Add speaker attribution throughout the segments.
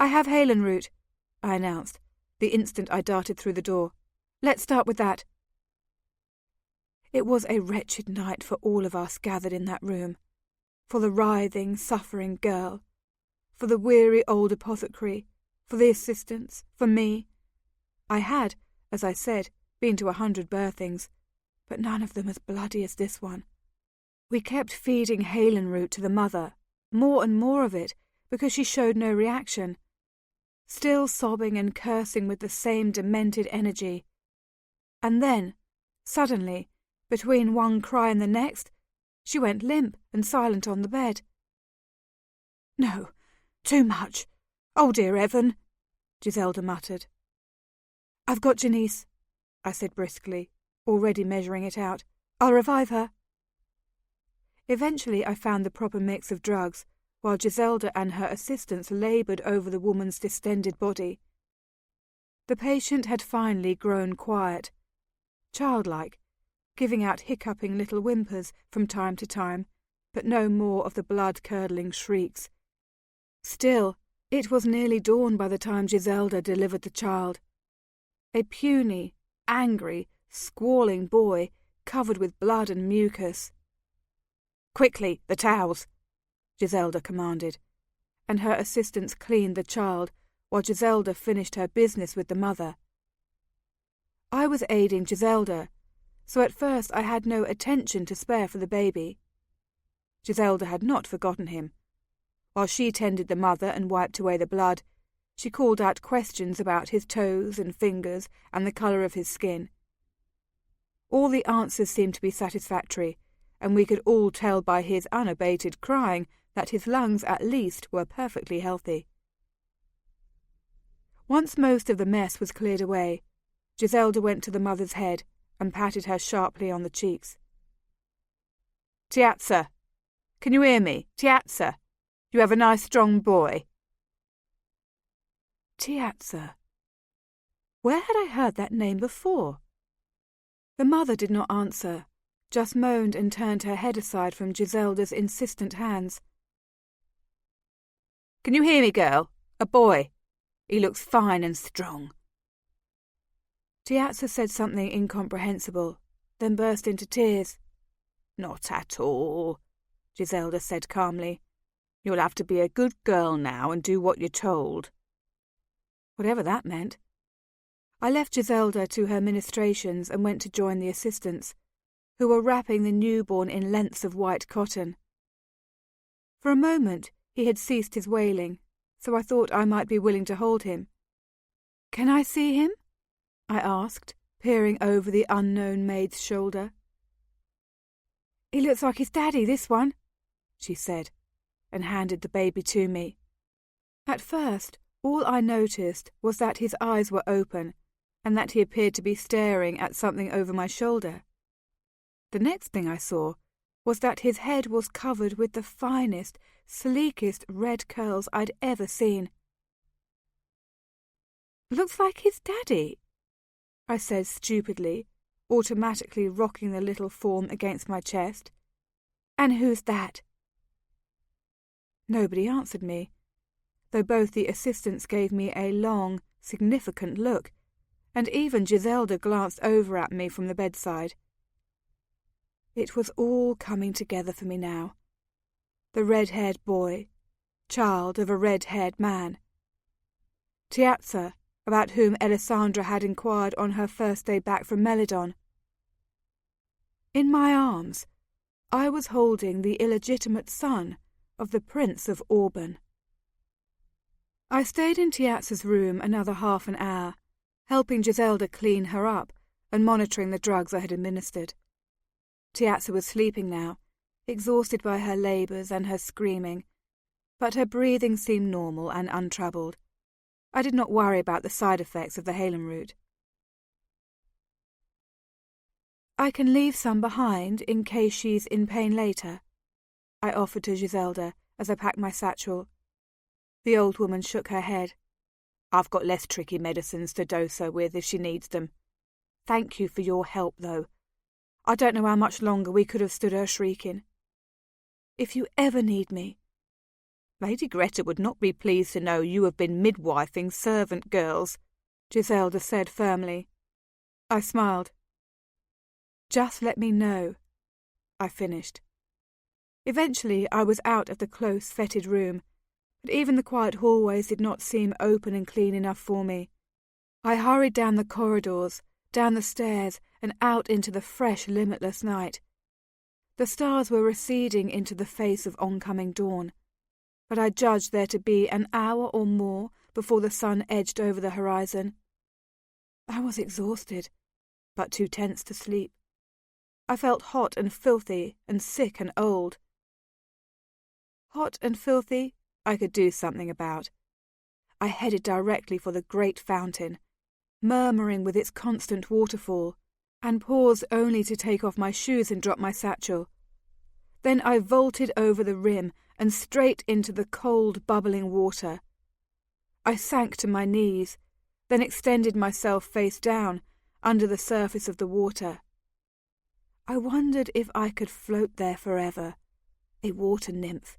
Speaker 1: "I have Halen root," I announced, the instant I darted through the door. "Let's start with that." It was a wretched night for all of us gathered in that room. For the writhing, suffering girl. For the weary old apothecary. For the assistants. For me. I had, as I said, been to 100 birthings, but none of them as bloody as this one. We kept feeding Halen root to the mother, more and more of it, because she showed no reaction, still sobbing and cursing with the same demented energy. And then, suddenly, between one cry and the next, she went limp and silent on the bed. "No, too much. Oh dear, Evan," Giselda muttered. "I've got Janice," I said briskly, already measuring it out. "I'll revive her." Eventually I found the proper mix of drugs, while Giselda and her assistants laboured over the woman's distended body. The patient had finally grown quiet, childlike, giving out hiccuping little whimpers from time to time, but no more of the blood-curdling shrieks. Still, it was nearly dawn by the time Giselda delivered the child. A puny, angry, squalling boy covered with blood and mucus. "Quickly, the towels," Giselda commanded, and her assistants cleaned the child while Giselda finished her business with the mother. I was aiding Giselda, so at first I had no attention to spare for the baby. Giselda had not forgotten him. While she tended the mother and wiped away the blood, she called out questions about his toes and fingers and the colour of his skin. All the answers seemed to be satisfactory, and we could all tell by his unabated crying that his lungs at least were perfectly healthy. Once most of the mess was cleared away, Giselda went to the mother's head and patted her sharply on the cheeks. "Tiazza! Can you hear me? Tiazza! You have a nice strong boy." Tiazza. Where had I heard that name before? The mother did not answer, just moaned and turned her head aside from Giselda's insistent hands. "Can you hear me, girl? A boy. He looks fine and strong." Tiazza said something incomprehensible, then burst into tears. "Not at all," Giselda said calmly. "You'll have to be a good girl now and do what you're told." Whatever that meant. I left Giselda to her ministrations and went to join the assistants, who were wrapping the newborn in lengths of white cotton. For a moment he had ceased his wailing, so I thought I might be willing to hold him. "Can I see him?" I asked, peering over the unknown maid's shoulder. "He looks like his daddy, this one," she said, and handed the baby to me. At first, all I noticed was that his eyes were open, and that he appeared to be staring at something over my shoulder. The next thing I saw was that his head was covered with the finest, sleekest red curls I'd ever seen. "Looks like his daddy," I said stupidly, automatically rocking the little form against my chest. "And who's that?" Nobody answered me, though both the assistants gave me a long, significant look, and even Giselda glanced over at me from the bedside. It was all coming together for me now. The red-haired boy, child of a red-haired man. Tiazza, about whom Alessandra had inquired on her first day back from Melidon. In my arms, I was holding the illegitimate son of the Prince of Auburn. I stayed in Tiazza's room another half an hour, helping Giselda clean her up and monitoring the drugs I had administered. Tiazza was sleeping now, exhausted by her labours and her screaming, but her breathing seemed normal and untroubled. I did not worry about the side effects of the Halen root. "I can leave some behind in case she's in pain later," I offered to Giselda as I packed my satchel. The old woman shook her head. "I've got less tricky medicines to dose her with if she needs them. Thank you for your help, though. I don't know how much longer we could have stood her shrieking. If you ever need me, Lady Greta would not be pleased to know you have been midwifing servant girls, Giselda said firmly. I smiled. Just let me know, I finished. Eventually I was out of the close, fetid room, but even the quiet hallways did not seem open and clean enough for me. I hurried down the corridors, down the stairs, and out into the fresh, limitless night. The stars were receding into the face of oncoming dawn, but I judged there to be an hour or more before the sun edged over the horizon. I was exhausted, but too tense to sleep. I felt hot and filthy and sick and old. Hot and filthy, I could do something about. I headed directly for the great fountain, murmuring with its constant waterfall, and paused only to take off my shoes and drop my satchel. Then I vaulted over the rim and straight into the cold, bubbling water. I sank to my knees, then extended myself face down under the surface of the water. I wondered if I could float there forever, a water nymph,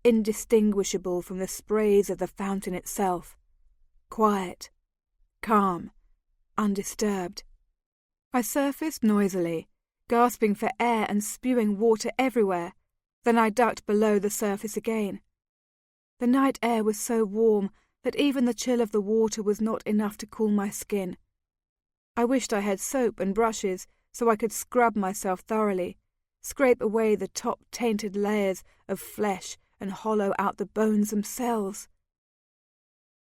Speaker 1: indistinguishable from the sprays of the fountain itself, quiet, calm, undisturbed. I surfaced noisily, gasping for air and spewing water everywhere. Then I ducked below the surface again. The night air was so warm that even the chill of the water was not enough to cool my skin. I wished I had soap and brushes so I could scrub myself thoroughly, scrape away the top tainted layers of flesh and hollow out the bones themselves.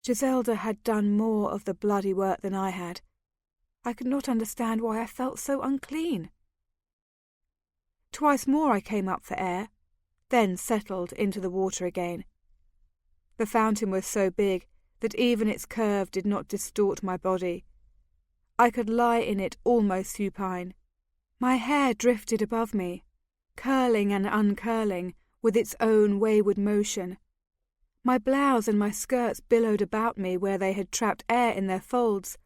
Speaker 1: Giselda had done more of the bloody work than I had. I could not understand why I felt so unclean. Twice more I came up for air, then settled into the water again. The fountain was so big that even its curve did not distort my body. I could lie in it almost supine. My hair drifted above me, curling and uncurling with its own wayward motion. My blouse and my skirts billowed about me where they had trapped air in their folds.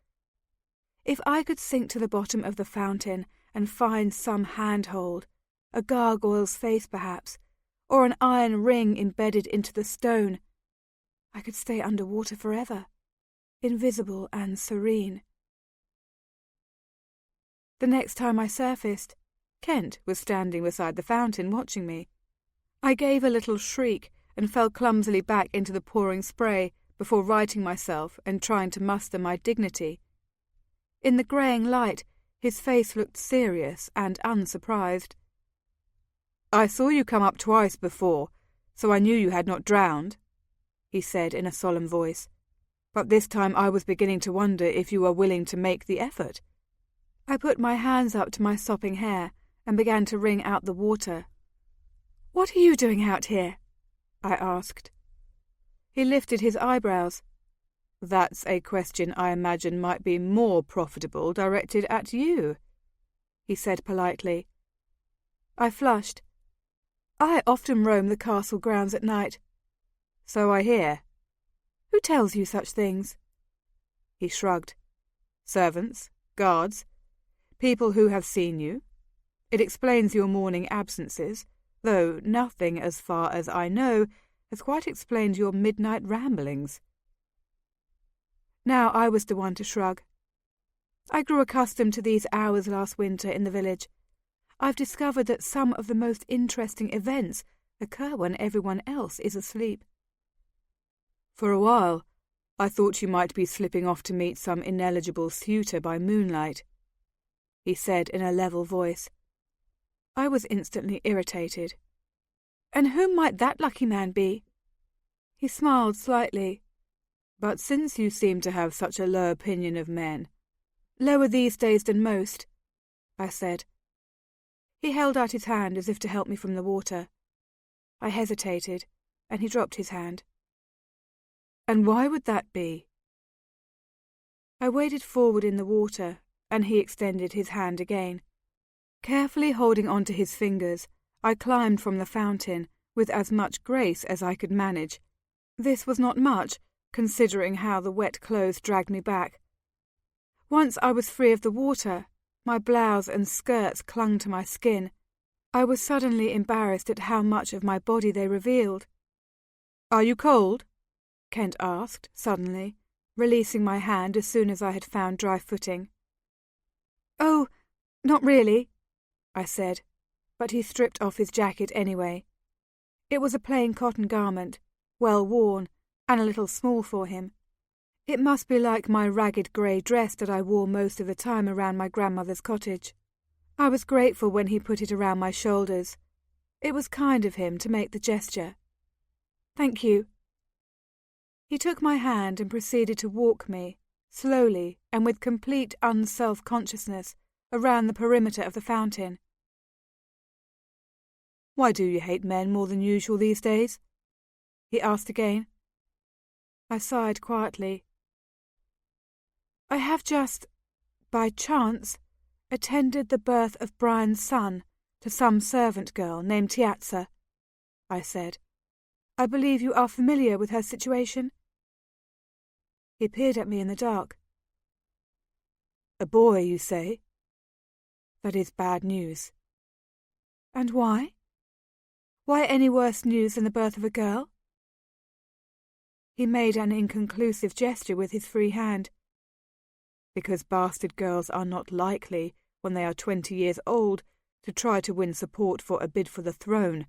Speaker 1: If I could sink to the bottom of the fountain and find some handhold, a gargoyle's face perhaps, or an iron ring embedded into the stone, I could stay under water forever, invisible and serene. The next time I surfaced, Kent was standing beside the fountain watching me. I gave a little shriek and fell clumsily back into the pouring spray before righting myself and trying to muster my dignity. In the greying light, his face looked serious and unsurprised. "I saw you come up twice before, so I knew you had not drowned," he said in a solemn voice. "But this time I was beginning to wonder if you were willing to make the effort." I put my hands up to my sopping hair and began to wring out the water. "What are you doing out here?" I asked. He lifted his eyebrows. "That's a question I imagine might be more profitable directed at you," he said politely. I flushed. "I often roam the castle grounds at night." "So I hear." "Who tells you such things?" He shrugged. "Servants, guards, people who have seen you. It explains your morning absences, though nothing, as far as I know, has quite explained your midnight ramblings." Now I was the one to shrug. "I grew accustomed to these hours last winter in the village. I've discovered that some of the most interesting events occur when everyone else is asleep." "For a while, I thought you might be slipping off to meet some ineligible suitor by moonlight," he said in a level voice. I was instantly irritated. "And whom might that lucky man be?" He smiled slightly. "But since you seem to have such a low opinion of men—" "Lower these days than most," I said. He held out his hand as if to help me from the water. I hesitated, and he dropped his hand. "And why would that be?" I waded forward in the water, and he extended his hand again. Carefully holding on to his fingers, I climbed from the fountain with as much grace as I could manage. This was not much, considering how the wet clothes dragged me back. Once I was free of the water, my blouse and skirts clung to my skin. I was suddenly embarrassed at how much of my body they revealed. Are you cold? Kent asked, suddenly, releasing my hand as soon as I had found dry footing. Oh, not really, I said, but he stripped off his jacket anyway. It was a plain cotton garment, well worn, and a little small for him. It must be like my ragged grey dress that I wore most of the time around my grandmother's cottage. I was grateful when he put it around my shoulders. It was kind of him to make the gesture. Thank you. He took my hand and proceeded to walk me, slowly and with complete unself-consciousness, around the perimeter of the fountain. Why do you hate men more than usual these days? He asked again. I sighed quietly. I have just, by chance, attended the birth of Brian's son to some servant girl named Tiazza, I said. I believe you are familiar with her situation? He peered at me in the dark. A boy, you say? That is bad news. And why? Why any worse news than the birth of a girl? He made an inconclusive gesture with his free hand. Because bastard girls are not likely, when they are 20 years old, to try to win support for a bid for the throne.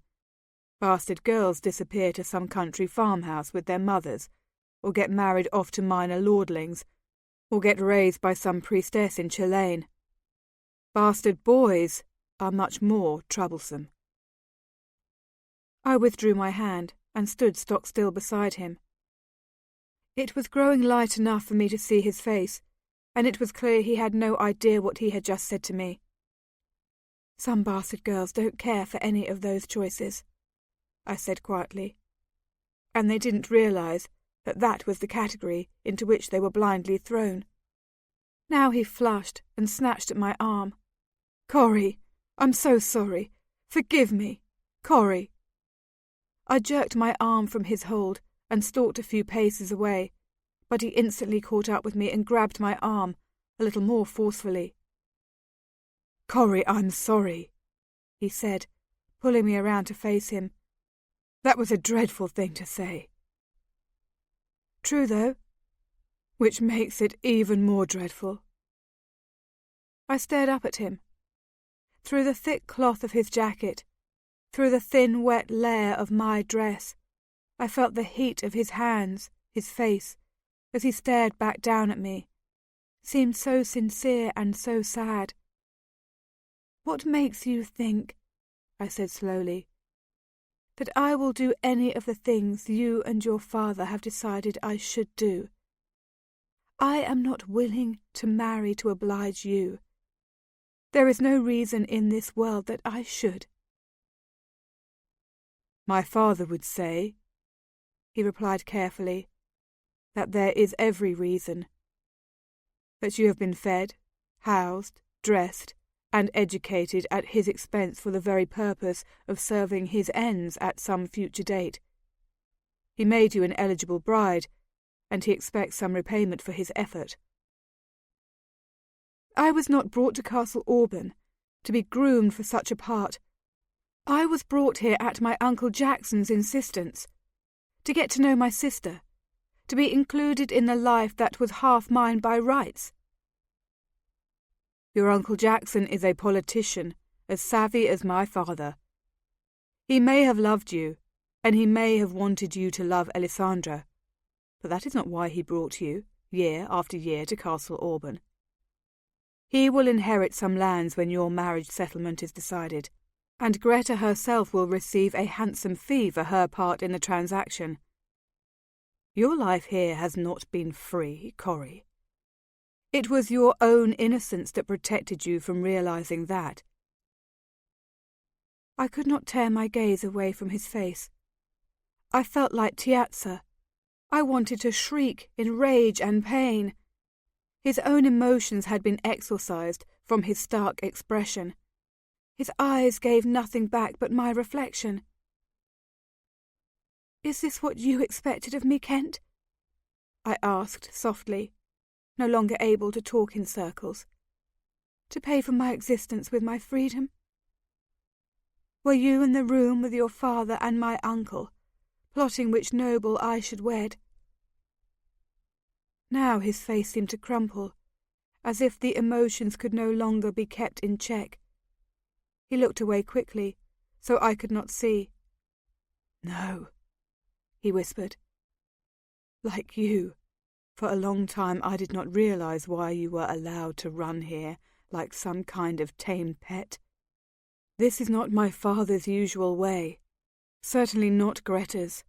Speaker 1: Bastard girls disappear to some country farmhouse with their mothers, or get married off to minor lordlings, or get raised by some priestess in Chillane. Bastard boys are much more troublesome. I withdrew my hand and stood stock still beside him. It was growing light enough for me to see his face, and it was clear he had no idea what he had just said to me. Some bastard girls don't care for any of those choices, I said quietly, and they didn't realise that that was the category into which they were blindly thrown. Now he flushed and snatched at my arm. Corey, I'm so sorry. Forgive me. Corey. I jerked my arm from his hold and stalked a few paces away, but he instantly caught up with me and grabbed my arm, a little more forcefully. Corey, I'm sorry, he said, pulling me around to face him. That was a dreadful thing to say. True, though, which makes it even more dreadful. I stared up at him. Through the thick cloth of his jacket, through the thin, wet layer of my dress, I felt the heat of his hands, his face, as he stared back down at me, seemed so sincere and so sad. What makes you think, I said slowly, that I will do any of the things you and your father have decided I should do? I am not willing to marry to oblige you. There is no reason in this world that I should. My father would say, he replied carefully, that there is every reason. That you have been fed, housed, dressed, and educated at his expense for the very purpose of serving his ends at some future date. He made you an eligible bride, and he expects some repayment for his effort. I was not brought to Castle Auburn to be groomed for such a part. I was brought here at my Uncle Jackson's insistence, to get to know my sister, to be included in the life that was half mine by rights. Your Uncle Jackson is a politician, as savvy as my father. He may have loved you, and he may have wanted you to love Alessandra, but that is not why he brought you, year after year, to Castle Auburn. He will inherit some lands when your marriage settlement is decided, and Greta herself will receive a handsome fee for her part in the transaction. Your life here has not been free, Corey. It was your own innocence that protected you from realizing that. I could not tear my gaze away from his face. I felt like Tiazza. I wanted to shriek in rage and pain. His own emotions had been exorcised from his stark expression. His eyes gave nothing back but my reflection. "Is this what you expected of me, Kent?" I asked softly, no longer able to talk in circles. "To pay for my existence with my freedom? Were you in the room with your father and my uncle, plotting which noble I should wed. Now his face seemed to crumple, as if the emotions could no longer be kept in check. He looked away quickly, so I could not see. "No," he whispered. "Like you, for a long time I did not realize why you were allowed to run here like some kind of tame pet. This is not my father's usual way, certainly not Greta's.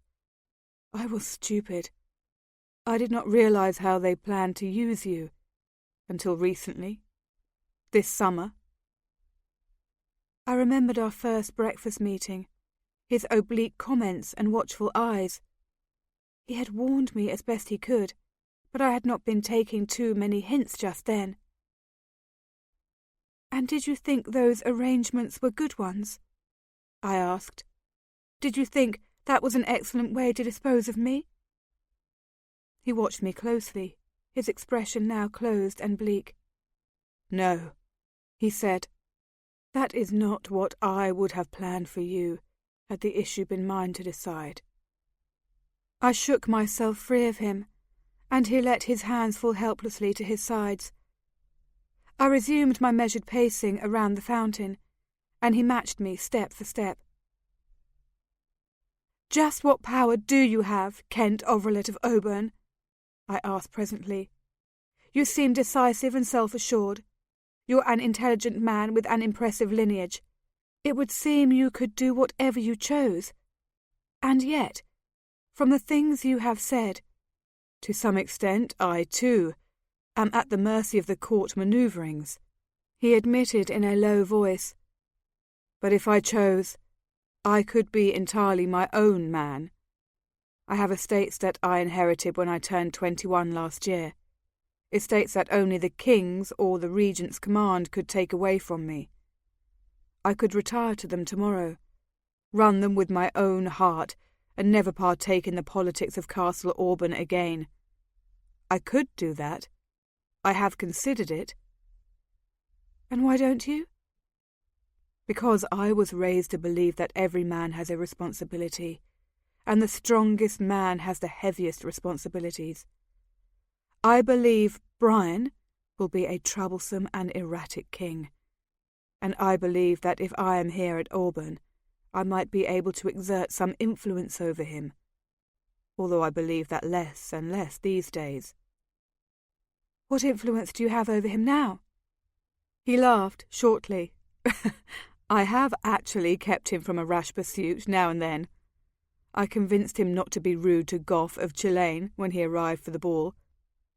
Speaker 1: I was stupid. I did not realize how they planned to use you, until recently, this summer." I remembered our first breakfast meeting, his oblique comments and watchful eyes. He had warned me as best he could, but I had not been taking too many hints just then. "And did you think those arrangements were good ones?" I asked. "Did you think that was an excellent way to dispose of me?" He watched me closely, his expression now closed and bleak. "No," he said. "That is not what I would have planned for you, had the issue been mine to decide." I shook myself free of him, and he let his hands fall helplessly to his sides. I resumed my measured pacing around the fountain, and he matched me step for step. "Just what power do you have, Kent Overlet of Auburn?" I asked presently. "You seem decisive and self-assured. You're an intelligent man with an impressive lineage. It would seem you could do whatever you chose. And yet, from the things you have said, to some extent I, too, am at the mercy of the court manoeuvrings," he admitted in a low voice. "But if I chose, I could be entirely my own man. I have estates that I inherited when I turned 21 last year, estates that only the king's or the regent's command could take away from me. I could retire to them tomorrow, run them with my own heart, and never partake in the politics of Castle Auburn again. I could do that. I have considered it." "And why don't you?" "Because I was raised to believe that every man has a responsibility, and the strongest man has the heaviest responsibilities. I believe Brian will be a troublesome and erratic king, and I believe that if I am here at Auburn, I might be able to exert some influence over him, although I believe that less and less these days." "What influence do you have over him now?" He laughed shortly. "I have actually kept him from a rash pursuit now and then. I convinced him not to be rude to Gough of Chillane when he arrived for the ball.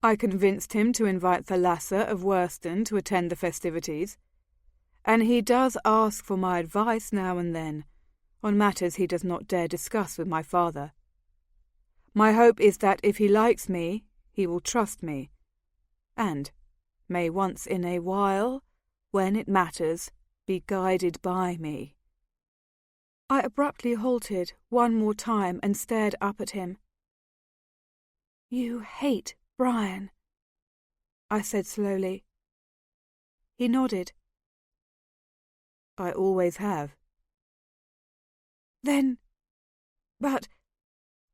Speaker 1: I convinced him to invite Thalassa of Worston to attend the festivities. And he does ask for my advice now and then, on matters he does not dare discuss with my father. My hope is that if he likes me, he will trust me, and may once in a while, when it matters, be guided by me." I abruptly halted one more time and stared up at him. "You hate Brian," I said slowly. He nodded. "I always have." But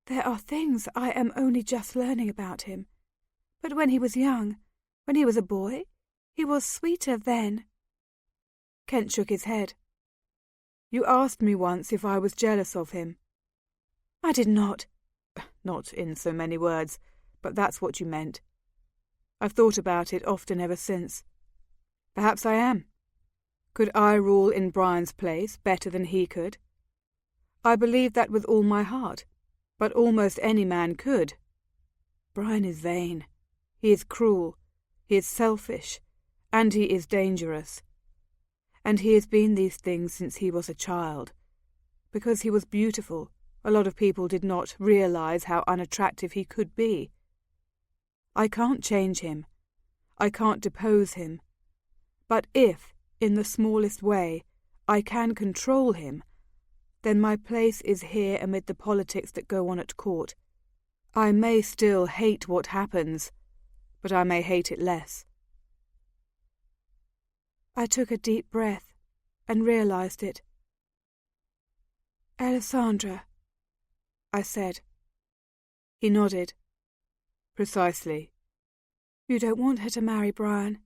Speaker 1: there are things I am only just learning about him. But when he was young, when he was a boy, he was sweeter then." Kent shook his head. "You asked me once if I was jealous of him." "I did not." "Not in so many words, but that's what you meant. I've thought about it often ever since. Perhaps I am. Could I rule in Brian's place better than he could? I believe that with all my heart, but almost any man could. Brian is vain. He is cruel. He is selfish. And he is dangerous. And he has been these things since he was a child. Because he was beautiful, a lot of people did not realize how unattractive he could be. I can't change him. I can't depose him. But if, in the smallest way, I can control him, then my place is here amid the politics that go on at court. I may still hate what happens, but I may hate it less." I took a deep breath and realized it. "Alessandra," I said. He nodded.
Speaker 2: Precisely.
Speaker 1: You don't want her to marry Brian.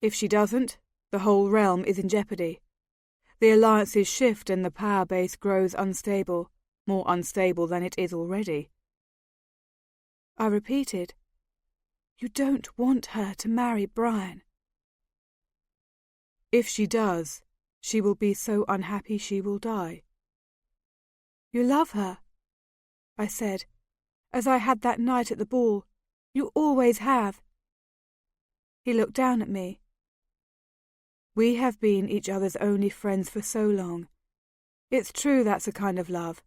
Speaker 2: If she doesn't, the whole realm is in jeopardy. The alliances shift and the power base grows unstable, more unstable than it is already.
Speaker 1: I repeated, You don't want her to marry Brian.
Speaker 2: If she does, she will be so unhappy she will die.
Speaker 1: You love her, I said, as I had that night at the ball. You always have. He looked down at me.
Speaker 2: We have been each other's only friends for so long. It's true that's a kind of love.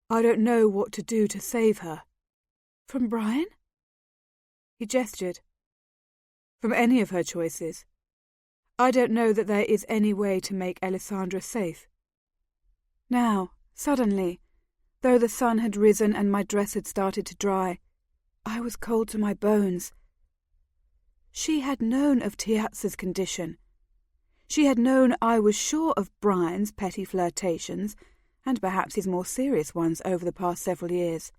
Speaker 2: I don't know what to do to save her.
Speaker 1: From Brian?
Speaker 2: He gestured. From any of her choices. I don't know that there is any way to make Alessandra safe.
Speaker 1: Now, suddenly, though the sun had risen and my dress had started to dry, I was cold to my bones. She had known of Tiazza's condition. She had known I was sure of Brian's petty flirtations, and perhaps his more serious ones over the past several years.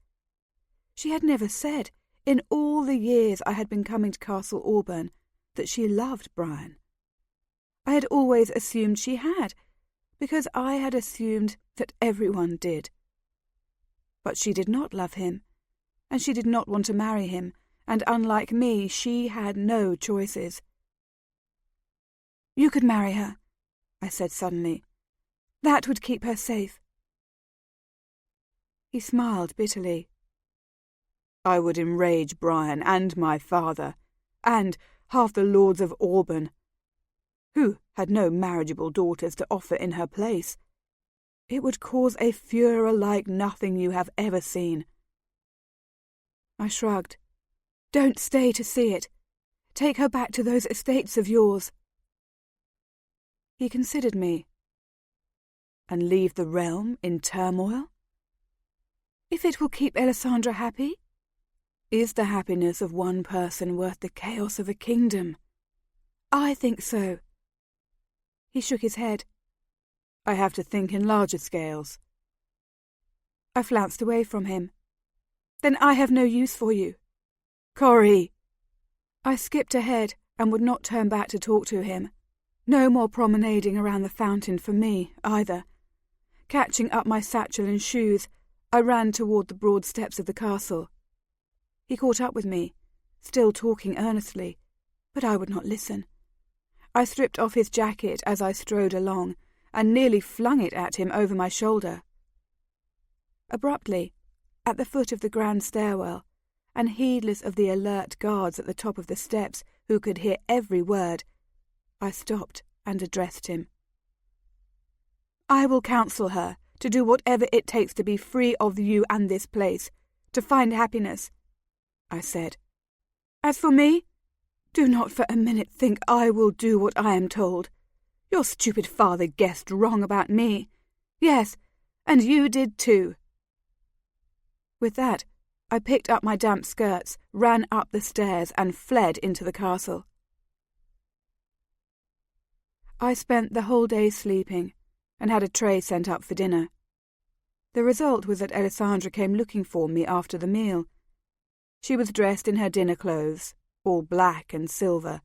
Speaker 1: She had never said, in all the years I had been coming to Castle Auburn, that she loved Brian. I had always assumed she had, because I had assumed that everyone did. But she did not love him, and she did not want to marry him, and unlike me, she had no choices. You could marry her, I said suddenly. That would keep her safe.
Speaker 2: He smiled bitterly. I would enrage Brian and my father, and half the lords of Auburn, who had no marriageable daughters to offer in her place. It would cause a furor like nothing you have ever seen.
Speaker 1: I shrugged. Don't stay to see it. Take her back to those estates of yours.
Speaker 2: He considered me. And leave the realm in turmoil?
Speaker 1: If it will keep Alessandra happy?
Speaker 2: Is the happiness of one person worth the chaos of a kingdom?
Speaker 1: I think so. He shook his head.
Speaker 2: I have to think in larger scales.
Speaker 1: I flounced away from him. Then I have no use for you.
Speaker 2: Cori!
Speaker 1: I skipped ahead and would not turn back to talk to him. No more promenading around the fountain for me, either. Catching up my satchel and shoes, I ran toward the broad steps of the castle. He caught up with me, still talking earnestly, but I would not listen. I stripped off his jacket as I strode along, and nearly flung it at him over my shoulder. Abruptly, at the foot of the grand stairwell, and heedless of the alert guards at the top of the steps who could hear every word, I stopped and addressed him. I will counsel her to do whatever it takes to be free of you and this place, to find happiness, I said. As for me, do not for a minute think I will do what I am told. Your stupid father guessed wrong about me. Yes, and you did too. With that, I picked up my damp skirts, ran up the stairs, and fled into the castle. I spent the whole day sleeping, and had a tray sent up for dinner. The result was that Alessandra came looking for me after the meal. She was dressed in her dinner clothes, all black and silver,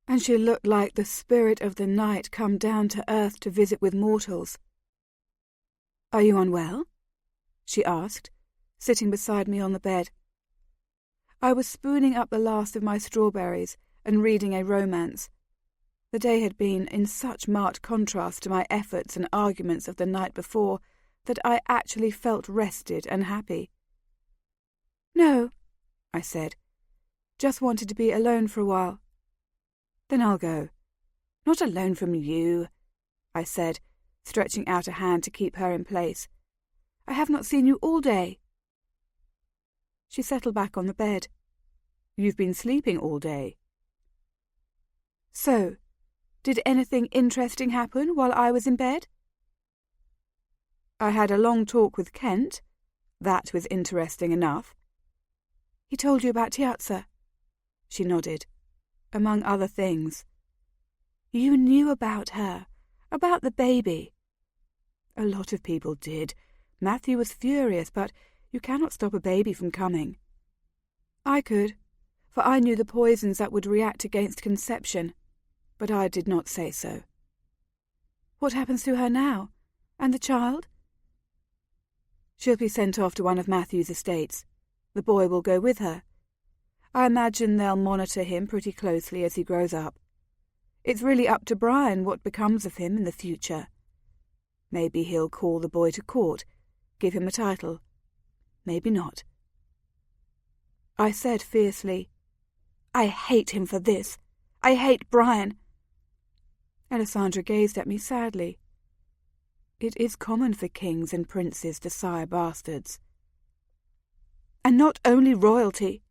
Speaker 1: and she looked like the spirit of the night come down to earth to visit with mortals. "Are you unwell?" she asked, sitting beside me on the bed. I was spooning up the last of my strawberries and reading a romance. The day had been in such marked contrast to my efforts and arguments of the night before that I actually felt rested and happy. "No," I said. "Just wanted to be alone for a while." "Then I'll go." "Not alone from you," I said, stretching out a hand to keep her in place. "I have not seen you all day." She settled back on the bed. "You've been sleeping all day." "So, did anything interesting happen while I was in bed?" "I had a long talk with Kent. That was interesting enough." "He told you about Tiazza?" She nodded. "Among other things." "You knew about her, about the baby?" "A lot of people did.
Speaker 2: Matthew was furious, but you cannot stop a baby from coming. I could, for I knew the poisons that would react against conception, but I did not say so. What happens to her now? And the child? She'll be sent off to one of Matthew's estates. The boy will go with her. I imagine they'll monitor him pretty closely as he grows up. It's really up to Brian what becomes of him in the future. Maybe he'll call the boy to court, give him a title. Maybe not. I said fiercely, I hate him for this. I hate Brian. Alessandra gazed at me sadly. It is common for kings and princes to sire bastards. And not only royalty.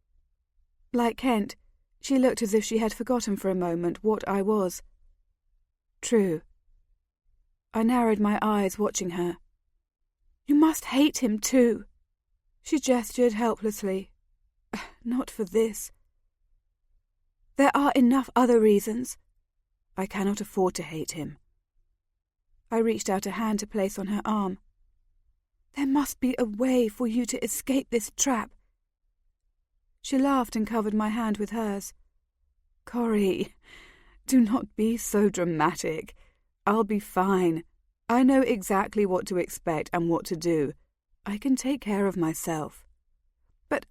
Speaker 2: Like Kent, she looked as if she had forgotten for a moment what I was. True. I narrowed my eyes, watching her. You must hate him too. She gestured helplessly. Not for this. There are enough other reasons. I cannot afford to hate him. I reached out a hand to place on her arm. There must be a way for you to escape this trap. She laughed and covered my hand with hers. Corrie, do not be so dramatic. I'll be fine. I know exactly what to expect and what to do. I can take care of myself. But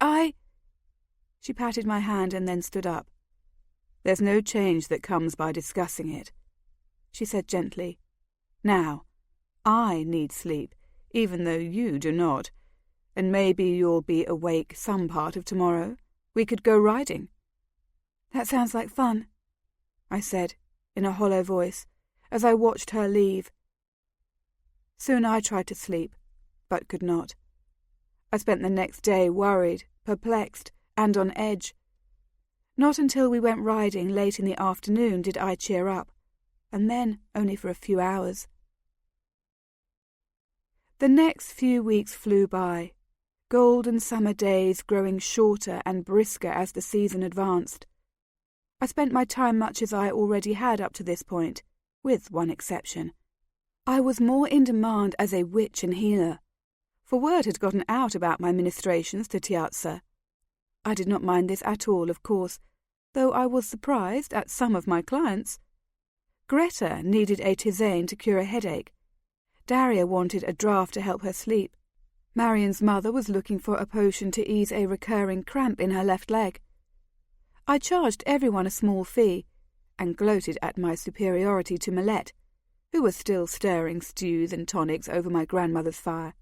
Speaker 2: She patted my hand and then stood up. There's no change that comes by discussing it, she said gently. Now, I need sleep, even though you do not. And maybe you'll be awake some part of tomorrow. We could go riding. That sounds like fun, I said, in a hollow voice, as I watched her leave. Soon I tried to sleep, but could not. I spent the next day worried, perplexed, and on edge. Not until we went riding late in the afternoon did I cheer up, and then only for a few hours. The next few weeks flew by, golden summer days growing shorter and brisker as the season advanced. I spent my time much as I already had up to this point, with one exception. I was more in demand as a witch and healer, for word had gotten out about my ministrations to Tiazza. I did not mind this at all, of course, though I was surprised at some of my clients. Greta needed a tisane to cure a headache. Daria wanted a draught to help her sleep. Marian's mother was looking for a potion to ease a recurring cramp in her left leg. I charged everyone a small fee, and gloated at my superiority to Millette, who was still stirring stews and tonics over my grandmother's fire.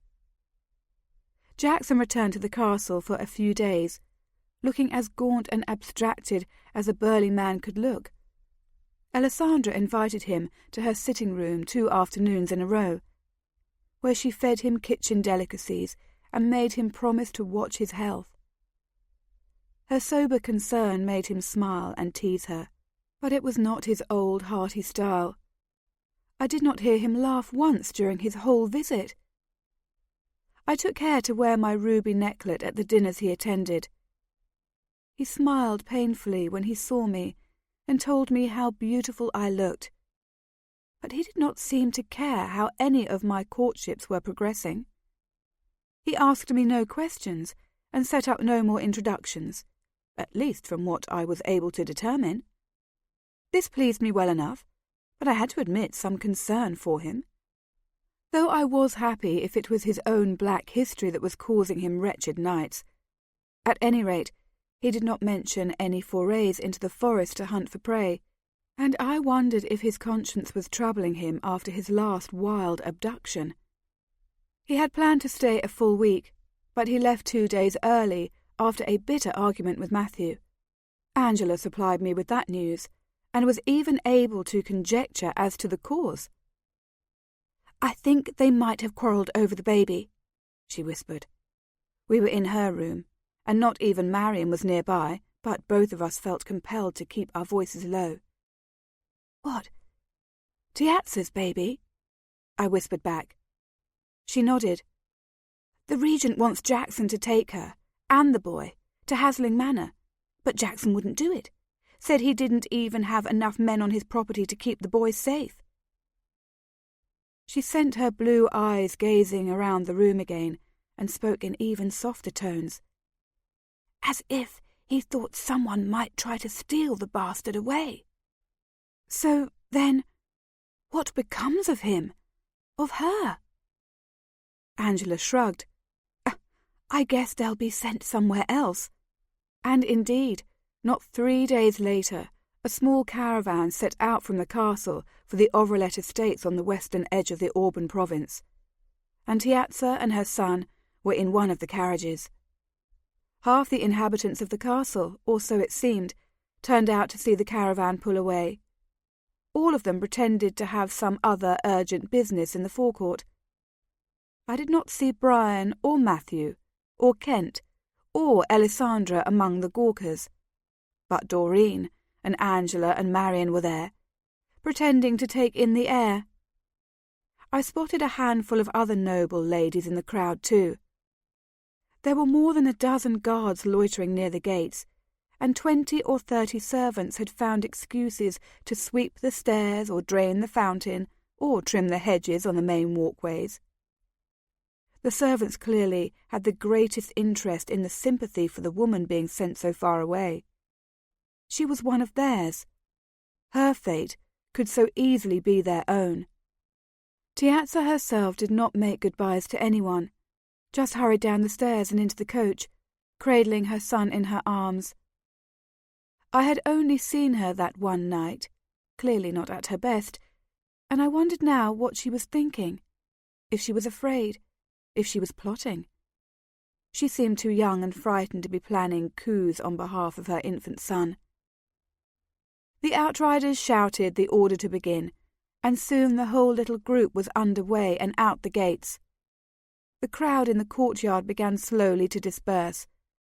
Speaker 2: Jackson returned to the castle for a few days, looking as gaunt and abstracted as a burly man could look. Alessandra invited him to her sitting room 2 afternoons in a row, where she fed him kitchen delicacies and made him promise to watch his health. Her sober concern made him smile and tease her, but it was not his old hearty style. I did not hear him laugh once during his whole visit. I took care to wear my ruby necklet at the dinners he attended. He smiled painfully when he saw me and told me how beautiful I looked, but he did not seem to care how any of my courtships were progressing. He asked me no questions and set up no more introductions, at least from what I was able to determine. This pleased me well enough, but I had to admit some concern for him. Though I was happy if it was his own black history that was causing him wretched nights. At any rate, he did not mention any forays into the forest to hunt for prey, and I wondered if his conscience was troubling him after his last wild abduction. He had planned to stay a full week, but he left 2 days early after a bitter argument with Matthew. Angela supplied me with that news, and was even able to conjecture as to the cause. I think they might have quarrelled over the baby, she whispered. We were in her room, and not even Marian was nearby, but both of us felt compelled to keep our voices low. What? Tiazza's baby? I whispered back. She nodded. The Regent wants Jackson to take her, and the boy, to Hasling Manor, but Jackson wouldn't do it. Said he didn't even have enough men on his property to keep the boy safe.
Speaker 1: She sent her blue eyes gazing around the room again and spoke in even softer tones. As if he thought someone might try to steal the bastard away. So, then, what becomes of him? Of her? Angela shrugged. I guess they'll be sent somewhere else. And indeed, not 3 days later, a small caravan set out from the castle for the Orelet estates on the western edge of the Auburn province, and Tiazza and her son were in one of the carriages. Half the inhabitants of the castle, or so it seemed, turned out to see the caravan pull away. All of them pretended to have some other urgent business in the forecourt. I did not see Brian or Matthew, or Kent, or Alessandra among the gawkers, but Doreen and Angela and Marion were there, pretending to take in the air. I spotted a handful of other noble ladies in the crowd too. There were more than a dozen guards loitering near the gates, and 20 or 30 servants had found excuses to sweep the stairs or drain the fountain or trim the hedges on the main walkways. The servants clearly had the greatest interest in the sympathy for the woman being sent so far away. She was one of theirs. Her fate could so easily be their own. Tiazza herself did not make goodbyes to anyone, just hurried down the stairs and into the coach, cradling her son in her arms. I had only seen her that one night, clearly not at her best, and I wondered now what she was thinking, if she was afraid, if she was plotting. She seemed too young and frightened to be planning coups on behalf of her infant son. The outriders shouted the order to begin, and soon the whole little group was under way and out the gates. The crowd in the courtyard began slowly to disperse,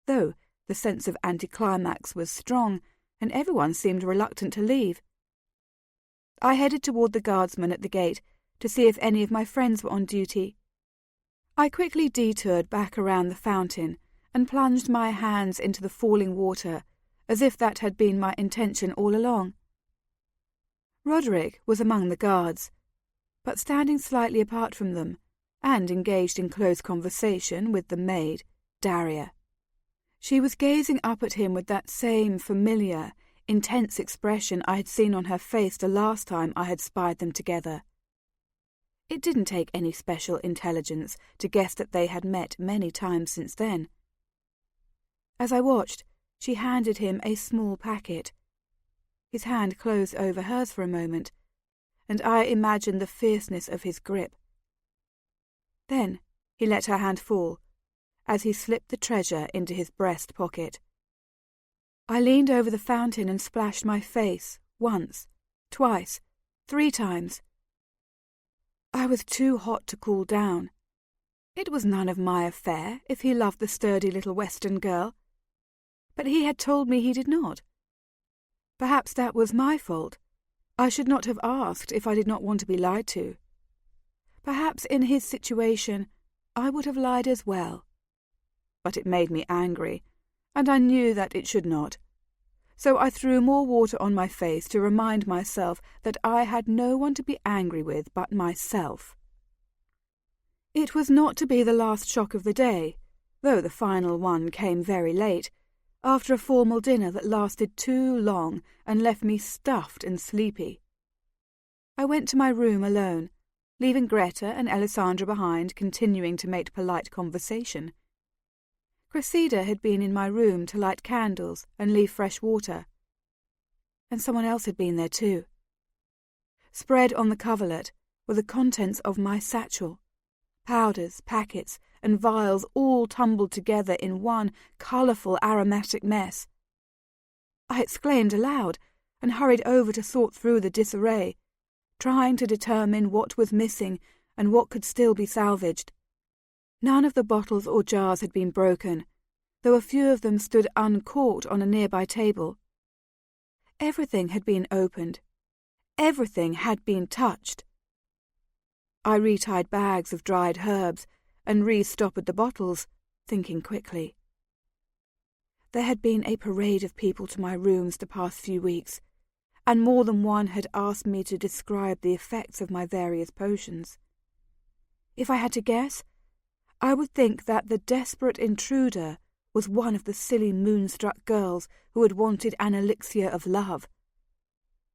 Speaker 1: though the sense of anticlimax was strong, and everyone seemed reluctant to leave. I headed toward the guardsman at the gate to see if any of my friends were on duty. I quickly detoured back around the fountain and plunged my hands into the falling water, as if that had been my intention all along. Roderick was among the guards, but standing slightly apart from them, and engaged in close conversation with the maid, Daria. She was gazing up at him with that same familiar, intense expression I had seen on her face the last time I had spied them together. It didn't take any special intelligence to guess that they had met many times since then. As I watched, she handed him a small packet. His hand closed over hers for a moment, and I imagined the fierceness of his grip. Then he let her hand fall, as he slipped the treasure into his breast pocket. I leaned over the fountain and splashed my face, once, twice, 3 times. I was too hot to cool down. It was none of my affair if he loved the sturdy little Western girl, but he had told me he did not. Perhaps that was my fault. I should not have asked if I did not want to be lied to. Perhaps in his situation I would have lied as well. But it made me angry, and I knew that it should not. So I threw more water on my face to remind myself that I had no one to be angry with but myself. It was not to be the last shock of the day, though the final one came very late, after a formal dinner that lasted too long and left me stuffed and sleepy. I went to my room alone, leaving Greta and Alessandra behind, continuing to make polite conversation. Cressida had been in my room to light candles and leave fresh water. And someone else had been there too. Spread on the coverlet were the contents of my satchel, powders, packets, and vials all tumbled together in one colourful aromatic mess. I exclaimed aloud and hurried over to sort through the disarray, trying to determine what was missing and what could still be salvaged. None of the bottles or jars had been broken, though a few of them stood uncorked on a nearby table. Everything had been opened. Everything had been touched. I retied bags of dried herbs and restoppered the bottles, thinking quickly. There had been a parade of people to my rooms the past few weeks, and more than one had asked me to describe the effects of my various potions. If I had to guess, I would think that the desperate intruder was one of the silly moonstruck girls who had wanted an elixir of love.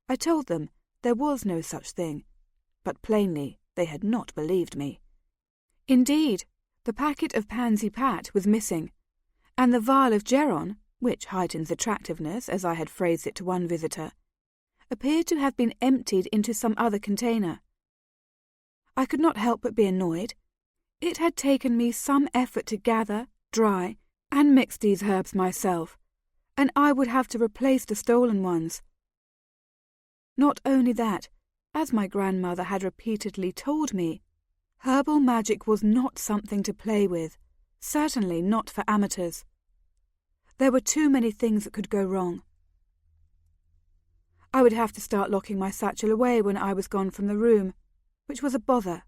Speaker 1: I told them there was no such thing, but plainly they had not believed me. Indeed, the packet of Pansy Pat was missing, and the vial of Geron, which heightens attractiveness, as I had phrased it to one visitor, appeared to have been emptied into some other container. I could not help but be annoyed. It had taken me some effort to gather, dry, and mix these herbs myself, and I would have to replace the stolen ones. Not only that, as my grandmother had repeatedly told me, herbal magic was not something to play with, certainly not for amateurs. There were too many things that could go wrong. I would have to start locking my satchel away when I was gone from the room, which was a bother,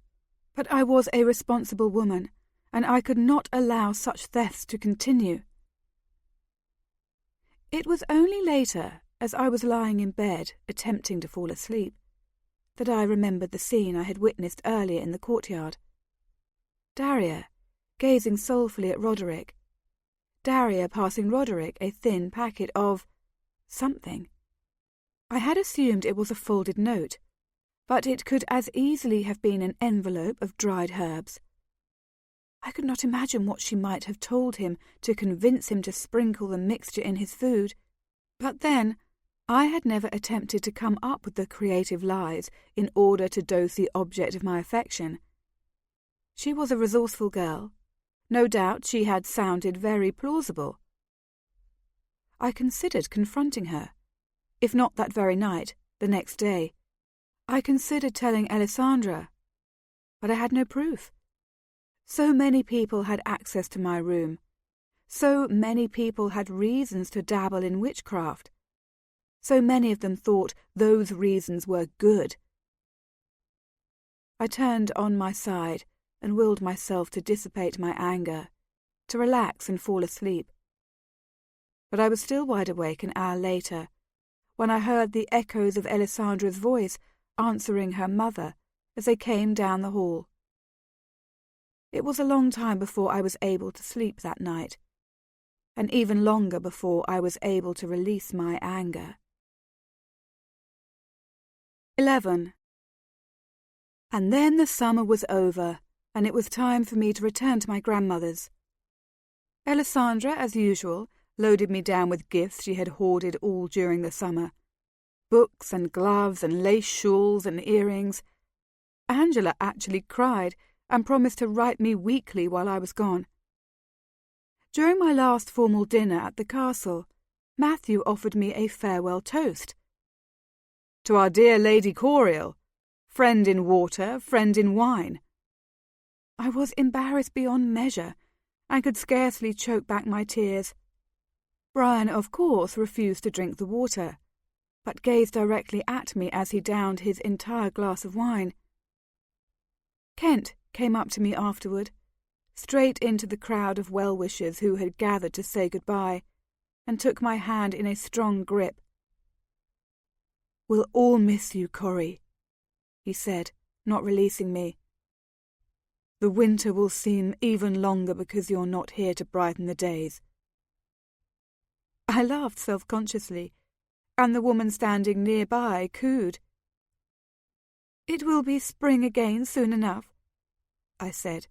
Speaker 1: but I was a responsible woman, and I could not allow such thefts to continue. It was only later, as I was lying in bed, attempting to fall asleep, that I remembered the scene I had witnessed earlier in the courtyard. Daria, gazing soulfully at Roderick. Daria passing Roderick a thin packet of something. I had assumed it was a folded note, but it could as easily have been an envelope of dried herbs. I could not imagine what she might have told him to convince him to sprinkle the mixture in his food, but then I had never attempted to come up with the creative lies in order to dose the object of my affection. She was a resourceful girl. No doubt she had sounded very plausible. I considered confronting her. If not that very night, the next day. I considered telling Alessandra, but I had no proof. So many people had access to my room. So many people had reasons to dabble in witchcraft. So many of them thought those reasons were good. I turned on my side and willed myself to dissipate my anger, to relax and fall asleep. But I was still wide awake an hour later, when I heard the echoes of Alessandra's voice answering her mother as they came down the hall. It was a long time before I was able to sleep that night, and even longer before I was able to release my anger. 11. And then the summer was over, and it was time for me to return to my grandmother's. Alessandra, as usual, loaded me down with gifts she had hoarded all during the summer. Books and gloves and lace shawls and earrings. Angela actually cried and promised to write me weekly while I was gone. During my last formal dinner at the castle, Matthew offered me a farewell toast. To our dear Lady Coriel, friend in water, friend in wine. I was embarrassed beyond measure, and could scarcely choke back my tears. Brian, of course, refused to drink the water, but gazed directly at me as he downed his entire glass of wine. Kent came up to me afterward, straight into the crowd of well-wishers who had gathered to say goodbye, and took my hand in a strong grip. "We'll all miss you, Corrie," he said, not releasing me. "The winter will seem even longer because you're not here to brighten the days." I laughed self-consciously, and the woman standing nearby cooed. "It will be spring again soon enough," I said.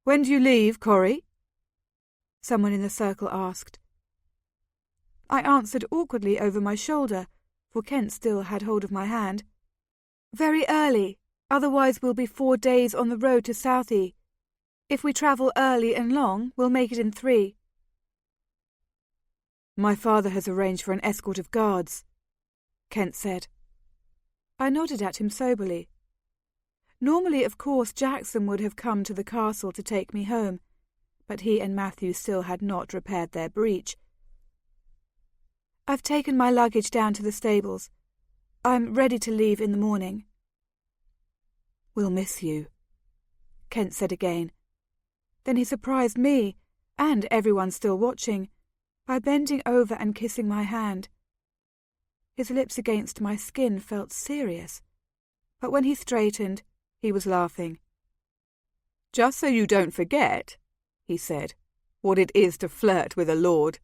Speaker 1: "When do you leave, Corrie?" someone in the circle asked. I answered awkwardly over my shoulder, for Kent still had hold of my hand. "Very early, otherwise we'll be 4 days on the road to Southie. If we travel early and long, we'll make it in 3. "My father has arranged for an escort of guards," Kent said. I nodded at him soberly. Normally, of course, Jackson would have come to the castle to take me home, but he and Matthew still had not repaired their breach. "I've taken my luggage down to the stables. I'm ready to leave in the morning." "We'll miss you," Kent said again. Then he surprised me, and everyone still watching, by bending over and kissing my hand. His lips against my skin felt serious, but when he straightened, he was laughing.
Speaker 2: "Just so you don't forget," he said, "what it is to flirt with a lord."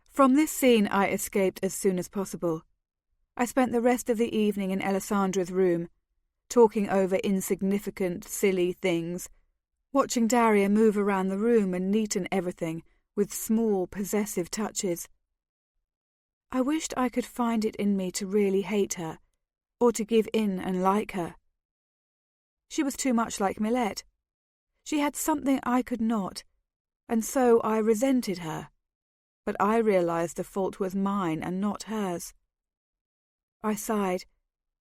Speaker 1: From this scene I escaped as soon as possible. I spent the rest of the evening in Alessandra's room, talking over insignificant, silly things, watching Daria move around the room and neaten everything with small, possessive touches. I wished I could find it in me to really hate her, or to give in and like her. She was too much like Millet. She had something I could not, and so I resented her. But I realized the fault was mine and not hers. I sighed,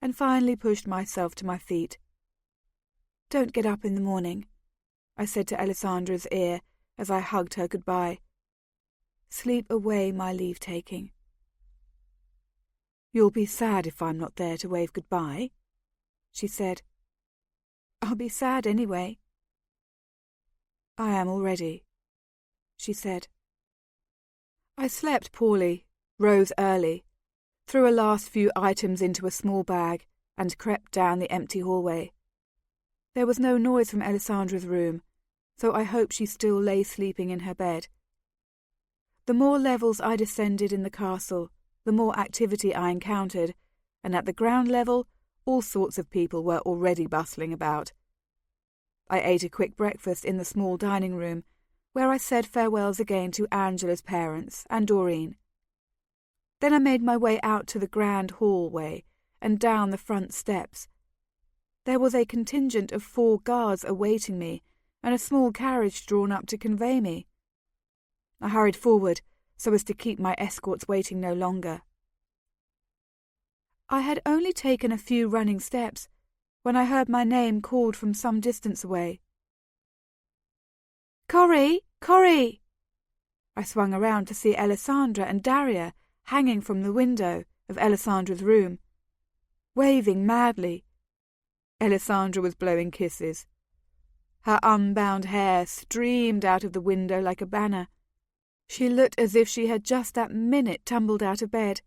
Speaker 1: and finally pushed myself to my feet. "Don't get up in the morning," I said to Alessandra's ear as I hugged her goodbye. "Sleep away my leave-taking."
Speaker 2: "You'll be sad if I'm not there to wave goodbye," she said.
Speaker 1: "I'll be sad anyway."
Speaker 2: "I am already," she said.
Speaker 1: I slept poorly, rose early, threw a last few items into a small bag, and crept down the empty hallway. There was no noise from Alessandra's room, so I hoped she still lay sleeping in her bed. The more levels I descended in the castle, the more activity I encountered, and at the ground level, all sorts of people were already bustling about. I ate a quick breakfast in the small dining room, where I said farewells again to Angela's parents and Doreen. Then I made my way out to the grand hallway and down the front steps. There was a contingent of 4 guards awaiting me, and a small carriage drawn up to convey me. I hurried forward so as to keep my escorts waiting no longer. I had only taken a few running steps when I heard my name called from some distance away. "Cori! Cori!" I swung around to see Alessandra and Daria hanging from the window of Alessandra's room, waving madly. Alessandra was blowing kisses. Her unbound hair streamed out of the window like a banner. She looked as if she had just that minute tumbled out of bed.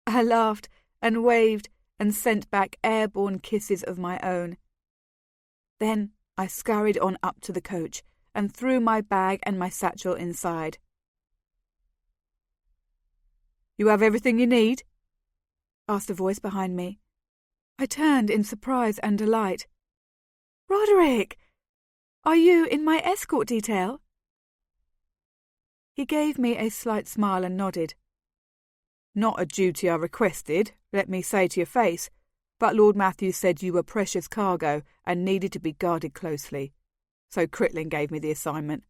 Speaker 1: I laughed and waved and sent back airborne kisses of my own. Then I scurried on up to the coach and threw my bag and my satchel inside. "You have everything you need?" asked a voice behind me. I turned in surprise and delight. "Roderick! Are you in my escort detail?" He gave me a slight smile and nodded. "Not a duty I requested, let me say to your face, but Lord Matthew said you were precious cargo and needed to be guarded closely, so Critlin gave me the assignment."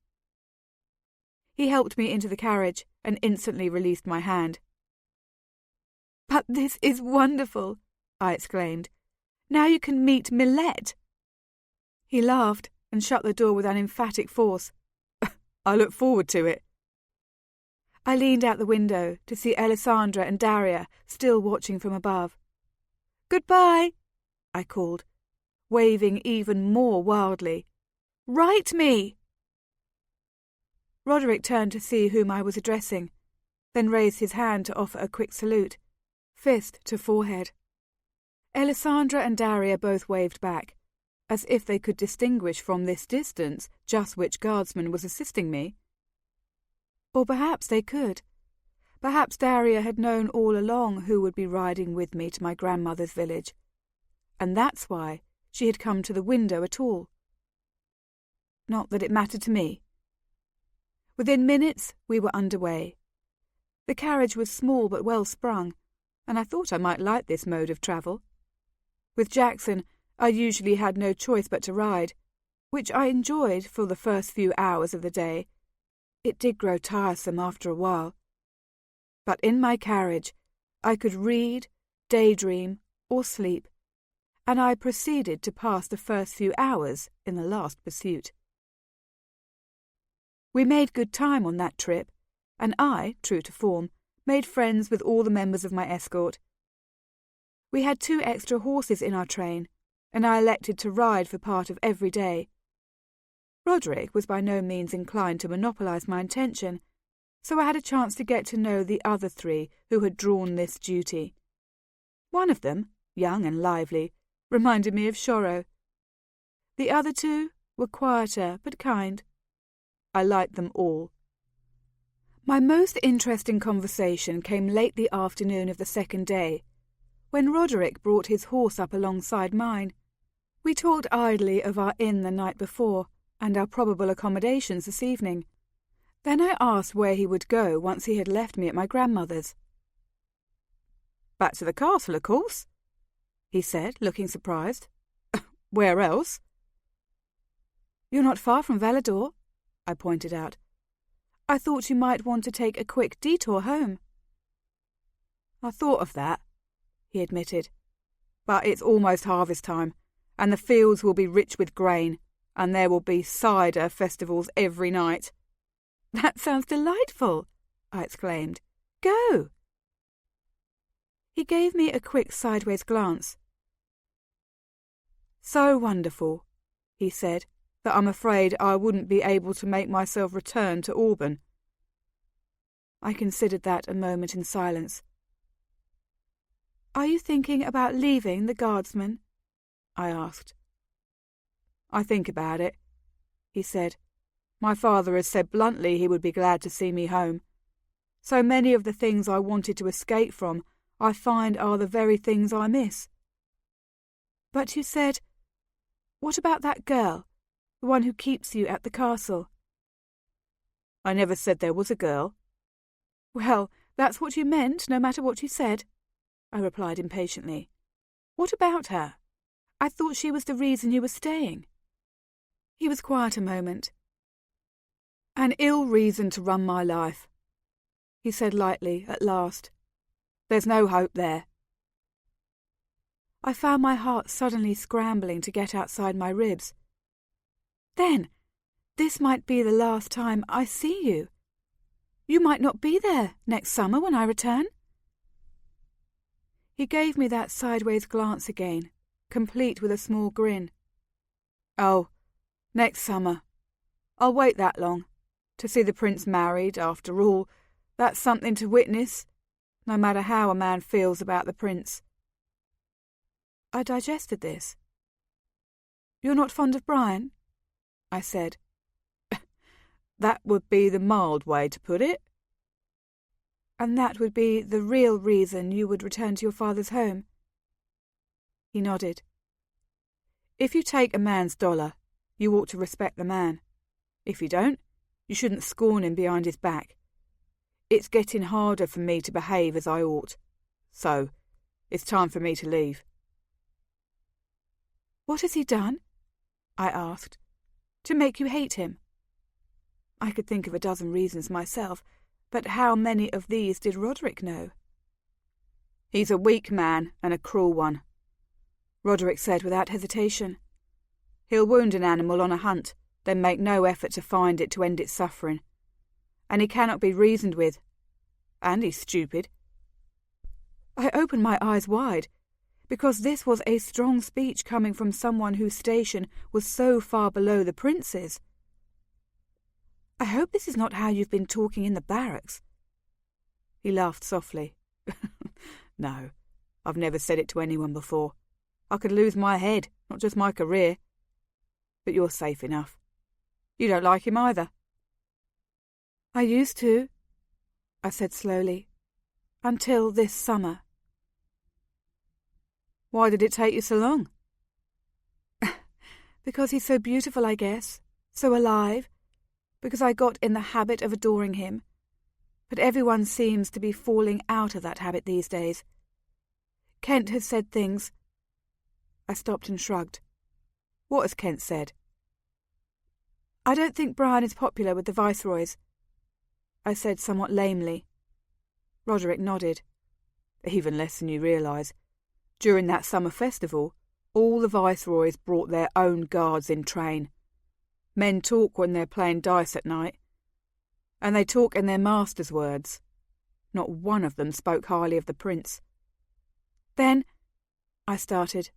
Speaker 1: He helped me into the carriage and instantly released my hand. "But this is wonderful!" I exclaimed. "Now you can meet Millet." He laughed and shut the door with an emphatic force. "I look forward to it." I leaned out the window to see Alessandra and Daria still watching from above. "Goodbye," I called, waving even more wildly. "Write me!" Roderick turned to see whom I was addressing, then raised his hand to offer a quick salute, fist to forehead. Alessandra and Daria both waved back, as if they could distinguish from this distance just which guardsman was assisting me. Or perhaps they could. Perhaps Daria had known all along who would be riding with me to my grandmother's village, and that's why she had come to the window at all. Not that it mattered to me. Within minutes we were underway. The carriage was small but well sprung, and I thought I might like this mode of travel. With Jackson, I usually had no choice but to ride, which I enjoyed for the first few hours of the day. It did grow tiresome after a while. But in my carriage, I could read, daydream, or sleep, and I proceeded to pass the first few hours in the last pursuit. We made good time on that trip, and I, true to form, made friends with all the members of my escort. We had 2 extra horses in our train, and I elected to ride for part of every day. Roderick was by no means inclined to monopolise my attention, so I had a chance to get to know the other three who had drawn this duty. One of them, young and lively, reminded me of Shoro. The other two were quieter but kind. I liked them all. My most interesting conversation came late the afternoon of the second day, when Roderick brought his horse up alongside mine. We talked idly of our inn the night before and our probable accommodations this evening. Then I asked where he would go once he had left me at my grandmother's. "Back to the castle, of course," he said, looking surprised. "Where else?" "You're not far from Velador," I pointed out. "I thought you might want to take a quick detour home." "I thought of that," he admitted. "But it's almost harvest time, and the fields will be rich with grain, and there will be cider festivals every night." "That sounds delightful," I exclaimed. "Go!" He gave me a quick sideways glance. "So wonderful," he said, "that I'm afraid I wouldn't be able to make myself return to Auburn." I considered that a moment in silence. "Are you thinking about leaving the Guardsmen?" I asked. "I think about it," he said. "My father has said bluntly he would be glad to see me home. So many of the things I wanted to escape from I find are the very things I miss." "But you said... What about that girl, the one who keeps you at the castle?" "I never said there was a girl." "Well, that's what you meant, no matter what you said," I replied impatiently. "What about her? I thought she was the reason you were staying." He was quiet a moment. "An ill reason to run my life," he said lightly at last. "There's no hope there." I found my heart suddenly scrambling to get outside my ribs. "Then, this might be the last time I see you. You might not be there next summer when I return." He gave me that sideways glance again, complete with a small grin. "Oh, next summer. I'll wait that long. To see the prince married, after all, that's something to witness, no matter how a man feels about the prince." I digested this. "You're not fond of Brian?" I said. "That would be the mild way to put it." "And that would be the real reason you would return to your father's home?" He nodded. "If you take a man's dollar, you ought to respect the man. If you don't, you shouldn't scorn him behind his back. It's getting harder for me to behave as I ought. So, it's time for me to leave." "What has he done?" I asked. "To make you hate him?" I could think of a dozen reasons myself, but how many of these did Roderick know? "He's a weak man and a cruel one," Roderick said without hesitation. "He'll wound an animal on a hunt, then make no effort to find it to end its suffering. And he cannot be reasoned with. And he's stupid." I opened my eyes wide, because this was a strong speech coming from someone whose station was so far below the prince's. "I hope this is not how you've been talking in the barracks." He laughed softly. "No, I've never said it to anyone before. I could lose my head, not just my career. But you're safe enough. You don't like him either." "I used to," I said slowly, "until this summer." "Why did it take you so long?" "Because he's so beautiful, I guess. So alive. Because I got in the habit of adoring him. But everyone seems to be falling out of that habit these days. Kent has said things—" I stopped and shrugged. "What has Kent said?" "I don't think Brian is popular with the viceroys," I said somewhat lamely. Roderick nodded. "Even less than you realise. During that summer festival, all the viceroys brought their own guards in train. Men talk when they're playing dice at night, and they talk in their master's words. Not one of them spoke highly of the prince." "Then," I started,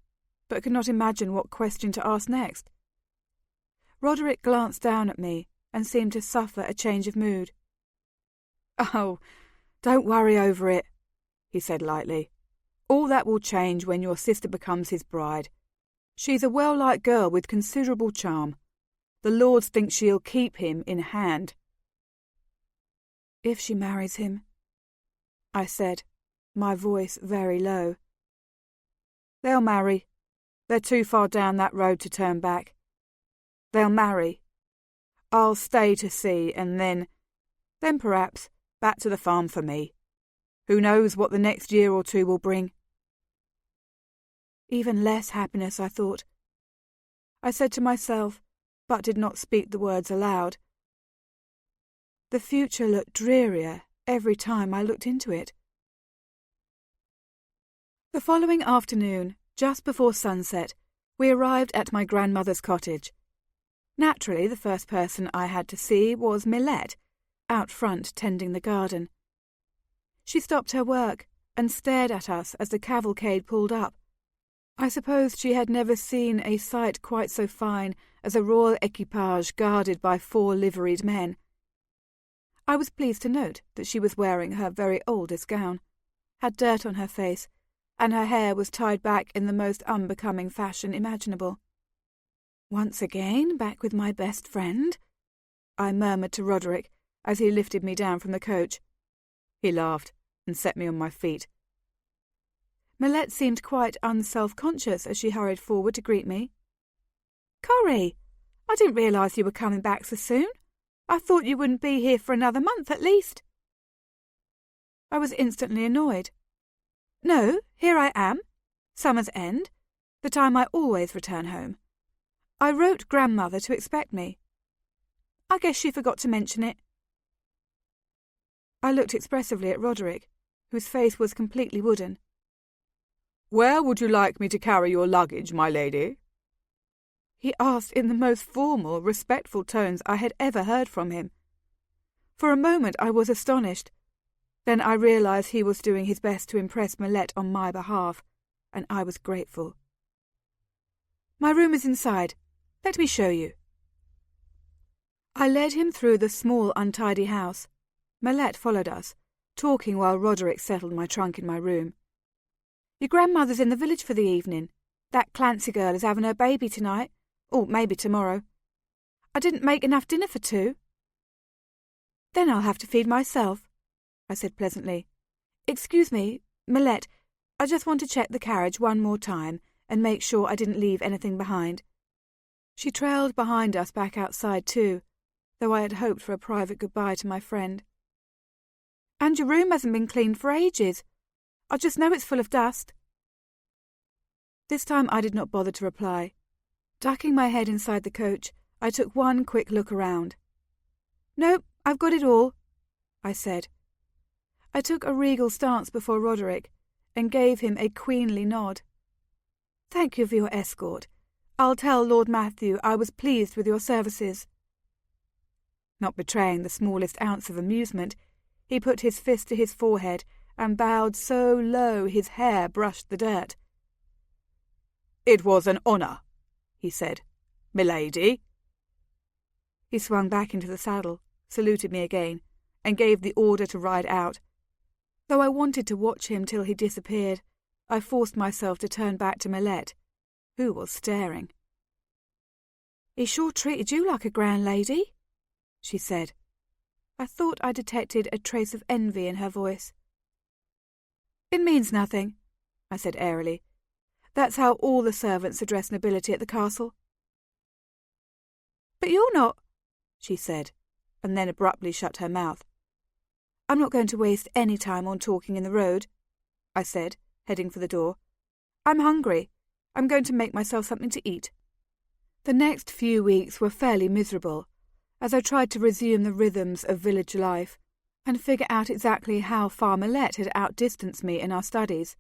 Speaker 1: but could not imagine what question to ask next. Roderick glanced down at me and seemed to suffer a change of mood.
Speaker 2: "Oh, don't worry over it," he said lightly. "All that will change when your sister becomes his bride. She's a well-liked girl with considerable charm. The lords think she'll keep him in hand." "If she marries him," I said, my voice very low. "They'll marry. They're too far down that road to turn back. They'll marry. I'll stay to see, and then perhaps back to the farm for me. Who knows what the next year or two will bring?" Even less happiness, I thought. I said to myself, but did not speak the words aloud. The future looked drearier every time I looked into it. The following afternoon, just before sunset, we arrived at my grandmother's cottage. Naturally, the first person I had to see was Millet, out front tending the garden. She stopped her work and stared at us as the cavalcade pulled up. I supposed she had never seen a sight quite so fine as a royal equipage guarded by 4 liveried men. I was pleased to note that she was wearing her very oldest gown, had dirt on her face, and her hair was tied back in the most unbecoming fashion imaginable. "Once again back with my best friend?" I murmured to Roderick as he lifted me down from the coach. He laughed and set me on my feet. Millet seemed quite unself-conscious as she hurried forward to greet me. "Corey, I didn't realise you were coming back so soon. I thought you wouldn't be here for another month at least." I was instantly annoyed. "No, here I am. Summer's end, the time I always return home. I wrote grandmother to expect me. I guess she forgot to mention it." I looked expressively at Roderick, whose face was completely wooden. "Where would you like me to carry your luggage, my lady?" he asked in the most formal, respectful tones I had ever heard from him. For a moment I was astonished. Then I realised he was doing his best to impress Millet on my behalf, and I was grateful. "My room is inside. Let me show you." I led him through the small, untidy house. Millet followed us, talking while Roderick settled my trunk in my room. "Your grandmother's in the village for the evening. That Clancy girl is having her baby tonight, or maybe tomorrow. I didn't make enough dinner for 2. "Then I'll have to feed myself," I said pleasantly. "Excuse me, Millet, I just want to check the carriage one more time and make sure I didn't leave anything behind." She trailed behind us back outside too, though I had hoped for a private goodbye to my friend. "And your room hasn't been cleaned for ages. I just know it's full of dust." This time I did not bother to reply. Ducking my head inside the coach, I took one quick look around. "Nope, I've got it all," I said. I took a regal stance before Roderick and gave him a queenly nod. "Thank you for your escort. I'll tell Lord Matthew I was pleased with your services." Not betraying the smallest ounce of amusement, he put his fist to his forehead and bowed so low his hair brushed the dirt. "It was an honour," he said. "Milady." He swung back into the saddle, saluted me again, and gave the order to ride out. Though I wanted to watch him till he disappeared, I forced myself to turn back to Millet, who was staring. "He sure treated you like a grand lady," she said. I thought I detected a trace of envy in her voice. "It means nothing," I said airily. "That's how all the servants address nobility at the castle." "But you're not," she said, and then abruptly shut her mouth. "I'm not going to waste any time on talking in the road," I said, heading for the door. "I'm hungry. I'm going to make myself something to eat." The next few weeks were fairly miserable, as I tried to resume the rhythms of village life and figure out exactly how far Millet had outdistanced me in our studies.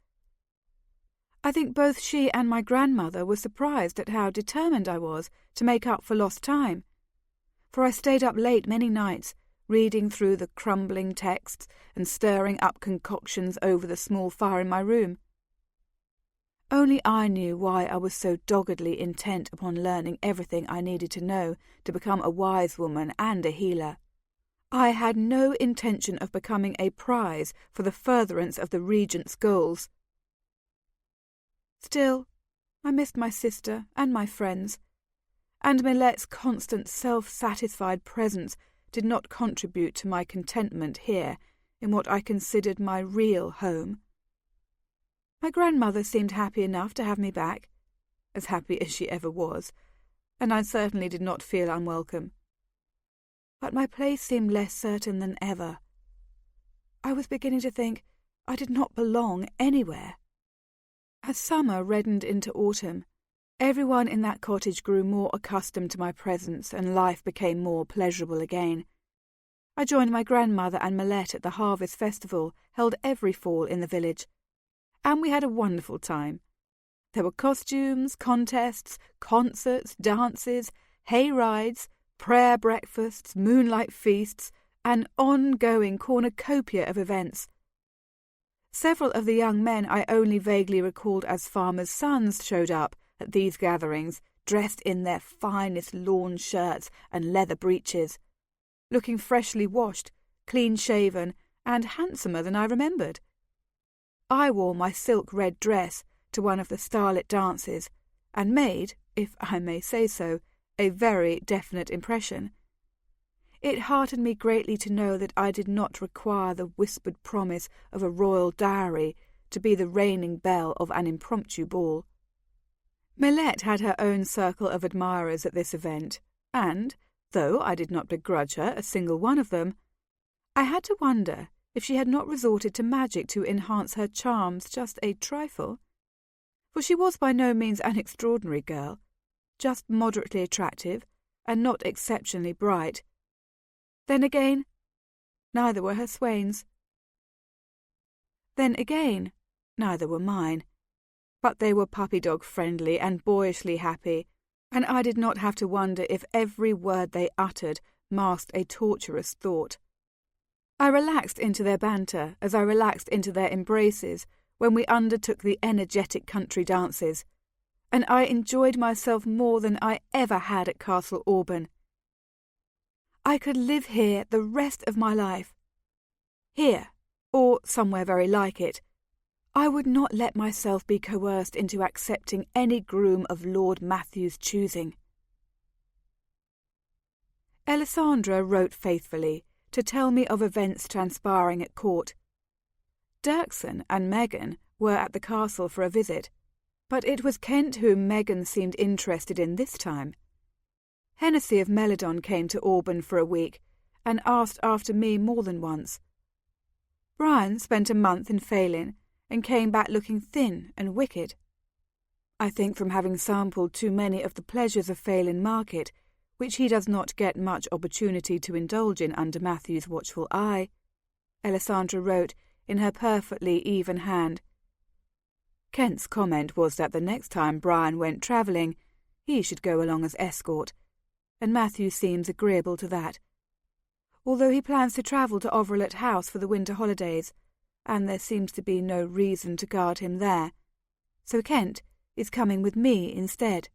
Speaker 2: I think both she and my grandmother were surprised at how determined I was to make up for lost time, for I stayed up late many nights, reading through the crumbling texts and stirring up concoctions over the small fire in my room. Only I knew why I was so doggedly intent upon learning everything I needed to know to become a wise woman and a healer.
Speaker 1: I had no intention of becoming a prize for the furtherance of the Regent's goals. Still, I missed my sister and my friends, and Milette's constant self-satisfied presence did not contribute to my contentment here in what I considered my real home. My grandmother seemed happy enough to have me back, as happy as she ever was, and I certainly did not feel unwelcome. But my place seemed less certain than ever. I was beginning to think I did not belong anywhere. As summer reddened into autumn, everyone in that cottage grew more accustomed to my presence and life became more pleasurable again. I joined my grandmother and Milette at the harvest festival held every fall in the village, and we had a wonderful time. There were costumes, contests, concerts, dances, hay rides, prayer breakfasts, moonlight feasts, an ongoing cornucopia of events. Several of the young men I only vaguely recalled as farmers' sons showed up at these gatherings, dressed in their finest lawn shirts and leather breeches, looking freshly washed, clean-shaven, and handsomer than I remembered. I wore my silk red dress to one of the starlit dances, and made, if I may say so, a very definite impression. It heartened me greatly to know that I did not require the whispered promise of a royal dowry to be the reigning belle of an impromptu ball. Milette had her own circle of admirers at this event, and, though I did not begrudge her a single one of them, I had to wonder if she had not resorted to magic to enhance her charms just a trifle. For she was by no means an extraordinary girl, just moderately attractive, and not exceptionally bright. Then again, neither were her swains. Then again, neither were mine. But they were puppy-dog friendly and boyishly happy, and I did not have to wonder if every word they uttered masked a torturous thought. I relaxed into their banter as I relaxed into their embraces when we undertook the energetic country dances, and I enjoyed myself more than I ever had at Castle Auburn. I could live here the rest of my life. Here, or somewhere very like it. I would not let myself be coerced into accepting any groom of Lord Matthew's choosing. Alessandra wrote faithfully to tell me of events transpiring at court. Dirksen and Meghan were at the castle for a visit, but it was Kent whom Meghan seemed interested in this time. Hennessy of Melidon came to Auburn for a week and asked after me more than once. Brian spent a month in Phelan and came back looking thin and wicked. I think from having sampled too many of the pleasures of Phelan Market, which he does not get much opportunity to indulge in under Matthew's watchful eye, Alessandra wrote in her perfectly even hand. Kent's comment was that the next time Brian went travelling, he should go along as escort, and Matthew seems agreeable to that, although he plans to travel to Overlet House for the winter holidays, and there seems to be no reason to guard him there, so Kent is coming with me instead.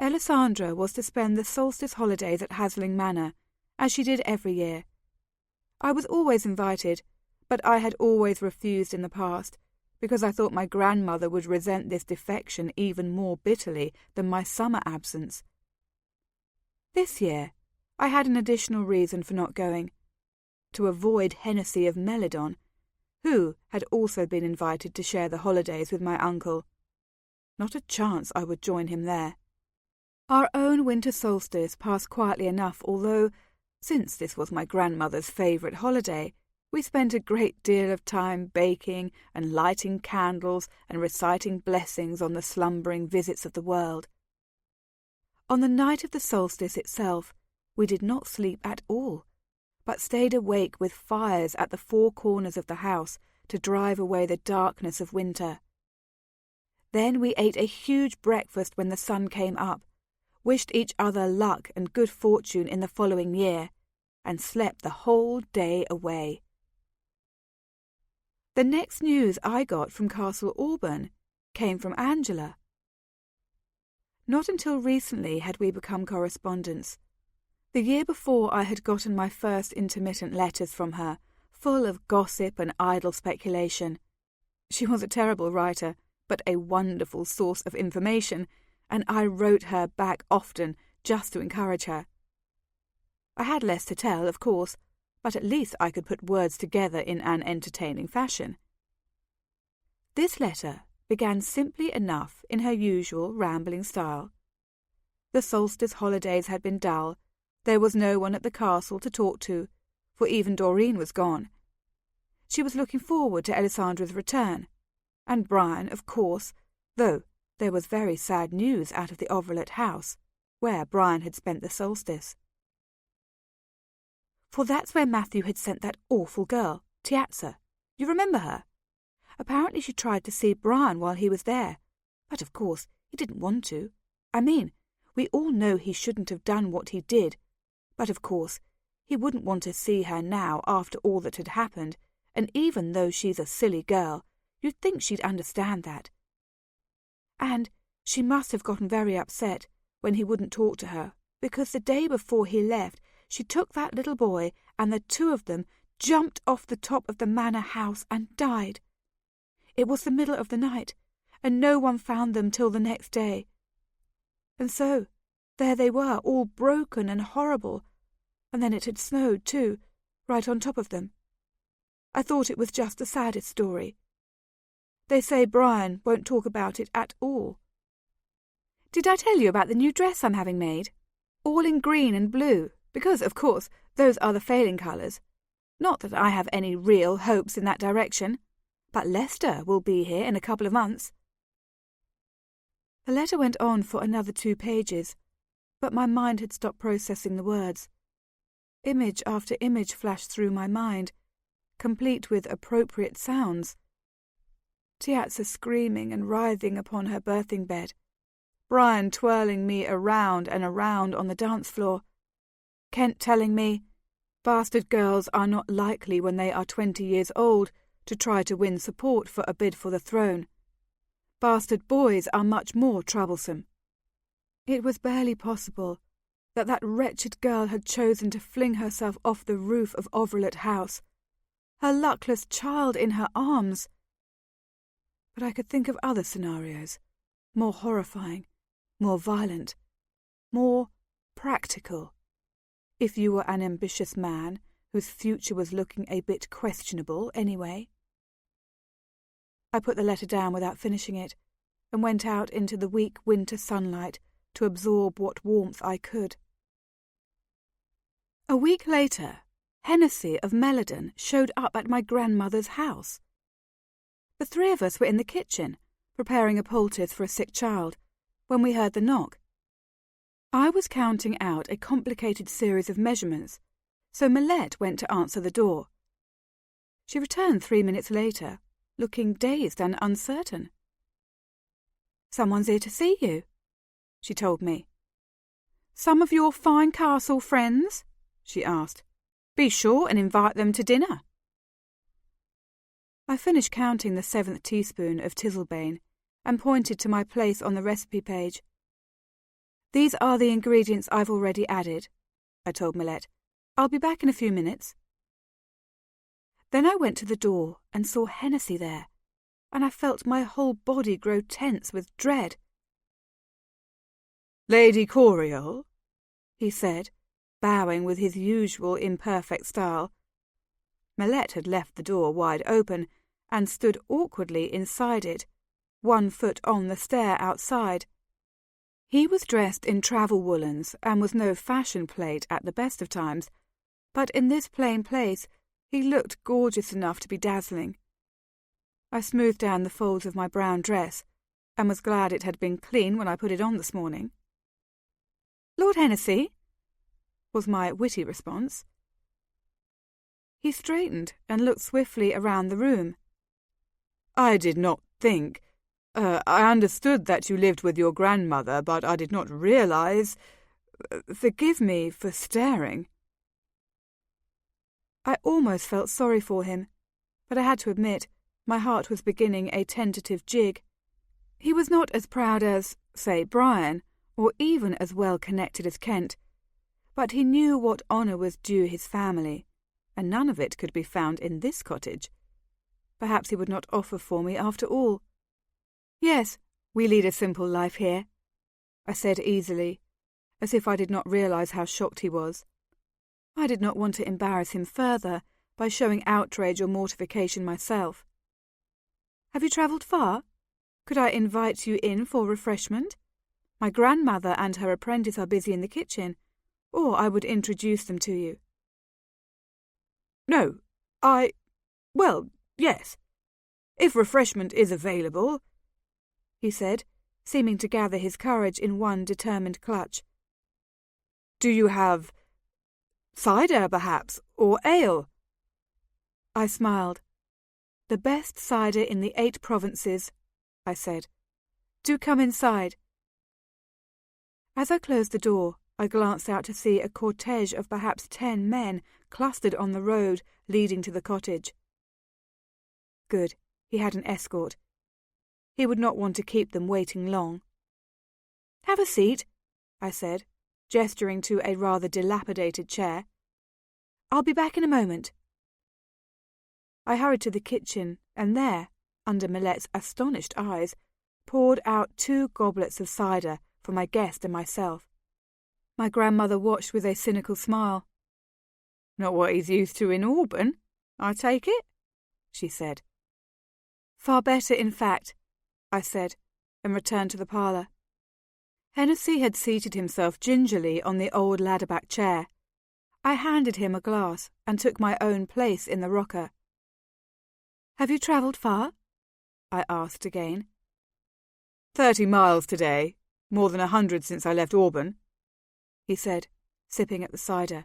Speaker 1: Alessandra was to spend the solstice holidays at Hasling Manor, as she did every year. I was always invited, but I had always refused in the past, because I thought my grandmother would resent this defection even more bitterly than my summer absence. This year, I had an additional reason for not going: to avoid Hennessy of Melidon, who had also been invited to share the holidays with my uncle. Not a chance I would join him there. Our own winter solstice passed quietly enough, although, since this was my grandmother's favourite holiday, we spent a great deal of time baking and lighting candles and reciting blessings on the slumbering visits of the world. On the night of the solstice itself, we did not sleep at all, but stayed awake with fires at the four corners of the house to drive away the darkness of winter. Then we ate a huge breakfast when the sun came up, wished each other luck and good fortune in the following year, and slept the whole day away. The next news I got from Castle Auburn came from Angela. Not until recently had we become correspondents, The year before I had gotten my first intermittent letters from her, full of gossip and idle speculation. She was a terrible writer, but a wonderful source of information, and I wrote her back often just to encourage her. I had less to tell, of course, but at least I could put words together in an entertaining fashion. This letter began simply enough in her usual rambling style. The solstice holidays had been dull. There was no one at the castle to talk to, for even Doreen was gone. She was looking forward to Elisandra's return, and Brian, of course, though there was very sad news out of the Overlet house, where Brian had spent the solstice. For that's where Matthew had sent that awful girl, Tiazza. You remember her? Apparently she tried to see Brian while he was there, but of course he didn't want to. I mean, we all know he shouldn't have done what he did, but of course he wouldn't want to see her now after all that had happened, and even though she's a silly girl, you'd think she'd understand that. And she must have gotten very upset when he wouldn't talk to her, because the day before he left, she took that little boy and the two of them jumped off the top of the manor house and died. It was the middle of the night, and no one found them till the next day. And so, there they were, all broken and horrible, and then it had snowed too, right on top of them. I thought it was just the saddest story. They say Brian won't talk about it at all. Did I tell you about the new dress I'm having made? All in green and blue, because, of course, those are the failing colours. Not that I have any real hopes in that direction, but Lester will be here in a couple of months. The letter went on for another 2 pages, but my mind had stopped processing the words. Image after image flashed through my mind, complete with appropriate sounds. Tiazza screaming and writhing upon her birthing bed, Brian twirling me around and around on the dance floor, Kent telling me, bastard girls are not likely when they are 20 years old to try to win support for a bid for the throne. Bastard boys are much more troublesome. It was barely possible that that wretched girl had chosen to fling herself off the roof of Overlet House, her luckless child in her arms. But I could think of other scenarios, more horrifying, more violent, more practical. If you were an ambitious man whose future was looking a bit questionable anyway. I put the letter down without finishing it, and went out into the weak winter sunlight to absorb what warmth I could. A week later, Hennessy of Melodon showed up at my grandmother's house. The 3 of us were in the kitchen, preparing a poultice for a sick child, when we heard the knock. I was counting out a complicated series of measurements, so Millette went to answer the door. She returned 3 minutes later, looking dazed and uncertain. "Someone's here to see you," she told me. "Some of your fine castle friends?" she asked. "Be sure and invite them to dinner." I finished counting the 7th teaspoon of Tizzlebane and pointed to my place on the recipe page. "These are the ingredients I've already added," I told Millette. "I'll be back in a few minutes." Then I went to the door and saw Hennessy there, and I felt my whole body grow tense with dread. "Lady Coriel," he said, bowing with his usual imperfect style. Millette had left the door wide open and stood awkwardly inside it, 1 foot on the stair outside. He was dressed in travel woolens and was no fashion plate at the best of times, but in this plain place he looked gorgeous enough to be dazzling. I smoothed down the folds of my brown dress, and was glad it had been clean when I put it on this morning. "Lord Hennessy?" was my witty response. He straightened and looked swiftly around the room. "I did not think... I understood that you lived with your grandmother, but I did not realize... Forgive me for staring." I almost felt sorry for him, but I had to admit my heart was beginning a tentative jig. He was not as proud as, say, Brian, or even as well connected as Kent, but he knew what honour was due his family, and none of it could be found in this cottage. Perhaps he would not offer for me after all. Yes, we lead a simple life here, I said easily, as if I did not realise how shocked he was. I did not want to embarrass him further by showing outrage or mortification myself. Have you travelled far? Could I invite you in for refreshment? My grandmother and her apprentice are busy in the kitchen, or I would introduce them to you.
Speaker 2: No, well, yes, if refreshment is available, he said, seeming to gather his courage in one determined clutch. Do you have cider, perhaps, or ale?
Speaker 1: I smiled. The best cider in the 8 provinces, I said. Do come inside. As I closed the door, I glanced out to see a cortege of perhaps 10 men clustered on the road leading to the cottage. Good, he had an escort. He would not want to keep them waiting long. Have a seat, I said, gesturing to a rather dilapidated chair. I'll be back in a moment. I hurried to the kitchen, and there, under Millette's astonished eyes, poured out 2 goblets of cider for my guest and myself. My grandmother watched with a cynical smile.
Speaker 2: Not what he's used to in Auburn, I take it, she said.
Speaker 1: Far better, in fact, I said, and returned to the parlour. Hennessy had seated himself gingerly on the old ladder-back chair. I handed him a glass and took my own place in the rocker. Have you travelled far? I asked again.
Speaker 2: 30 miles today, more than 100 since I left Auburn, he said, sipping at the cider.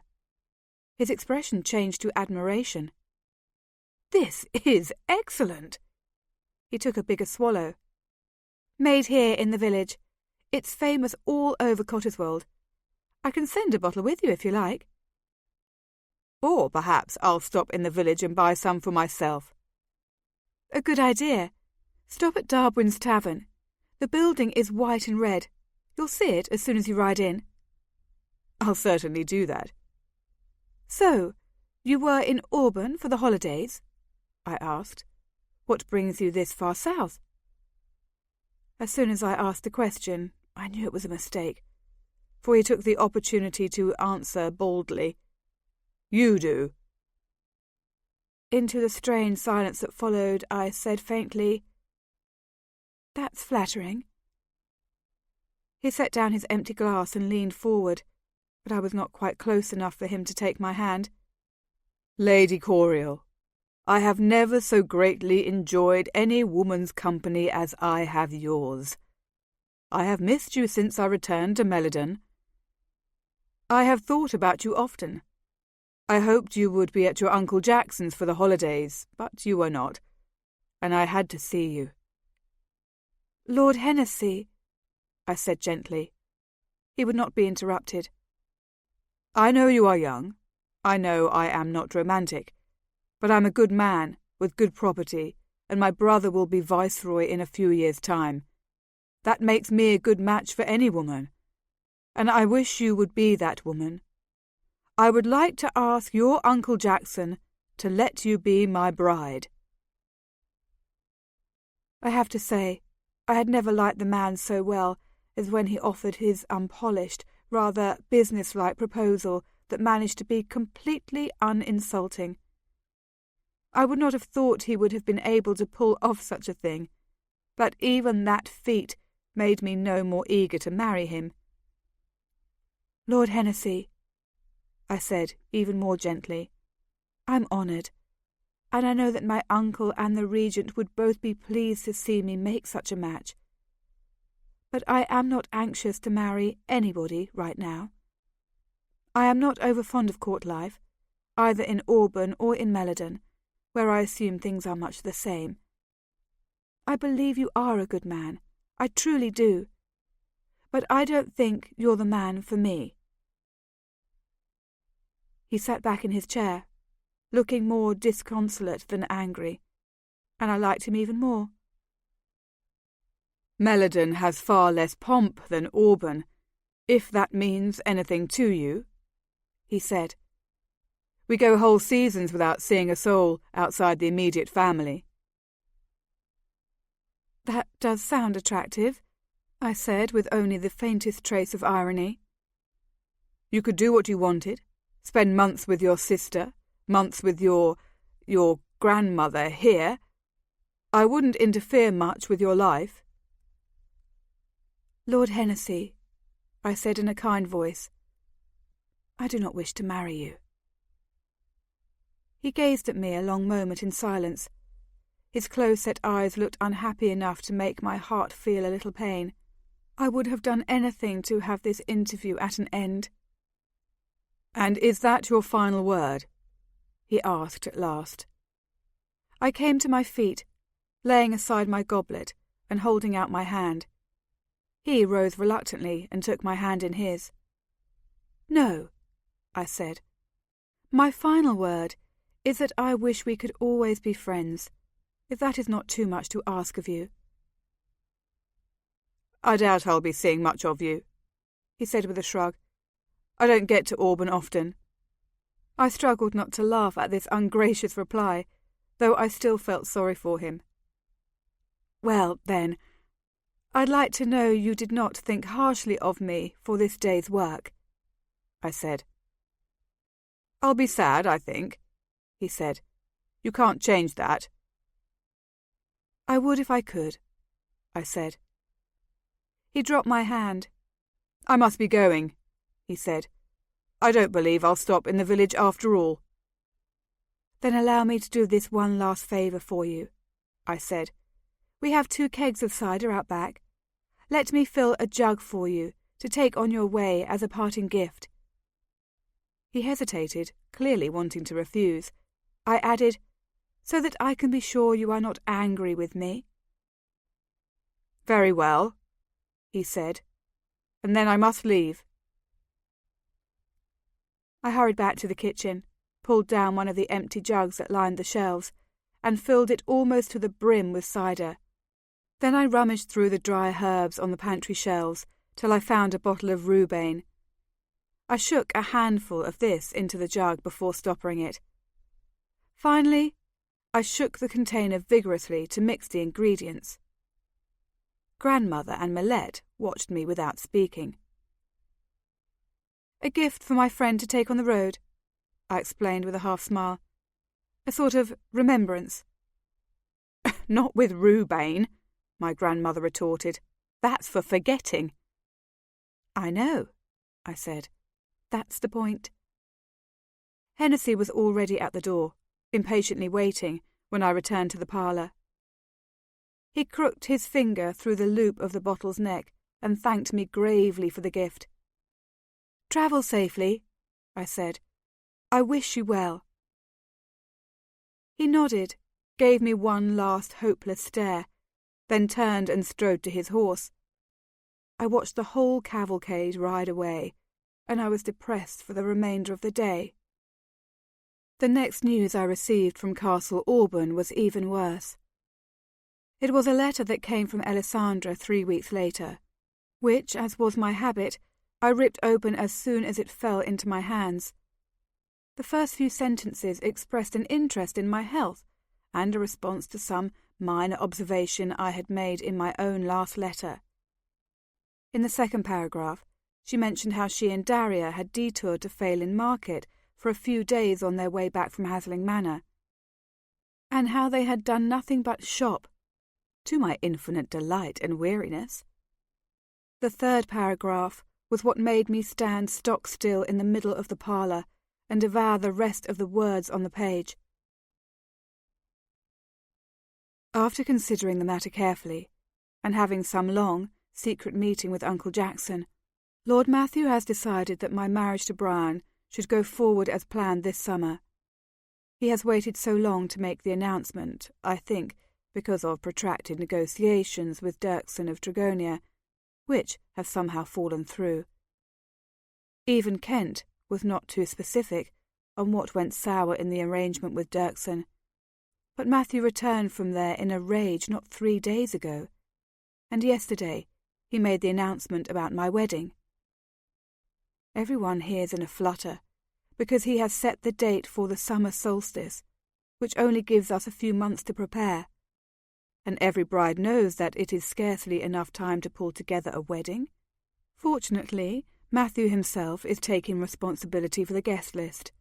Speaker 1: His expression changed to admiration.
Speaker 2: This is excellent.
Speaker 1: He took a bigger swallow. Made here in the village. It's famous all over Cotteswold. I can send a bottle with you if you like.
Speaker 2: Or perhaps I'll stop in the village and buy some for myself.
Speaker 1: A good idea. Stop at Darwin's Tavern. The building is white and red. You'll see it as soon as you ride in.
Speaker 2: I'll certainly do that.
Speaker 1: So, you were in Auburn for the holidays? I asked. What brings you this far south? As soon as I asked the question, I knew it was a mistake, for he took the opportunity to answer boldly.
Speaker 2: You do.
Speaker 1: Into the strained silence that followed, I said faintly, That's flattering. He set down his empty glass and leaned forward, but I was not quite close enough for him to take my hand.
Speaker 2: Lady Coriel, I have never so greatly enjoyed any woman's company as I have yours. I have missed you since I returned to Melodon. I have thought about you often. I hoped you would be at your Uncle Jackson's for the holidays, but you were not, and I had to see you.
Speaker 1: Lord Hennessy, I said gently. He would not be interrupted.
Speaker 2: I know you are young. I know I am not romantic. But I'm a good man, with good property, and my brother will be viceroy in a few years' time. That makes me a good match for any woman. And I wish you would be that woman. I would like to ask your Uncle Jackson to let you be my bride.
Speaker 1: I have to say, I had never liked the man so well as when he offered his unpolished, rather business-like proposal that managed to be completely uninsulting. I would not have thought he would have been able to pull off such a thing, but even that feat made me no more eager to marry him. Lord Hennessy, I said, even more gently, I'm honoured, and I know that my uncle and the regent would both be pleased to see me make such a match. But I am not anxious to marry anybody right now. I am not over fond of court life, either in Auburn or in Melodon, where I assume things are much the same. I believe you are a good man, I truly do, but I don't think you're the man for me. He sat back in his chair, looking more disconsolate than angry, and I liked him even more.
Speaker 2: Melodon has far less pomp than Auburn, if that means anything to you, he said. "We go whole seasons without seeing a soul outside the immediate family."
Speaker 1: "That does sound attractive," I said with only the faintest trace of irony.
Speaker 2: "You could do what you wanted. Spend months with your sister, months with your grandmother here. I wouldn't interfere much with your life."
Speaker 1: "Lord Hennessy," I said in a kind voice, "I do not wish to marry you." He gazed at me a long moment in silence. His close-set eyes looked unhappy enough to make my heart feel a little pain. I would have done anything to have this interview at an end.
Speaker 2: "And is that your final word?"
Speaker 1: he asked at last. I came to my feet, laying aside my goblet and holding out my hand. He rose reluctantly and took my hand in his. "No," I said. "My final word is that I wish we could always be friends, if that is not too much to ask of you."
Speaker 2: "I doubt I'll be seeing much of you," he said with a shrug. "I don't get to Auburn often."
Speaker 1: I struggled not to laugh at this ungracious reply, though I still felt sorry for him. "Well, then, I'd like to know you did not think harshly of me for this day's work," I said.
Speaker 2: "I'll be sad, I think," he said. "You can't change that."
Speaker 1: "I would if I could," I said. He dropped my hand.
Speaker 2: "I must be going," he said. "I don't believe I'll stop in the village after all."
Speaker 1: "Then allow me to do this one last favour for you," I said. "We have 2 kegs of cider out back. Let me fill a jug for you to take on your way as a parting gift." He hesitated, clearly wanting to refuse. I added, "So that I can be sure you are not angry with me."
Speaker 2: "Very well," he said, "and then I must leave."
Speaker 1: I hurried back to the kitchen, pulled down one of the empty jugs that lined the shelves, and filled it almost to the brim with cider. Then I rummaged through the dry herbs on the pantry shelves till I found a bottle of rhubarb. I shook a handful of this into the jug before stopping it. Finally, I shook the container vigorously to mix the ingredients. Grandmother and Millette watched me without speaking. "A gift for my friend to take on the road," I explained with a half-smile. "A sort of remembrance."
Speaker 2: "Not with rhubarb," my grandmother retorted. "That's for forgetting."
Speaker 1: "I know," I said. "That's the point." Hennessy was already at the door, impatiently waiting when I returned to the parlour. He crooked his finger through the loop of the bottle's neck and thanked me gravely for the gift. "Travel safely," I said. "I wish you well." He nodded, gave me one last hopeless stare, then turned and strode to his horse. I watched the whole cavalcade ride away, and I was depressed for the remainder of the day. The next news I received from Castle Auburn was even worse. It was a letter that came from Alessandra 3 weeks later, which, as was my habit, I ripped open as soon as it fell into my hands. The first few sentences expressed an interest in my health and a response to some minor observation I had made in my own last letter. In the second paragraph, she mentioned how she and Daria had detoured to Phelan Market for a few days on their way back from Hasling Manor, and how they had done nothing but shop, to my infinite delight and weariness. The third paragraph was what made me stand stock still in the middle of the parlour and devour the rest of the words on the page. After considering the matter carefully, and having some long, secret meeting with Uncle Jackson, Lord Matthew has decided that my marriage to Brian should go forward as planned this summer. He has waited so long to make the announcement, I think, because of protracted negotiations with Dirksen of Dragonia, which have somehow fallen through. Even Kent was not too specific on what went sour in the arrangement with Dirksen, but Matthew returned from there in a rage not 3 days ago, and yesterday he made the announcement about my wedding. Everyone here's in a flutter, because he has set the date for the summer solstice, which only gives us a few months to prepare, and every bride knows that it is scarcely enough time to pull together a wedding. Fortunately, Matthew himself is taking responsibility for the guest list.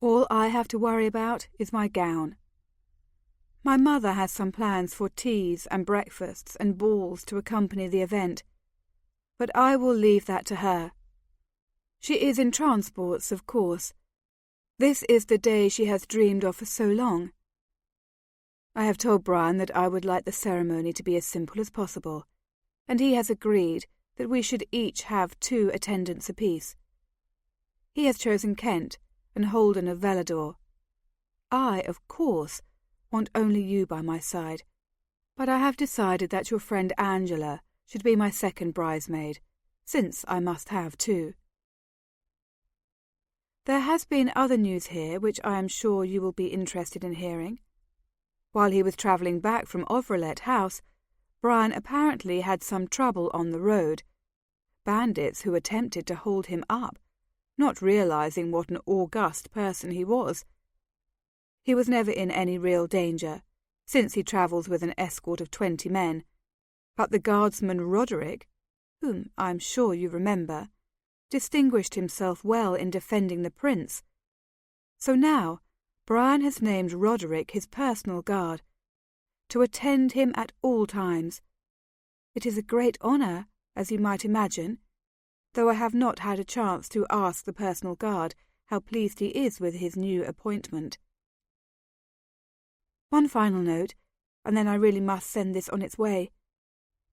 Speaker 1: All I have to worry about is my gown. My mother has some plans for teas and breakfasts and balls to accompany the event, but I will leave that to her. She is in transports, of course. This is the day she has dreamed of for so long. I have told Brian that I would like the ceremony to be as simple as possible, and he has agreed that we should each have 2 attendants apiece. He has chosen Kent and Holden of Velador. I, of course, want only you by my side, but I have decided that your friend Angela should be my second bridesmaid, since I must have 2. There has been other news here which I am sure you will be interested in hearing. While he was travelling back from Ovrelet House, Brian apparently had some trouble on the road. Bandits who attempted to hold him up, not realizing what an august person he was. He was never in any real danger, since he travels with an escort of 20 men, but the guardsman Roderick, whom I am sure you remember, distinguished himself well in defending the prince. So now Brian has named Roderick his personal guard, to attend him at all times. It is a great honour, as you might imagine, though I have not had a chance to ask the personal guard how pleased he is with his new appointment. One final note, and then I really must send this on its way.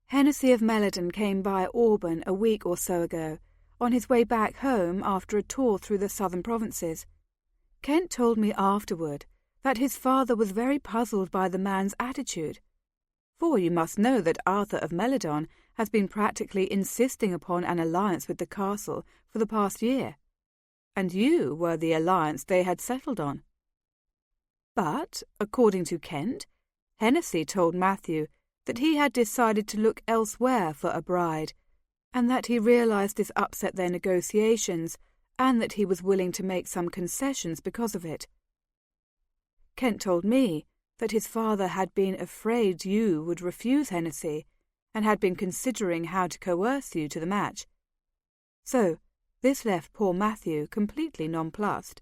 Speaker 1: Hennessy of Meladon came by Auburn a week or so ago, on his way back home after a tour through the southern provinces. Kent told me afterward that his father was very puzzled by the man's attitude, for you must know that Arthur of Meladon has been practically insisting upon an alliance with the castle for the past year, and you were the alliance they had settled on. But, according to Kent, Hennessy told Matthew that he had decided to look elsewhere for a bride, and that he realized this upset their negotiations, and that he was willing to make some concessions because of it. Kent told me that his father had been afraid you would refuse Hennessy, and had been considering how to coerce you to the match. So, this left poor Matthew completely nonplussed.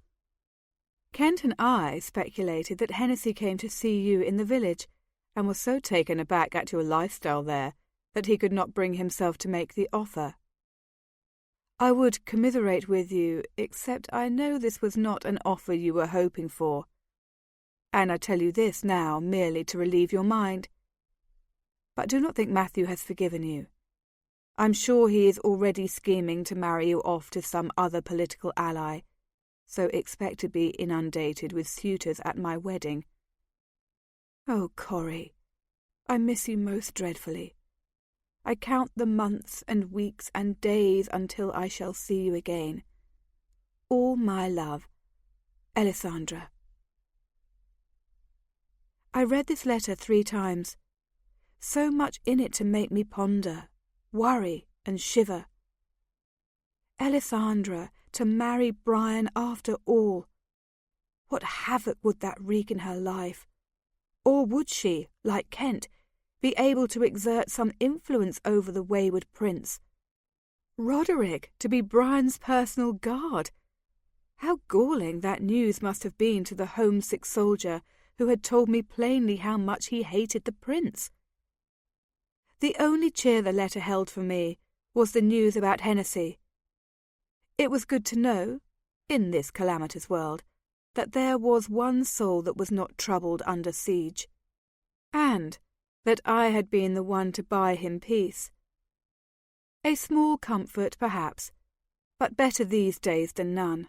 Speaker 1: Kent and I speculated that Hennessy came to see you in the village, and was so taken aback at your lifestyle there that he could not bring himself to make the offer. I would commiserate with you, except I know this was not an offer you were hoping for, and I tell you this now merely to relieve your mind. But do not think Matthew has forgiven you. I'm sure he is already scheming to marry you off to some other political ally, so expect to be inundated with suitors at my wedding. Oh, Corrie, I miss you most dreadfully. I count the months and weeks and days until I shall see you again. All my love, Alessandra. I read this letter 3 times. So much in it to make me ponder, worry, and shiver. Alessandra to marry Brian after all. What havoc would that wreak in her life? Or would she, like Kent, be able to exert some influence over the wayward prince? Roderick to be Brian's personal guard. How galling that news must have been to the homesick soldier who had told me plainly how much he hated the prince. The only cheer the letter held for me was the news about Hennessy. It was good to know, in this calamitous world, that there was one soul that was not troubled under siege, and that I had been the one to buy him peace. A small comfort, perhaps, but better these days than none.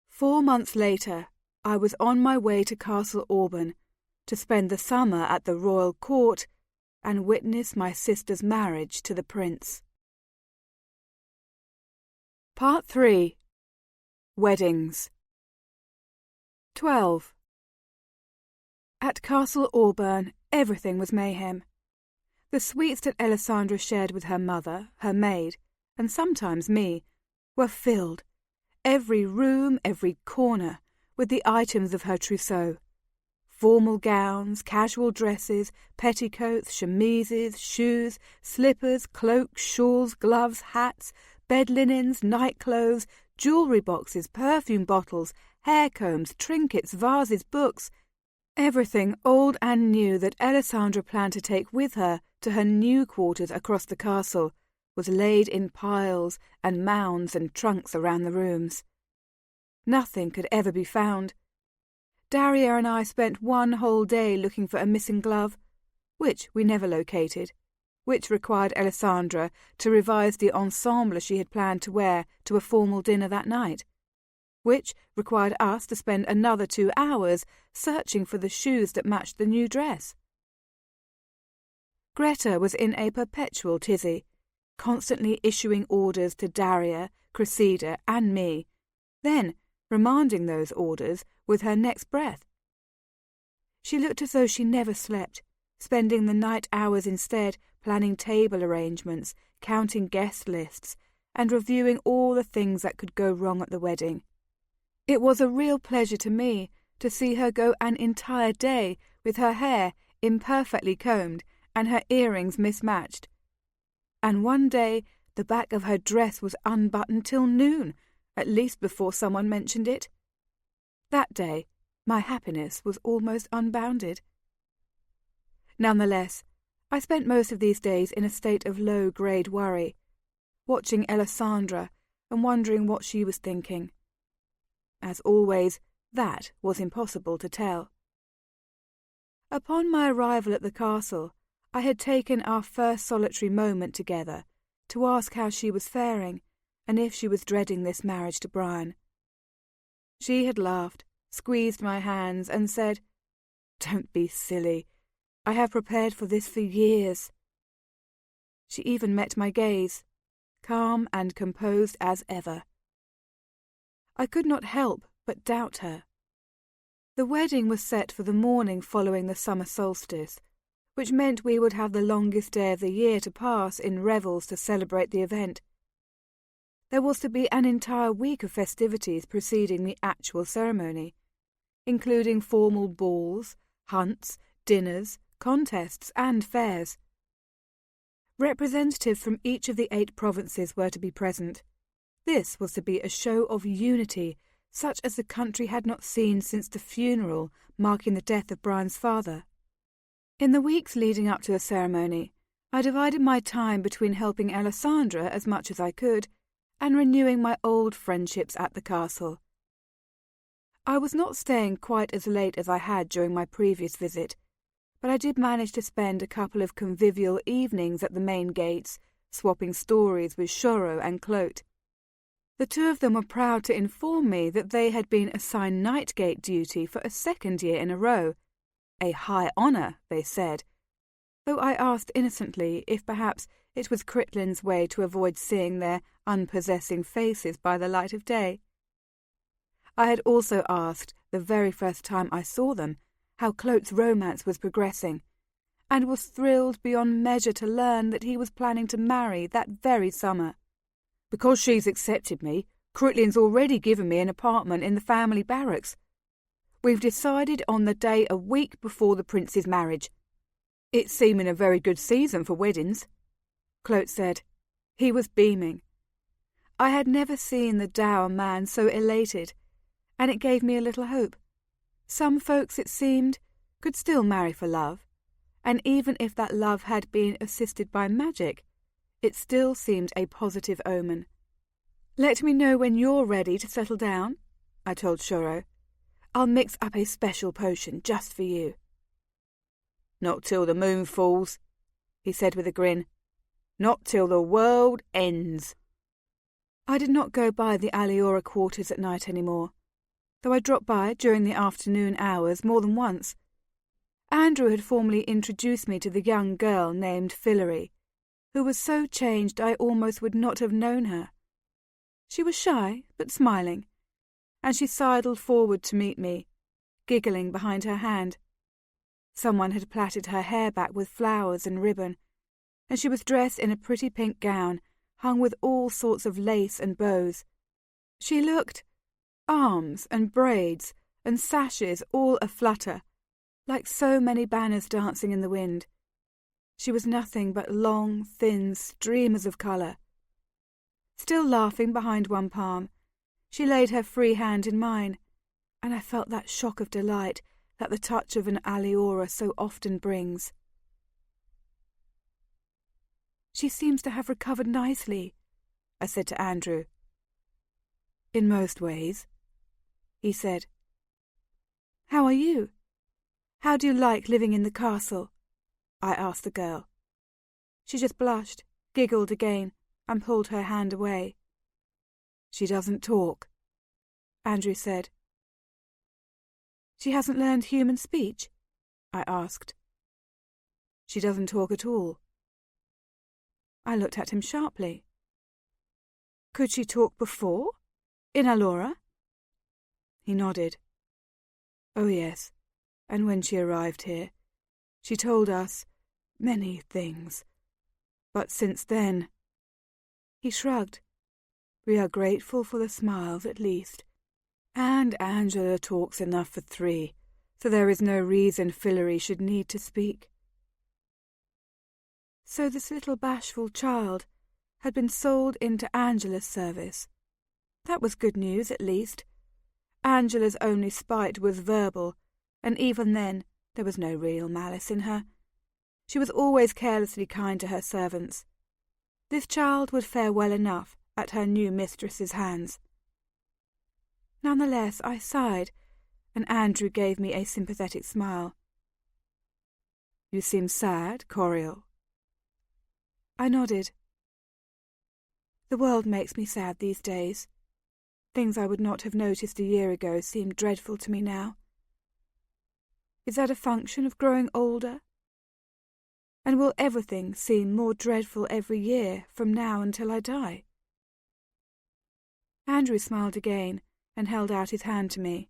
Speaker 1: 4 months later, I was on my way to Castle Auburn to spend the summer at the royal court and witness my sister's marriage to the prince. Part 3. Weddings. 12. At Castle Auburn, everything was mayhem. The suites that Alessandra shared with her mother, her maid, and sometimes me, were filled, every room, every corner, with the items of her trousseau. Formal gowns, casual dresses, petticoats, chemises, shoes, slippers, cloaks, shawls, gloves, hats, bed linens, night-clothes, jewellery boxes, perfume bottles, hair combs, trinkets, vases, books, everything old and new that Alessandra planned to take with her to her new quarters across the castle was laid in piles and mounds and trunks around the rooms. Nothing could ever be found. Daria and I spent one whole day looking for a missing glove, which we never located, which required Alessandra to revise the ensemble she had planned to wear to a formal dinner that night, which required us to spend another 2 hours searching for the shoes that matched the new dress. Greta was in a perpetual tizzy, constantly issuing orders to Daria, Cressida, and me, then remanding those orders with her next breath. She looked as though she never slept, spending the night hours instead planning table arrangements, counting guest lists, and reviewing all the things that could go wrong at the wedding. It was a real pleasure to me to see her go an entire day with her hair imperfectly combed and her earrings mismatched. And one day the back of her dress was unbuttoned till noon, at least before someone mentioned it. That day, my happiness was almost unbounded. Nonetheless, I spent most of these days in a state of low-grade worry, watching Alessandra and wondering what she was thinking. As always, that was impossible to tell. Upon my arrival at the castle, I had taken our first solitary moment together to ask how she was faring and if she was dreading this marriage to Brian. She had laughed, squeezed my hands, and said, "Don't be silly. I have prepared for this for years." She even met my gaze, calm and composed as ever. I could not help but doubt her. The wedding was set for the morning following the summer solstice, which meant we would have the longest day of the year to pass in revels to celebrate the event. There was to be an entire week of festivities preceding the actual ceremony, including formal balls, hunts, dinners, contests, and fairs. Representatives from each of the 8 provinces were to be present. This was to be a show of unity, such as the country had not seen since the funeral marking the death of Brian's father. In the weeks leading up to the ceremony, I divided my time between helping Alessandra as much as I could and renewing my old friendships at the castle. I was not staying quite as late as I had during my previous visit, but I did manage to spend a couple of convivial evenings at the main gates, swapping stories with Shoro and Clote. The 2 of them were proud to inform me that they had been assigned night gate duty for a 2nd year in a row. A high honour, they said, though I asked innocently if perhaps it was Critlin's way to avoid seeing their unpossessing faces by the light of day. I had also asked, the very first time I saw them, how Clote's romance was progressing, and was thrilled beyond measure to learn that he was planning to marry that very summer. "Because she's accepted me, Critlin's already given me an apartment in the family barracks. We've decided on the day a week before the prince's marriage. It's seeming a very good season for weddings," Clote said. He was beaming. I had never seen the dour man so elated, and it gave me a little hope. Some folks, it seemed, could still marry for love, and even if that love had been assisted by magic, it still seemed a positive omen. "Let me know when you're ready to settle down," I told Shoro. "I'll mix up a special potion just for you." "Not till the moon falls," he said with a grin. "Not till the world ends." I did not go by the Aliora quarters at night any more, though I dropped by during the afternoon hours more than once. Andrew had formally introduced me to the young girl named Fillory, who was so changed I almost would not have known her. She was shy, but smiling, and she sidled forward to meet me, giggling behind her hand. Someone had plaited her hair back with flowers and ribbon, and she was dressed in a pretty pink gown hung with all sorts of lace and bows. She looked, arms and braids and sashes all aflutter, like so many banners dancing in the wind. She was nothing but long, thin streamers of colour. Still laughing behind one palm, she laid her free hand in mine, and I felt that shock of delight that the touch of an aliora so often brings. "She seems to have recovered nicely," I said to Andrew. "In most ways," he said. "How are you? How do you like living in the castle?" I asked the girl. She just blushed, giggled again, and pulled her hand away. "She doesn't talk," Andrew said. "She hasn't learned human speech?" I asked. "She doesn't talk at all." I looked at him sharply. "Could she talk before? In aliora?" He nodded. "Oh yes, and when she arrived here, she told us many things. But since then—" He shrugged. "We are grateful for the smiles at least. And Angela talks enough for 3, so there is no reason Fillory should need to speak." So this little bashful child had been sold into Angela's service. That was good news, at least. Angela's only spite was verbal, and even then there was no real malice in her. She was always carelessly kind to her servants. This child would fare well enough at her new mistress's hands. Nonetheless, I sighed, and Andrew gave me a sympathetic smile. "You seem sad, Coriel." I nodded. The world makes me sad these days. Things I would not have noticed a year ago seem dreadful to me now. Is that a function of growing older? And will everything seem more dreadful every year from now until I die? Andrew smiled again and held out his hand to me.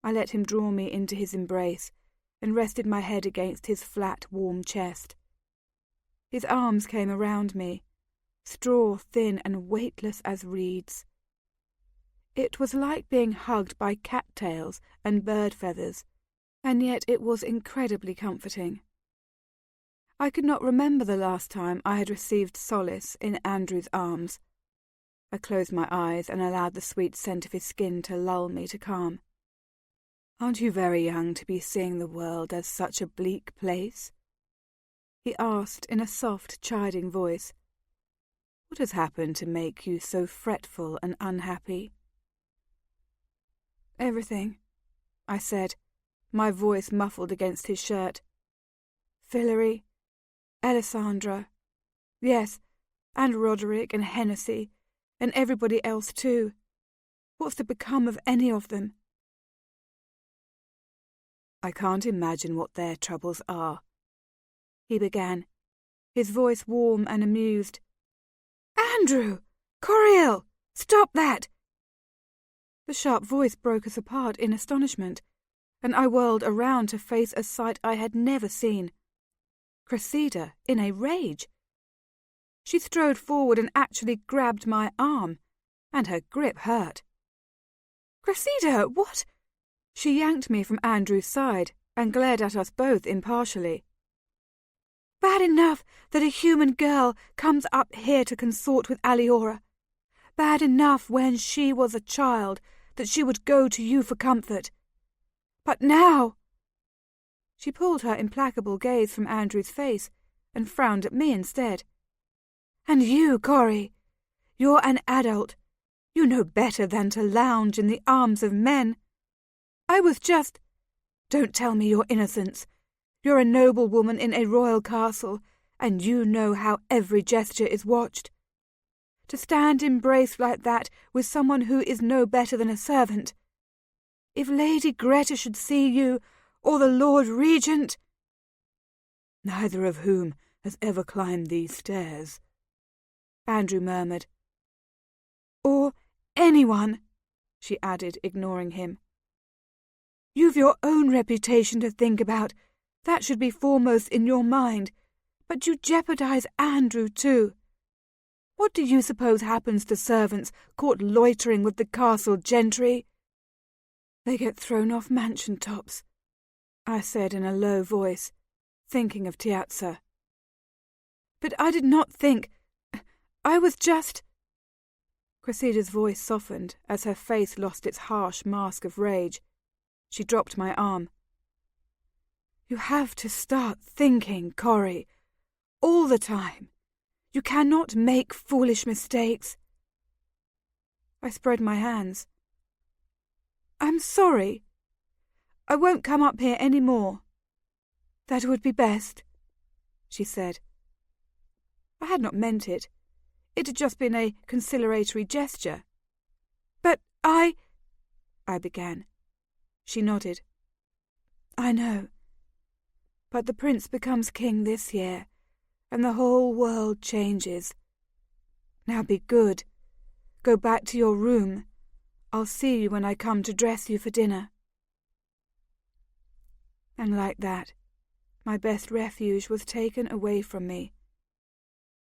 Speaker 1: I let him draw me into his embrace and rested my head against his flat, warm chest. His arms came around me, straw thin and weightless as reeds. It was like being hugged by cattails and bird feathers, and yet it was incredibly comforting. I could not remember the last time I had received solace in Andrew's arms. I closed my eyes and allowed the sweet scent of his skin to lull me to calm. "Aren't you very young to be seeing the world as such a bleak place?" he asked in a soft, chiding voice. "What has happened to make you so fretful and unhappy?" "Everything," I said, my voice muffled against his shirt. "Fillory, Alessandra, yes, and Roderick and Hennessy, and everybody else too. What's to become of any of them?" "I can't imagine what their troubles are," he began, his voice warm and amused. "Andrew! Coriel! Stop that!" The sharp voice broke us apart in astonishment, and I whirled around to face a sight I had never seen. Cressida in a rage. She strode forward and actually grabbed my arm, and her grip hurt. "Cressida, what—" She yanked me from Andrew's side and glared at us both impartially. "Bad enough that a human girl comes up here to consort with Aliora. Bad enough when she was a child that she would go to you for comfort. But now—" She pulled her implacable gaze from Andrew's face and frowned at me instead. "And you, Corey, you're an adult. You know better than to lounge in the arms of men. I was just— Don't tell me your innocence. You're a noble woman in a royal castle, and you know how every gesture is watched. To stand embraced like that with someone who is no better than a servant. If Lady Greta should see you, or the Lord Regent—" "Neither of whom has ever climbed these stairs," Andrew murmured. "Or anyone," she added, ignoring him. "You've your own reputation to think about. That should be foremost in your mind. But you jeopardize Andrew too. What do you suppose happens to servants caught loitering with the castle gentry? They get thrown off mansion tops, I said in a low voice, thinking of Tiazza. But I did not think. I was just... Cressida's voice softened as her face lost its harsh mask of rage. She dropped my arm. You have to start thinking, Cori, all the time. You cannot make foolish mistakes. I spread my hands. I'm sorry. I won't come up here any more. That would be best, she said. I had not meant it. It had just been a conciliatory gesture. But I began. She nodded. I know. But the prince becomes king this year, and the whole world changes. Now be good. Go back to your room. I'll see you when I come to dress you for dinner. And like that, my best refuge was taken away from me.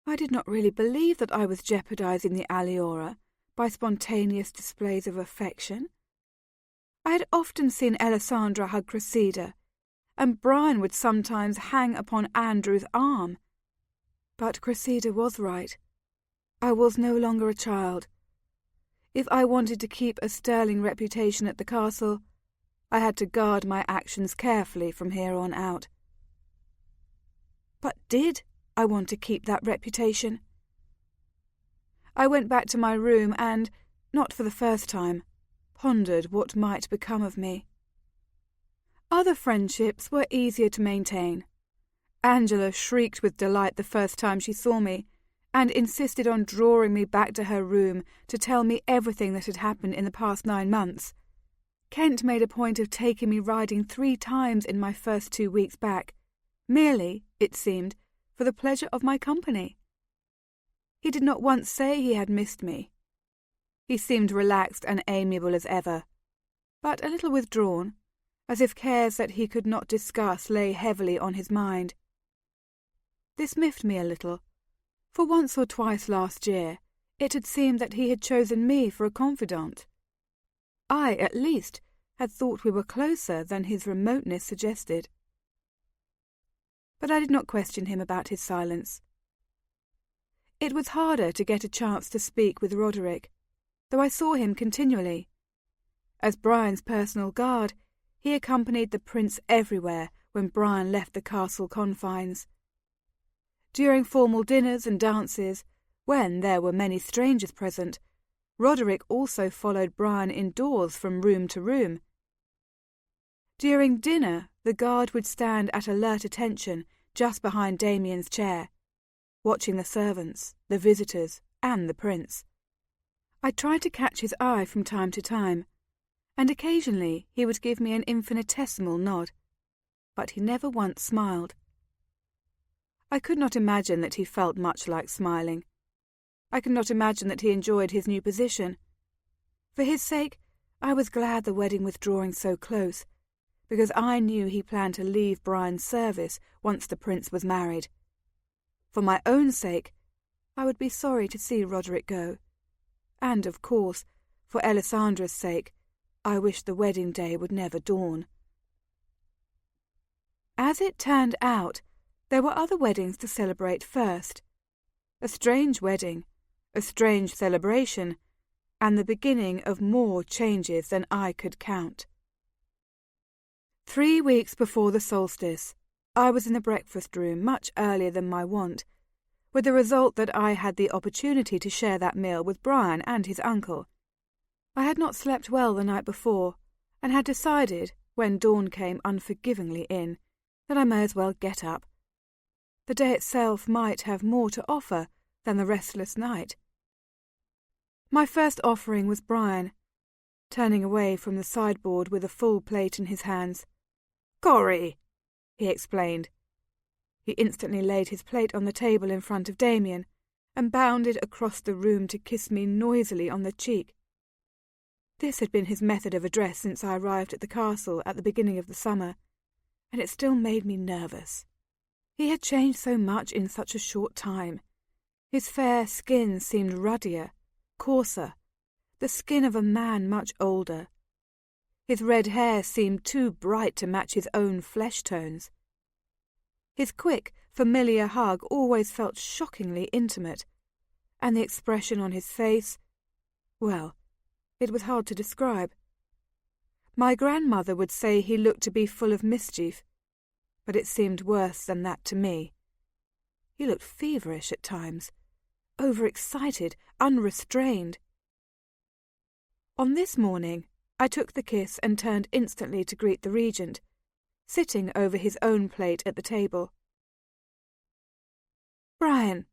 Speaker 1: I did not really believe that I was jeopardizing the aliora by spontaneous displays of affection. I had often seen Alessandra hug Cressida, and Brian would sometimes hang upon Andrew's arm. But Cressida was right. I was no longer a child. If I wanted to keep a sterling reputation at the castle, I had to guard my actions carefully from here on out. But did I want to keep that reputation? I went back to my room and, not for the first time, pondered what might become of me. Other friendships were easier to maintain. Angela shrieked with delight the first time she saw me, and insisted on drawing me back to her room to tell me everything that had happened in the past 9 months. Kent made a point of taking me riding 3 times in my first 2 weeks back, merely, it seemed, for the pleasure of my company. He did not once say he had missed me. He seemed relaxed and amiable as ever, but a little withdrawn, as if cares that he could not discuss lay heavily on his mind. This miffed me a little. For once or twice last year, it had seemed that he had chosen me for a confidant. I, at least, had thought we were closer than his remoteness suggested. But I did not question him about his silence. It was harder to get a chance to speak with Roderick, though I saw him continually. As Brian's personal guard, he accompanied the prince everywhere when Brian left the castle confines. During formal dinners and dances, when there were many strangers present, Roderick also followed Brian indoors from room to room. During dinner, the guard would stand at alert attention just behind Damien's chair, watching the servants, the visitors, and the prince. I tried to catch his eye from time to time, and occasionally he would give me an infinitesimal nod, but he never once smiled. I could not imagine that he felt much like smiling. I could not imagine that he enjoyed his new position. For his sake, I was glad the wedding was drawing so close, because I knew he planned to leave Brian's service once the prince was married. For my own sake, I would be sorry to see Roderick go. And, of course, for Alessandra's sake, I wished the wedding day would never dawn. As it turned out, there were other weddings to celebrate first. A strange wedding, a strange celebration, and the beginning of more changes than I could count. 3 weeks before the solstice, I was in the breakfast room much earlier than my wont, with the result that I had the opportunity to share that meal with Brian and his uncle. I had not slept well the night before, and had decided, when dawn came unforgivingly in, that I may as well get up. The day itself might have more to offer than the restless night. My first offering was Brian, turning away from the sideboard with a full plate in his hands. "Cori," he explained. He instantly laid his plate on the table in front of Damien, and bounded across the room to kiss me noisily on the cheek. This had been his method of address since I arrived at the castle at the beginning of the summer, and it still made me nervous. He had changed so much in such a short time. His fair skin seemed ruddier, coarser, the skin of a man much older. His red hair seemed too bright to match his own flesh tones. His quick, familiar hug always felt shockingly intimate, and the expression on his face, well, it was hard to describe. My grandmother would say he looked to be full of mischief, but it seemed worse than that to me. He looked feverish at times, overexcited, unrestrained. On this morning, I took the kiss and turned instantly to greet the Regent, sitting over his own plate at the table. "Brian,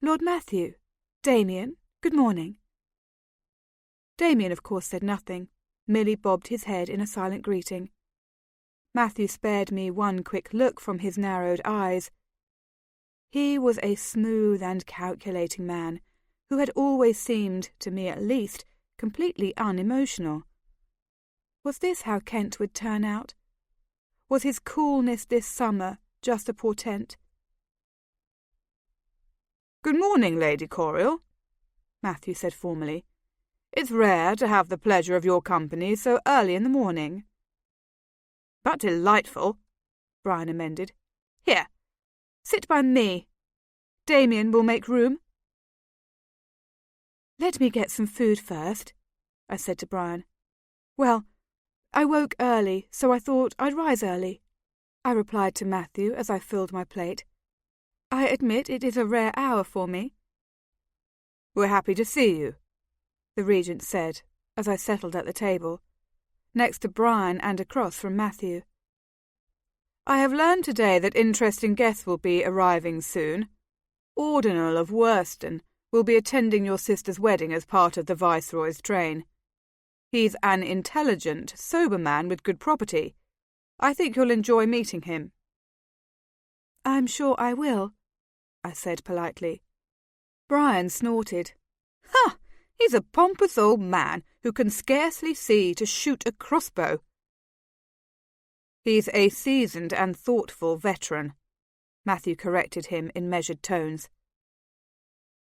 Speaker 1: Lord Matthew, Damien, good morning." Damien, of course, said nothing, merely bobbed his head in a silent greeting. Matthew spared me one quick look from his narrowed eyes. He was a smooth and calculating man, who had always seemed, to me at least, completely unemotional. Was this how Kent would turn out? Was his coolness this summer just a portent?
Speaker 2: "Good morning, Lady Coriel," Matthew said formally. "It's rare to have the pleasure of your company so early in the morning." "But delightful," Brian amended. "Here, sit by me. Damien will make room."
Speaker 1: "Let me get some food first," I said to Brian. "Well, I woke early, so I thought I'd rise early," I replied to Matthew as I filled my plate. "I admit it is a rare hour for me."
Speaker 2: "We're happy to see you," the Regent said as I settled at the table, next to Brian and across from Matthew. "I have learned today that interesting guests will be arriving soon. Ordinal of Worston will be attending your sister's wedding as part of the Viceroy's train. He's an intelligent, sober man with good property. I think you'll enjoy meeting him."
Speaker 1: "I'm sure I will," I said politely.
Speaker 2: Brian snorted. "Ha! He's a pompous old man who can scarcely see to shoot a crossbow." "He's a seasoned and thoughtful veteran," Matthew corrected him in measured tones.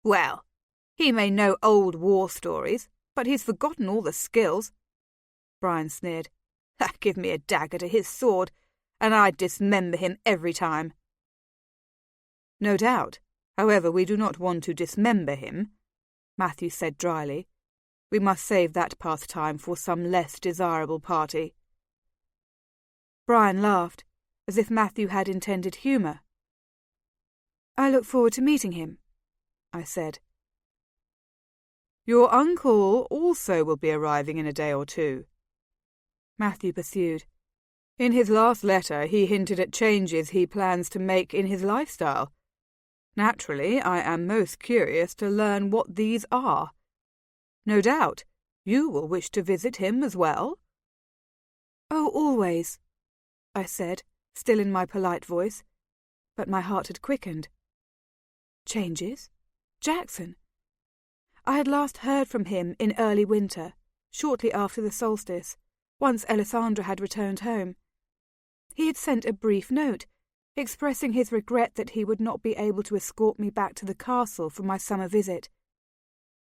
Speaker 2: "Well, he may know old war stories, but he's forgotten all the skills," Brian sneered. "Give me a dagger to his sword, and I'd dismember him every time." "No doubt. However, we do not want to dismember him," Matthew said dryly. "We must save that pastime for some less desirable party." Brian laughed, as if Matthew had intended humour. "I look forward to meeting him," I said. "Your uncle also will be arriving in a day or two," Matthew pursued. "In his last letter he hinted at changes he plans to make in his lifestyle. Naturally, I am most curious to learn what these are. No doubt, you will wish to visit him as well?"
Speaker 1: "Oh, always," I said, still in my polite voice, but my heart had quickened. Changes? Jackson? I had last heard from him in early winter, shortly after the solstice, once Alessandra had returned home. He had sent a brief note, expressing his regret that he would not be able to escort me back to the castle for my summer visit,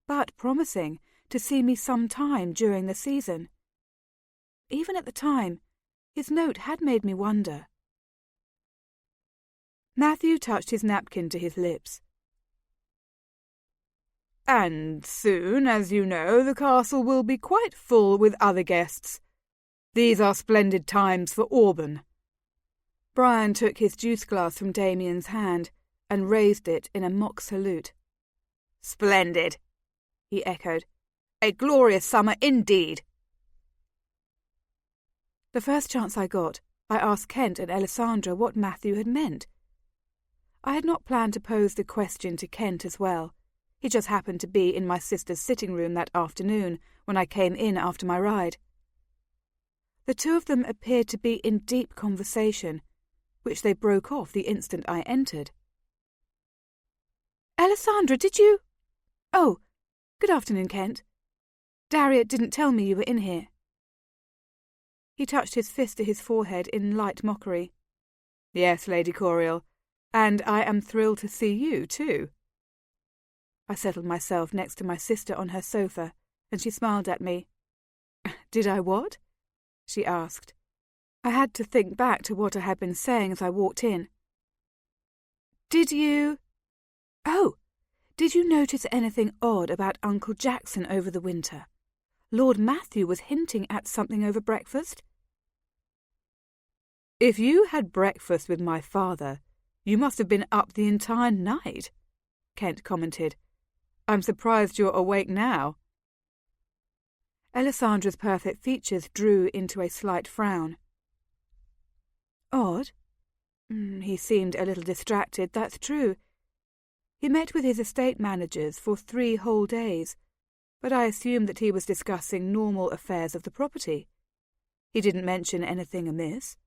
Speaker 1: but promising to see me some time during the season. Even at the time, his note had made me wonder. Matthew touched his napkin to his lips.
Speaker 2: "And soon, as you know, the castle will be quite full with other guests. These are splendid times for Auburn."
Speaker 1: Brian took his juice glass from Damien's hand and raised it in a mock salute.
Speaker 2: "Splendid," he echoed. "A glorious summer indeed."
Speaker 1: The first chance I got, I asked Kent and Alessandra what Matthew had meant. I had not planned to pose the question to Kent as well. He just happened to be in my sister's sitting room that afternoon when I came in after my ride. The two of them appeared to be in deep conversation, which they broke off the instant I entered. "Alessandra, did you—" "Oh, good afternoon, Kent. Darriet didn't tell me you were in here." He touched his fist to his forehead in light mockery.
Speaker 2: "Yes, Lady Coriel, and I am thrilled to see you too."
Speaker 1: I settled myself next to my sister on her sofa, and she smiled at me. "Did I what?" she asked. I had to think back to what I had been saying as I walked in. Did you notice anything odd about Uncle Jackson over the winter? Lord Matthew was hinting at something over breakfast." "If you had breakfast with my father, you must have been up the entire night," Kent commented. "I'm surprised you're awake now." Alessandra's perfect features drew into a slight frown. "Odd? He seemed a little distracted, that's true. He met with his estate managers for 3 whole days, but I assumed that he was discussing normal affairs of the property. He didn't mention anything amiss."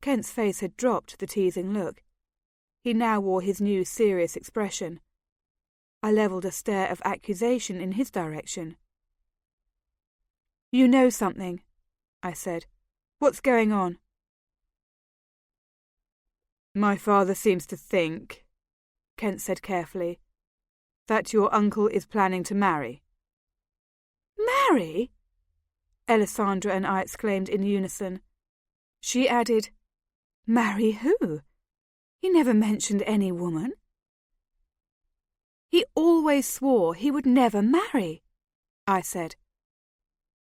Speaker 1: Kent's face had dropped the teasing look. He now wore his new serious expression. I levelled a stare of accusation in his direction. "You know something," I said. "What's going on?" "My father seems to think," Kent said carefully, "that your uncle is planning to marry." "Marry?" Alessandra and I exclaimed in unison. She added, "Marry who? He never mentioned any woman." "He always swore he would never marry," I said.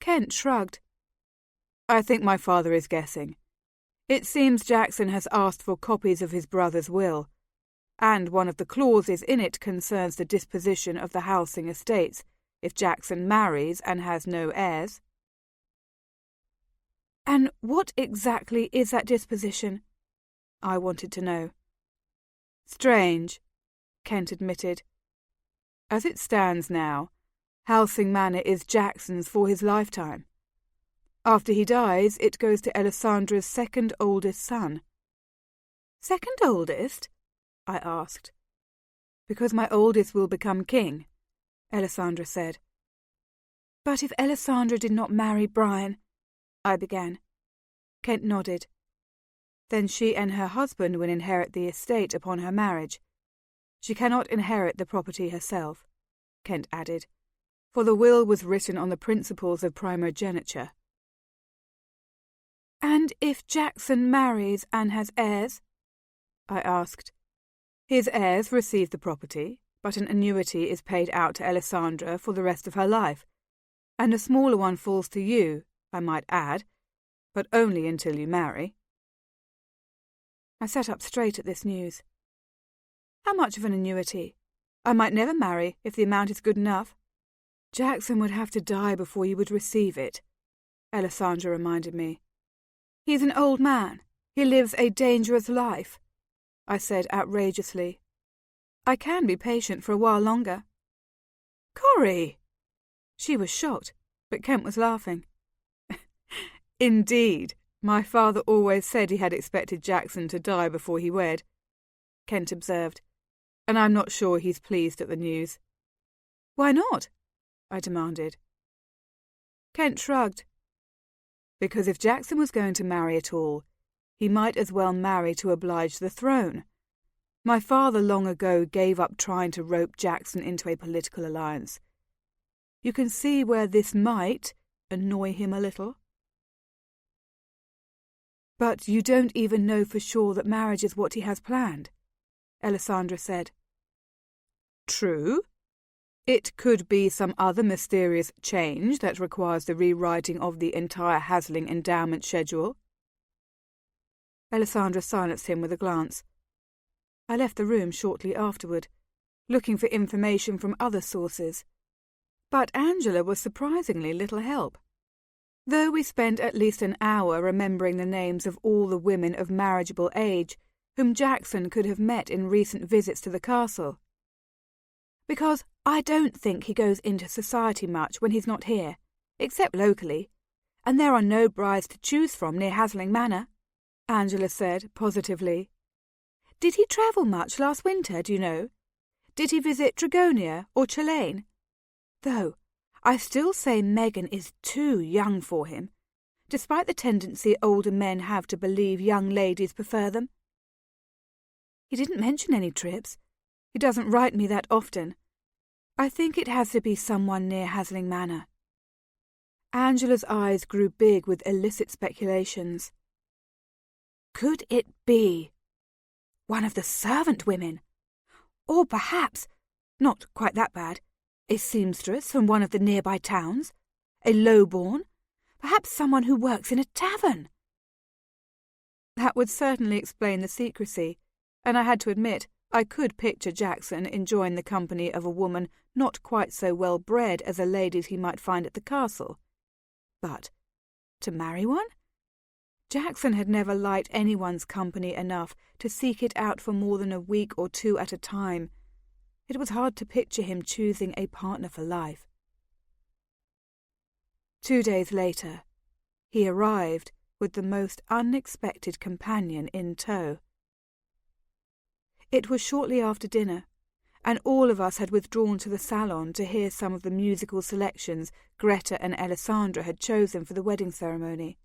Speaker 1: Kent shrugged. "I think my father is guessing. It seems Jackson has asked for copies of his brother's will, and one of the clauses in it concerns the disposition of the housing estates if Jackson marries and has no heirs." "And what exactly is that disposition?" I wanted to know. "Strange," Kent admitted. "As it stands now, Housing Manor is Jackson's for his lifetime. After he dies, it goes to Alessandra's second oldest son." "Second oldest?" I asked. "Because my oldest will become king," Alessandra said. "But if Alessandra did not marry Brian," I began. Kent nodded. "Then she and her husband will inherit the estate upon her marriage. She cannot inherit the property herself," Kent added, "for the will was written on the principles of primogeniture." "And if Jackson marries and has heirs?" I asked. "His heirs receive the property, but an annuity is paid out to Alessandra for the rest of her life, and a smaller one falls to you, I might add, but only until you marry." I sat up straight at this news. "How much of an annuity? I might never marry if the amount is good enough." "Jackson would have to die before you would receive it," Alessandra reminded me. "He's an old man. He lives a dangerous life," I said outrageously. "I can be patient for a while longer." "Corey!" She was shocked, but Kent was laughing. "Indeed, my father always said he had expected Jackson to die before he wed," Kent observed, "and I'm not sure he's pleased at the news." "Why not?" I demanded. Kent shrugged. "Because if Jackson was going to marry at all, he might as well marry to oblige the throne. My father long ago gave up trying to rope Jackson into a political alliance. You can see where this might annoy him a little." "But you don't even know for sure that marriage is what he has planned," Alessandra said. "True. It could be some other mysterious change that requires the rewriting of the entire Hasling endowment schedule." Alessandra silenced him with a glance. I left the room shortly afterward, looking for information from other sources. But Angela was surprisingly little help. Though we spent at least an hour remembering the names of all the women of marriageable age whom Jackson could have met in recent visits to the castle. "Because I don't think he goes into society much when he's not here, except locally, and there are no brides to choose from near Hasling Manor," Angela said positively. "Did he travel much last winter, do you know? Did he visit Dragonia or Chillane? Though I still say Megan is too young for him, despite the tendency older men have to believe young ladies prefer them." "He didn't mention any trips. He doesn't write me that often. I think it has to be someone near Hasling Manor." Angela's eyes grew big with illicit speculations. Could it be one of the servant women? Or perhaps, not quite that bad, a seamstress from one of the nearby towns? A lowborn? Perhaps someone who works in a tavern? That would certainly explain the secrecy, and I had to admit I could picture Jackson enjoying the company of a woman not quite so well bred as the ladies he might find at the castle. But to marry one? Jackson had never liked anyone's company enough to seek it out for more than a week or two at a time. It was hard to picture him choosing a partner for life. 2 days later, he arrived with the most unexpected companion in tow. It was shortly after dinner, and all of us had withdrawn to the salon to hear some of the musical selections Greta and Alessandra had chosen for the wedding ceremony.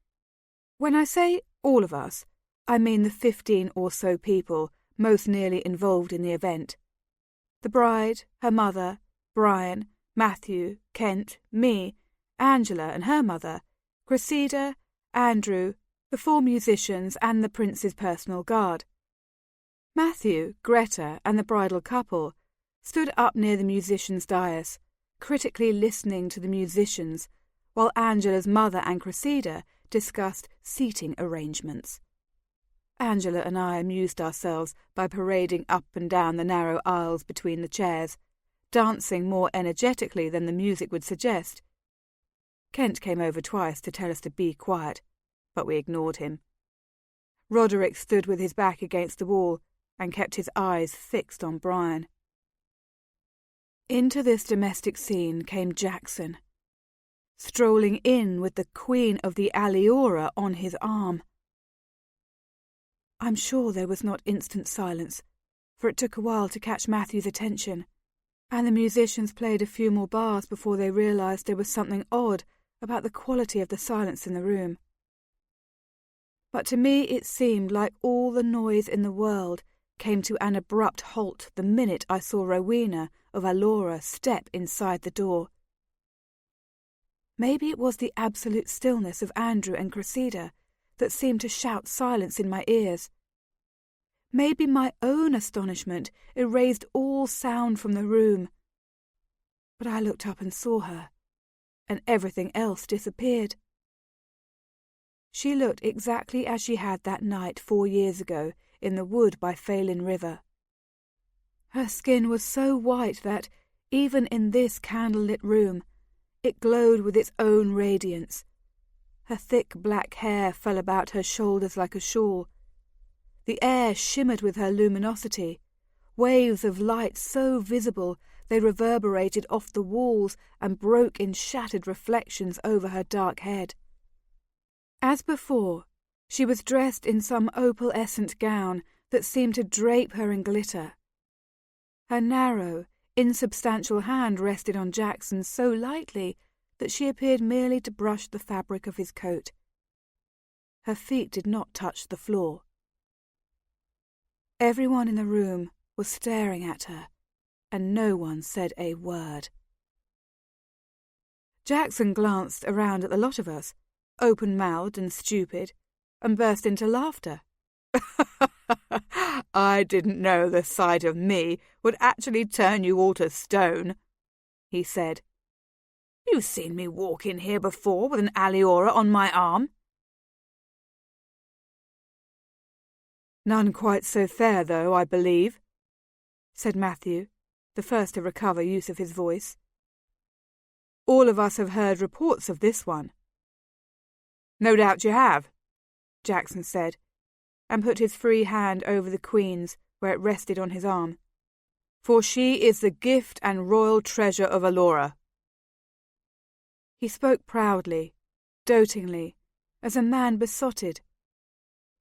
Speaker 1: When I say all of us, I mean the 15 or so people most nearly involved in the event. The bride, her mother, Brian, Matthew, Kent, me, Angela and her mother, Cressida, Andrew, the 4 musicians and the prince's personal guard. Matthew, Greta and the bridal couple stood up near the musicians' dais, critically listening to the musicians, while Angela's mother and Cressida discussed seating arrangements. Angela and I amused ourselves by parading up and down the narrow aisles between the chairs, dancing more energetically than the music would suggest. Kent came over twice to tell us to be quiet, but we ignored him. Roderick stood with his back against the wall and kept his eyes fixed on Brian. Into this domestic scene came Jackson, strolling in with the Queen of the Aliora on his arm. I'm sure there was not instant silence, for it took a while to catch Matthew's attention, and the musicians played a few more bars before they realized there was something odd about the quality of the silence in the room. But to me it seemed like all the noise in the world came to an abrupt halt the minute I saw Rowena of Aliora step inside the door. Maybe it was the absolute stillness of Andrew and Cressida that seemed to shout silence in my ears. Maybe my own astonishment erased all sound from the room. But I looked up and saw her, and everything else disappeared. She looked exactly as she had that night 4 years ago in the wood by Phelan River. Her skin was so white that, even in this candlelit room, it glowed with its own radiance. Her thick black hair fell about her shoulders like a shawl. The air shimmered with her luminosity, waves of light so visible they reverberated off the walls and broke in shattered reflections over her dark head. As before, she was dressed in some opalescent gown that seemed to drape her in glitter. Her narrow, insubstantial hand rested on Jackson's so lightly that she appeared merely to brush the fabric of his coat. Her feet did not touch the floor. Everyone in the room was staring at her, and no one said a word. Jackson glanced around at the lot of us, open-mouthed and stupid, and burst into laughter. "I didn't know the sight of me would actually turn you all to stone," he said. "You've seen me walk in here before with an aliora on my arm." "None quite so fair, though, I believe," said Matthew, the first to recover use of his voice. "All of us have heard reports of this one." "No doubt you have," Jackson said, and put his free hand over the Queen's where it rested on his arm. "For she is the gift and royal treasure of Aliora." He spoke proudly, dotingly, as a man besotted.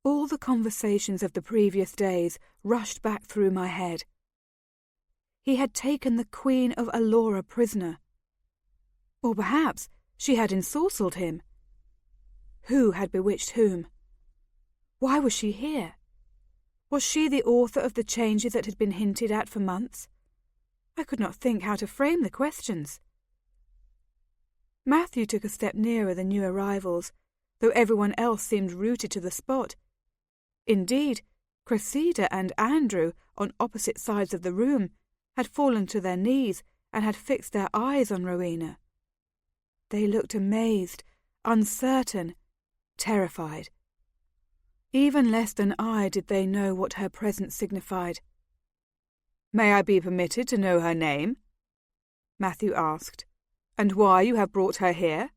Speaker 1: All the conversations of the previous days rushed back through my head. He had taken the Queen of Aliora prisoner. Or perhaps she had ensorcelled him. Who had bewitched whom? Why was she here? Was she the author of the changes that had been hinted at for months? I could not think how to frame the questions. Matthew took a step nearer the new arrivals, though everyone else seemed rooted to the spot. Indeed, Cressida and Andrew, on opposite sides of the room, had fallen to their knees and had fixed their eyes on Rowena. They looked amazed, uncertain, terrified. Even less than I did they know what her presence signified. "May I be permitted to know her name?" Matthew asked, "and why you have brought her here?"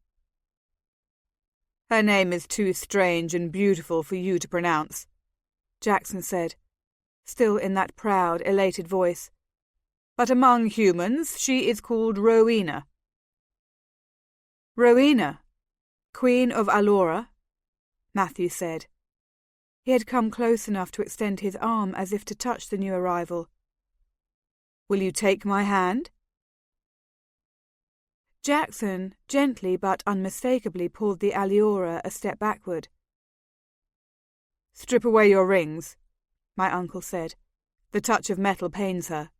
Speaker 1: "Her name is too strange and beautiful for you to pronounce," Jackson said, still in that proud, elated voice. "But among humans she is called Rowena." "Rowena, Queen of Aliora," Matthew said. He had come close enough to extend his arm as if to touch the new arrival. "Will you take my hand?" Jackson gently but unmistakably pulled the aliora a step backward. "Strip away your rings," my uncle said. "The touch of metal pains her."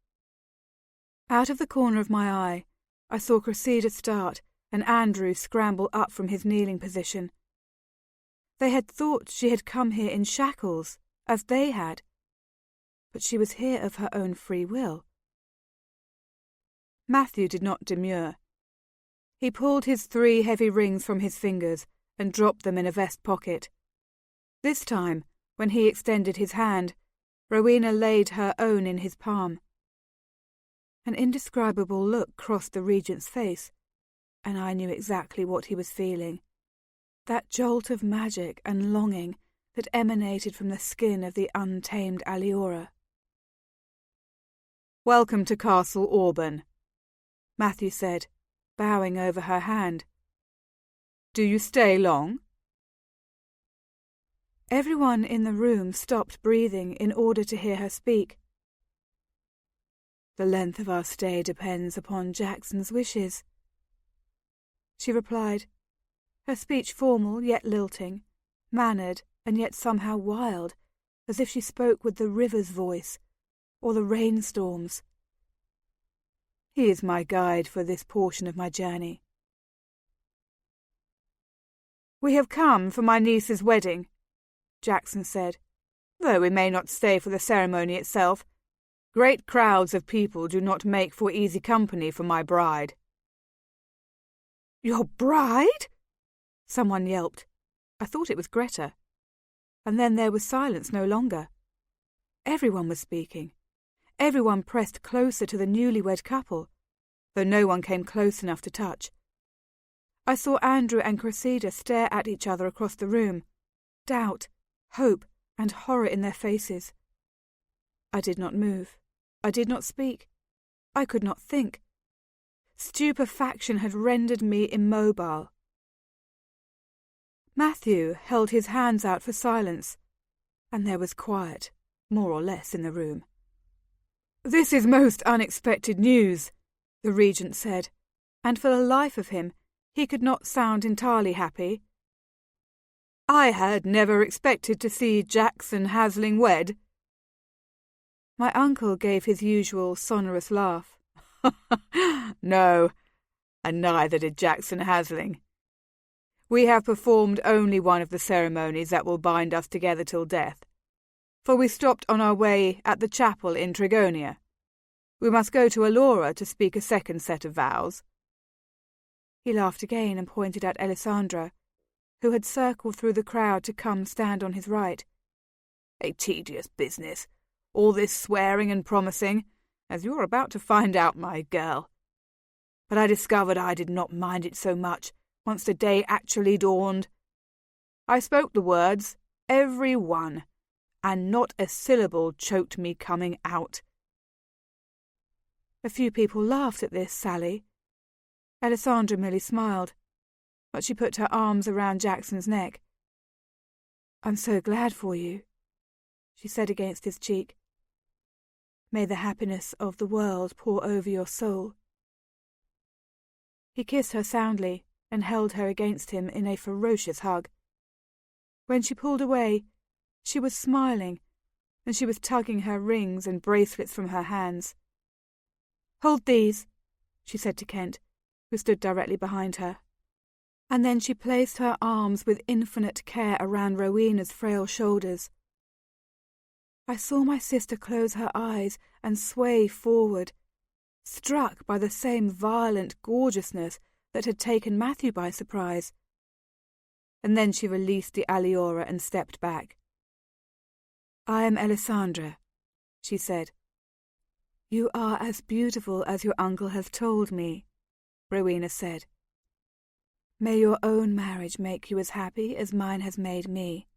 Speaker 1: Out of the corner of my eye, I saw Cressida start and Andrew scramble up from his kneeling position. They had thought she had come here in shackles, as they had, but she was here of her own free will. Matthew did not demur. He pulled his 3 heavy rings from his fingers and dropped them in a vest pocket. This time, when he extended his hand, Rowena laid her own in his palm. An indescribable look crossed the regent's face, and I knew exactly what he was feeling. That jolt of magic and longing that emanated from the skin of the untamed aliora. "Welcome to Castle Auburn," Matthew said, bowing over her hand. "Do you stay long?" Everyone in the room stopped breathing in order to hear her speak. "The length of our stay depends upon Jackson's wishes," she replied, her speech formal yet lilting, mannered and yet somehow wild, as if she spoke with the river's voice, or the rainstorms. "He is my guide for this portion of my journey." "We have come for my niece's wedding," Jackson said, "though we may not stay for the ceremony itself. Great crowds of people do not make for easy company for my bride." "Your bride?" someone yelped. I thought it was Greta. And then there was silence no longer. Everyone was speaking. Everyone pressed closer to the newlywed couple, though no one came close enough to touch. I saw Andrew and Cressida stare at each other across the room, doubt, hope, and horror in their faces. I did not move. I did not speak. I could not think. Stupefaction had rendered me immobile. Matthew held his hands out for silence, and there was quiet, more or less, in the room. "This is most unexpected news," the regent said, and for the life of him he could not sound entirely happy. "I had never expected to see Jackson Hasling wed." My uncle gave his usual sonorous laugh. "No, and neither did Jackson Hasling. We have performed only one of the ceremonies that will bind us together till death, for we stopped on our way at the chapel in Trigonia. We must go to Aliora to speak a second set of vows." He laughed again and pointed at Alessandra, who had circled through the crowd to come stand on his right. "A tedious business, all this swearing and promising, as you're about to find out, my girl. But I discovered I did not mind it so much once the day actually dawned. I spoke the words, every one, and not a syllable choked me coming out." A few people laughed at this sally. Alessandra merely smiled, but she put her arms around Jackson's neck. "I'm so glad for you," she said against his cheek. "May the happiness of the world pour over your soul." He kissed her soundly and held her against him in a ferocious hug. When she pulled away, she was smiling, and she was tugging her rings and bracelets from her hands. "Hold these," she said to Kent, who stood directly behind her. And then she placed her arms with infinite care around Rowena's frail shoulders. I saw my sister close her eyes and sway forward, struck by the same violent gorgeousness that had taken Matthew by surprise. And then she released the aliora and stepped back. "I am Alessandra," she said. "You are as beautiful as your uncle has told me," Rowena said. "May your own marriage make you as happy as mine has made me."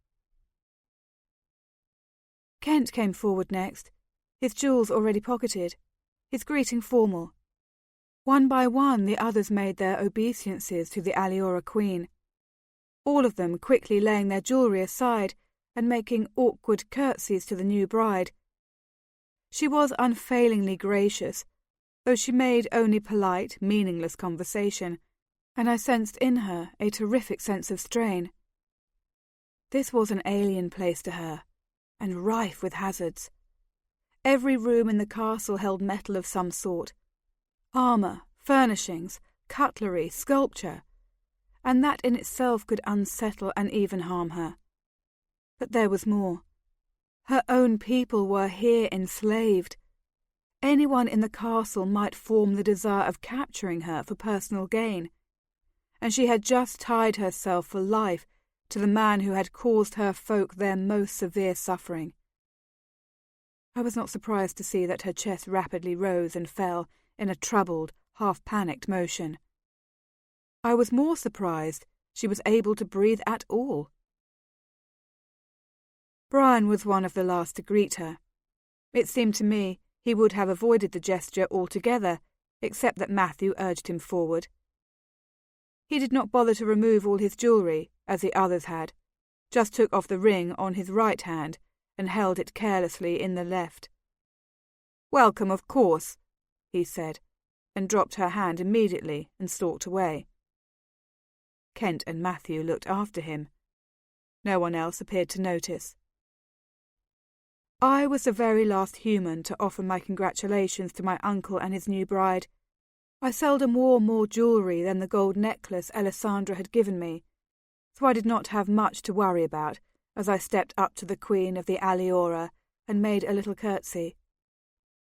Speaker 1: Kent came forward next, his jewels already pocketed, his greeting formal. One by one the others made their obeisances to the aliora queen, all of them quickly laying their jewellery aside and making awkward curtsies to the new bride. She was unfailingly gracious, though she made only polite, meaningless conversation, and I sensed in her a terrific sense of strain. This was an alien place to her, and rife with hazards. Every room in the castle held metal of some sort. Armour, furnishings, cutlery, sculpture, and that in itself could unsettle and even harm her. But there was more. Her own people were here enslaved. Anyone in the castle might form the desire of capturing her for personal gain, and she had just tied herself for life to the man who had caused her folk their most severe suffering. I was not surprised to see that her chest rapidly rose and fell in a troubled, half-panicked motion. I was more surprised she was able to breathe at all. Brian was one of the last to greet her. It seemed to me he would have avoided the gesture altogether, except that Matthew urged him forward. He did not bother to remove all his jewellery, as the others had, just took off the ring on his right hand and held it carelessly in the left. "Welcome, of course," he said, and dropped her hand immediately and stalked away. Kent and Matthew looked after him. No one else appeared to notice. I was the very last human to offer my congratulations to my uncle and his new bride. I seldom wore more jewellery than the gold necklace Alessandra had given me, so I did not have much to worry about as I stepped up to the queen of the aliora and made a little curtsy.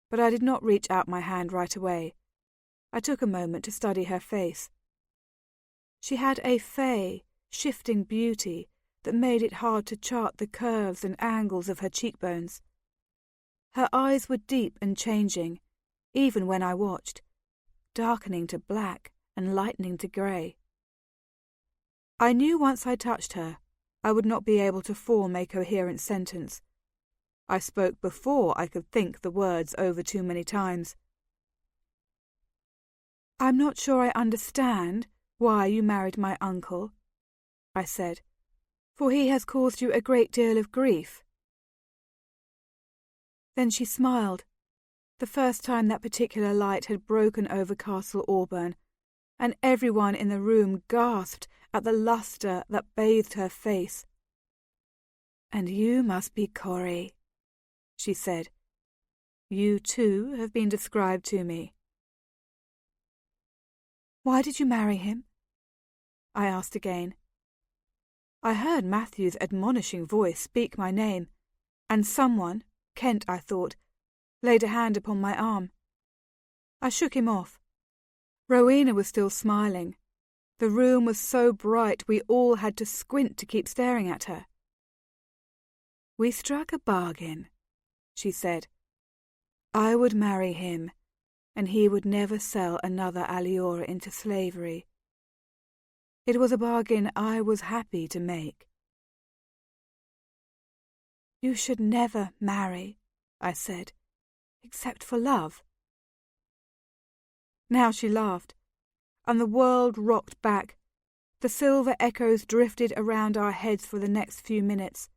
Speaker 1: But I did not reach out my hand right away. I took a moment to study her face. She had a fey, shifting beauty that made it hard to chart the curves and angles of her cheekbones. Her eyes were deep and changing, even when I watched, darkening to black and lightening to grey. I knew once I touched her, I would not be able to form a coherent sentence. I spoke before I could think the words over too many times. "I'm not sure I understand why you married my uncle," I said, "for he has caused you a great deal of grief." Then she smiled, the first time that particular light had broken over Castle Auburn, and everyone in the room gasped at the lustre that bathed her face. "And you must be Cori," she said. "You too have been described to me." "Why did you marry him?" I asked again. I heard Matthew's admonishing voice speak my name, and someone, Kent I thought, laid a hand upon my arm. I shook him off. Rowena was still smiling. The room was so bright we all had to squint to keep staring at her. "We struck a bargain," she said. "I would marry him, and he would never sell another aliora into slavery. It was a bargain I was happy to make." "You should never marry," I said, "except for love." Now she laughed, and the world rocked back. The silver echoes drifted around our heads for the next few minutes.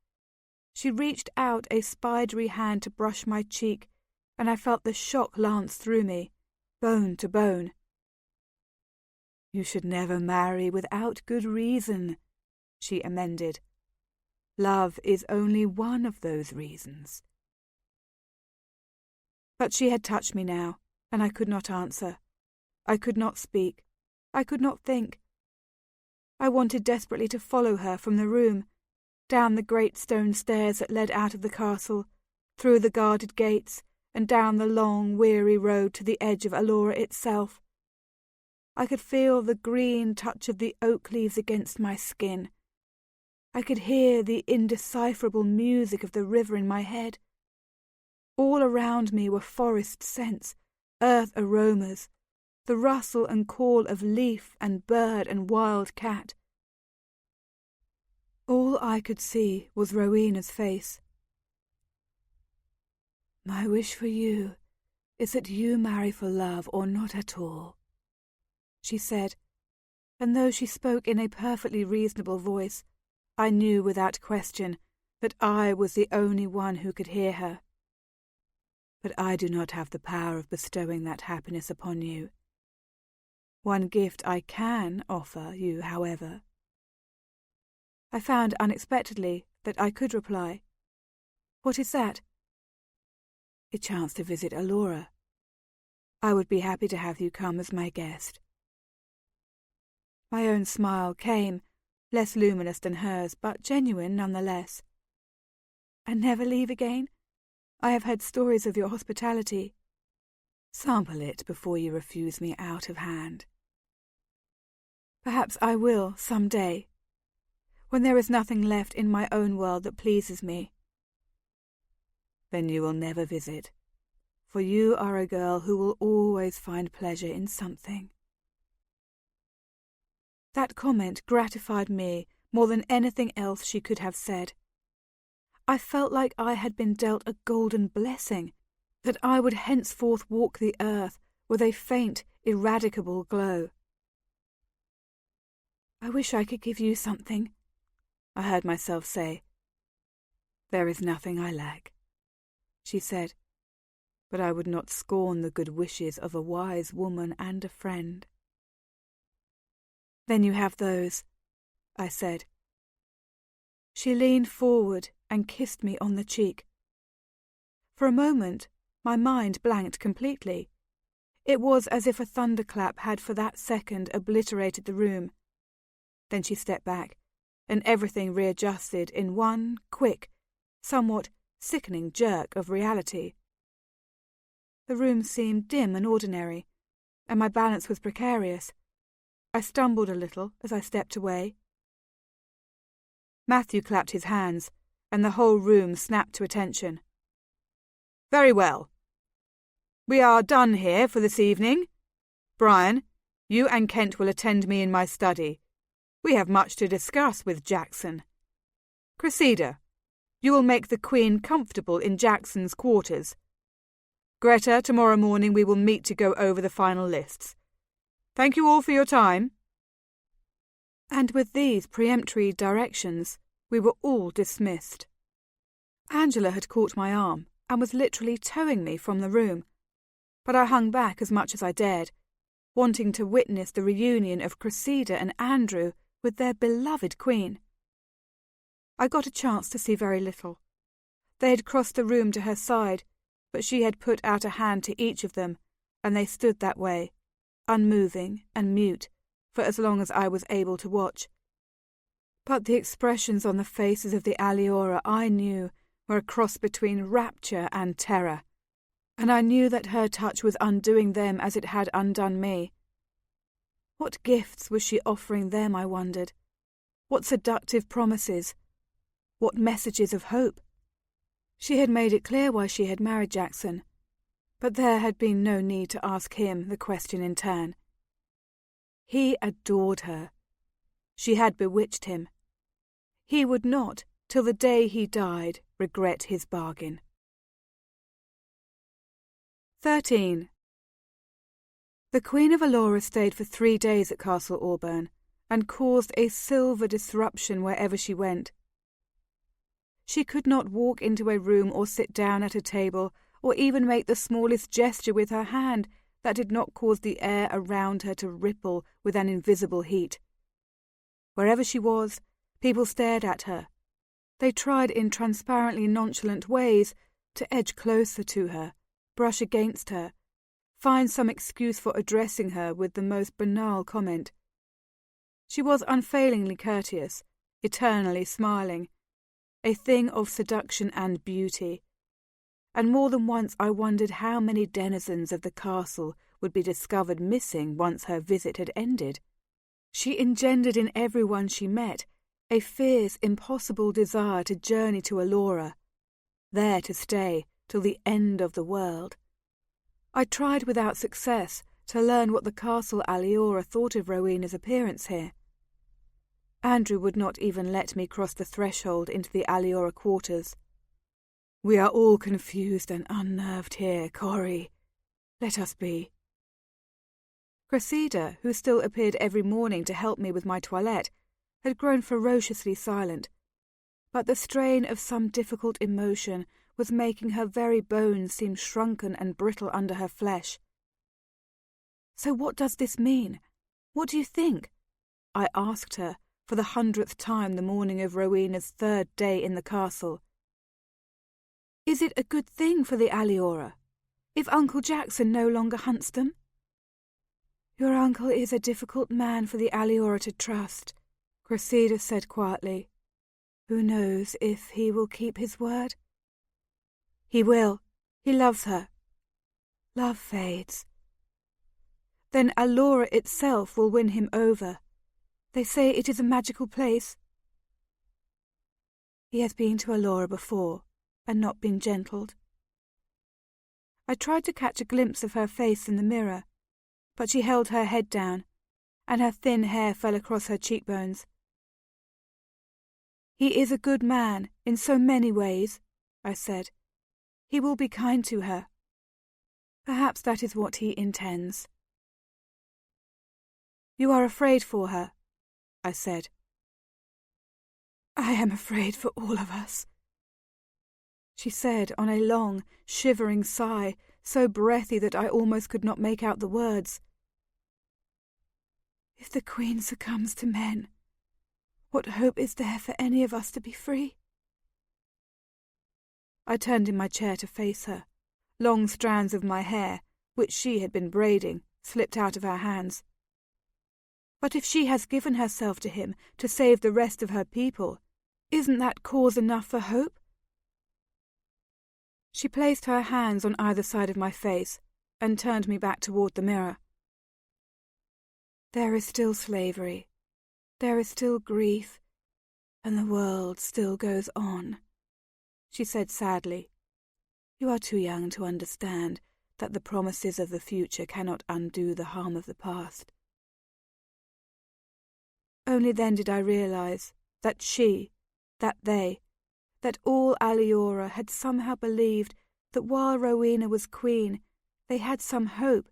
Speaker 1: She reached out a spidery hand to brush my cheek, and I felt the shock lance through me, bone to bone. "You should never marry without good reason," she amended. "Love is only one of those reasons. But she had touched me now, and I could not answer. I could not speak. I could not think. I wanted desperately to follow her from the room, down the great stone stairs that led out of the castle, through the guarded gates, and down the long, weary road to the edge of Aliora itself. I could feel the green touch of the oak leaves against my skin. I could hear the indecipherable music of the river in my head. All around me were forest scents, earth aromas, the rustle and call of leaf and bird and wild cat. All I could see was Rowena's face. "My wish for you is that you marry for love or not at all," she said, and though she spoke in a perfectly reasonable voice, I knew without question that I was the only one who could hear her. "But I do not have the power of bestowing that happiness upon you. One gift I can offer you, however." I found unexpectedly that I could reply. "What is that?" "A chance to visit Aliora. I would be happy to have you come as my guest." My own smile came, less luminous than hers, but genuine nonetheless. "And never leave again? I have heard stories of your hospitality." "Sample it before you refuse me out of hand." "Perhaps I will, some day, when there is nothing left in my own world that pleases me." "Then you will never visit, for you are a girl who will always find pleasure in something." That comment gratified me more than anything else she could have said. I felt like I had been dealt a golden blessing, that I would henceforth walk the earth with a faint, ineradicable glow. "I wish I could give you something," I heard myself say. "There is nothing I lack," she said, "but I would not scorn the good wishes of a wise woman and a friend." "Then you have those," I said. She leaned forward and kissed me on the cheek. For a moment, my mind blanked completely. It was as if a thunderclap had for that second obliterated the room. Then she stepped back, and everything readjusted in one quick, somewhat sickening jerk of reality. The room seemed dim and ordinary, and my balance was precarious. I stumbled a little as I stepped away. Matthew clapped his hands, and the whole room snapped to attention. "Very well. We are done here for this evening. Brian, you and Kent will attend me in my study. We have much to discuss with Jackson. Cressida, you will make the Queen comfortable in Jackson's quarters. Greta, tomorrow morning we will meet to go over the final lists. Thank you all for your time." And with these peremptory directions, we were all dismissed. Angela had caught my arm and was literally towing me from the room, but I hung back as much as I dared, wanting to witness the reunion of Cressida and Andrew with their beloved Queen. I got a chance to see very little. They had crossed the room to her side, but she had put out a hand to each of them, and they stood that way, unmoving and mute, for as long as I was able to watch. But the expressions on the faces of the aliora I knew were a cross between rapture and terror, and I knew that her touch was undoing them as it had undone me. What gifts was she offering them, I wondered? What seductive promises? What messages of hope? She had made it clear why she had married Jackson, but there had been no need to ask him the question in turn. He adored her. She had bewitched him. He would not, till the day he died, regret his bargain. 13. The Queen of Aliora stayed for 3 days at Castle Auburn, and caused a silver disruption wherever she went. She could not walk into a room or sit down at a table, or even make the smallest gesture with her hand that did not cause the air around her to ripple with an invisible heat. Wherever she was, people stared at her. They tried in transparently nonchalant ways to edge closer to her, brush against her, find some excuse for addressing her with the most banal comment. She was unfailingly courteous, eternally smiling, a thing of seduction and beauty, and more than once I wondered how many denizens of the castle would be discovered missing once her visit had ended. She engendered in everyone she met a fierce, impossible desire to journey to Aliora, there to stay till the end of the world. I tried without success to learn what the Castle Aliora thought of Rowena's appearance here. Andrew would not even let me cross the threshold into the Aliora quarters. "We are all confused and unnerved here, Cori. Let us be." Cressida, who still appeared every morning to help me with my toilette, had grown ferociously silent, but the strain of some difficult emotion was making her very bones seem shrunken and brittle under her flesh. "So what does this mean? What do you think?" I asked her for the 100th time the morning of Rowena's 3rd day in the castle. "Is it a good thing for the Aliora, if Uncle Jackson no longer hunts them?" "Your uncle is a difficult man for the Aliora to trust," Cressida said quietly. "Who knows if he will keep his word?" "He will. He loves her." "Love fades." "Then Aliora itself will win him over. They say it is a magical place." "He has been to Aliora before, and not been gentled." I tried to catch a glimpse of her face in the mirror, but she held her head down, and her thin hair fell across her cheekbones. "He is a good man in so many ways," I said. "He will be kind to her. Perhaps that is what he intends." "You are afraid for her," I said. "I am afraid for all of us," she said on a long, shivering sigh, so breathy that I almost could not make out the words. "If the Queen succumbs to men, what hope is there for any of us to be free?" I turned in my chair to face her. Long strands of my hair, which she had been braiding, slipped out of her hands. "But if she has given herself to him to save the rest of her people, isn't that cause enough for hope?" She placed her hands on either side of my face and turned me back toward the mirror. "There is still slavery, there is still grief, and the world still goes on," she said sadly. "You are too young to understand that the promises of the future cannot undo the harm of the past." Only then did I realize that she, that they, that all Aliora had somehow believed that while Rowena was queen, they had some hope.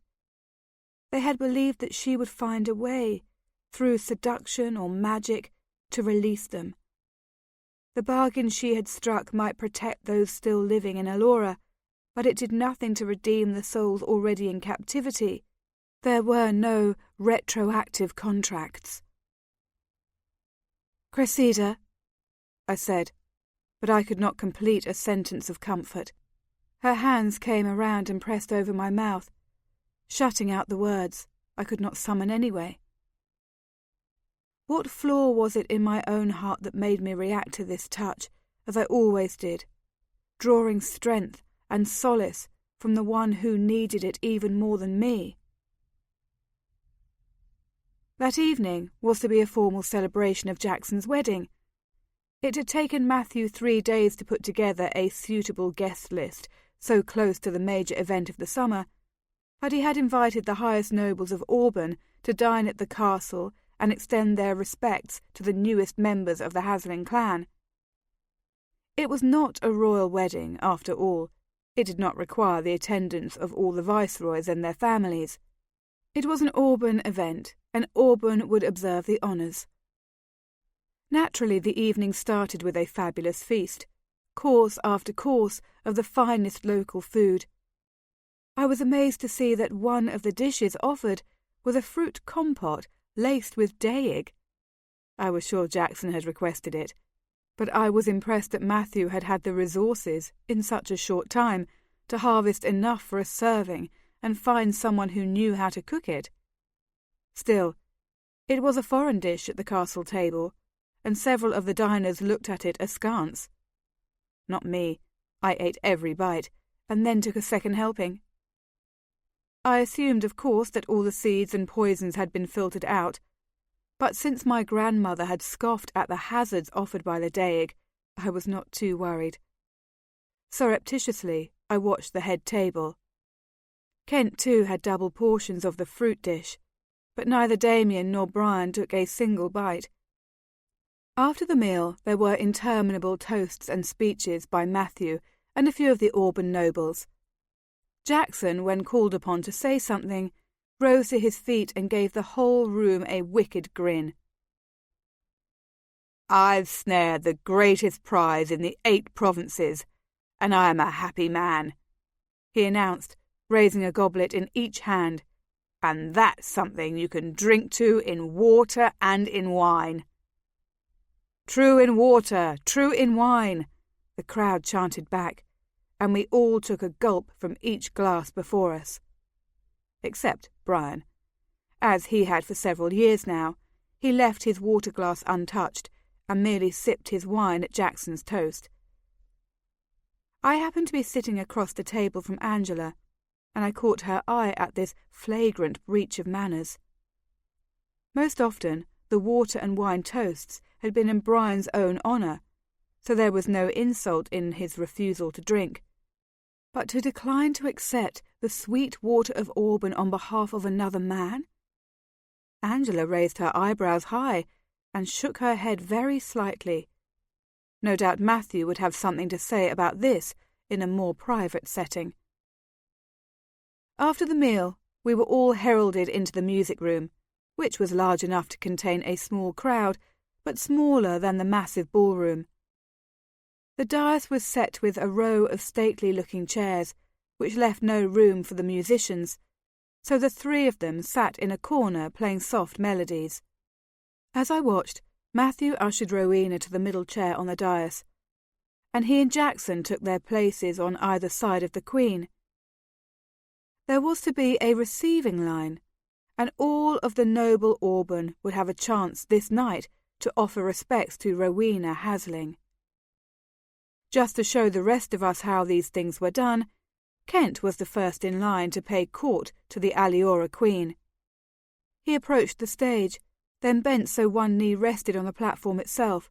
Speaker 1: They had believed that she would find a way, through seduction or magic, to release them. The bargain she had struck might protect those still living in Aliora, but it did nothing to redeem the souls already in captivity. There were no retroactive contracts. "Cressida," I said, but I could not complete a sentence of comfort. Her hands came around and pressed over my mouth, shutting out the words I could not summon anyway. What flaw was it in my own heart that made me react to this touch, as I always did, drawing strength and solace from the one who needed it even more than me? That evening was to be a formal celebration of Jackson's wedding. It had taken Matthew 3 days to put together a suitable guest list so close to the major event of the summer, but he had invited the highest nobles of Auburn to dine at the castle and extend their respects to the newest members of the Hasling clan. It was not a royal wedding, after all. It did not require the attendance of all the viceroys and their families. It was an Auburn event, and Auburn would observe the honours. Naturally, the evening started with a fabulous feast, course after course of the finest local food. I was amazed to see that one of the dishes offered was a fruit compote laced with day-egg. I was sure Jackson had requested it, but I was impressed that Matthew had had the resources, in such a short time, to harvest enough for a serving and find someone who knew how to cook it. Still, it was a foreign dish at the castle table, and several of the diners looked at it askance. Not me. I ate every bite, and then took a second helping. I assumed, of course, that all the seeds and poisons had been filtered out, but since my grandmother had scoffed at the hazards offered by the daig, I was not too worried. Surreptitiously, I watched the head table. Kent, too, had double portions of the fruit dish, but neither Damien nor Brian took a single bite. After the meal, there were interminable toasts and speeches by Matthew and a few of the Auburn nobles. Jackson, when called upon to say something, rose to his feet and gave the whole room a wicked grin. "I've snared the greatest prize in the 8 provinces, and I am a happy man," he announced, raising a goblet in each hand, "and that's something you can drink to in water and in wine." "True in water, true in wine," the crowd chanted back, and we all took a gulp from each glass before us. Except Brian. As he had for several years now, he left his water glass untouched and merely sipped his wine at Jackson's toast. I happened to be sitting across the table from Angela, and I caught her eye at this flagrant breach of manners. Most often, the water and wine toasts had been in Brian's own honour, so there was no insult in his refusal to drink. But to decline to accept the sweet water of Auburn on behalf of another man? Angela raised her eyebrows high and shook her head very slightly. No doubt Matthew would have something to say about this in a more private setting. After the meal, we were all heralded into the music room, which was large enough to contain a small crowd, but smaller than the massive ballroom. The dais was set with a row of stately-looking chairs, which left no room for the musicians, so the 3 of them sat in a corner playing soft melodies. As I watched, Matthew ushered Rowena to the middle chair on the dais, and he and Jackson took their places on either side of the Queen. There was to be a receiving line, and all of the noble Auburn would have a chance this night to offer respects to Rowena Hasling. Just to show the rest of us how these things were done, Kent was the first in line to pay court to the Aliora Queen. He approached the stage, then bent so one knee rested on the platform itself.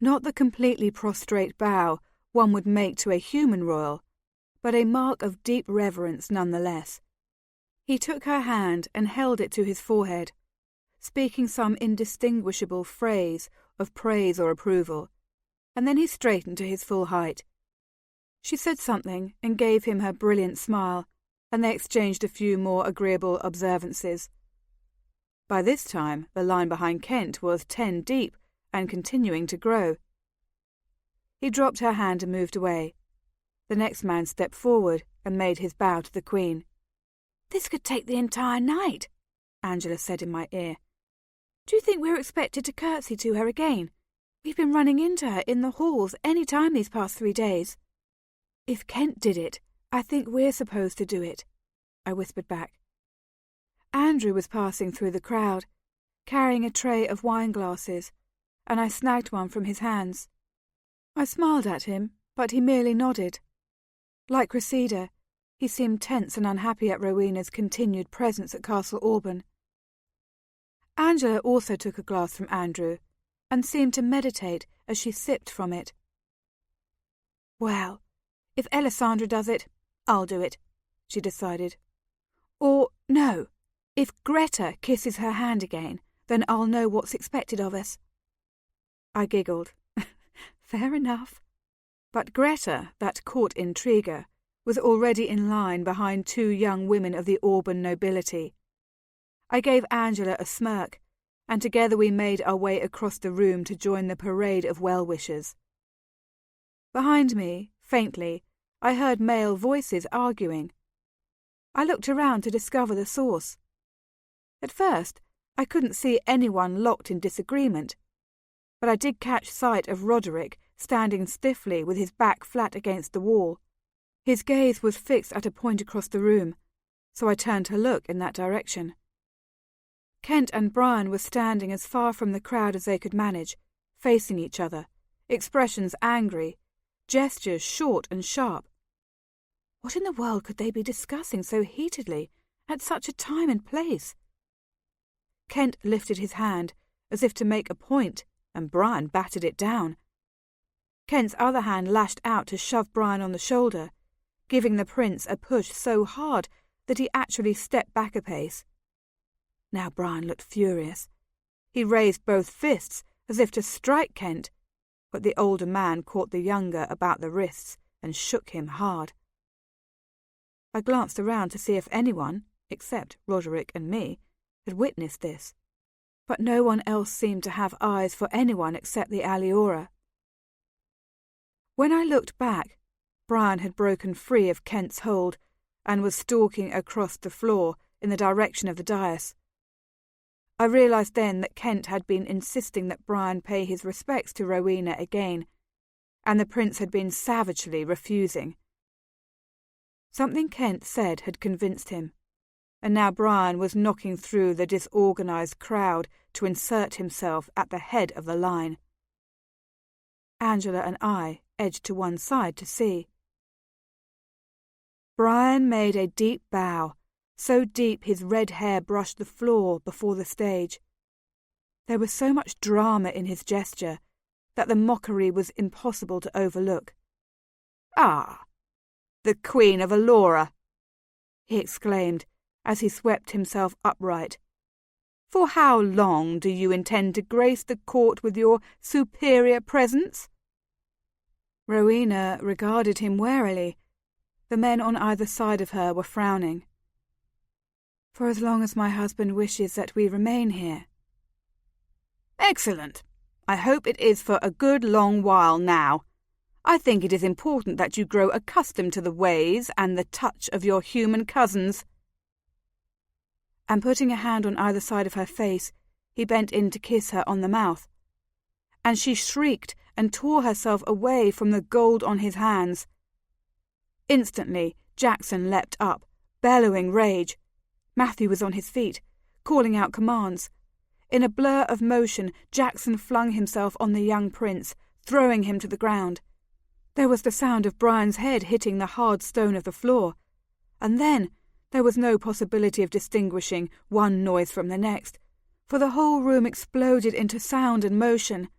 Speaker 1: Not the completely prostrate bow one would make to a human royal, but a mark of deep reverence nonetheless. He took her hand and held it to his forehead, speaking some indistinguishable phrase of praise or approval, and then he straightened to his full height. She said something and gave him her brilliant smile, and they exchanged a few more agreeable observances. By this time, the line behind Kent was 10 deep and continuing to grow. He dropped her hand and moved away. The next man stepped forward and made his bow to the Queen. "This could take the entire night," Angela said in my ear. "Do you think we're expected to curtsy to her again? We've been running into her in the halls any time these past 3 days." "If Kent did it, I think we're supposed to do it," I whispered back. Andrew was passing through the crowd, carrying a tray of wine glasses, and I snagged one from his hands. I smiled at him, but he merely nodded. Like Cressida, he seemed tense and unhappy at Rowena's continued presence at Castle Auburn. Angela also took a glass from Andrew, and seemed to meditate as she sipped from it. "Well, if Alessandra does it, I'll do it," she decided. "Or, no, if Greta kisses her hand again, then I'll know what's expected of us." I giggled. Fair enough. But Greta, that court intriguer, was already in line behind 2 young women of the Auburn nobility. I gave Angela a smirk, and together we made our way across the room to join the parade of well-wishers. Behind me, faintly, I heard male voices arguing. I looked around to discover the source. At first, I couldn't see anyone locked in disagreement, but I did catch sight of Roderick standing stiffly with his back flat against the wall. His gaze was fixed at a point across the room, so I turned to look in that direction. Kent and Brian were standing as far from the crowd as they could manage, facing each other, expressions angry, gestures short and sharp. What in the world could they be discussing so heatedly at such a time and place? Kent lifted his hand as if to make a point, and Brian battered it down. Kent's other hand lashed out to shove Brian on the shoulder, giving the prince a push so hard that he actually stepped back a pace. Now Brian looked furious. He raised both fists as if to strike Kent, but the older man caught the younger about the wrists and shook him hard. I glanced around to see if anyone, except Roderick and me, had witnessed this, but no one else seemed to have eyes for anyone except the aliora. When I looked back, Brian had broken free of Kent's hold and was stalking across the floor in the direction of the dais. I realised then that Kent had been insisting that Brian pay his respects to Rowena again, and the prince had been savagely refusing. Something Kent said had convinced him, and now Brian was knocking through the disorganised crowd to insert himself at the head of the line. Angela and I edged to one side to see. Brian made a deep bow, so deep his red hair brushed the floor before the stage. There was so much drama in his gesture that the mockery was impossible to overlook. "Ah, the Queen of Aliora!" he exclaimed as he swept himself upright. "For how long do you intend to grace the court with your superior presence?" Rowena regarded him warily. The men on either side of her were frowning. "For as long as my husband wishes that we remain here." "Excellent. I hope it is for a good long while now. I think it is important that you grow accustomed to the ways and the touch of your human cousins." And putting a hand on either side of her face, he bent in to kiss her on the mouth. And she shrieked and tore herself away from the gold on his hands. Instantly, Jackson leapt up, bellowing rage. Matthew was on his feet, calling out commands. In a blur of motion, Jackson flung himself on the young prince, throwing him to the ground. There was the sound of Brian's head hitting the hard stone of the floor, and then there was no possibility of distinguishing one noise from the next, for the whole room exploded into sound and motion.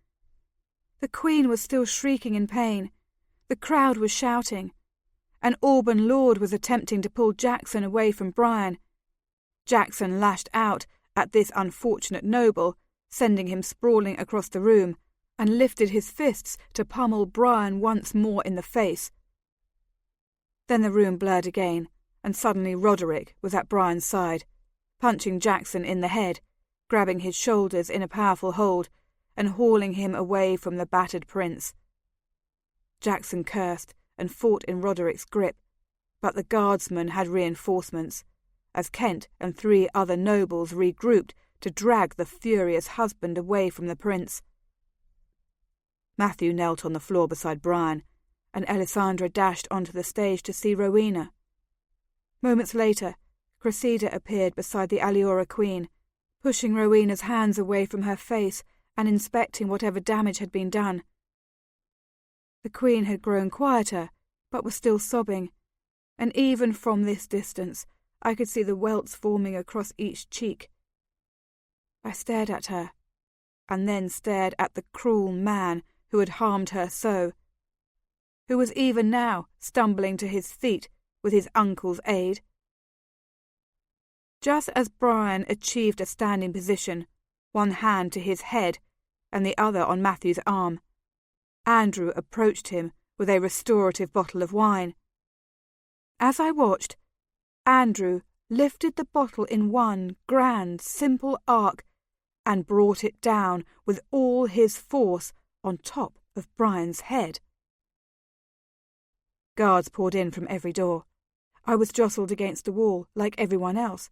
Speaker 1: The Queen was still shrieking in pain. The crowd was shouting. An Auburn lord was attempting to pull Jackson away from Brian. Jackson lashed out at this unfortunate noble, sending him sprawling across the room, and lifted his fists to pummel Brian once more in the face. Then the room blurred again, and suddenly Roderick was at Brian's side, punching Jackson in the head, grabbing his shoulders in a powerful hold, and hauling him away from the battered prince. Jackson cursed and fought in Roderick's grip, but the guardsmen had reinforcements, as Kent and 3 other nobles regrouped to drag the furious husband away from the prince. Matthew knelt on the floor beside Brian, and Alessandra dashed onto the stage to see Rowena. Moments later, Cressida appeared beside the Aliora Queen, pushing Rowena's hands away from her face and inspecting whatever damage had been done. The Queen had grown quieter, but was still sobbing, and even from this distance I could see the welts forming across each cheek. I stared at her, and then stared at the cruel man who had harmed her so, who was even now stumbling to his feet with his uncle's aid. Just as Brian achieved a standing position, one hand to his head and the other on Matthew's arm, Andrew approached him with a restorative bottle of wine. As I watched, Andrew lifted the bottle in one grand, simple arc and brought it down with all his force on top of Brian's head. Guards poured in from every door. I was jostled against the wall, like everyone else,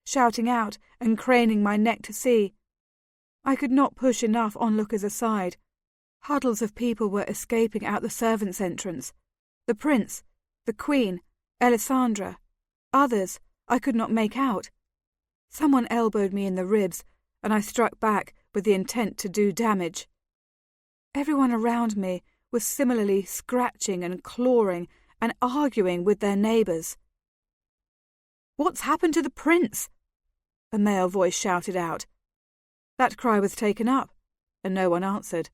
Speaker 1: shouting out and craning my neck to see. I could not push enough onlookers aside. Huddles of people were escaping out the servants' entrance. The prince, The Queen, Alessandra, others I could not make out. Someone elbowed me in the ribs, and I struck back with the intent to do damage. Everyone around me was similarly scratching and clawing and arguing with their neighbours. "What's happened to the prince?" a male voice shouted out. That cry was taken up, and no one answered.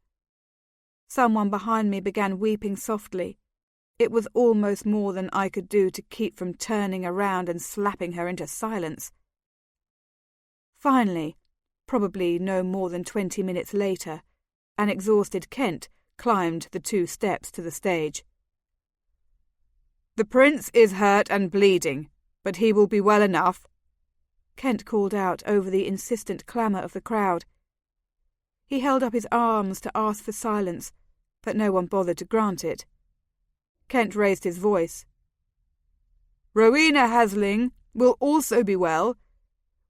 Speaker 1: Someone behind me began weeping softly. It was almost more than I could do to keep from turning around and slapping her into silence. Finally, probably no more than 20 minutes later, an exhausted Kent climbed the 2 steps to the stage. "The prince is hurt and bleeding, but he will be well enough," Kent called out over the insistent clamour of the crowd. He held up his arms to ask for silence, but no one bothered to grant it. Kent raised his voice. "Rowena Hasling will also be well.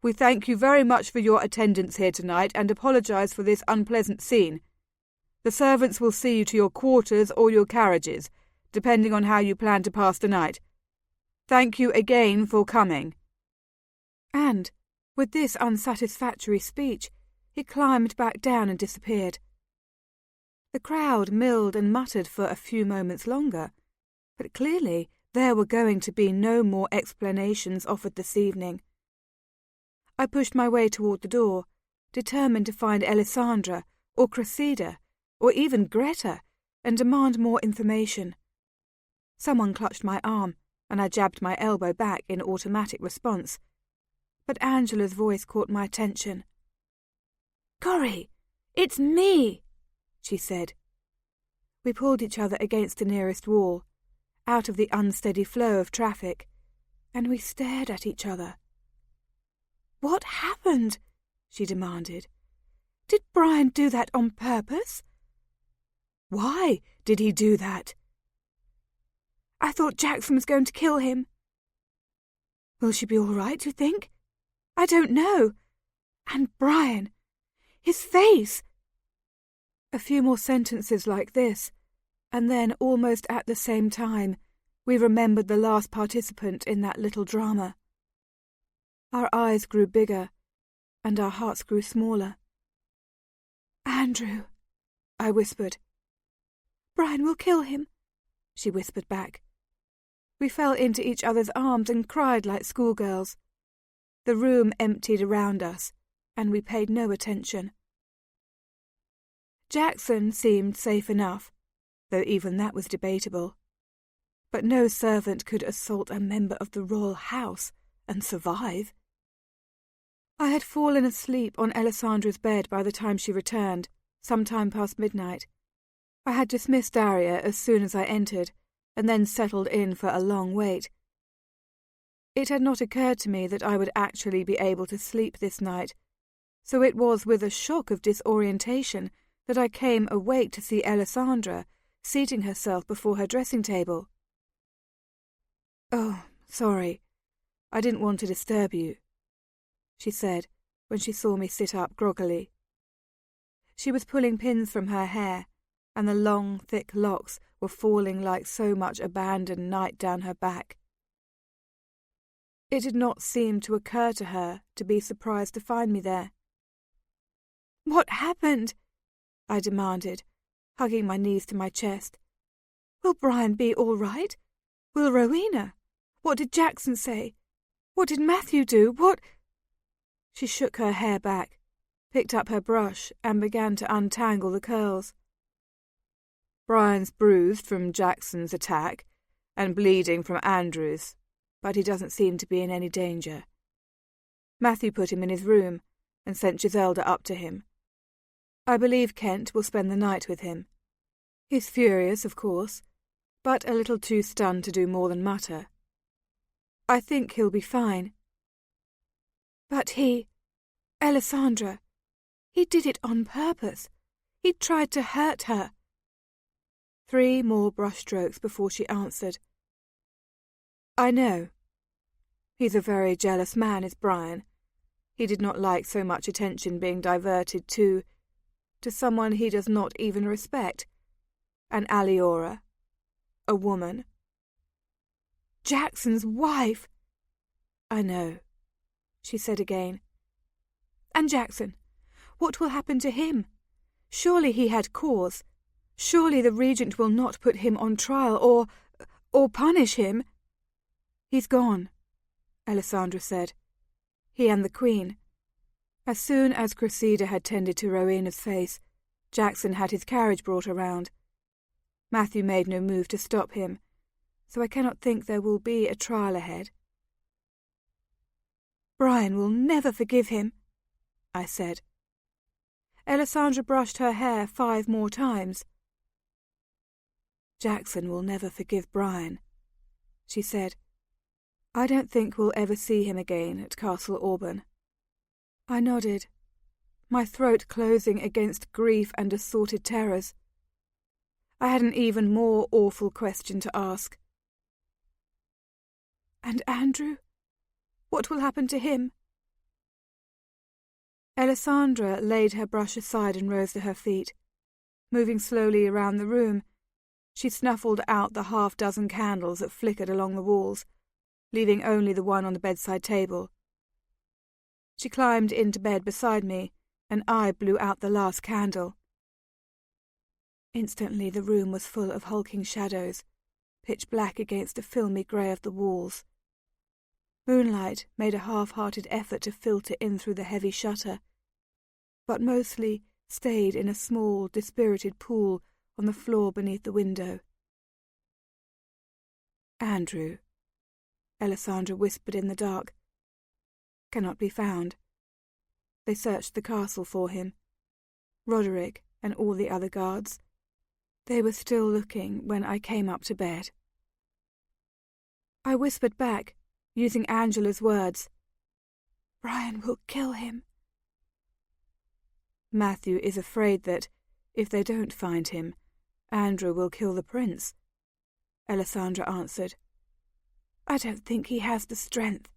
Speaker 1: We thank you very much for your attendance here tonight and apologise for this unpleasant scene. The servants will see you to your quarters or your carriages, depending on how you plan to pass the night. Thank you again for coming." And, with this unsatisfactory speech, he climbed back down and disappeared. The crowd milled and muttered for a few moments longer, but clearly there were going to be no more explanations offered this evening. I pushed my way toward the door, determined to find Alessandra, or Cressida, or even Greta, and demand more information. Someone clutched my arm, and I jabbed my elbow back in automatic response. But Angela's voice caught my attention. "Cori, it's me," she said. We pulled each other against the nearest wall, out of the unsteady flow of traffic, and we stared at each other. "What happened?" she demanded. "Did Brian do that on purpose?" "Why did he do that?" "I thought Jackson was going to kill him." "Will she be all right, you think?" "I don't know. And Brian, his face." A few more sentences like this, and then almost at the same time, we remembered the last participant in that little drama. Our eyes grew bigger, and our hearts grew smaller. "Andrew," I whispered. "Brian will kill him," she whispered back. We fell into each other's arms and cried like schoolgirls. The room emptied around us, and we paid no attention. Jackson seemed safe enough, though even that was debatable. But no servant could assault a member of the royal house and survive. I had fallen asleep on Alessandra's bed by the time she returned, some time past midnight. I had dismissed Daria as soon as I entered, and then settled in for a long wait. It had not occurred to me that I would actually be able to sleep this night, so it was with a shock of disorientation that I came awake to see Alessandra seating herself before her dressing table. "Oh, sorry. I didn't want to disturb you," she said when she saw me sit up groggily. She was pulling pins from her hair, and the long, thick locks were falling like so much abandoned night down her back. It did not seem to occur to her to be surprised to find me there. "What happened?" I demanded, hugging my knees to my chest. "Will Brian be all right? Will Rowena? What did Jackson say? What did Matthew do? What—" She shook her hair back, picked up her brush, and began to untangle the curls. "Brian's bruised from Jackson's attack, and bleeding from Andrew's, but he doesn't seem to be in any danger. Matthew put him in his room, and sent Giselda up to him. I believe Kent will spend the night with him. He's furious, of course, but a little too stunned to do more than mutter. I think he'll be fine." "But Alessandra, he did it on purpose. He tried to hurt her." 3 more brushstrokes before she answered. "I know. He's a very jealous man, is Brian. He did not like so much attention being diverted to someone he does not even respect. An aliora. A woman." Jackson's wife.
Speaker 2: I know, she said again.
Speaker 1: And Jackson, what will happen to him? Surely he had cause. Surely the regent will not put him on trial or punish him.
Speaker 2: He's gone, Alessandra said. He and the Queen. As soon as Cressida had tended to Rowena's face, Jackson had his carriage brought around. Matthew made no move to stop him, so I cannot think there will be a trial ahead.
Speaker 1: Brian will never forgive him,
Speaker 2: I said.
Speaker 1: Alessandra brushed her hair 5 more times.
Speaker 2: Jackson will never forgive Brian, she said. I don't think we'll ever see him again at Castle Auburn. I nodded, my throat closing against grief and assorted terrors. I had an even more awful question to ask.
Speaker 1: And Andrew? What will happen to him?
Speaker 2: Alessandra laid her brush aside and rose to her feet. Moving slowly around the room, she snuffled out the 6 candles that flickered along the walls, leaving only the one on the bedside table. She climbed into bed beside me, and I blew out the last candle. Instantly the room was full of hulking shadows, pitch black against the filmy grey of the walls. Moonlight made a half-hearted effort to filter in through the heavy shutter, but mostly stayed in a small, dispirited pool on the floor beneath the window. Andrew, Alessandra whispered in the dark, cannot be found. They searched the castle for him. Roderick and all the other guards. They were still looking when I came up to bed. I whispered back, using Angela's words.
Speaker 1: Brian will kill him.
Speaker 2: Matthew is afraid that, if they don't find him, Andrew will kill the prince, Alessandra answered.
Speaker 1: I don't think he has the strength,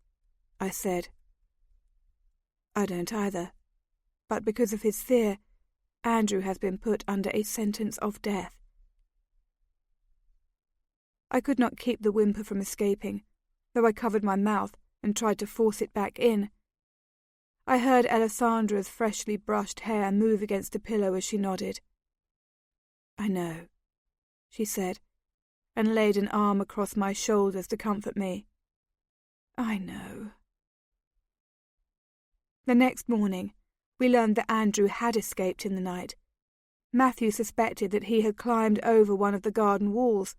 Speaker 2: I said. I don't either, but because of his fear, Andrew has been put under a sentence of death. I could not keep the whimper from escaping, though I covered my mouth and tried to force it back in. I heard Alessandra's freshly brushed hair move against a pillow as she nodded. I know, she said, and laid an arm across my shoulders to comfort me. I know. The next morning, we learned that Andrew had escaped in the night. Matthew suspected that he had climbed over one of the garden walls,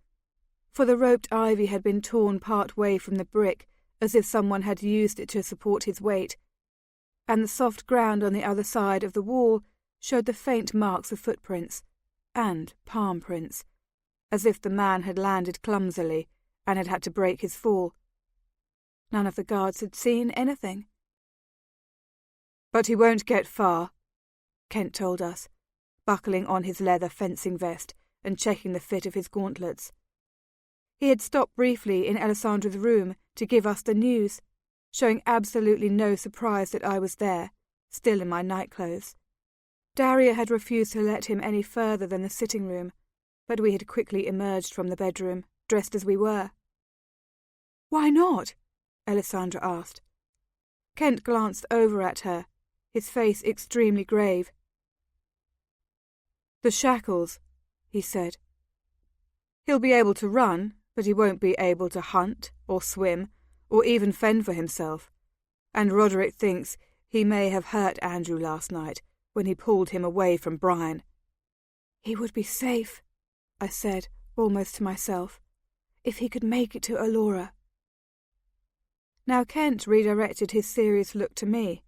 Speaker 2: for the roped ivy had been torn part way from the brick, as if someone had used it to support his weight, and the soft ground on the other side of the wall showed the faint marks of footprints, and palm prints, as if the man had landed clumsily and had had to break his fall. None of the guards had seen anything. But he won't get far, Kent told us, buckling on his leather fencing vest and checking the fit of his gauntlets. He had stopped briefly in Alessandra's room to give us the news, showing absolutely no surprise that I was there, still in my nightclothes. Daria had refused to let him any further than the sitting room, but we had quickly emerged from the bedroom, dressed as we were.
Speaker 1: Why not?
Speaker 2: Alessandra asked. Kent glanced over at her, his face extremely grave. The shackles, he said. He'll be able to run, but he won't be able to hunt or swim or even fend for himself, and Roderick thinks he may have hurt Andrew last night when he pulled him away from Brian.
Speaker 1: He would be safe, I said, almost to myself, if he could make it to Aliora.
Speaker 2: Now Kent redirected his serious look to me.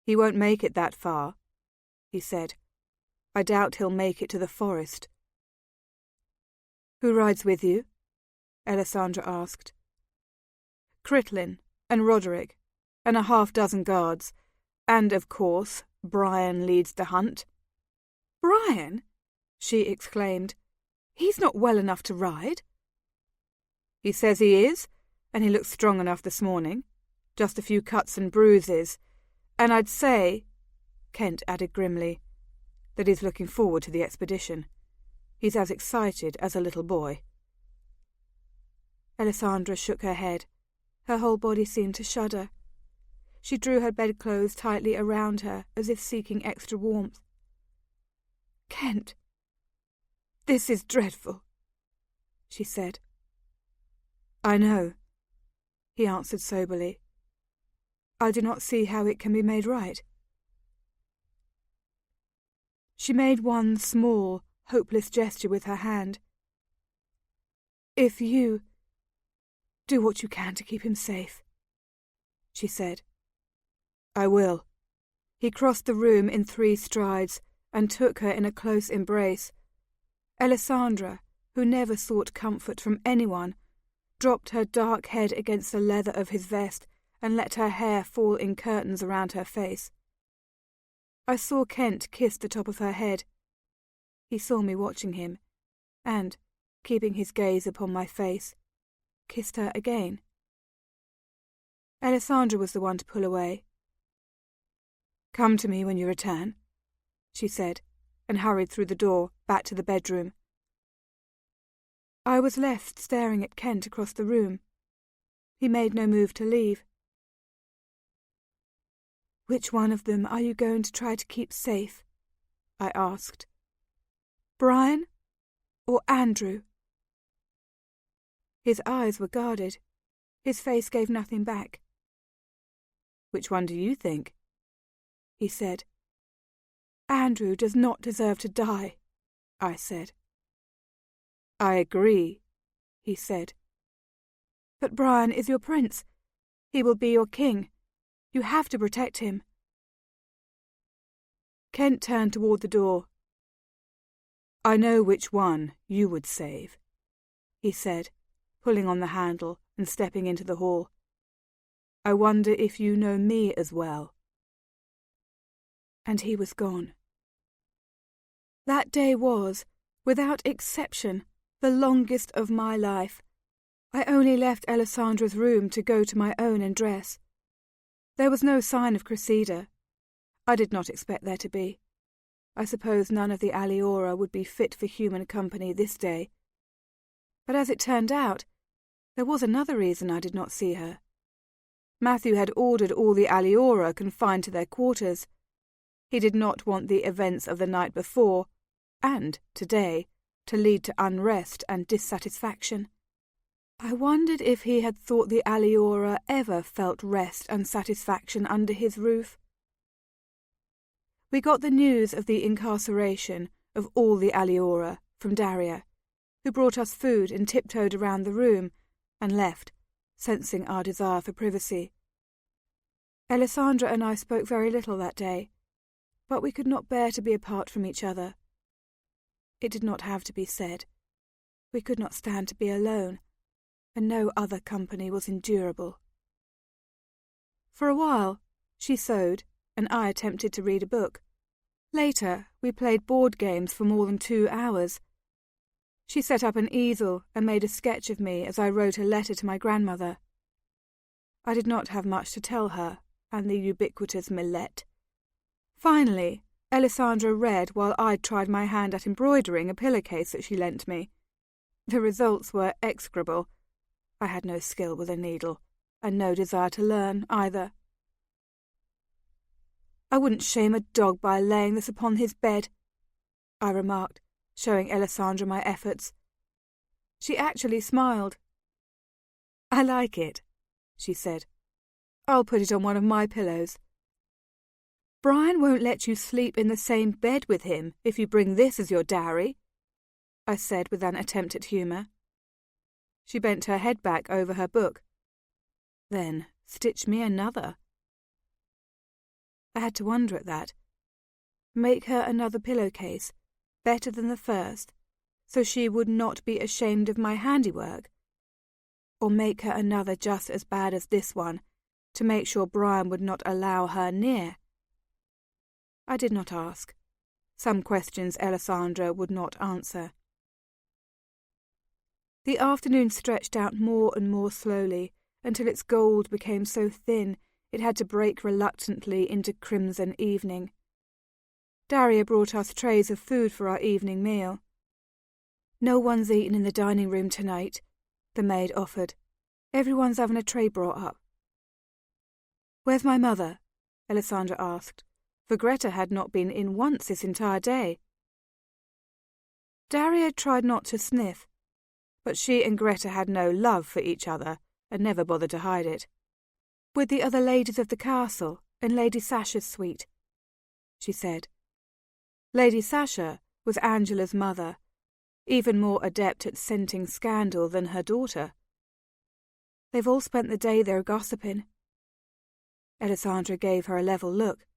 Speaker 2: He won't make it that far, he said. I doubt he'll make it to the forest. Who rides with you? Alessandra asked. Critlin and Roderick, and a 6 guards, and, of course, Brian leads the hunt.
Speaker 1: Brian?
Speaker 2: She exclaimed.
Speaker 1: He's not well enough to ride.
Speaker 2: He says he is, and he looks strong enough this morning. Just a few cuts and bruises. And I'd say, Kent added grimly, that he's looking forward to the expedition. He's as excited as a little boy.
Speaker 1: Alessandra shook her head. Her whole body seemed to shudder. She drew her bedclothes tightly around her, as if seeking extra warmth. "Kent, this is dreadful," she said. "I know," he answered soberly. "I do not see how it can be made right." She made one small, hopeless gesture with her hand. "If you do what you can to keep him safe," she said. "I will." He crossed the room in 3 strides and took her in a close embrace. Alessandra, who never sought comfort from anyone, dropped her dark head against the leather of his vest and let her hair fall in curtains around her face. I saw Kent kiss the top of her head. He saw me watching him, and, keeping his gaze upon my face, kissed her again. Alessandra was the one to pull away. "Come to me when you return," she said, and hurried through the door, back to the bedroom. I was left staring at Kent across the room. He made no move to leave. "Which one of them are you going to try to keep safe?" I asked. "Brian or Andrew?" His eyes were guarded. His face gave nothing back. "Which one do you think?" he said. "Andrew does not deserve to die," I said. "I agree," he said. "But Brian is your prince. He will be your king. You have to protect him." Kent turned toward the door. "I know which one you would save," he said, pulling on the handle and stepping into the hall. "I wonder if you know me as well." And he was gone. That day was, without exception, the longest of my life. I only left Alessandra's room to go to my own and dress. There was no sign of Cressida. I did not expect there to be. I suppose none of the aliora would be fit for human company this day. But as it turned out, there was another reason I did not see her. Matthew had ordered all the aliora confined to their quarters. He did not want the events of the night before, and today, to lead to unrest and dissatisfaction. I wondered if he had thought the aliora ever felt rest and satisfaction under his roof. We got the news of the incarceration of all the aliora from Daria, who brought us food and tiptoed around the room, and left, sensing our desire for privacy. Alessandra and I spoke very little that day, but we could not bear to be apart from each other. It did not have to be said. We could not stand to be alone, and no other company was endurable. For a while, she sewed, and I attempted to read a book. Later, we played board games for more than 2 hours. She set up an easel and made a sketch of me as I wrote a letter to my grandmother. I did not have much to tell her, and the ubiquitous Millet. Finally, Alessandra read while I tried my hand at embroidering a pillowcase that she lent me. The results were execrable. I had no skill with a needle, and no desire to learn either. "I wouldn't shame a dog by laying this upon his bed," I remarked, showing Alessandra my efforts. She actually smiled. "I like it," she said. "I'll put it on one of my pillows." "Brian won't let you sleep in the same bed with him if you bring this as your dowry," I said with an attempt at humour. She bent her head back over her book. "Then stitch me another." I had to wonder at that. Make her another pillowcase, better than the first, so she would not be ashamed of my handiwork? Or make her another just as bad as this one, to make sure Brian would not allow her near? I did not ask. Some questions Alessandra would not answer. The afternoon stretched out more and more slowly, until its gold became so thin it had to break reluctantly into crimson evening. Daria brought us trays of food for our evening meal. "No one's eaten in the dining room tonight," the maid offered. "Everyone's having a tray brought up." "Where's my mother?" Alessandra asked, for Greta had not been in once this entire day. Daria tried not to sniff, but she and Greta had no love for each other and never bothered to hide it. "With the other ladies of the castle, in Lady Sasha's suite," she said. Lady Sasha was Angela's mother, even more adept at scenting scandal than her daughter. "They've all spent the day there gossiping." Alessandra gave her a level look,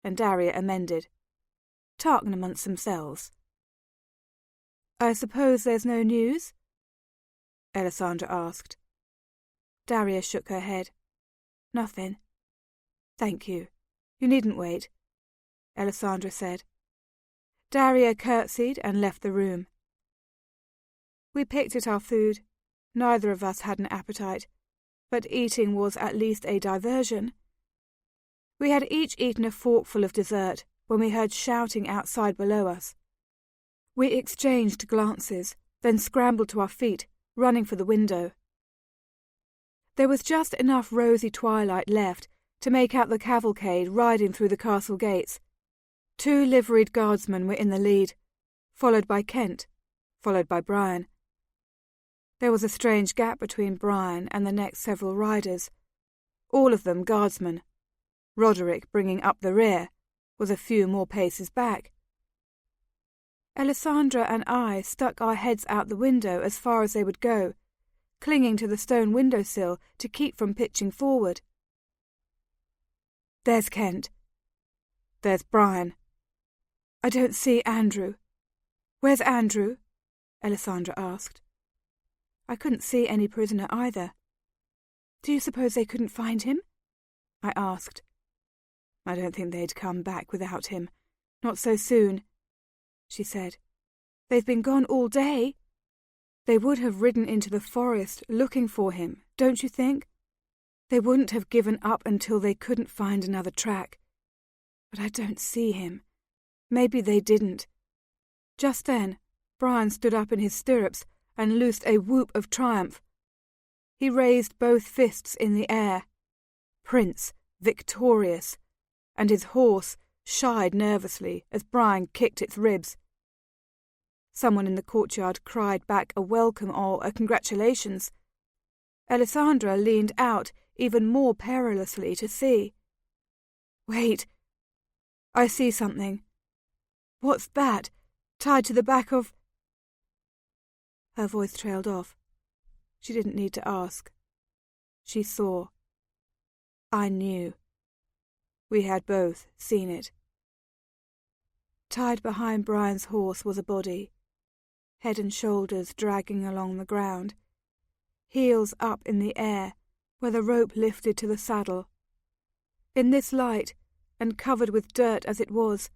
Speaker 1: and Daria amended. "Talking amongst themselves." "I suppose there's no news?" Alessandra asked. Daria shook her head. "Nothing." "Thank you. You needn't wait," Alessandra said. Daria curtsied and left the room. We picked at our food. Neither of us had an appetite, but eating was at least a diversion. We had each eaten a forkful of dessert when we heard shouting outside below us. We exchanged glances, then scrambled to our feet, running for the window. There was just enough rosy twilight left to make out the cavalcade riding through the castle gates. 2 liveried guardsmen were in the lead, followed by Kent, followed by Brian. There was a strange gap between Brian and the next several riders, all of them guardsmen. Roderick, bringing up the rear, was a few more paces back. Alessandra and I stuck our heads out the window as far as they would go, clinging to the stone windowsill to keep from pitching forward. "There's Kent. There's Brian. I don't see Andrew. Where's Andrew?" Alessandra asked. I couldn't see any prisoner either. "Do you suppose they couldn't find him?" I asked. "I don't think they'd come back without him. Not so soon," she said. "They've been gone all day. They would have ridden into the forest looking for him, don't you think? They wouldn't have given up until they couldn't find another track. But I don't see him. Maybe they didn't." Just then, Brian stood up in his stirrups and loosed a whoop of triumph. He raised both fists in the air. Prince, victorious, and his horse shied nervously as Brian kicked its ribs. Someone in the courtyard cried back a welcome or a congratulations. Alessandra leaned out even more perilously to see. "Wait. I see something. What's that, tied to the back of—" Her voice trailed off. She didn't need to ask. She saw. I knew. We had both seen it. Tied behind Brian's horse was a body, head and shoulders dragging along the ground, heels up in the air where the rope lifted to the saddle. In this light, and covered with dirt as it was,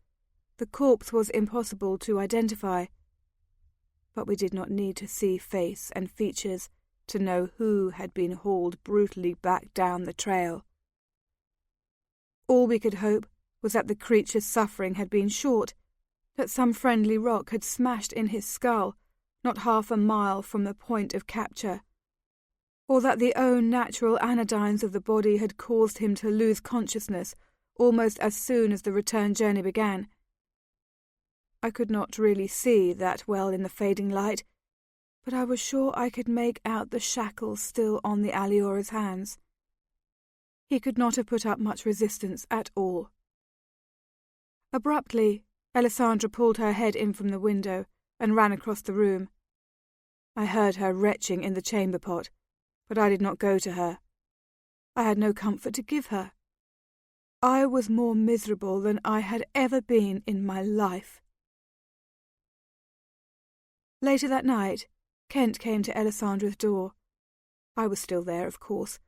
Speaker 1: the corpse was impossible to identify. But we did not need to see face and features to know who had been hauled brutally back down the trail. All we could hope was that the creature's suffering had been short, that some friendly rock had smashed in his skull not half a mile from the point of capture, or that the own natural anodynes of the body had caused him to lose consciousness almost as soon as the return journey began. I could not really see that well in the fading light, but I was sure I could make out the shackles still on the aliora's hands. He could not have put up much resistance at all. Abruptly, Alessandra pulled her head in from the window and ran across the room. I heard her retching in the chamber pot, but I did not go to her. I had no comfort to give her. I was more miserable than I had ever been in my life. Later that night, Kent came to Alessandra's door. I was still there, of course.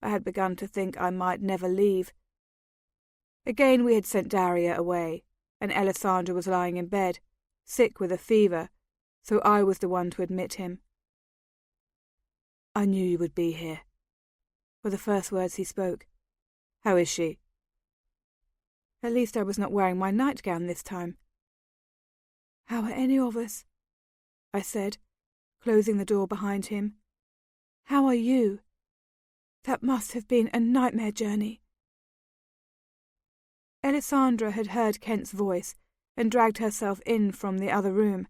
Speaker 1: I had begun to think I might never leave. Again we had sent Daria away, and Alessandra was lying in bed, sick with a fever, so I was the one to admit him. "I knew you would be here," were the first words he spoke. "How is she?" At least I was not wearing my nightgown this time. "How are any of us?" I said, closing the door behind him. How are you? That must have been a nightmare journey." Alessandra had heard Kent's voice and dragged herself in from the other room.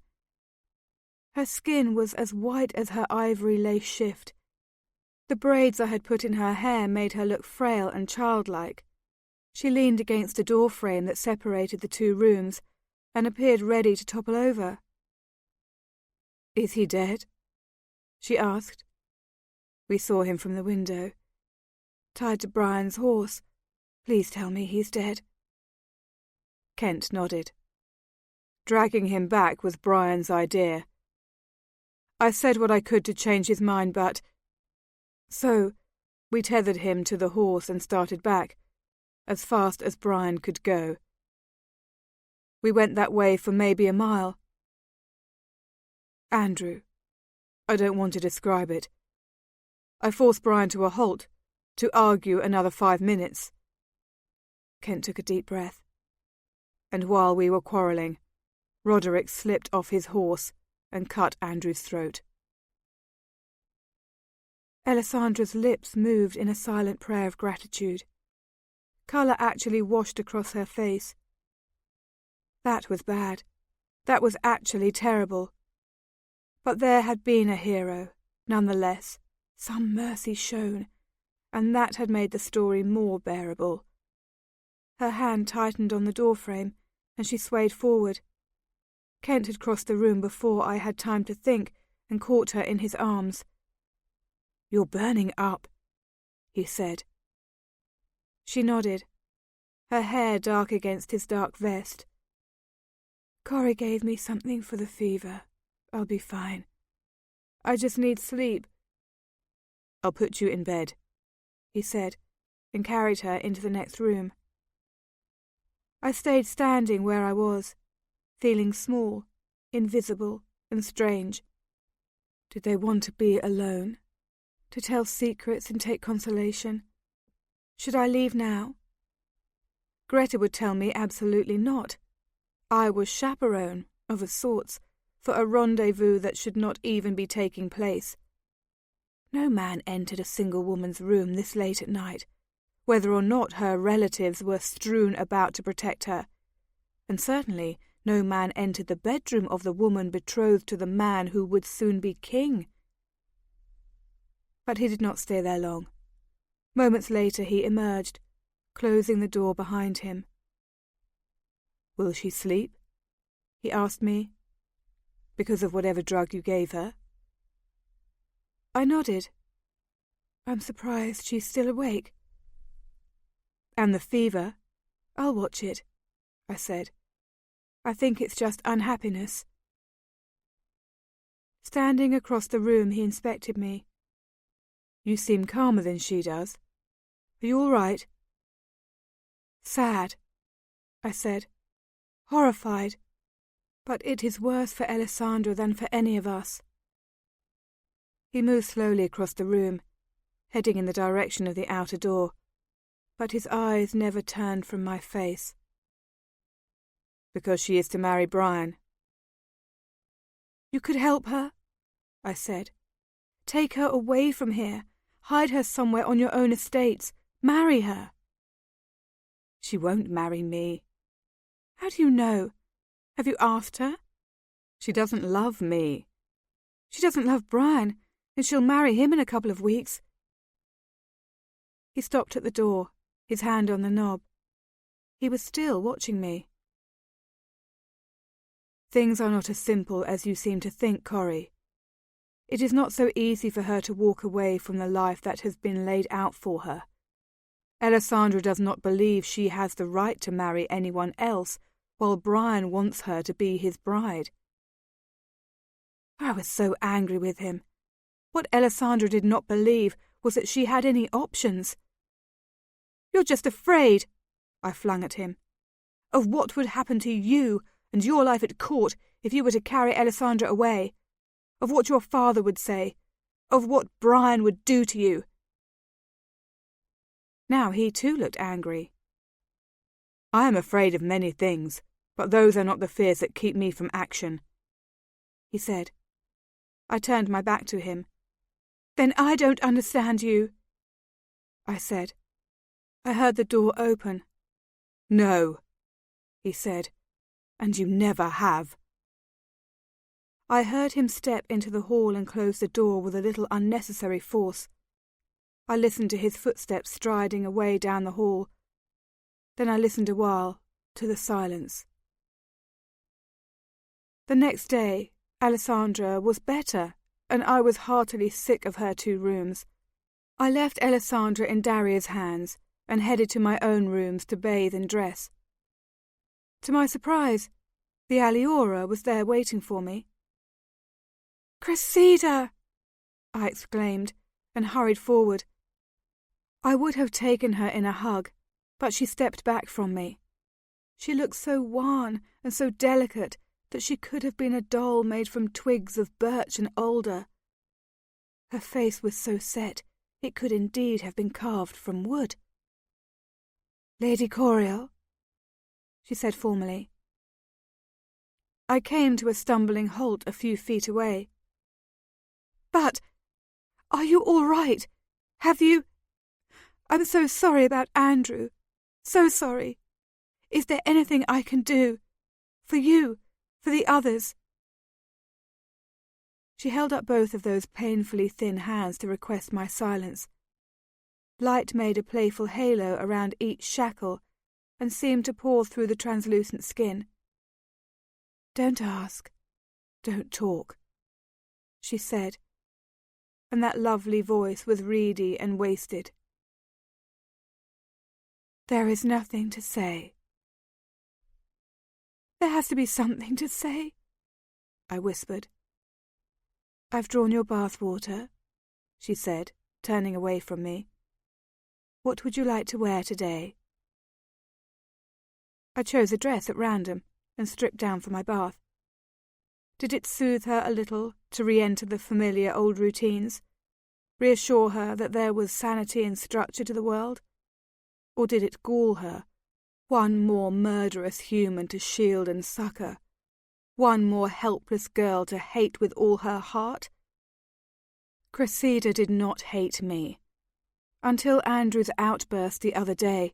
Speaker 1: Her skin was as white as her ivory lace shift. The braids I had put in her hair made her look frail and childlike. She leaned against a door frame that separated the two rooms and appeared ready to topple over. "Is he dead?" she asked. "We saw him from the window. Tied to Brian's horse. Please tell me he's dead." Kent nodded. "Dragging him back was Brian's idea. I said what I could to change his mind, but... So, we tethered him to the horse and started back, as fast as Brian could go. We went that way for maybe a mile. Andrew, I don't want to describe it. I forced Brian to a halt, to argue another 5 minutes." Kent took a deep breath. "And while we were quarrelling, Roderick slipped off his horse and cut Andrew's throat." Alessandra's lips moved in a silent prayer of gratitude. Colour actually washed across her face. That was bad. That was actually terrible. But there had been a hero, nonetheless, some mercy shown, and that had made the story more bearable. Her hand tightened on the doorframe, and she swayed forward. Kent had crossed the room before I had time to think and caught her in his arms. "You're burning up," he said. She nodded, her hair dark against his dark vest. "Cori gave me something for the fever. I'll be fine. I just need sleep." "I'll put you in bed," he said, and carried her into the next room. I stayed standing where I was, feeling small, invisible, and strange. Did they want to be alone? To tell secrets and take consolation? Should I leave now? Greta would tell me absolutely not. I was chaperone, of a sorts, for a rendezvous that should not even be taking place. No man entered a single woman's room this late at night, whether or not her relatives were strewn about to protect her, and certainly no man entered the bedroom of the woman betrothed to the man who would soon be king. But he did not stay there long. Moments later he emerged, closing the door behind him. "Will she sleep?" he asked me. "Because of whatever drug you gave her?" I nodded. "I'm surprised she's still awake." "And the fever?" "I'll watch it," I said. "I think it's just unhappiness." Standing across the room, he inspected me. "You seem calmer than she does. Are you all right?" "Sad," I said. "Horrified. But it is worse for Alessandra than for any of us." He moved slowly across the room, heading in the direction of the outer door, but his eyes never turned from my face. "Because she is to marry Brian." "You could help her," I said. "Take her away from here. Hide her somewhere on your own estates. Marry her." "She won't marry me." "How do you know? Have you asked her?" "She doesn't love me." "She doesn't love Brian, and she'll marry him in a couple of weeks." He stopped at the door, his hand on the knob. He was still watching me. "Things are not as simple as you seem to think, Cori. It is not so easy for her to walk away from the life that has been laid out for her. Alessandra does not believe she has the right to marry anyone else, while Brian wants her to be his bride." I was so angry with him. What Alessandra did not believe was that she had any options. "You're just afraid," I flung at him, "of what would happen to you and your life at court if you were to carry Alessandra away, of what your father would say, of what Brian would do to you." Now he too looked angry. "I am afraid of many things, but those are not the fears that keep me from action," he said. I turned my back to him. Then I don't understand you, I said. I heard the door open.
Speaker 2: No, he said, and you never have.
Speaker 1: I heard him step into the hall and close the door with a little unnecessary force. I listened to his footsteps striding away down the hall. Then I listened a while to the silence. The next day, Alessandra was better, and I was heartily sick of her 2 rooms. I left Alessandra in Daria's hands and headed to my own rooms to bathe and dress. To my surprise, the aliora was there waiting for me. "Cressida!" I exclaimed, and hurried forward. I would have taken her in a hug, but she stepped back from me. She looked so wan and so delicate that she could have been a doll made from twigs of birch and alder. Her face was so set, it could indeed have been carved from wood. "Lady Coriel," she said formally. I came to a stumbling halt a few feet away. "But, are you all right? Have you... I'm so sorry about Andrew. So sorry. Is there anything I can do? For you, for the others?" She held up both of those painfully thin hands to request my silence. Light made a playful halo around each shackle and seemed to pour through the translucent skin. "Don't ask. Don't talk," she said, and that lovely voice was reedy and wasted. "There is nothing to say." "There has to be something to say," I whispered. "I've drawn your bath water," she said, turning away from me. "What would you like to wear today?" I chose a dress at random and stripped down for my bath. Did it soothe her a little to re-enter the familiar old routines, reassure her that there was sanity and structure to the world? Or did it gall her, one more murderous human to shield and succour, one more helpless girl to hate with all her heart? Cressida did not hate me. Until Andrew's outburst the other day,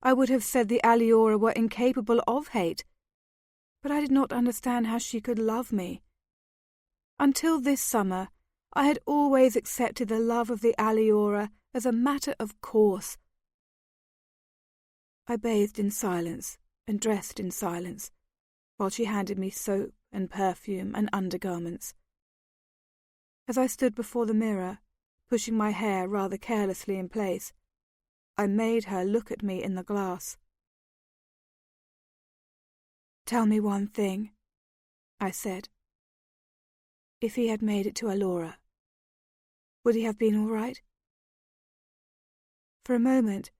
Speaker 1: I would have said the aliora were incapable of hate, but I did not understand how she could love me. Until this summer, I had always accepted the love of the aliora as a matter of course. I bathed in silence and dressed in silence, while she handed me soap and perfume and undergarments. As I stood before the mirror, pushing my hair rather carelessly in place, I made her look at me in the glass. "Tell me one thing," I said. "If he had made it to Aliora, would he have been all right?" For a moment,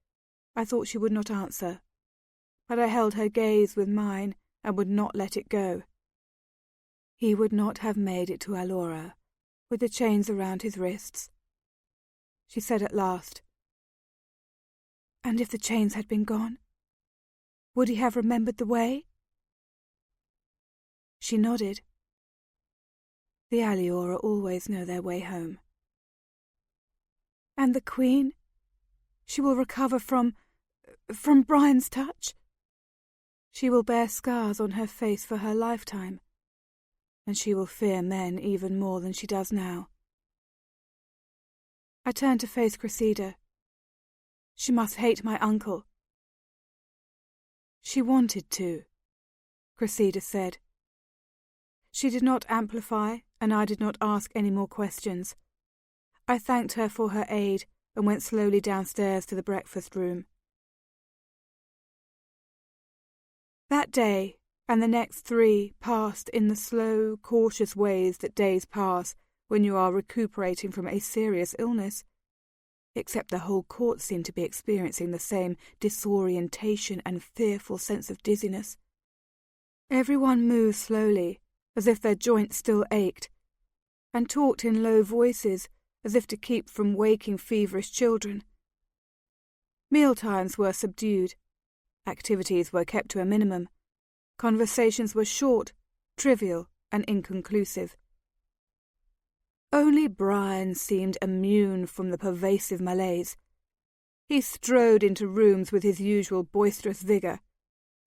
Speaker 1: I thought she would not answer, but I held her gaze with mine and would not let it go. "He would not have made it to Aliora with the chains around his wrists," she said at last. "And if the chains had been gone, would he have remembered the way?" She nodded. "The aliora always know their way home." "And the Queen? She will recover from Brian's touch? She will bear scars on her face for her lifetime, and she will fear men even more than she does now." I turned to face Cressida. "She must hate my uncle." "She wanted to," Cressida said. She did not amplify, and I did not ask any more questions. I thanked her for her aid and went slowly downstairs to the breakfast room. That day and the next 3 passed in the slow, cautious ways that days pass when you are recuperating from a serious illness, except the whole court seemed to be experiencing the same disorientation and fearful sense of dizziness. Everyone moved slowly, as if their joints still ached, and talked in low voices as if to keep from waking feverish children. Mealtimes were subdued. Activities were kept to a minimum. Conversations were short, trivial, and inconclusive. Only Brian seemed immune from the pervasive malaise. He strode into rooms with his usual boisterous vigour.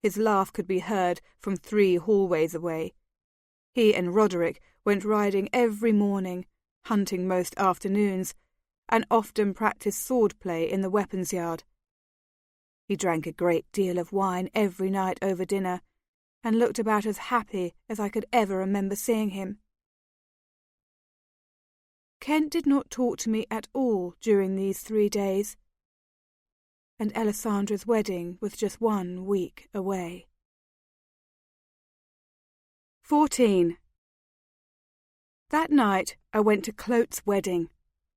Speaker 1: His laugh could be heard from 3 hallways away. He and Roderick went riding every morning, hunting most afternoons, and often practised sword-play in the weapons yard. He drank a great deal of wine every night over dinner, and looked about as happy as I could ever remember seeing him. Kent did not talk to me at all during these 3 days, and Alessandra's wedding was just 1 week away. 14. That night I went to Clote's wedding,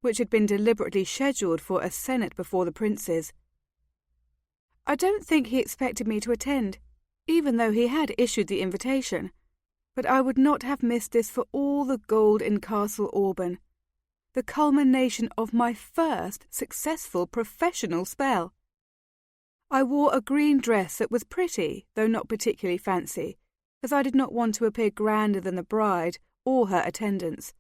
Speaker 1: which had been deliberately scheduled for a senate before the princes. I don't think he expected me to attend, even though he had issued the invitation, but I would not have missed this for all the gold in Castle Auburn, the culmination of my first successful professional spell. I wore a green dress that was pretty, though not particularly fancy, as I did not want to appear grander than the bride or her attendants.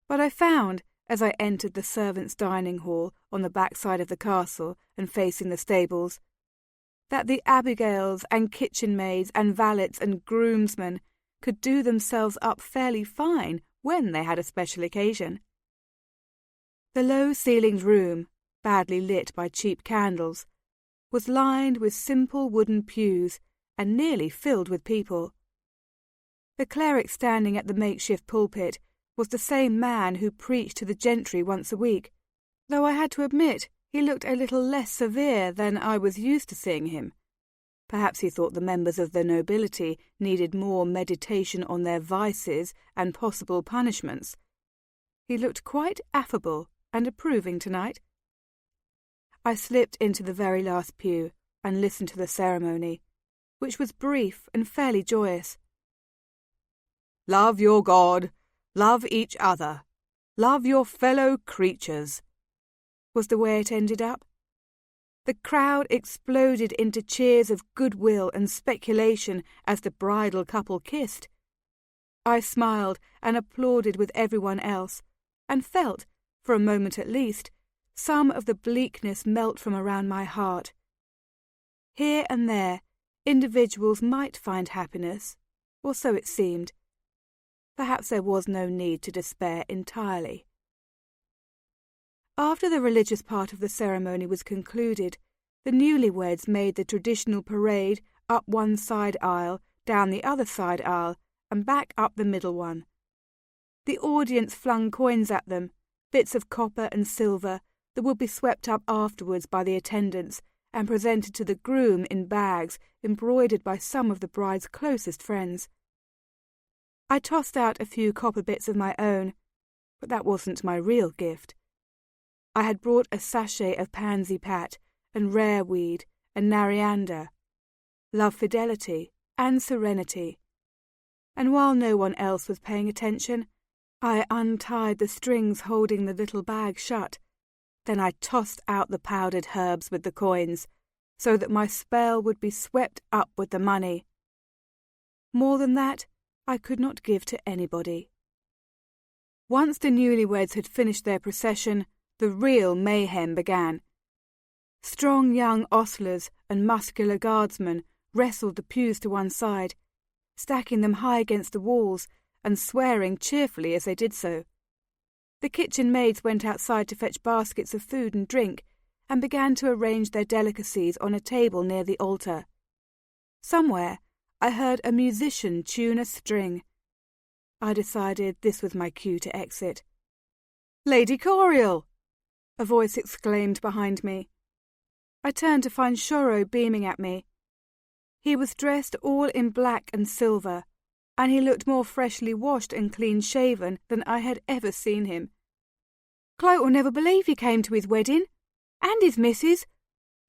Speaker 1: But I found, as I entered the servants' dining hall on the back side of the castle and facing the stables, that the abigails and kitchen maids and valets and groomsmen could do themselves up fairly fine when they had a special occasion. The low-ceilinged room, badly lit by cheap candles, was lined with simple wooden pews and nearly filled with people. The cleric standing at the makeshift pulpit was the same man who preached to the gentry once a week, though I had to admit he looked a little less severe than I was used to seeing him. Perhaps he thought the members of the nobility needed more meditation on their vices and possible punishments. He looked quite affable and approving tonight. I slipped into the very last pew and listened to the ceremony, which was brief and fairly joyous.
Speaker 2: Love your God, love each other, love your fellow creatures, was the way it ended up. The crowd exploded into cheers of goodwill and speculation as the bridal couple kissed. I smiled and applauded with everyone else, and felt, for a moment at least, some of the bleakness melt from around my heart. Here and there, individuals might find happiness, or so it seemed. Perhaps there was no need to despair entirely. After the religious part of the ceremony was concluded, the newlyweds made the traditional parade up one side aisle, down the other side aisle, and back up the middle one. The audience flung coins at them, bits of copper and silver, that would be swept up afterwards by the attendants and presented to the groom in bags embroidered by some of the bride's closest friends. I tossed out a few copper bits of my own, but that wasn't my real gift. I had brought a sachet of pansy pat and rare weed and nariander, love fidelity and serenity, and while no one else was paying attention, I untied the strings holding the little bag shut. Then I tossed out the powdered herbs with the coins, so that my spell would be swept up with the money. More than that, I could not give to anybody. Once the newlyweds had finished their procession, the real mayhem began. Strong young ostlers and muscular guardsmen wrestled the pews to one side, stacking them high against the walls and swearing cheerfully as they did so. The kitchen maids went outside to fetch baskets of food and drink and began to arrange their delicacies on a table near the altar. Somewhere I heard a musician tune a string. I decided this was my cue to exit. "Lady Coriel!" a voice exclaimed behind me. I turned to find Shoro beaming at me. He was dressed all in black and silver, and he looked more freshly washed and clean-shaven than I had ever seen him. "Clote will never believe he came to his wedding, and his missus.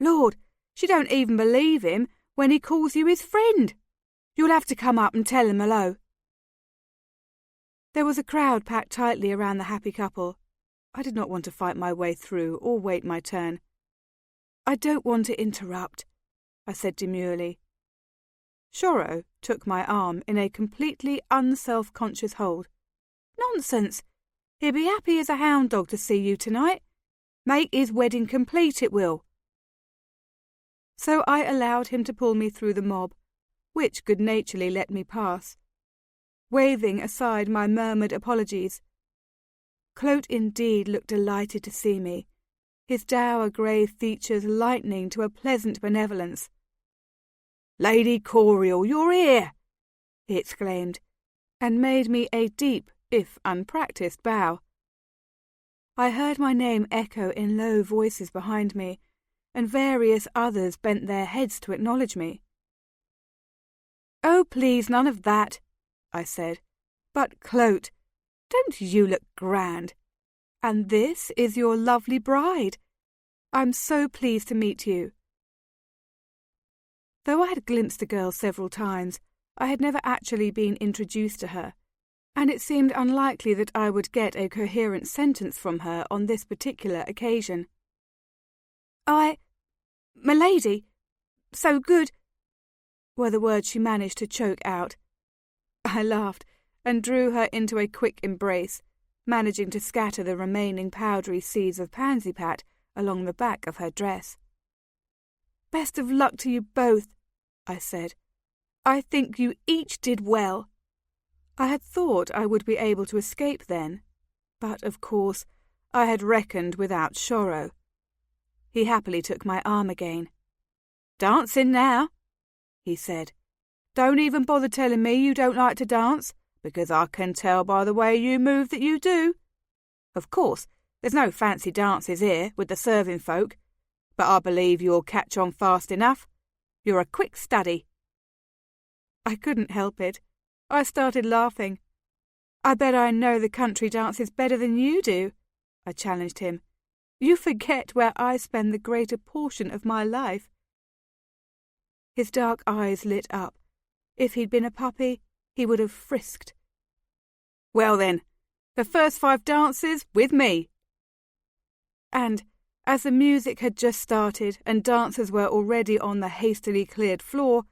Speaker 2: Lord, she don't even believe him when he calls you his friend. You'll have to come up and tell him hello." There was a crowd packed tightly around the happy couple. I did not want to fight my way through or wait my turn. "I don't want to interrupt," I said demurely. Shoro took my arm in a completely unself-conscious hold. "Nonsense!
Speaker 1: He'll be happy as a hound dog to see you tonight. Make his wedding complete, it will." So I allowed him to pull me through the mob, which good-naturedly let me pass, waving aside my murmured apologies. Clote indeed looked delighted to see me, his dour grey features lightening to a pleasant benevolence. "Lady Coriel, you're here!" he exclaimed, and made me a deep, if unpractised, bow. I heard my name echo in low voices behind me, and various others bent their heads to acknowledge me. "Oh, please, none of that," I said. "But, Clote, don't you look grand? And this is your lovely bride. I'm so pleased to meet you." Though I had glimpsed the girl several times, I had never actually been introduced to her, and it seemed unlikely that I would get a coherent sentence from her on this particular occasion. "Milady, so good," were the words she managed to choke out. I laughed and drew her into a quick embrace, managing to scatter the remaining powdery seeds of pansy pat along the back of her dress. "Best of luck to you both," I said. "I think you each did well." I had thought I would be able to escape then, but of course I had reckoned without Shoro. He happily took my arm again. "Dancing now," he said. "Don't even bother telling me you don't like to dance, because I can tell by the way you move that you do. Of course, there's no fancy dances here with the serving folk, but I believe you'll catch on fast enough. You're a quick study." I couldn't help it. I started laughing. "I bet I know the country dances better than you do," I challenged him. "You forget where I spend the greater portion of my life." His dark eyes lit up. If he'd been a puppy, he would have frisked. "Well then, the first 5 dances with me." And, as the music had just started and dancers were already on the hastily cleared floor,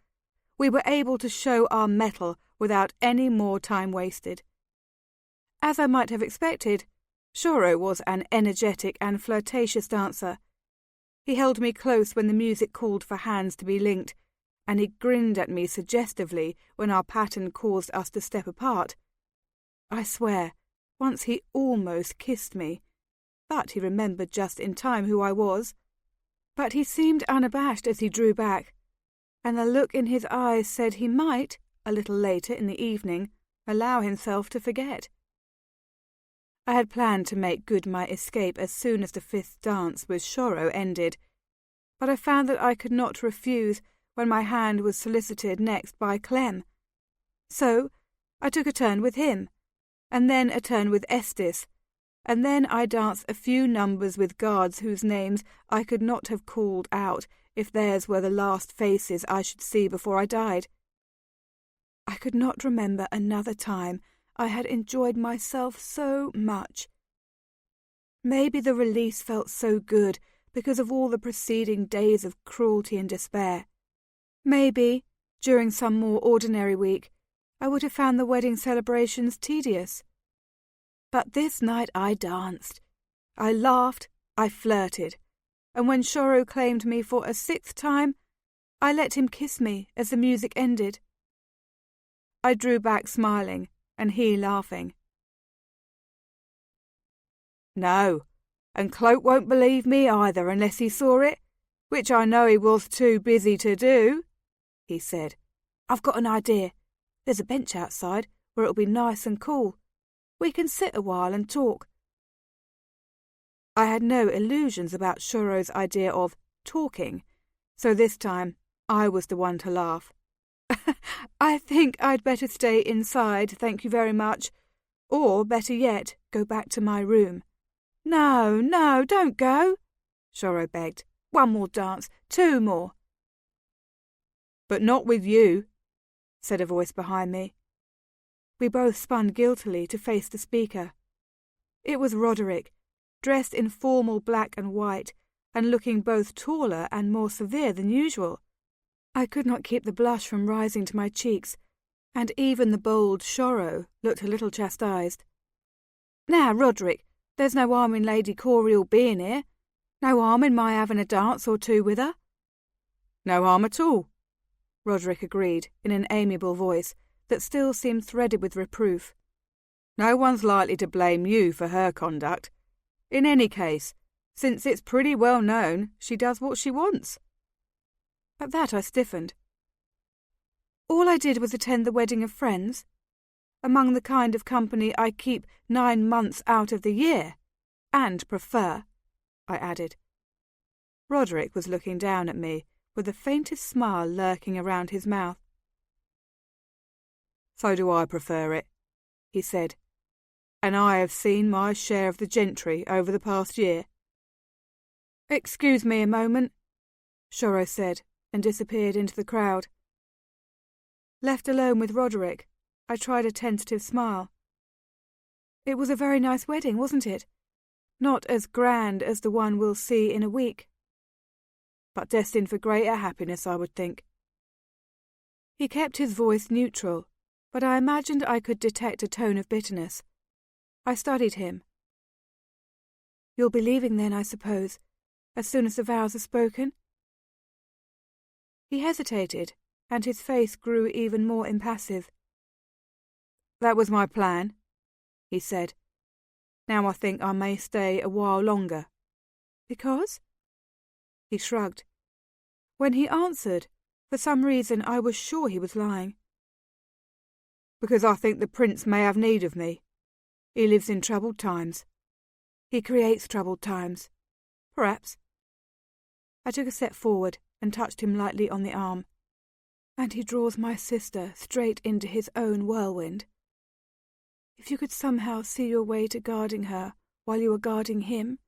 Speaker 1: we were able to show our mettle without any more time wasted. As I might have expected, Shoro was an energetic and flirtatious dancer. He held me close when the music called for hands to be linked, and he grinned at me suggestively when our pattern caused us to step apart. I swear, once he almost kissed me, but he remembered just in time who I was. But he seemed unabashed as he drew back, and the look in his eyes said he might, a little later in the evening, allow himself to forget. I had planned to make good my escape as soon as the 5th dance with Shoro ended, but I found that I could not refuse when my hand was solicited next by Clem. So I took a turn with him, and then a turn with Estes, and then I danced a few numbers with guards whose names I could not have called out if theirs were the last faces I should see before I died. I could not remember another time I had enjoyed myself so much. Maybe the release felt so good because of all the preceding days of cruelty and despair. Maybe, during some more ordinary week, I would have found the wedding celebrations tedious. But this night I danced. I laughed, I flirted, and when Shoro claimed me for a 6th time, I let him kiss me as the music ended. I drew back smiling, and he laughing. "No, and Clote won't believe me either unless he saw it, which I know he was too busy to do," he said. "I've got an idea. There's a bench outside where it'll be nice and cool. We can sit a while and talk." I had no illusions about Shoro's idea of talking, so this time I was the one to laugh. "I think I'd better stay inside, thank you very much. Or, better yet, go back to my room." No, don't go," Shoro begged. "One more dance, 2 more." "But not with you," said a voice behind me. We both spun guiltily to face the speaker. It was Roderick, dressed in formal black and white, and looking both taller and more severe than usual. I could not keep the blush from rising to my cheeks, and even the bold Shoro looked a little chastised. Now, Roderick, there's no harm in Lady Coriel being here. No harm in my having a dance or two with her.
Speaker 2: No harm at all, Roderick agreed in an amiable voice that still seemed threaded with reproof. No one's likely to blame you for her conduct. In any case, since it's pretty well known, she does what she wants.
Speaker 1: At that I stiffened. All I did was attend the wedding of friends, among the kind of company I keep 9 months out of the year, and prefer, I added.
Speaker 2: Roderick was looking down at me, with the faintest smile lurking around his mouth. So do I prefer it, he said, and I have seen my share of the gentry over the past year.
Speaker 1: Excuse me a moment, Shoro said, and disappeared into the crowd. Left alone with Roderick, I tried a tentative smile. It was a very nice wedding, wasn't it? Not as grand as the one we'll see in a week, but destined for greater happiness, I would think. He kept his voice neutral, but I imagined I could detect a tone of bitterness. I studied him. You'll be leaving then, I suppose, as soon as the vows are spoken? He hesitated, and his face grew even more impassive.
Speaker 2: That was my plan, he said. Now I think I may stay a while longer.
Speaker 1: Because? He shrugged. When he answered, for some reason I was sure he was lying.
Speaker 2: Because I think the prince may have need of me. He lives in troubled times.
Speaker 1: He creates troubled times. Perhaps. I took a step forward and touched him lightly on the arm. And he draws my sister straight into his own whirlwind. If you could somehow see your way to guarding her while you are guarding him,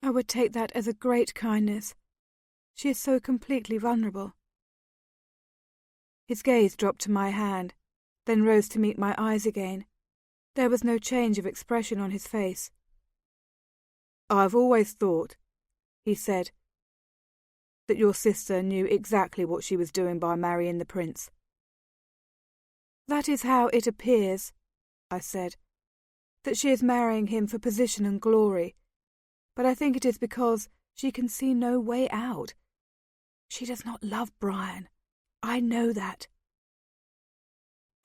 Speaker 1: I would take that as a great kindness. She is so completely vulnerable. His gaze dropped to my hand, then rose to meet my eyes again. There was no change of expression on his face.
Speaker 2: I've always thought, he said, that your sister knew exactly what she was doing by marrying the prince.
Speaker 1: That is how it appears, I said, that she is marrying him for position and glory, but I think it is because she can see no way out. She does not love Brian. I know that.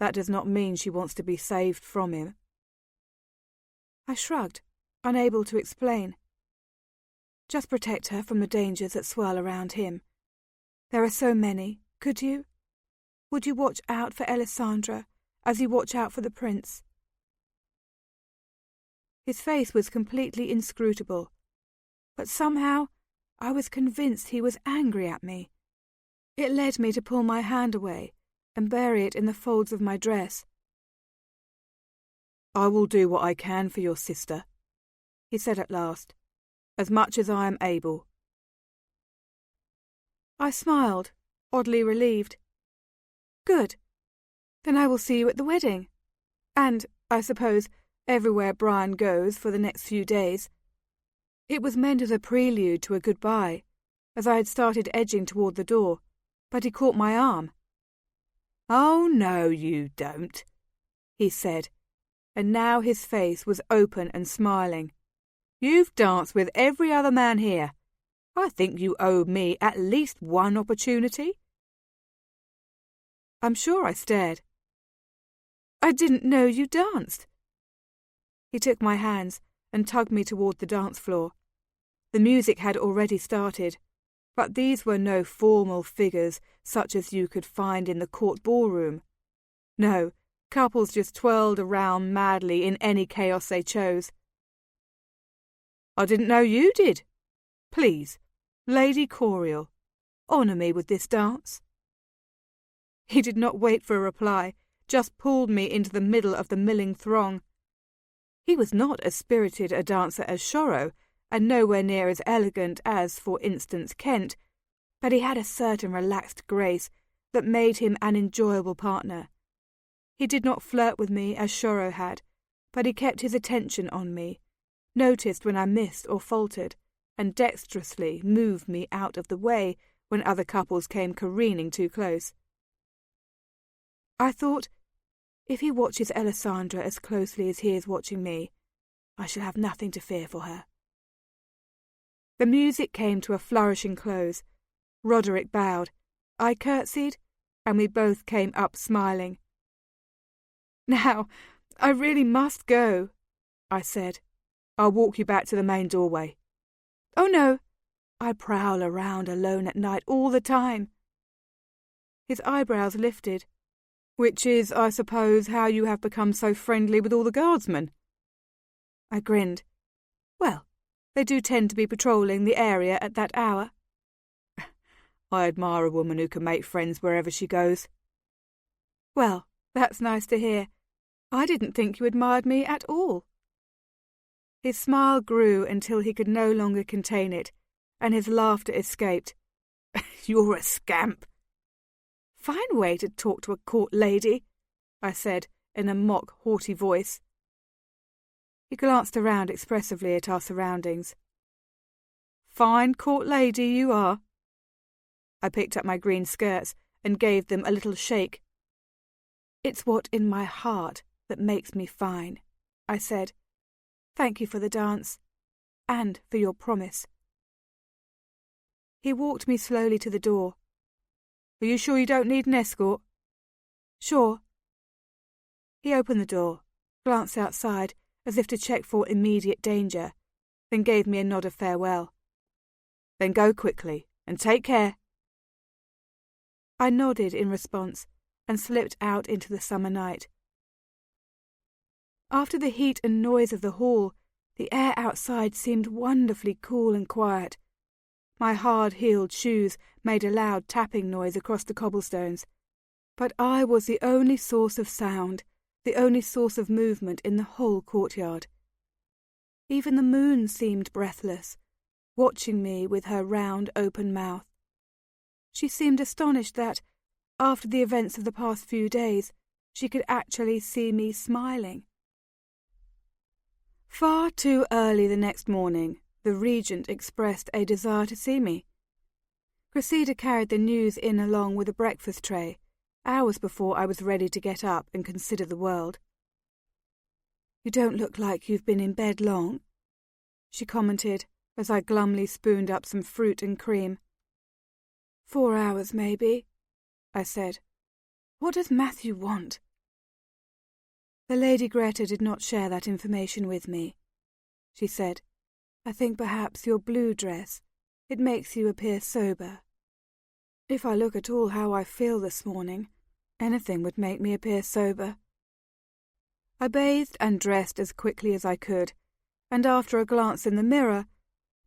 Speaker 2: That does not mean she wants to be saved from him.
Speaker 1: I shrugged, unable to explain. Just protect her from the dangers that swirl around him. There are so many. Could you? Would you watch out for Alessandra as you watch out for the prince? His face was completely inscrutable, but somehow I was convinced he was angry at me. It led me to pull my hand away and bury it in the folds of my dress.
Speaker 2: I will do what I can for your sister, he said at last, as much as I am able.
Speaker 1: I smiled, oddly relieved. Good. Then I will see you at the wedding. And, I suppose, everywhere Brian goes for the next few days. It was meant as a prelude to a goodbye, as I had started edging toward the door, but he caught my arm.
Speaker 2: Oh, no, you don't, he said, and now his face was open and smiling. You've danced with every other man here. I think you owe me at least one opportunity.
Speaker 1: I'm sure I stared. I didn't know you danced. He took my hands and tugged me toward the dance floor. The music had already started, but these were no formal figures such as you could find in the court ballroom. No, couples just twirled around madly in any chaos they chose.
Speaker 2: I didn't know you did. Please, Lady Coriel, honour me with this dance.
Speaker 1: He did not wait for a reply, just pulled me into the middle of the milling throng. He was not as spirited a dancer as Shoro, and nowhere near as elegant as, for instance, Kent, but he had a certain relaxed grace that made him an enjoyable partner. He did not flirt with me as Shoro had, but he kept his attention on me, noticed when I missed or faltered, and dexterously moved me out of the way when other couples came careening too close. I thought, if he watches Alessandra as closely as he is watching me, I shall have nothing to fear for her. The music came to a flourishing close. Roderick bowed. I curtsied, and we both came up smiling. "Now, I really must go," I said. "I'll walk you back to the main doorway." "Oh, no. I prowl around alone at night all the time." His eyebrows lifted. "Which is, I suppose, how you have become so friendly with all the guardsmen." I grinned. "Well, they do tend to be patrolling the area at that hour." "I admire a woman who can make friends wherever she goes." "Well, that's nice to hear. I didn't think you admired me at all." His smile grew until he could no longer contain it, and his laughter escaped. "You're a scamp." "Fine way to talk to a court lady," I said in a mock haughty voice. He glanced around expressively at our surroundings. "Fine court lady you are." I picked up my green skirts and gave them a little shake. "It's what in my heart that makes me fine," I said. "Thank you for the dance, and for your promise." He walked me slowly to the door. "Are you sure you don't need an escort?" "Sure." He opened the door, glanced outside as if to check for immediate danger, then gave me a nod of farewell. "Then go quickly, and take care." I nodded in response and slipped out into the summer night. After the heat and noise of the hall, the air outside seemed wonderfully cool and quiet. My hard-heeled shoes made a loud tapping noise across the cobblestones, but I was the only source of sound, the only source of movement in the whole courtyard. Even the moon seemed breathless, watching me with her round, open mouth. She seemed astonished that, after the events of the past few days, she could actually see me smiling. Far too early the next morning, the Regent expressed a desire to see me. Cressida carried the news in along with a breakfast tray, hours before I was ready to get up and consider the world. "You don't look like you've been in bed long," she commented as I glumly spooned up some fruit and cream. 4 hours, maybe," I said. "What does Matthew want?" "The Lady Greta did not share that information with me," she said. "I think perhaps your blue dress. It makes you appear sober. If I look at all how I feel this morning, anything would make me appear sober." I bathed and dressed as quickly as I could, and after a glance in the mirror,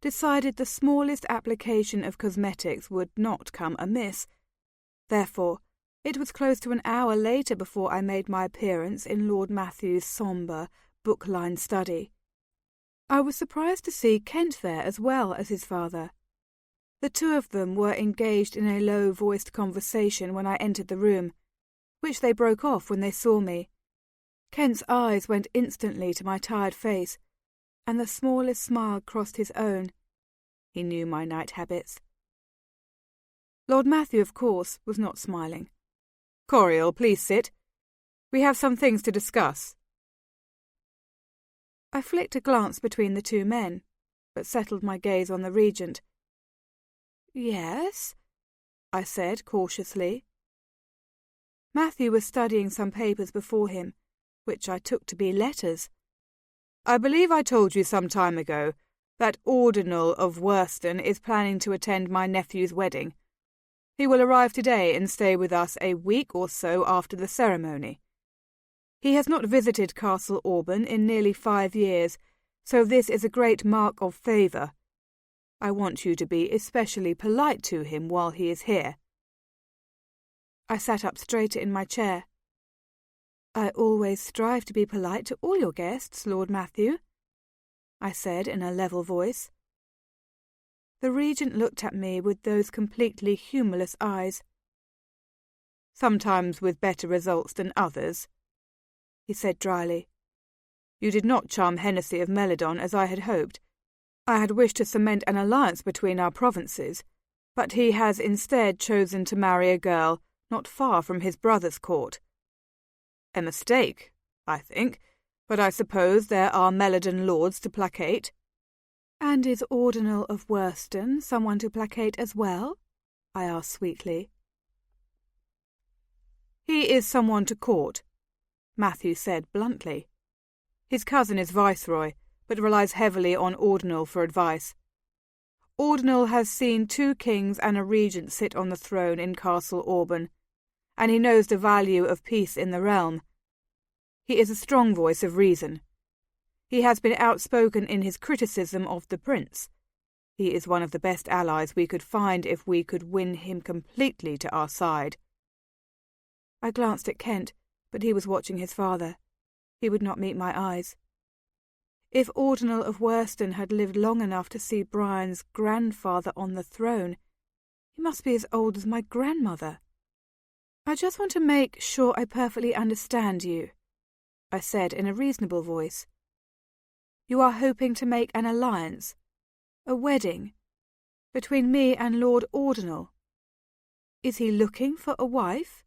Speaker 1: decided the smallest application of cosmetics would not come amiss. Therefore, it was close to an hour later before I made my appearance in Lord Matthew's sombre, book-lined study. I was surprised to see Kent there as well as his father. The two of them were engaged in a low-voiced conversation when I entered the room, which they broke off when they saw me. Kent's eyes went instantly to my tired face, and the smallest smile crossed his own. He knew my night habits. Lord Matthew, of course, was not smiling. "Coriel, please sit. We have some things to discuss." I flicked a glance between the two men, but settled my gaze on the Regent. "Yes?" I said cautiously. Matthew was studying some papers before him, which I took to be letters. "I believe I told you some time ago that Ordinal of Worston is planning to attend my nephew's wedding. He will arrive today and stay with us a week or so after the ceremony. He has not visited Castle Auburn in nearly 5 years, so this is a great mark of favour. I want you to be especially polite to him while he is here." I sat up straighter in my chair. "I always strive to be polite to all your guests, Lord Matthew," I said in a level voice. The Regent looked at me with those completely humourless eyes. "Sometimes with better results than others," he said dryly. "You did not charm Hennessy of Meladon as I had hoped. I had wished to cement an alliance between our provinces, but he has instead chosen to marry a girl not far from his brother's court. A mistake, I think,
Speaker 2: But I suppose there are Meladon lords to placate.
Speaker 1: And is Ordinal of Worston someone to placate as well? I asked sweetly.
Speaker 2: He is someone to court, Matthew said bluntly. His cousin is viceroy, but relies heavily on Ordinal for advice. Ordinal has seen 2 kings and a regent sit on the throne in Castle Auburn, and he knows the value of peace in the realm. He is a strong voice of reason. He has been outspoken in his criticism of the prince. He is one of the best allies we could find if we could win him completely to our side.
Speaker 1: I glanced at Kent, but he was watching his father. He would not meet my eyes. If Ordinal of Worston had lived long enough to see Brian's grandfather on the throne, he must be as old as my grandmother. I just want to make sure I perfectly understand you, I said in a reasonable voice. You are hoping to make an alliance, a wedding, between me and Lord Ordinal. Is he looking for a wife?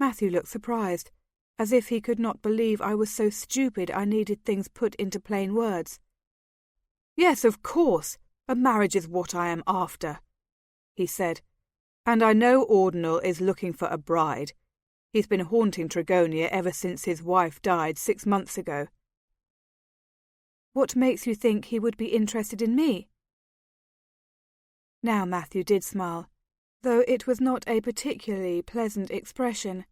Speaker 1: Matthew looked surprised, as if he could not believe I was so stupid I needed things put into plain words.
Speaker 2: Yes, of course, a marriage is what I am after, he said, and I know Ordinal is looking for a bride. He's been haunting Trigonia ever since his wife died 6 months ago.
Speaker 1: What makes you think he would be interested in me? Now Matthew did smile, though it was not a particularly pleasant expression.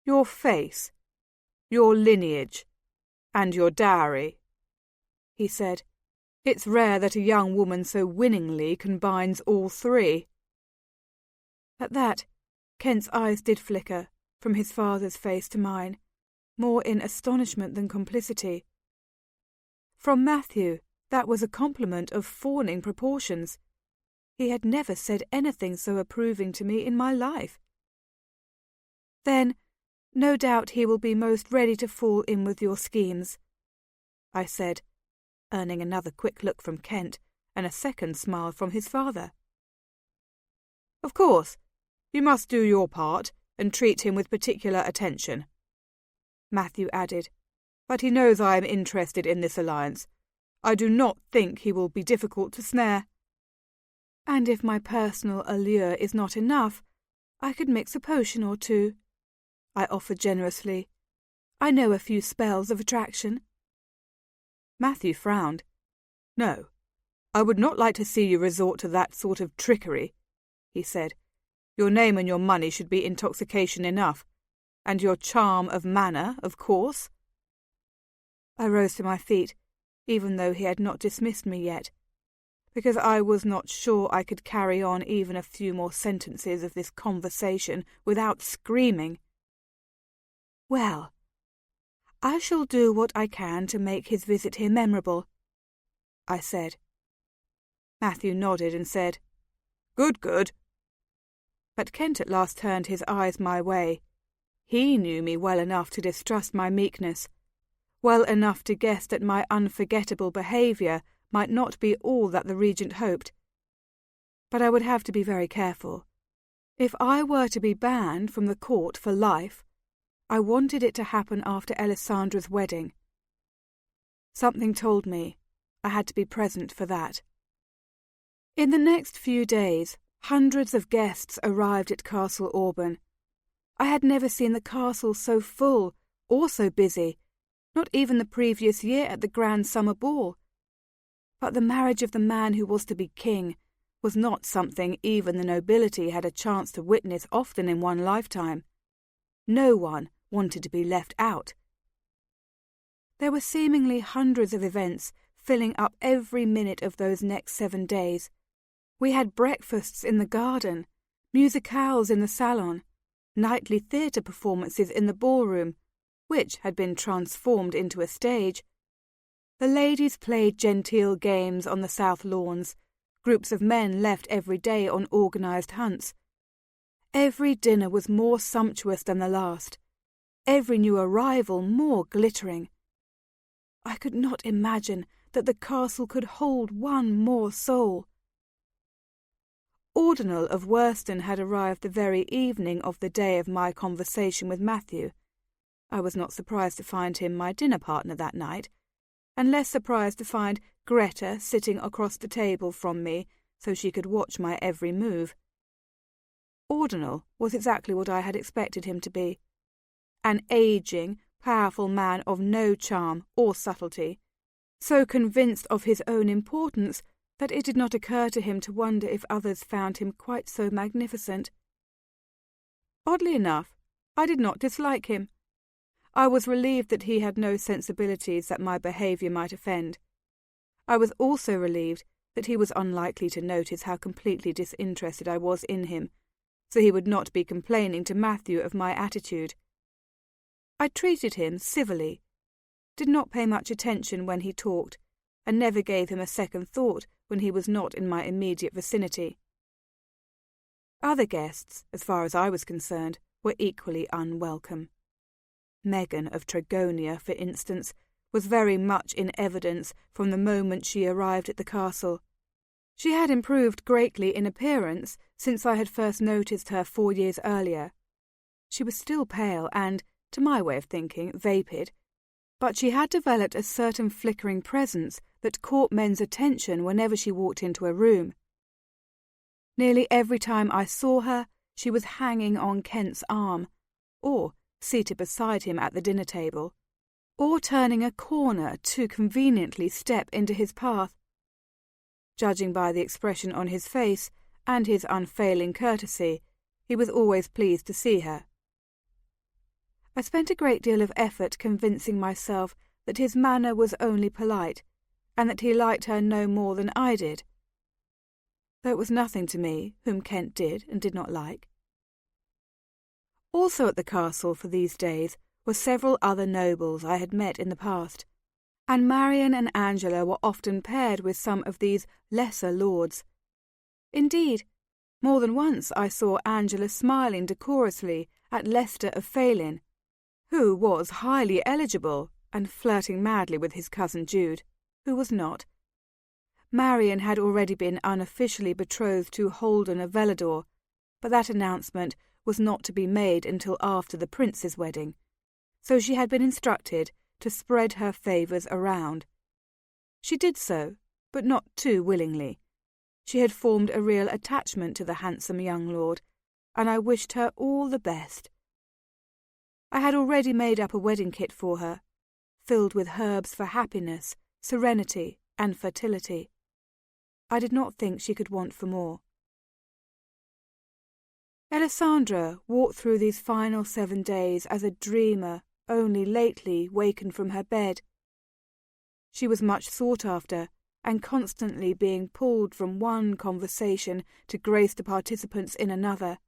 Speaker 2: Your face, your lineage, and your dowry, he said. It's rare that a young woman so winningly combines all 3.
Speaker 1: At that, Kent's eyes did flicker from his father's face to mine, more in astonishment than complicity. From Matthew, that was a compliment of fawning proportions. He had never said anything so approving to me in my life. Then, no doubt he will be most ready to fall in with your schemes, I said, earning another quick look from Kent and a second smile from his father.
Speaker 2: Of course, you must do your part and treat him with particular attention, Matthew added, but he knows I am interested in this alliance. I do not think he will be difficult to snare.
Speaker 1: And if my personal allure is not enough, I could mix a potion or 2, I offered generously. I know a few spells of attraction.
Speaker 2: Matthew frowned. No, I would not like to see you resort to that sort of trickery, he said. Your name and your money should be intoxication enough, and your charm of manner, of course.
Speaker 1: I rose to my feet, even though he had not dismissed me yet, because I was not sure I could carry on even a few more sentences of this conversation without screaming. Well, I shall do what I can to make his visit here memorable, I said. Matthew nodded and said,
Speaker 2: Good, good.
Speaker 1: But Kent at last turned his eyes my way. He knew me well enough to distrust my meekness, well enough to guess that my unforgettable behaviour might not be all that the regent hoped. But I would have to be very careful. If I were to be banned from the court for life, I wanted it to happen after Elissandra's wedding. Something told me I had to be present for that. In the next few days, hundreds of guests arrived at Castle Auburn. I had never seen the castle so full or so busy, not even the previous year at the grand summer ball. But the marriage of the man who was to be king was not something even the nobility had a chance to witness often in one lifetime. No one wanted to be left out. There were seemingly hundreds of events filling up every minute of those next 7 days. We had breakfasts in the garden, musicales in the salon, nightly theatre performances in the ballroom, which had been transformed into a stage. The ladies played genteel games on the south lawns. Groups of men left every day on organised hunts. Every dinner was more sumptuous than the last, every new arrival more glittering. I could not imagine that the castle could hold one more soul. Ordinal of Worston had arrived the very evening of the day of my conversation with Matthew, I was not surprised to find him my dinner partner that night, and less surprised to find Greta sitting across the table from me so she could watch my every move. Ordinal was exactly what I had expected him to be. An ageing, powerful man of no charm or subtlety, so convinced of his own importance that it did not occur to him to wonder if others found him quite so magnificent. Oddly enough, I did not dislike him. I was relieved that he had no sensibilities that my behaviour might offend. I was also relieved that he was unlikely to notice how completely disinterested I was in him, so he would not be complaining to Matthew of my attitude. I treated him civilly, did not pay much attention when he talked, and never gave him a second thought when he was not in my immediate vicinity. Other guests, as far as I was concerned, were equally unwelcome. Megan of Tregonia, for instance, was very much in evidence from the moment she arrived at the castle. She had improved greatly in appearance since I had first noticed her 4 years earlier. She was still pale and, to my way of thinking, vapid, but she had developed a certain flickering presence that caught men's attention whenever she walked into a room. Nearly every time I saw her, she was hanging on Kent's arm, or seated beside him at the dinner table, or turning a corner to conveniently step into his path. Judging by the expression on his face and his unfailing courtesy, he was always pleased to see her. I spent a great deal of effort convincing myself that his manner was only polite, and that he liked her no more than I did, though it was nothing to me whom Kent did and did not like. Also at the castle for these days were several other nobles I had met in the past, and Marian and Angela were often paired with some of these lesser lords. Indeed, more than once I saw Angela smiling decorously at Leicester of Phelan, who was highly eligible, and flirting madly with his cousin Jude, who was not. Marian had already been unofficially betrothed to Holden of Velador, but that announcement was not to be made until after the prince's wedding, so she had been instructed to spread her favours around. She did so, but not too willingly. She had formed a real attachment to the handsome young lord, and I wished her all the best. I had already made up a wedding kit for her, filled with herbs for happiness, serenity, and fertility. I did not think she could want for more. Alessandra walked through these final 7 days as a dreamer only lately wakened from her bed. She was much sought after, and constantly being pulled from one conversation to grace the participants in another.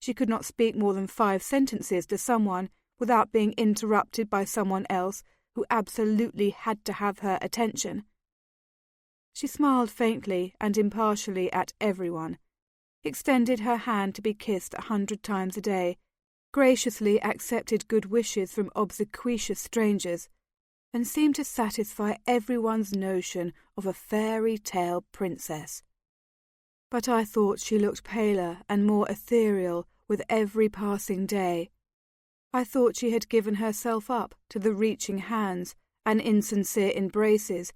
Speaker 1: She could not speak more than 5 sentences to someone without being interrupted by someone else who absolutely had to have her attention. She smiled faintly and impartially at everyone, extended her hand to be kissed 100 times a day, graciously accepted good wishes from obsequious strangers, and seemed to satisfy everyone's notion of a fairy tale princess. But I thought she looked paler and more ethereal with every passing day. I thought she had given herself up to the reaching hands and insincere embraces,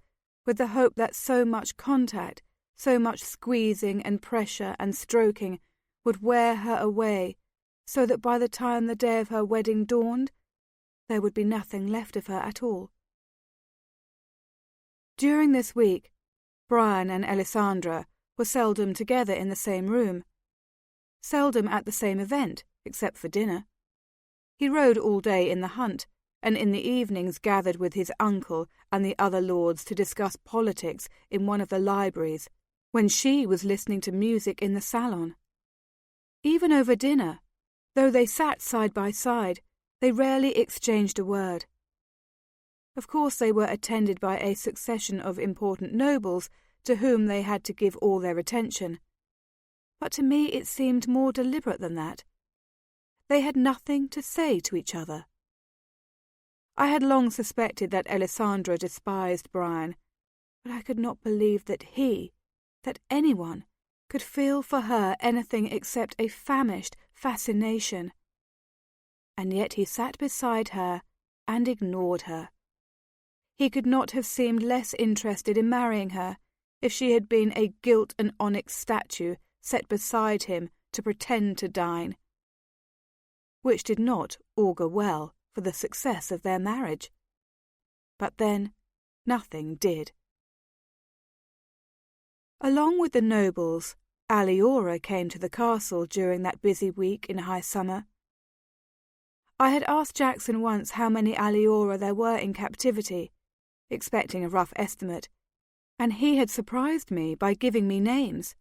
Speaker 1: with the hope that so much contact, so much squeezing and pressure and stroking would wear her away, so that by the time the day of her wedding dawned, there would be nothing left of her at all. During this week, Brian and Alessandra were seldom together in the same room, seldom at the same event, except for dinner. He rode all day in the hunt, and in the evenings gathered with his uncle and the other lords to discuss politics in one of the libraries, when she was listening to music in the salon. Even over dinner, though they sat side by side, they rarely exchanged a word. Of course they were attended by a succession of important nobles to whom they had to give all their attention. But to me it seemed more deliberate than that. They had nothing to say to each other. I had long suspected that Alessandra despised Brian, but I could not believe that anyone, could feel for her anything except a famished fascination. and yet he sat beside her and ignored her. He could not have seemed less interested in marrying her if she had been a gilt and onyx statue set beside him to pretend to dine, which did not augur well for the success of their marriage. But then, nothing did. Along with the nobles, Aliora came to the castle during that busy week in high summer. I had asked Jackson once how many aliora there were in captivity, expecting a rough estimate, and he had surprised me by giving me names.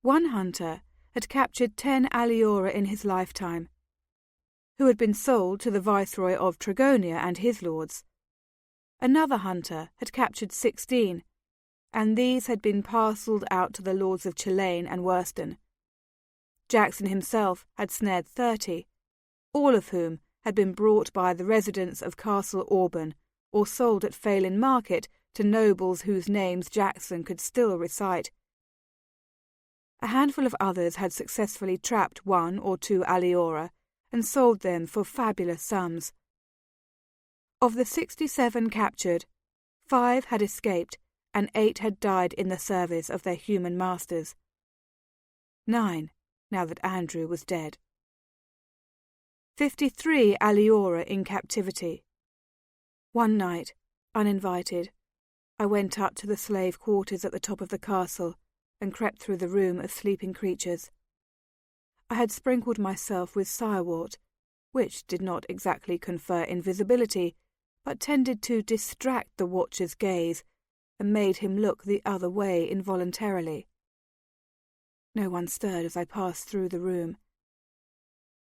Speaker 1: One hunter had captured 10 aliora in his lifetime, who had been sold to the Viceroy of Tragonia and his lords. Another hunter had captured 16, and these had been parcelled out to the lords of Chillane and Worston. Jackson himself had snared 30, all of whom had been brought by the residents of Castle Auburn or sold at Phelan Market to nobles whose names Jackson could still recite. A handful of others had successfully trapped 1 or 2 aliora and sold them for fabulous sums. Of the 67 captured, 5 had escaped and 8 had died in the service of their human masters. 9, now that Andrew was dead. 53 aliora in captivity. One night, uninvited, I went up to the slave quarters at the top of the castle and crept through the room of sleeping creatures. I had sprinkled myself with firewort, which did not exactly confer invisibility, but tended to distract the watcher's gaze and made him look the other way involuntarily. No one stirred as I passed through the room,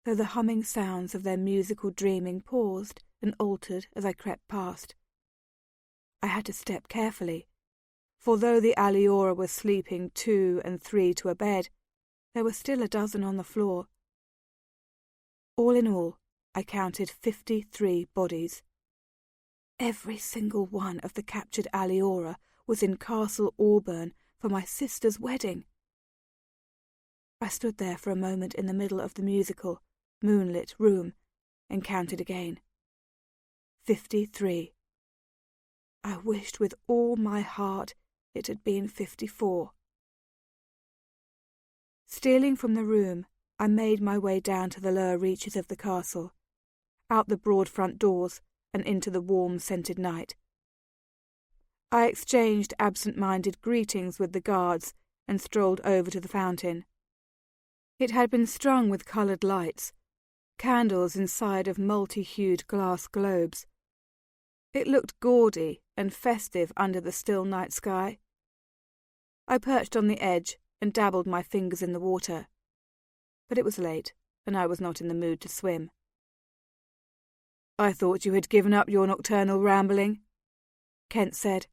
Speaker 1: though the humming sounds of their musical dreaming paused and altered as I crept past. I had to step carefully, for though the aliora were sleeping 2 and 3 to a bed, there were still a dozen on the floor. All in all, I counted 53 bodies. Every single one of the captured aliora was in Castle Auburn for my sister's wedding. I stood there for a moment in the middle of the musical, moonlit room and counted again. 53. I wished with all my heart it had been 54. Stealing from the room, I made my way down to the lower reaches of the castle, out the broad front doors and into the warm, scented night. I exchanged absent-minded greetings with the guards and strolled over to the fountain. It had been strung with coloured lights, candles inside of multi-hued glass globes. It looked gaudy and festive under the still night sky. I perched on the edge and dabbled my fingers in the water, but it was late, and I was not in the mood to swim. "I thought you had given up your nocturnal rambling," Kent said.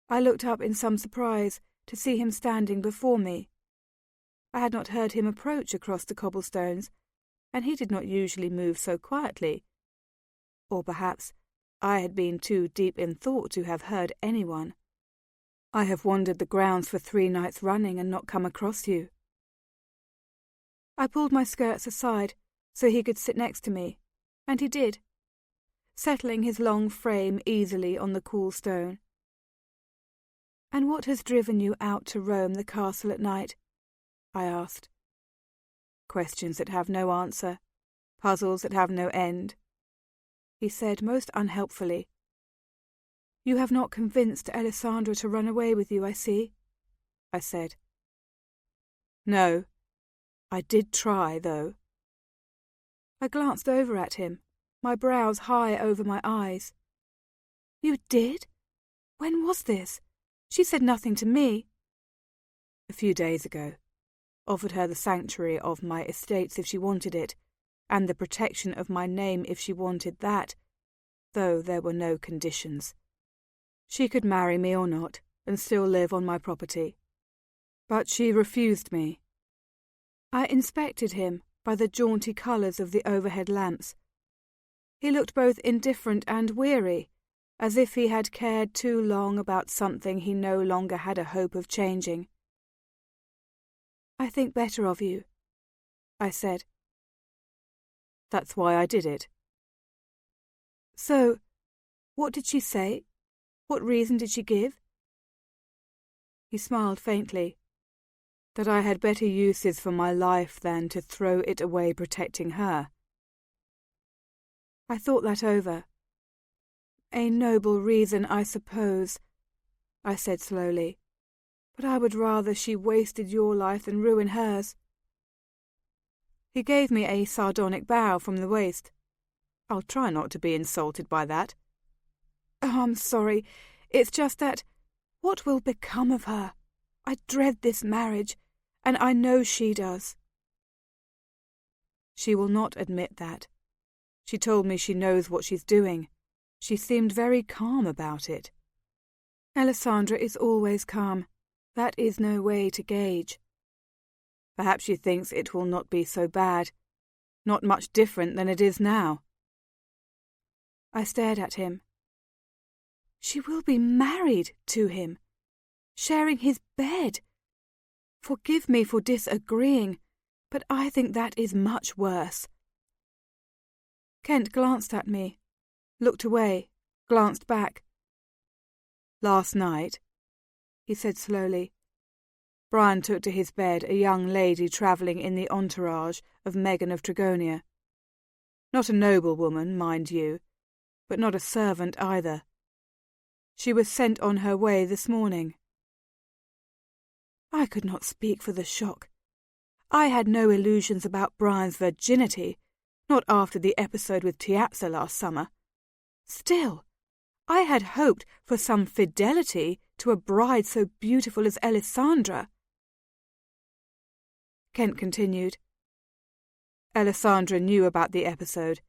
Speaker 1: I looked up in some surprise to see him standing before me. I had not heard him approach across the cobblestones, and he did not usually move so quietly. Or perhaps I had been too deep in thought to have heard anyone. "I have wandered the grounds for 3 nights running and not come across you." I pulled my skirts aside so he could sit next to me, and he did, settling his long frame easily on the cool stone. "And what has driven you out to roam the castle at night?" I asked. "Questions that have no answer, puzzles that have no end," he said most unhelpfully. "You have not convinced Alessandra to run away with you, I see," I said. "No. I did try, though." I glanced over at him, my brows high over my eyes. "You did? When was this? She said nothing to me." "A few days ago. Offered her the sanctuary of my estates if she wanted it, and the protection of my name if she wanted that, though there were no conditions. She could marry me or not, and still live on my property. But she refused me." I inspected him by the jaunty colours of the overhead lamps. He looked both indifferent and weary, as if he had cared too long about something he no longer had a hope of changing. "I think better of you," I said.
Speaker 2: That's why I did it.
Speaker 1: So, what did she say? What reason did she give?
Speaker 2: He smiled faintly. That I had better uses for my life than to throw it away protecting her.
Speaker 1: I thought that over. A noble reason, I suppose, I said slowly, but I would rather she wasted your life than ruin hers.
Speaker 2: He gave me a sardonic bow from the waist. I'll try not to be insulted by that.
Speaker 1: Oh, I'm sorry. It's just that, what will become of her? I dread this marriage, and I know she does.
Speaker 2: She will not admit that. She told me she knows what she's doing. She seemed very calm about it.
Speaker 1: Alessandra is always calm. That is no way to gauge.
Speaker 2: Perhaps she thinks it will not be so bad. Not much different than it is now.
Speaker 1: I stared at him. She will be married to him, sharing his bed. Forgive me for disagreeing, but I think that is much worse. Kent glanced at me, looked away, glanced back.
Speaker 2: Last night, he said slowly, Brian took to his bed a young lady travelling in the entourage of Megan of Trigonia. Not a noblewoman, mind you, but not a servant either. She was sent on her way this morning.
Speaker 1: I could not speak for the shock. I had no illusions about Brian's virginity, not after the episode with Tiapsa last summer. Still, I had hoped for some fidelity to a bride so beautiful as Alessandra.
Speaker 2: Kent continued. Alessandra knew about the episode.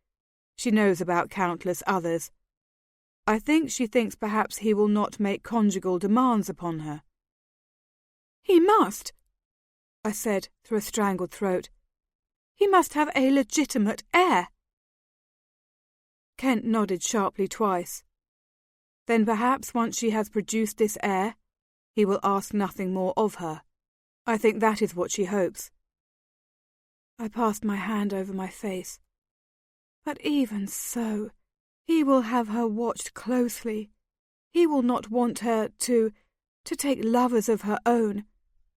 Speaker 2: She knows about countless others. I think she thinks perhaps he will not make conjugal demands upon her.
Speaker 1: He must, I said through a strangled throat. He must have a legitimate heir.
Speaker 2: Kent nodded sharply twice. Then perhaps once she has produced this heir, he will ask nothing more of her. I think that is what she hopes.
Speaker 1: I passed my hand over my face. But even so, he will have her watched closely. He will not want her to take lovers of her own,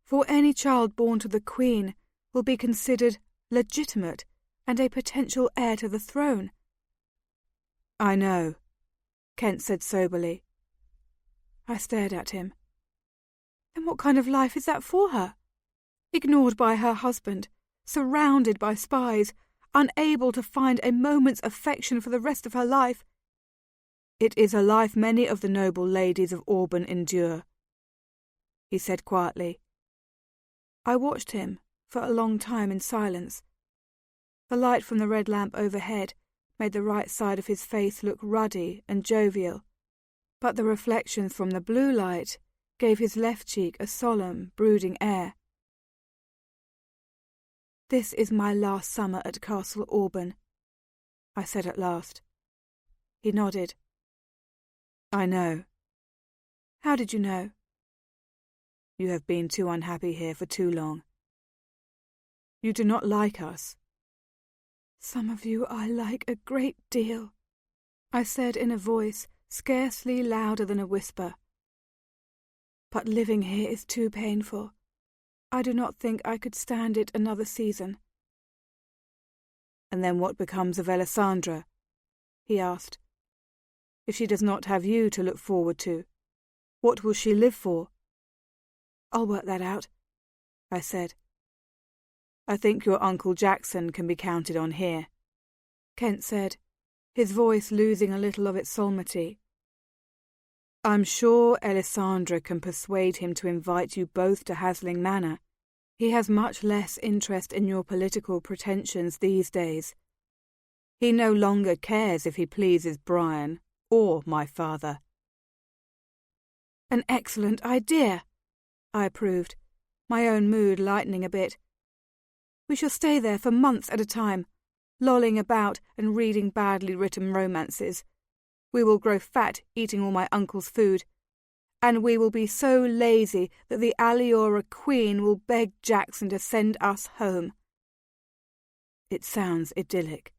Speaker 1: for any child born to the Queen will be considered legitimate and a potential heir to the throne.
Speaker 2: I know, Kent said soberly.
Speaker 1: I stared at him. Then what kind of life is that for her? Ignored by her husband, surrounded by spies, unable to find a moment's affection for the rest of her life.
Speaker 2: It is a life many of the noble ladies of Auburn endure, he said quietly.
Speaker 1: I watched him for a long time in silence. The light from the red lamp overhead made the right side of his face look ruddy and jovial, but the reflections from the blue light gave his left cheek a solemn, brooding air. This is my last summer at Castle Auburn, I said at last. He nodded.
Speaker 2: I know.
Speaker 1: How did you know?
Speaker 2: You have been too unhappy here for too long. You do not like us.
Speaker 1: Some of you I like a great deal, I said in a voice scarcely louder than a whisper. But living here is too painful. I do not think I could stand it another season.
Speaker 2: And then what becomes of Alessandra? He asked. If she does not have you to look forward to, what will she live for?
Speaker 1: I'll work that out, I said.
Speaker 2: I think your Uncle Jackson can be counted on here, Kent said, his voice losing a little of its solemnity. I'm sure Alessandra can persuade him to invite you both to Hasling Manor. He has much less interest in your political pretensions these days. He no longer cares if he pleases Brian or my father.
Speaker 1: An excellent idea, I approved, my own mood lightening a bit. We shall stay there for months at a time, lolling about and reading badly written romances. We will grow fat eating all my uncle's food, and we will be so lazy that the Aliora Queen will beg Jackson to send us home.
Speaker 2: It sounds idyllic,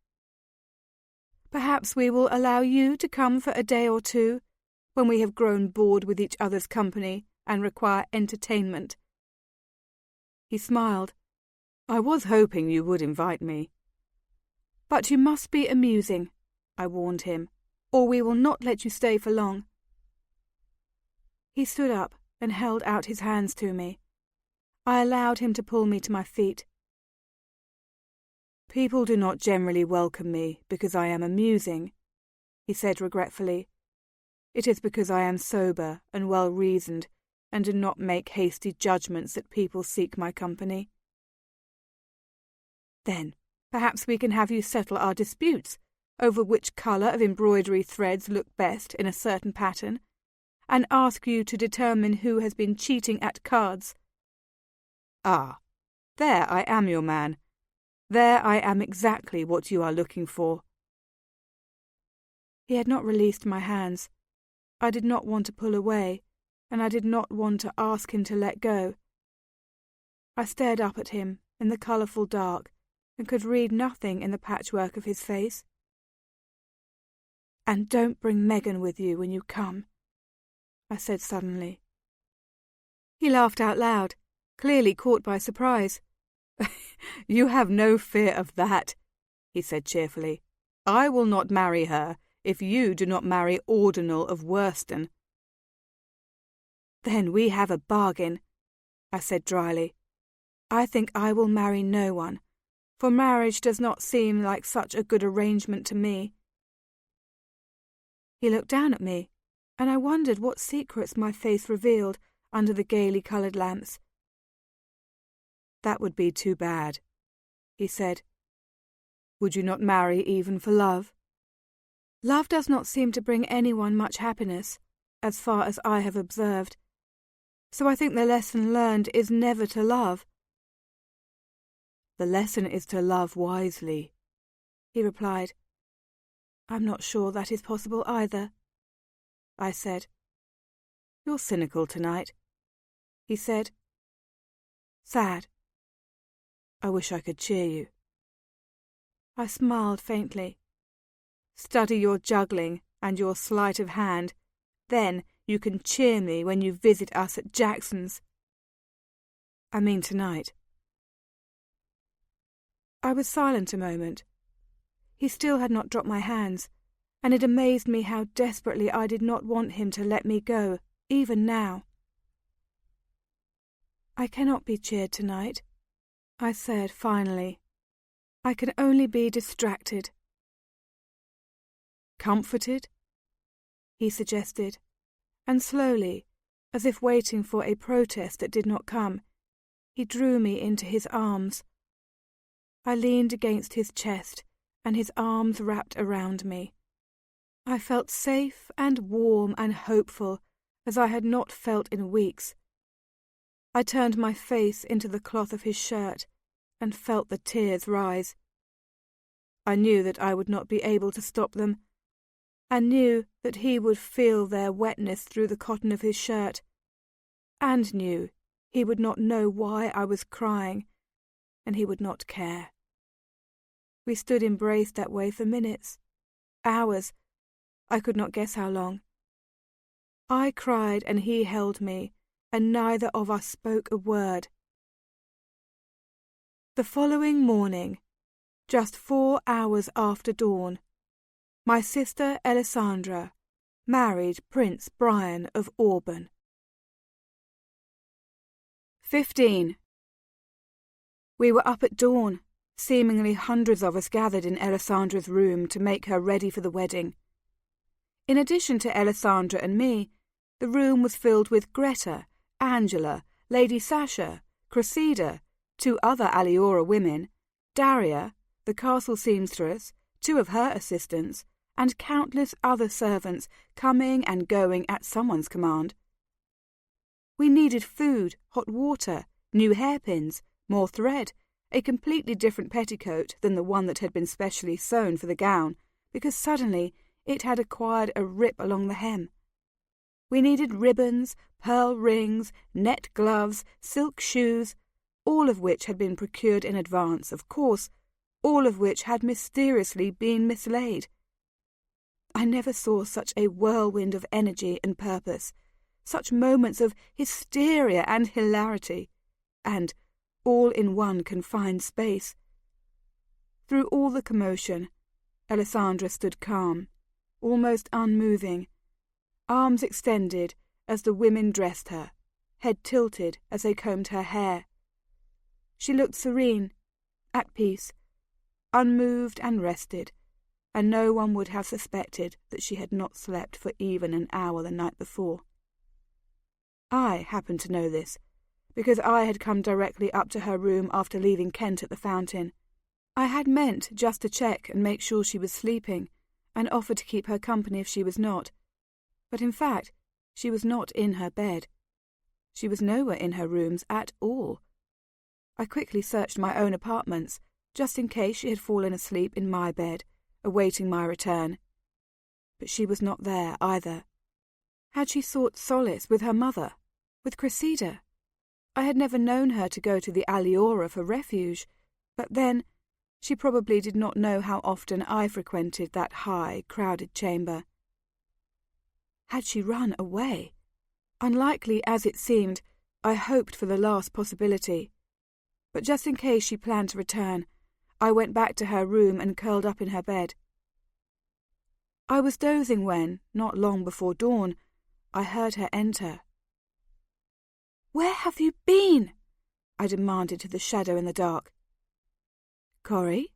Speaker 1: Perhaps we will allow you to come for a day or two, when we have grown bored with each other's company and require entertainment." He smiled.
Speaker 2: "I was hoping you would invite me."
Speaker 1: "But you must be amusing," I warned him, "or we will not let you stay for long." He stood up and held out his hands to me. I allowed him to pull me to my feet.
Speaker 2: "People do not generally welcome me because I am amusing," he said regretfully. "It is because I am sober and well-reasoned and do not make hasty judgments that people seek my company."
Speaker 1: "Then perhaps we can have you settle our disputes over which colour of embroidery threads look best in a certain pattern, and ask you to determine who has been cheating at cards."
Speaker 2: "Ah, there I am your man. There I am exactly what you are looking for."
Speaker 1: He had not released my hands. I did not want to pull away, and I did not want to ask him to let go. I stared up at him in the colourful dark and could read nothing in the patchwork of his face. "And don't bring Megan with you when you come," I said suddenly. He laughed out loud, clearly caught by surprise.
Speaker 2: "You have no fear of that," he said cheerfully. "I will not marry her if you do not marry Ordinal of Worston."
Speaker 1: "Then we have a bargain," I said dryly. "I think I will marry no one, for marriage does not seem like such a good arrangement to me." He looked down at me, and I wondered what secrets my face revealed under the gaily coloured lamps.
Speaker 2: "That would be too bad," he said. "Would you not marry even for love?"
Speaker 1: "Love does not seem to bring anyone much happiness, as far as I have observed. So I think the lesson learned is never to love."
Speaker 2: "The lesson is to love wisely,"
Speaker 1: he replied. "I'm not sure that is possible either," I said.
Speaker 2: "You're cynical tonight," he said.
Speaker 1: "Sad."
Speaker 2: "I wish I could cheer you."
Speaker 1: I smiled faintly. "Study your juggling and your sleight of hand. Then you can cheer me when you visit us at Jackson's."
Speaker 2: "I mean tonight."
Speaker 1: I was silent a moment. He still had not dropped my hands, and it amazed me how desperately I did not want him to let me go, even now. "I cannot be cheered tonight," I said finally. "I can only be distracted."
Speaker 2: "Comforted?"
Speaker 1: he suggested, and slowly, as if waiting for a protest that did not come, he drew me into his arms. I leaned against his chest, and his arms wrapped around me. I felt safe and warm and hopeful as I had not felt in weeks. I turned my face into the cloth of his shirt and felt the tears rise. I knew that I would not be able to stop them, and knew that he would feel their wetness through the cotton of his shirt, and knew he would not know why I was crying, and he would not care. We stood embraced that way for minutes, hours, I could not guess how long. I cried and he held me, and neither of us spoke a word. The following morning, just 4 hours after dawn, my sister Alessandra married Prince Brian of Auburn. 15. We were up at dawn, seemingly hundreds of us gathered in Alessandra's room to make her ready for the wedding. In addition to Alessandra and me, the room was filled with Greta, Angela, Lady Sasha, Cressida, 2 other aliora women, Daria, the castle seamstress, 2 of her assistants, and countless other servants coming and going at someone's command. We needed food, hot water, new hairpins, more thread, a completely different petticoat than the one that had been specially sewn for the gown, because suddenly it had acquired a rip along the hem. We needed ribbons, pearl rings, net gloves, silk shoes, all of which had been procured in advance, of course, all of which had mysteriously been mislaid. I never saw such a whirlwind of energy and purpose, such moments of hysteria and hilarity, and all in one confined space. Through all the commotion, Alessandra stood calm, almost unmoving, arms extended as the women dressed her, head tilted as they combed her hair. She looked serene, at peace, unmoved and rested, and no one would have suspected that she had not slept for even an hour the night before. I happened to know this, because I had come directly up to her room after leaving Kent at the fountain. I had meant just to check and make sure she was sleeping, and offer to keep her company if she was not. But in fact, she was not in her bed. She was nowhere in her rooms at all. I quickly searched my own apartments, just in case she had fallen asleep in my bed, awaiting my return. But she was not there either. Had she sought solace with her mother, with Cressida? I had never known her to go to the Aliora for refuge, but then she probably did not know how often I frequented that high, crowded chamber. Had she run away? Unlikely as it seemed, I hoped for the last possibility. But just in case she planned to return, I went back to her room and curled up in her bed. I was dozing when, not long before dawn, I heard her enter. "Where have you been?" I demanded to the shadow in the dark. "Corrie?"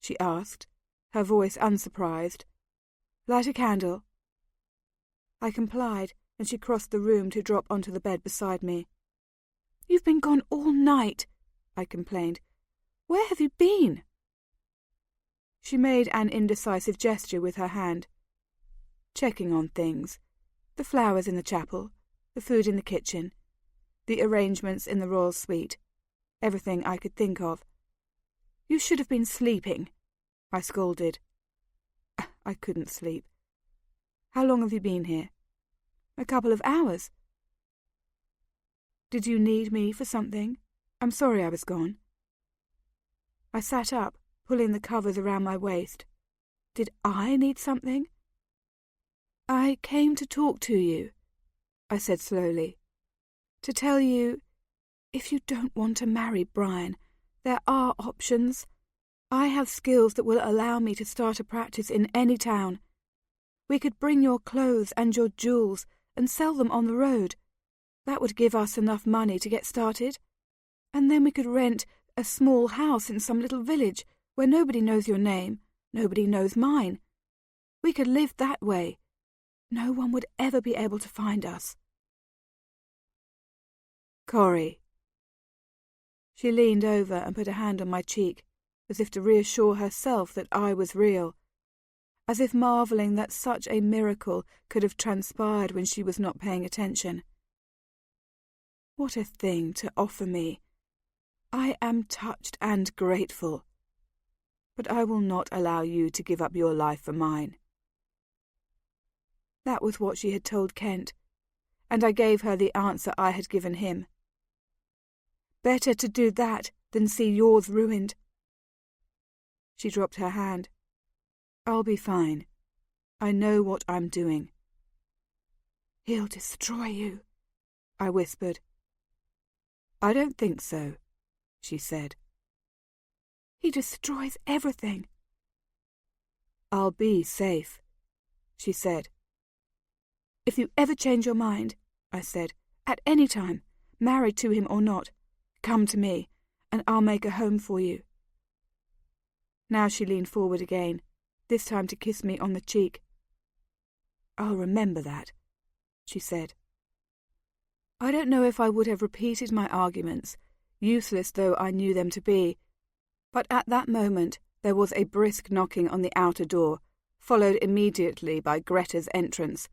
Speaker 1: she asked, her voice unsurprised. "Light a candle." I complied, and she crossed the room to drop onto the bed beside me. "You've been gone all night," I complained. "Where have you been?" She made an indecisive gesture with her hand. "Checking on things. The flowers in the chapel, the food in the kitchen, the arrangements in the royal suite, everything I could think of." "You should have been sleeping," I scolded. I couldn't sleep. "How long have you been here?" "A couple of hours." "Did you need me for something? I'm sorry I was gone." I sat up, pulling the covers around my waist. Did I need something? "I came to talk to you," I said slowly. "To tell you, if you don't want to marry Brian, there are options. I have skills that will allow me to start a practice in any town. We could bring your clothes and your jewels and sell them on the road. That would give us enough money to get started. And then we could rent a small house in some little village where nobody knows your name, nobody knows mine. We could live that way. No one would ever be able to find us." "Corrie." She leaned over and put a hand on my cheek, as if to reassure herself that I was real, as if marvelling that such a miracle could have transpired when she was not paying attention. What a thing to offer me! I am touched and grateful. But I will not allow you to give up your life for mine. That was what she had told Kent, and I gave her the answer I had given him. Better to do that than see yours ruined. She dropped her hand. "I'll be fine. I know what I'm doing." "He'll destroy you," I whispered. "I don't think so," she said. "He destroys everything." "I'll be safe," she said. "If you ever change your mind," I said, "at any time, married to him or not, come to me, and I'll make a home for you." Now she leaned forward again, this time to kiss me on the cheek. "I'll remember that," she said. I don't know if I would have repeated my arguments, useless though I knew them to be, but at that moment there was a brisk knocking on the outer door, followed immediately by Greta's entrance.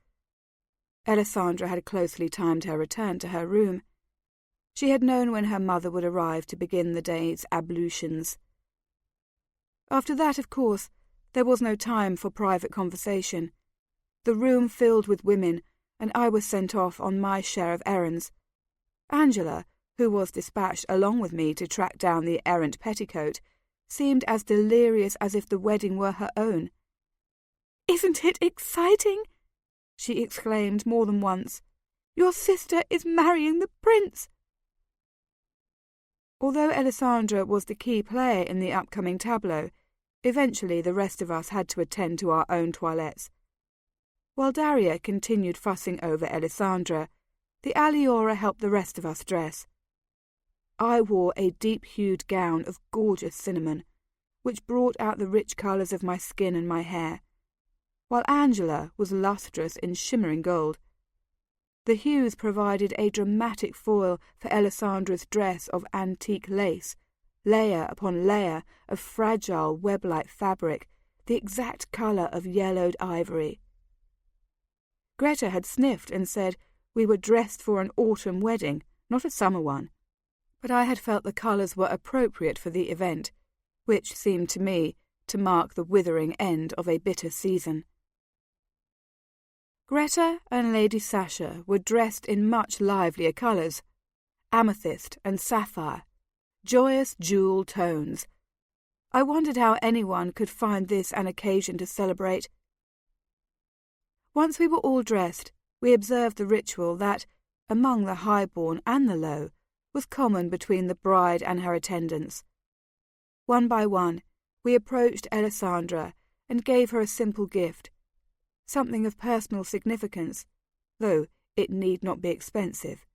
Speaker 1: Alessandra had closely timed her return to her room. She had known when her mother would arrive to begin the day's ablutions. After that, of course, there was no time for private conversation. The room filled with women, and I was sent off on my share of errands. Angela, who was dispatched along with me to track down the errant petticoat, seemed as delirious as if the wedding were her own. "Isn't it exciting?" she exclaimed more than once. "Your sister is marrying the prince." Although Alessandra was the key player in the upcoming tableau, eventually the rest of us had to attend to our own toilettes. While Daria continued fussing over Alessandra, the aliora helped the rest of us dress. I wore a deep-hued gown of gorgeous cinnamon, which brought out the rich colours of my skin and my hair, while Angela was lustrous in shimmering gold. The hues provided a dramatic foil for Alessandra's dress of antique lace, layer upon layer of fragile web-like fabric, the exact colour of yellowed ivory. Greta had sniffed and said we were dressed for an autumn wedding, not a summer one, but I had felt the colours were appropriate for the event, which seemed to me to mark the withering end of a bitter season. Greta and Lady Sasha were dressed in much livelier colours, amethyst and sapphire, joyous jewel tones. I wondered how anyone could find this an occasion to celebrate. Once we were all dressed, we observed the ritual that, among the high-born and the low, was common between the bride and her attendants. One by one, we approached Alessandra and gave her a simple gift, something of personal significance, though it need not be expensive.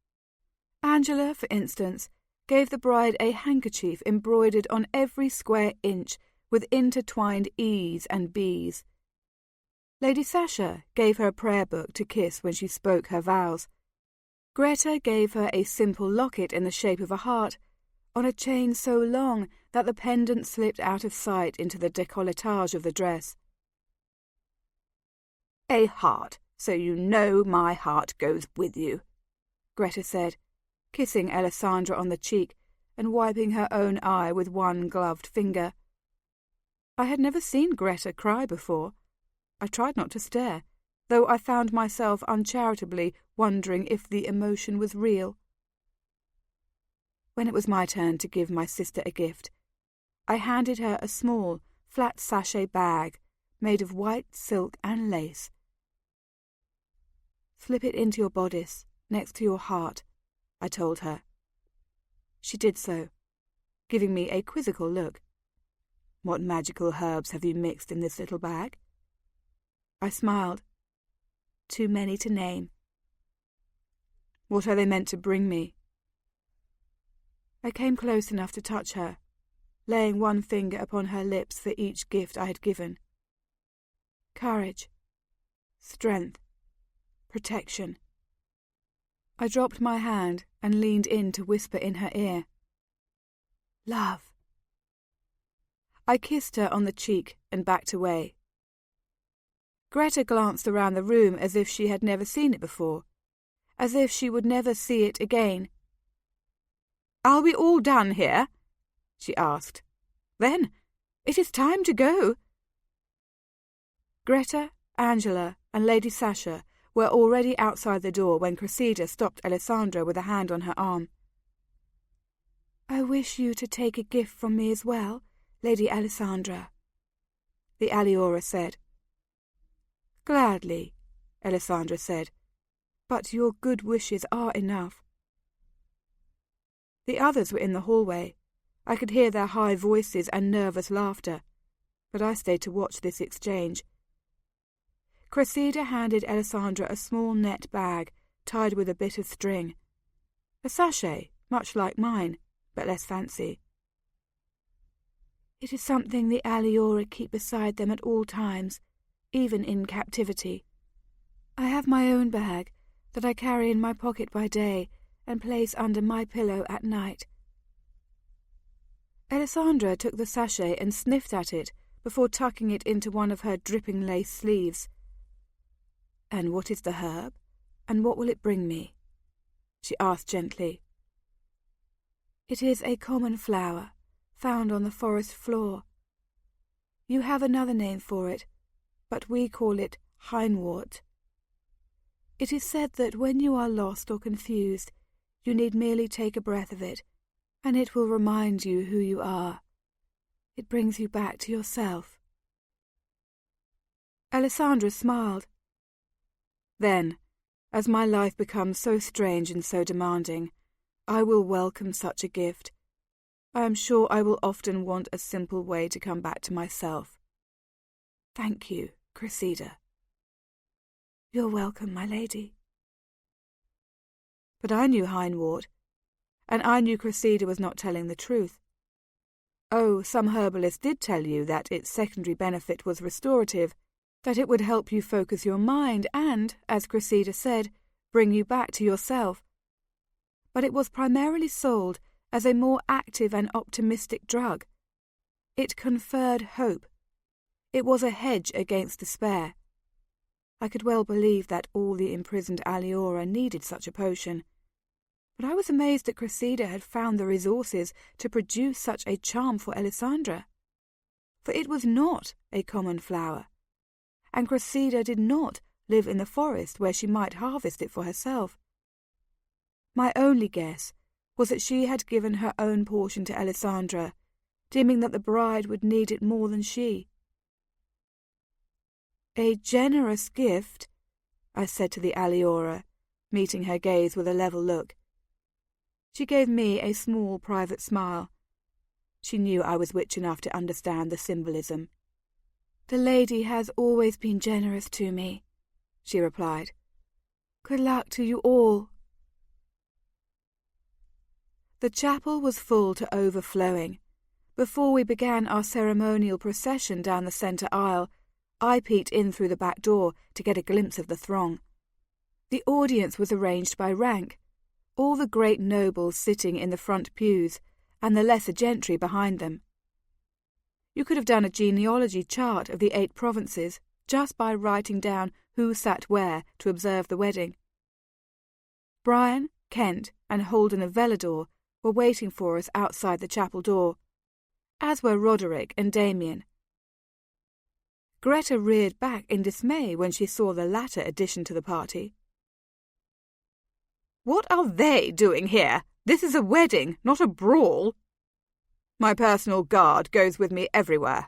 Speaker 1: Angela, for instance, gave the bride a handkerchief embroidered on every square inch with intertwined E's and B's. Lady Sasha gave her a prayer book to kiss when she spoke her vows. Greta gave her a simple locket in the shape of a heart, on a chain so long that the pendant slipped out of sight into the décolletage of the dress. "A heart, so you know my heart goes with you," Greta said, kissing Alessandra on the cheek and wiping her own eye with one gloved finger. I had never seen Greta cry before. I tried not to stare, though I found myself uncharitably wondering if the emotion was real. When it was my turn to give my sister a gift, I handed her a small, flat sachet bag made of white silk and lace. "Slip it into your bodice, next to your heart," I told her. She did so, giving me a quizzical look. "What magical herbs have you mixed in this little bag?" I smiled. "Too many to name." "What are they meant to bring me?" I came close enough to touch her, laying one finger upon her lips for each gift I had given. Courage, strength, protection. I dropped my hand and leaned in to whisper in her ear. Love. I kissed her on the cheek and backed away. Greta glanced around the room as if she had never seen it before, as if she would never see it again. "Are we all done here?" she asked. "Then it is time to go." Greta, Angela, and Lady Sasha were already outside the door when Cressida stopped Alessandra with a hand on her arm. "I wish you to take a gift from me as well, Lady Alessandra," the aliora said. "Gladly," Alessandra said, "but your good wishes are enough." The others were in the hallway. I could hear their high voices and nervous laughter, but I stayed to watch this exchange. Cressida handed Alessandra a small net bag tied with a bit of string. A sachet, much like mine, but less fancy. "It is something the aliora keep beside them at all times, even in captivity. I have my own bag that I carry in my pocket by day and place under my pillow at night." Alessandra took the sachet and sniffed at it before tucking it into one of her dripping lace sleeves. "And what is the herb, and what will it bring me?" she asked gently. "It is a common flower, found on the forest floor. You have another name for it, but we call it hindwort. It is said that when you are lost or confused, you need merely take a breath of it, and it will remind you who you are. It brings you back to yourself." Alessandra smiled. Then, as my life becomes so strange and so demanding, I will welcome such a gift. I am sure I will often want a simple way to come back to myself. Thank you, Cressida. You're welcome, my lady. But I knew Hindwort, and I knew Cressida was not telling the truth. Oh, some herbalists did tell you that its secondary benefit was restorative, that it would help you focus your mind and, as Cressida said, bring you back to yourself. But it was primarily sold as a more active and optimistic drug. It conferred hope. It was a hedge against despair. I could well believe that all the imprisoned aliora needed such a potion, but I was amazed that Cressida had found the resources to produce such a charm for Alessandra. For it was not a common flower, and Cressida did not live in the forest where she might harvest it for herself. My only guess was that she had given her own portion to Alessandra, deeming that the bride would need it more than she. A generous gift, I said to the aliora, meeting her gaze with a level look. She gave me a small private smile. She knew I was witch enough to understand the symbolism. The lady has always been generous to me, she replied. Good luck to you all. The chapel was full to overflowing. Before we began our ceremonial procession down the centre aisle, I peeked in through the back door to get a glimpse of the throng. The audience was arranged by rank, all the great nobles sitting in the front pews, and the lesser gentry behind them. You could have done a genealogy chart of the 8 provinces just by writing down who sat where to observe the wedding. Brian, Kent, and Holden of Velador were waiting for us outside the chapel door, as were Roderick and Damien. Greta reared back in dismay when she saw the latter addition to the party. What are they doing here? This is a wedding, not a brawl. My personal guard goes with me everywhere,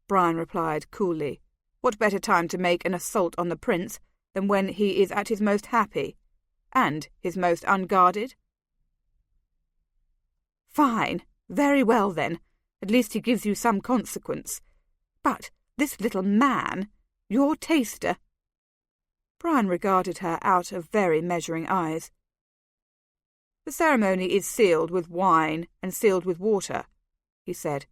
Speaker 1: Brian replied coolly. What better time to make an assault on the prince than when he is at his most happy, and his most unguarded? Fine, very well then. At least he gives you some consequence. But this little man, your taster. Brian regarded her out of very measuring eyes. The ceremony is sealed with wine and sealed with water, he said.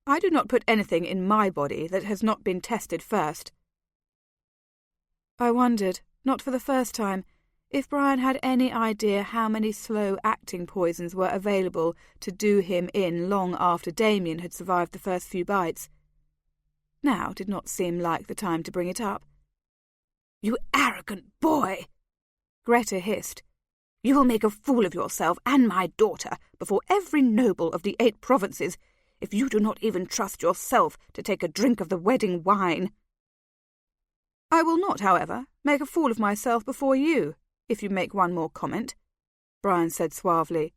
Speaker 1: I do not put anything in my body that has not been tested first. I wondered, not for the first time, if Brian had any idea how many slow-acting poisons were available to do him in long after Damien had survived the first few bites. Now did not seem like the time to bring it up. You arrogant boy! Greta hissed. You will make a fool of yourself and my daughter before every noble of the 8 provinces if you do not even trust yourself to take a drink of the wedding wine. I will not, however, make a fool of myself before you, if you make one more comment, Brian said suavely.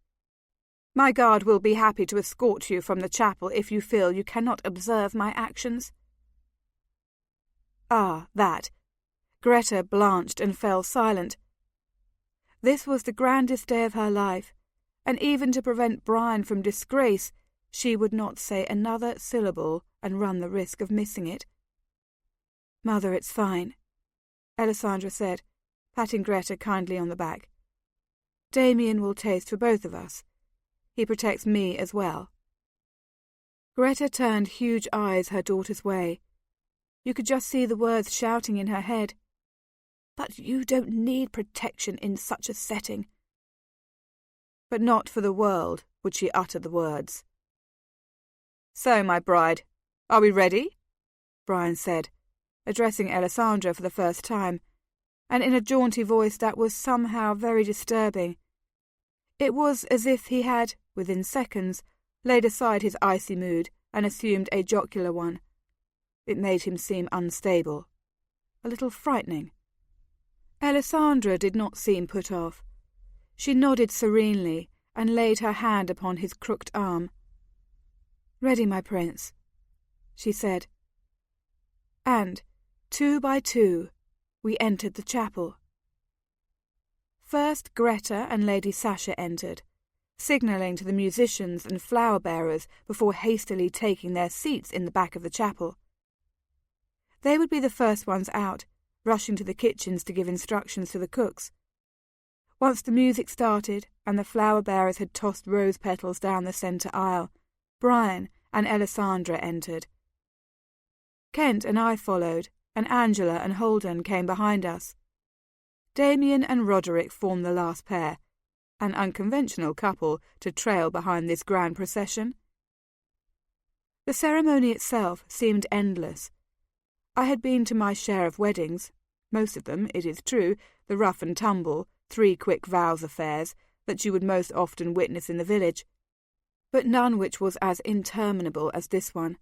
Speaker 1: My guard will be happy to escort you from the chapel if you feel you cannot observe my actions. Ah, that. Greta blanched and fell silent. This was the grandest day of her life, and even to prevent Brian from disgrace, she would not say another syllable and run the risk of missing it. Mother, it's fine, Alessandra said, patting Greta kindly on the back. Damien will taste for both of us. He protects me as well. Greta turned huge eyes her daughter's way. You could just see the words shouting in her head. But you don't need protection in such a setting. But not for the world would she utter the words. So, my bride, are we ready? Brian said, addressing Alessandra for the first time, and in a jaunty voice that was somehow very disturbing. It was as if he had, within seconds, laid aside his icy mood and assumed a jocular one. It made him seem unstable, a little frightening. Alessandra did not seem put off. She nodded serenely and laid her hand upon his crooked arm. Ready, my prince, she said. And, 2 by 2, we entered the chapel. First Greta and Lady Sasha entered, signalling to the musicians and flower-bearers before hastily taking their seats in the back of the chapel. They would be the first ones out, rushing to the kitchens to give instructions to the cooks. Once the music started and the flower-bearers had tossed rose petals down the centre aisle, Brian and Alessandra entered. Kent and I followed, and Angela and Holden came behind us. Damien and Roderick formed the last pair, an unconventional couple to trail behind this grand procession. The ceremony itself seemed endless. I had been to my share of weddings, most of them, it is true, the rough and tumble, 3 quick vows affairs that you would most often witness in the village, but none which was as interminable as this one.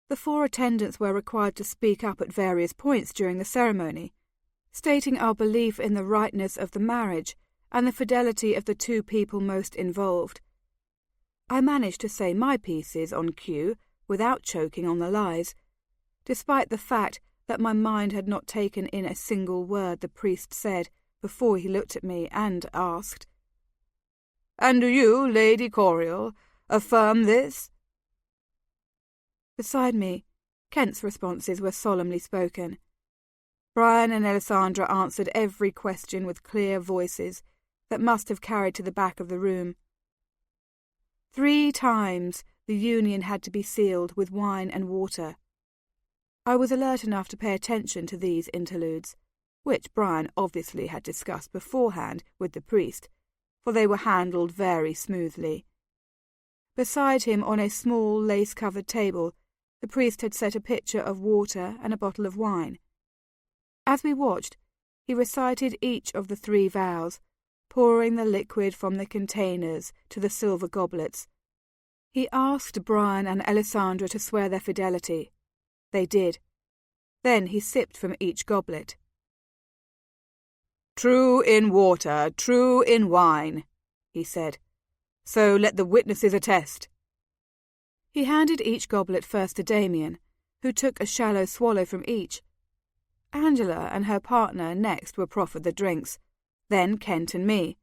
Speaker 1: The 4 attendants were required to speak up at various points during the ceremony, stating our belief in the rightness of the marriage and the fidelity of the 2 people most involved. I managed to say my pieces on cue without choking on the lies, despite the fact that my mind had not taken in a single word the priest said before he looked at me and asked, "And do you, Lady Coriel, affirm this?" Beside me, Kent's responses were solemnly spoken. Brian and Alessandra answered every question with clear voices that must have carried to the back of the room. 3 times the union had to be sealed with wine and water. I was alert enough to pay attention to these interludes, which Brian obviously had discussed beforehand with the priest, for they were handled very smoothly. Beside him on a small lace-covered table, the priest had set a pitcher of water and a bottle of wine. As we watched, he recited each of the 3 vows, pouring the liquid from the containers to the silver goblets. He asked Brian and Alessandra to swear their fidelity. They did. Then he sipped from each goblet. "True in water, true in wine," he said. "So let the witnesses attest." He handed each goblet first to Damien, who took a shallow swallow from each. Angela and her partner next were proffered the drinks, then Kent and me.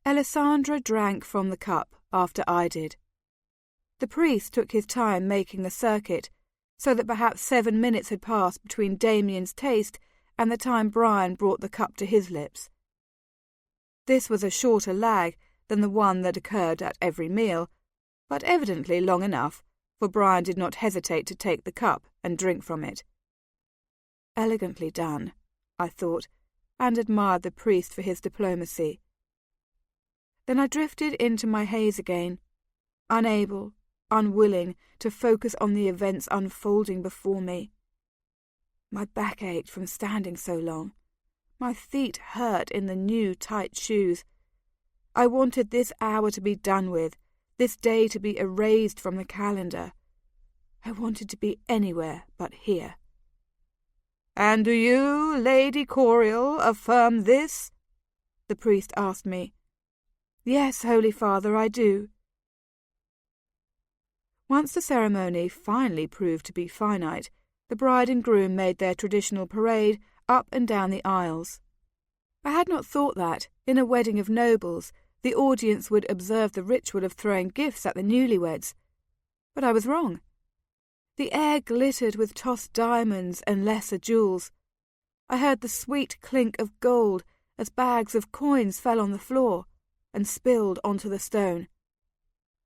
Speaker 1: Alessandra drank from the cup after I did. The priest took his time making the circuit, so that perhaps 7 minutes had passed between Damien's taste and the time Brian brought the cup to his lips. This was a shorter lag than the one that occurred at every meal, but evidently long enough, for Brian did not hesitate to take the cup and drink from it. Elegantly done, I thought, and admired the priest for his diplomacy. Then I drifted into my haze again, unable, unwilling to focus on the events unfolding before me. My back ached from standing so long. My feet hurt in the new tight shoes. I wanted this hour to be done with, this day to be erased from the calendar. I wanted to be anywhere but here. "And do you, Lady Coriel, affirm this?" the priest asked me. "Yes, Holy Father, I do." Once the ceremony finally proved to be finite, the bride and groom made their traditional parade up and down the aisles. I had not thought that, in a wedding of nobles, the audience would observe the ritual of throwing gifts at the newlyweds. But I was wrong. The air glittered with tossed diamonds and lesser jewels. I heard the sweet clink of gold as bags of coins fell on the floor and spilled onto the stone.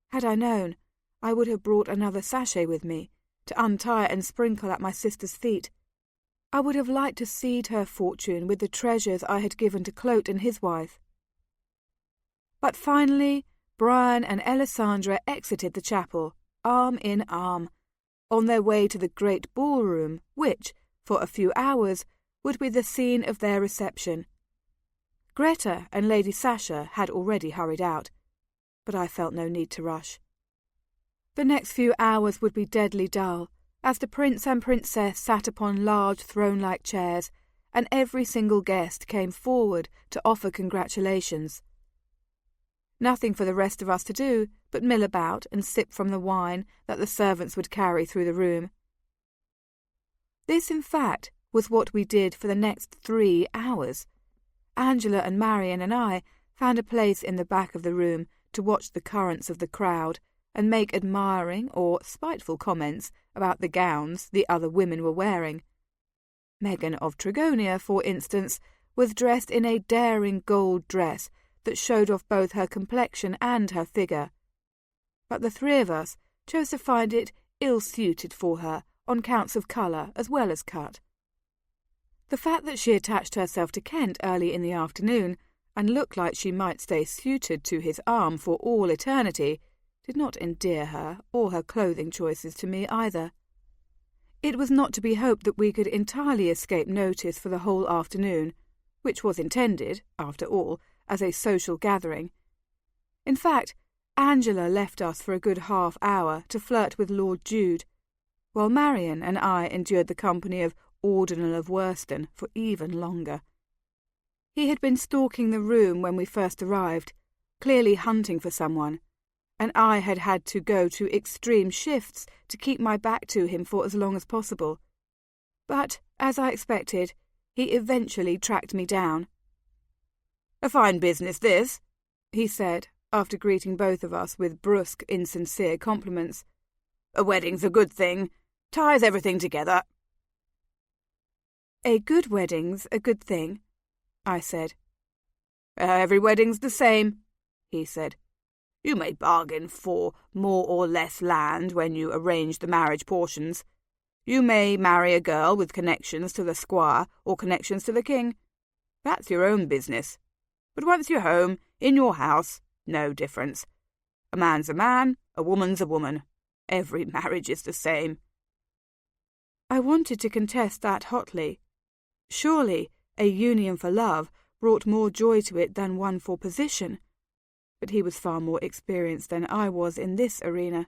Speaker 1: Had I known, I would have brought another sachet with me, to untie and sprinkle at my sister's feet. I would have liked to seed her fortune with the treasures I had given to Clote and his wife. But finally, Brian and Alessandra exited the chapel, arm in arm, on their way to the great ballroom, which, for a few hours, would be the scene of their reception. Greta and Lady Sasha had already hurried out, but I felt no need to rush. The next few hours would be deadly dull, as the prince and princess sat upon large throne-like chairs, and every single guest came forward to offer congratulations. Nothing for the rest of us to do but mill about and sip from the wine that the servants would carry through the room. This, in fact, was what we did for the next 3 hours. Angela and Marion and I found a place in the back of the room to watch the currents of the crowd and make admiring or spiteful comments about the gowns the other women were wearing. Megan of Trigonia, for instance, was dressed in a daring gold dress that showed off both her complexion and her figure. But the 3 of us chose to find it ill-suited for her on counts of colour as well as cut. The fact that she attached herself to Kent early in the afternoon and looked like she might stay suited to his arm for all eternity did not endear her or her clothing choices to me either. It was not to be hoped that we could entirely escape notice for the whole afternoon, which was intended, after all, as a social gathering. In fact, Angela left us for a good half hour to flirt with Lord Jude, while Marion and I endured the company of Ordinal of Worston for even longer. He had been stalking the room when we first arrived, clearly hunting for someone, and I had had to go to extreme shifts to keep my back to him for as long as possible. But, as I expected, he eventually tracked me down. "A fine business, this," he said, after greeting both of us with brusque, insincere compliments. "A wedding's a good thing. Ties everything together." "A good wedding's a good thing," I said.
Speaker 2: "Every wedding's the same," he said. "You may bargain for more or less land when you arrange the marriage portions. You may marry a girl with connections to the squire or connections to the king. That's your own business. But once you're home, in your house, no difference. A man's a man, a woman's a woman. Every marriage is the same."
Speaker 1: I wanted to contest that hotly. Surely a union for love brought more joy to it than one for position. But he was far more experienced than I was in this arena.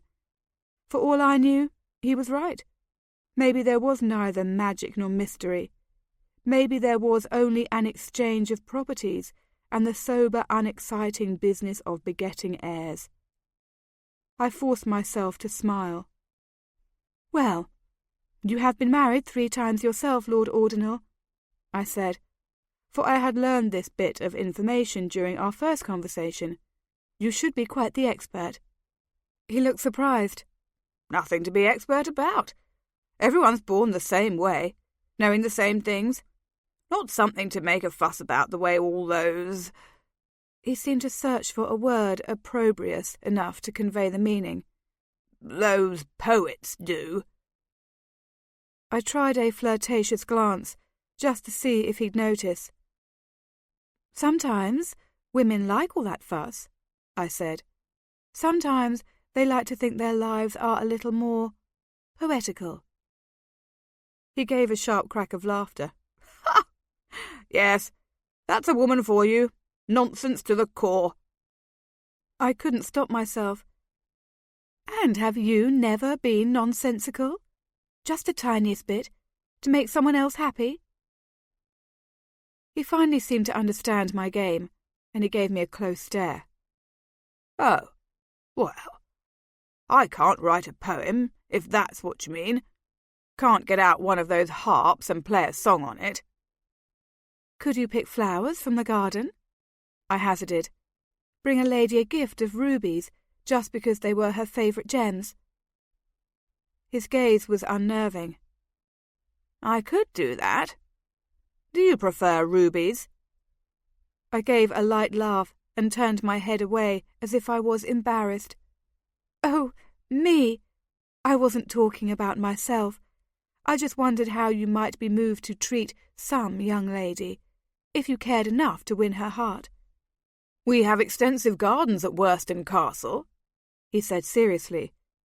Speaker 1: For all I knew, he was right. Maybe there was neither magic nor mystery. Maybe there was only an exchange of properties and the sober, unexciting business of begetting heirs. I forced myself to smile. "Well, you have been married 3 times yourself, Lord Ordinal," I said, for I had learned this bit of information during our first conversation. "You should be quite the expert." He looked surprised.
Speaker 2: "Nothing to be expert about. Everyone's born the same way, knowing the same things. Not something to make a fuss about the way all those—"
Speaker 1: He seemed to search for a word opprobrious enough to convey the meaning.
Speaker 2: "Those poets do."
Speaker 1: I tried a flirtatious glance, just to see if he'd notice. "Sometimes women like all that fuss," I said. "Sometimes they like to think their lives are a little more poetical."
Speaker 2: He gave a sharp crack of laughter. "Ha! Yes, that's a woman for you. Nonsense to the core."
Speaker 1: I couldn't stop myself. "And have you never been nonsensical? Just the tiniest bit, to make someone else happy?" He finally seemed to understand my game, and he gave me a close stare.
Speaker 2: "Oh, well, I can't write a poem, if that's what you mean. Can't get out one of those harps and play a song on it."
Speaker 1: "Could you pick flowers from the garden?" I hazarded. "Bring a lady a gift of rubies just because they were her favourite gems?" His gaze was unnerving.
Speaker 2: "I could do that. Do you prefer rubies?"
Speaker 1: I gave a light laugh and turned my head away as if I was embarrassed. "Oh, me! I wasn't talking about myself. I just wondered how you might be moved to treat some young lady, if you cared enough to win her heart."
Speaker 2: "We have extensive gardens at Worston Castle," he said seriously.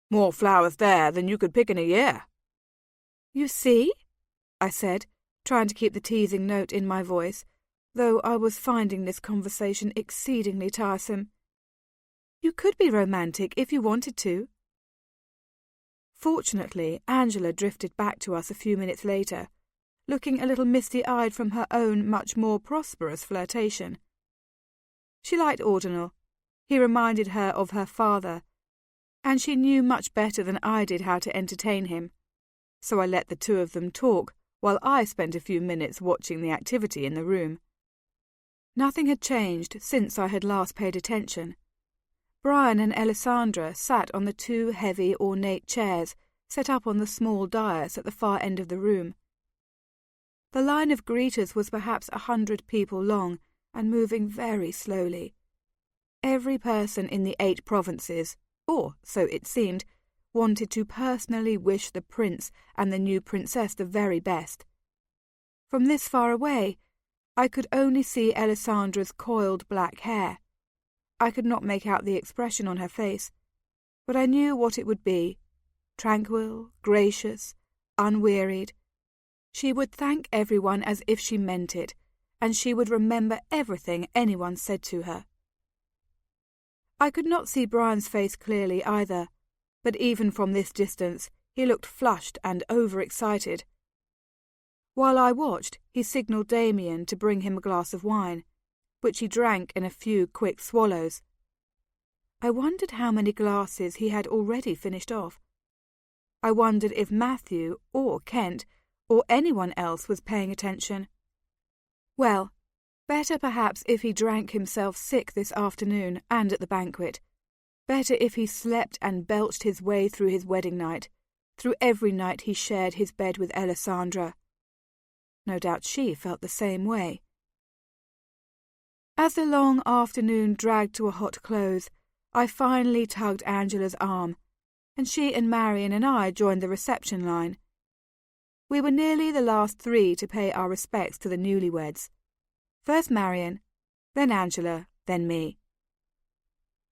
Speaker 2: "More flowers there than you could pick in a year."
Speaker 1: "You see?" I said, trying to keep the teasing note in my voice, though I was finding this conversation exceedingly tiresome. "You could be romantic if you wanted to." Fortunately, Angela drifted back to us a few minutes later, looking a little misty-eyed from her own much more prosperous flirtation. She liked Ordinal. He reminded her of her father, and she knew much better than I did how to entertain him.
Speaker 2: so I let the two of them talk while I spent a few minutes watching the activity in the room. Nothing had changed since I had last paid attention. Brian and Alessandra sat on the two heavy, ornate chairs set up on the small dais at the far end of the room. The line of greeters was perhaps 100 people long and moving very slowly. Every person in the 8 provinces, or so it seemed, wanted to personally wish the prince and the new princess the very best. From this far away, I could only see Alessandra's coiled black hair. I could not make out the expression on her face, but I knew what it would be: tranquil, gracious, unwearied. She would thank everyone as if she meant it, and she would remember everything anyone said to her. I could not see Brian's face clearly either, but even from this distance he looked flushed and overexcited. While I watched, he signalled Damien to bring him a glass of wine, which he drank in a few quick swallows. I wondered how many glasses he had already finished off. I wondered if Matthew or Kent or anyone else was paying attention. Well, better perhaps if he drank himself sick this afternoon and at the banquet. Better if he slept and belched his way through his wedding night, through every night he shared his bed with Alessandra. No doubt she felt the same way. As the long afternoon dragged to a hot close, I finally tugged Angela's arm, and she and Marion and I joined the reception line. We were nearly the last 3 to pay our respects to the newlyweds. First Marion, then Angela, then me.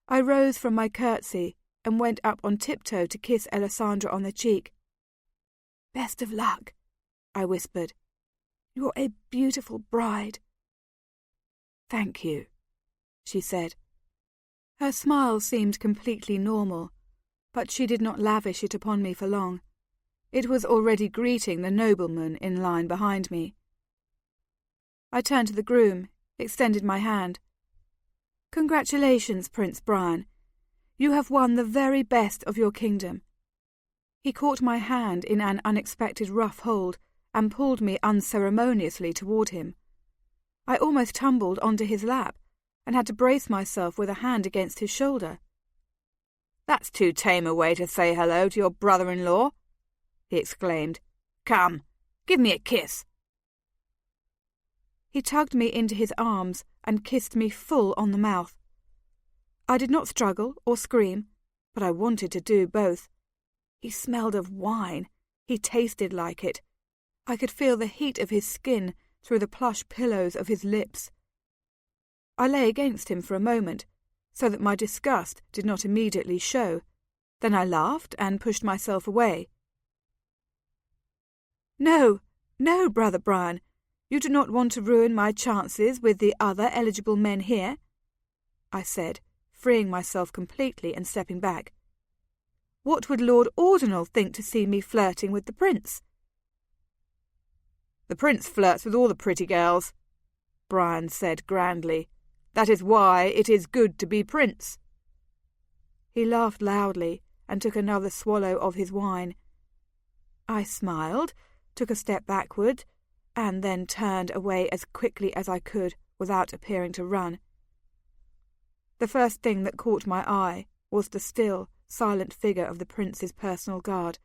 Speaker 2: I rose from my curtsy and went up on tiptoe to kiss Alessandra on the cheek. "Best of luck," I whispered. "You're a beautiful bride." "Thank you," she said. Her smile seemed completely normal, but she did not lavish it upon me for long. It was already greeting the nobleman in line behind me. I turned to the groom, extended my hand. "Congratulations, Prince Brian. You have won the very best of your kingdom." He caught my hand in an unexpected rough hold and pulled me unceremoniously toward him. I almost tumbled onto his lap and had to brace myself with a hand against his shoulder. "That's too tame a way to say hello to your brother-in-law," he exclaimed. "Come, give me a kiss." He tugged me into his arms and kissed me full on the mouth. I did not struggle or scream, but I wanted to do both. He smelled of wine. He tasted like it. I could feel the heat of his skin through the plush pillows of his lips. I lay against him for a moment, so that my disgust did not immediately show. Then I laughed and pushed myself away. "No, no, Brother Brian. You do not want to ruin my chances with the other eligible men here," I said, freeing myself completely and stepping back. "What would Lord Ordinal think to see me flirting with the prince?" "The prince flirts with all the pretty girls," Brian said grandly. "That is why it is good to be prince." He laughed loudly and took another swallow of his wine. I smiled, took a step backward, and then turned away as quickly as I could without appearing to run. The first thing that caught my eye was the still, silent figure of the prince's personal guard,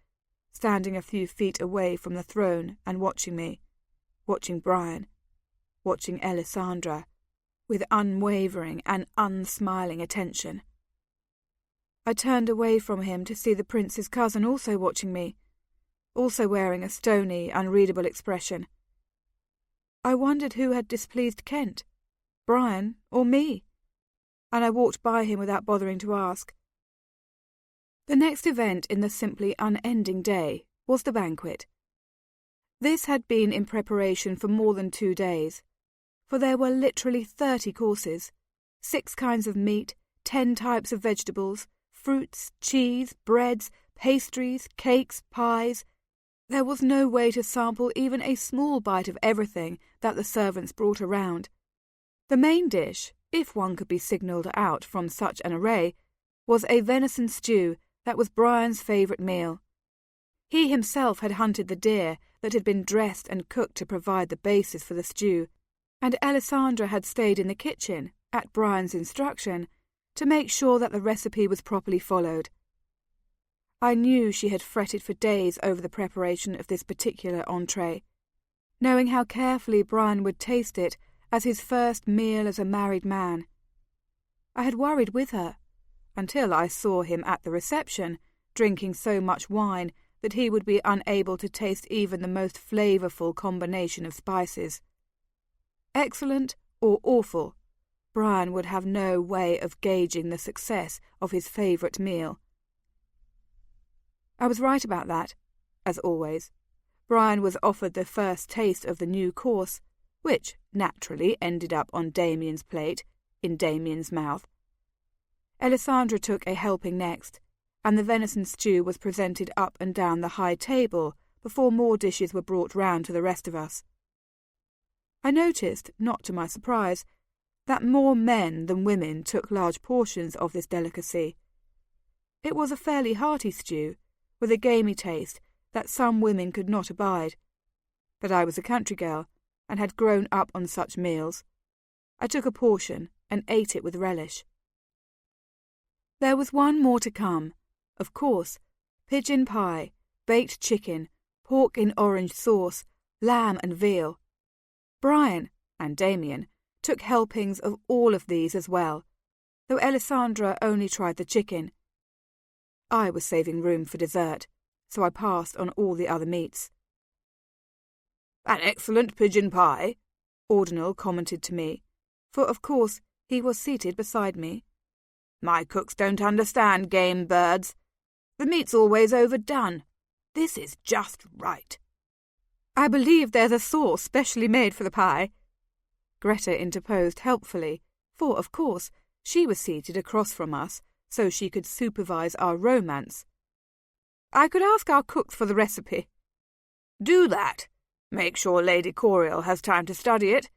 Speaker 2: standing a few feet away from the throne and watching me, watching Brian, watching Alessandra, with unwavering and unsmiling attention. I turned away from him to see the prince's cousin also watching me, also wearing a stony, unreadable expression. I wondered who had displeased Kent, Brian or me, and I walked by him without bothering to ask. The next event in the simply unending day was the banquet. This had been in preparation for more than 2 days, for there were literally 30 courses, 6 kinds of meat, 10 types of vegetables, fruits, cheese, breads, pastries, cakes, pies. There was no way to sample even a small bite of everything that the servants brought around. The main dish, if one could be signalled out from such an array, was a venison stew that was Brian's favourite meal.
Speaker 1: He himself had hunted the deer that had been dressed and cooked to provide the basis for the stew, and Alessandra had stayed in the kitchen, at Brian's instruction, to make sure that the recipe was properly followed. I knew she had fretted for days over the preparation of this particular entree, knowing how carefully Brian would taste it as his first meal as a married man. I had worried with her, until I saw him at the reception, drinking so much wine that he would be unable to taste even the most flavourful combination of spices. Excellent or awful, Brian would have no way of gauging the success of his favourite meal. I was right about that, as always. Brian was offered the first taste of the new course, which naturally ended up on Damien's plate, in Damien's mouth. Alessandra took a helping next, and the venison stew was presented up and down the high table before more dishes were brought round to the rest of us. I noticed, not to my surprise, that more men than women took large portions of this delicacy. It was a fairly hearty stew, with a gamey taste that some women could not abide. But I was a country girl, and had grown up on such meals. I took a portion and ate it with relish. There was one more to come. Of course, pigeon pie, baked chicken, pork in orange sauce, lamb and veal. Brian and Damien took helpings of all of these as well, though Alessandra only tried the chicken. I was saving room for dessert, so I passed on all the other meats. "An excellent pigeon pie," Ordinal commented to me, for of course he was seated beside me. "My cooks don't understand game birds. The meat's always overdone. This is just right." "I believe there's a sauce specially made for the pie," Greta interposed helpfully, for, of course, she was seated across from us, so she could supervise our romance. "I could ask our cooks for the recipe." "Do that. Make sure Lady Coriel has time to study it,"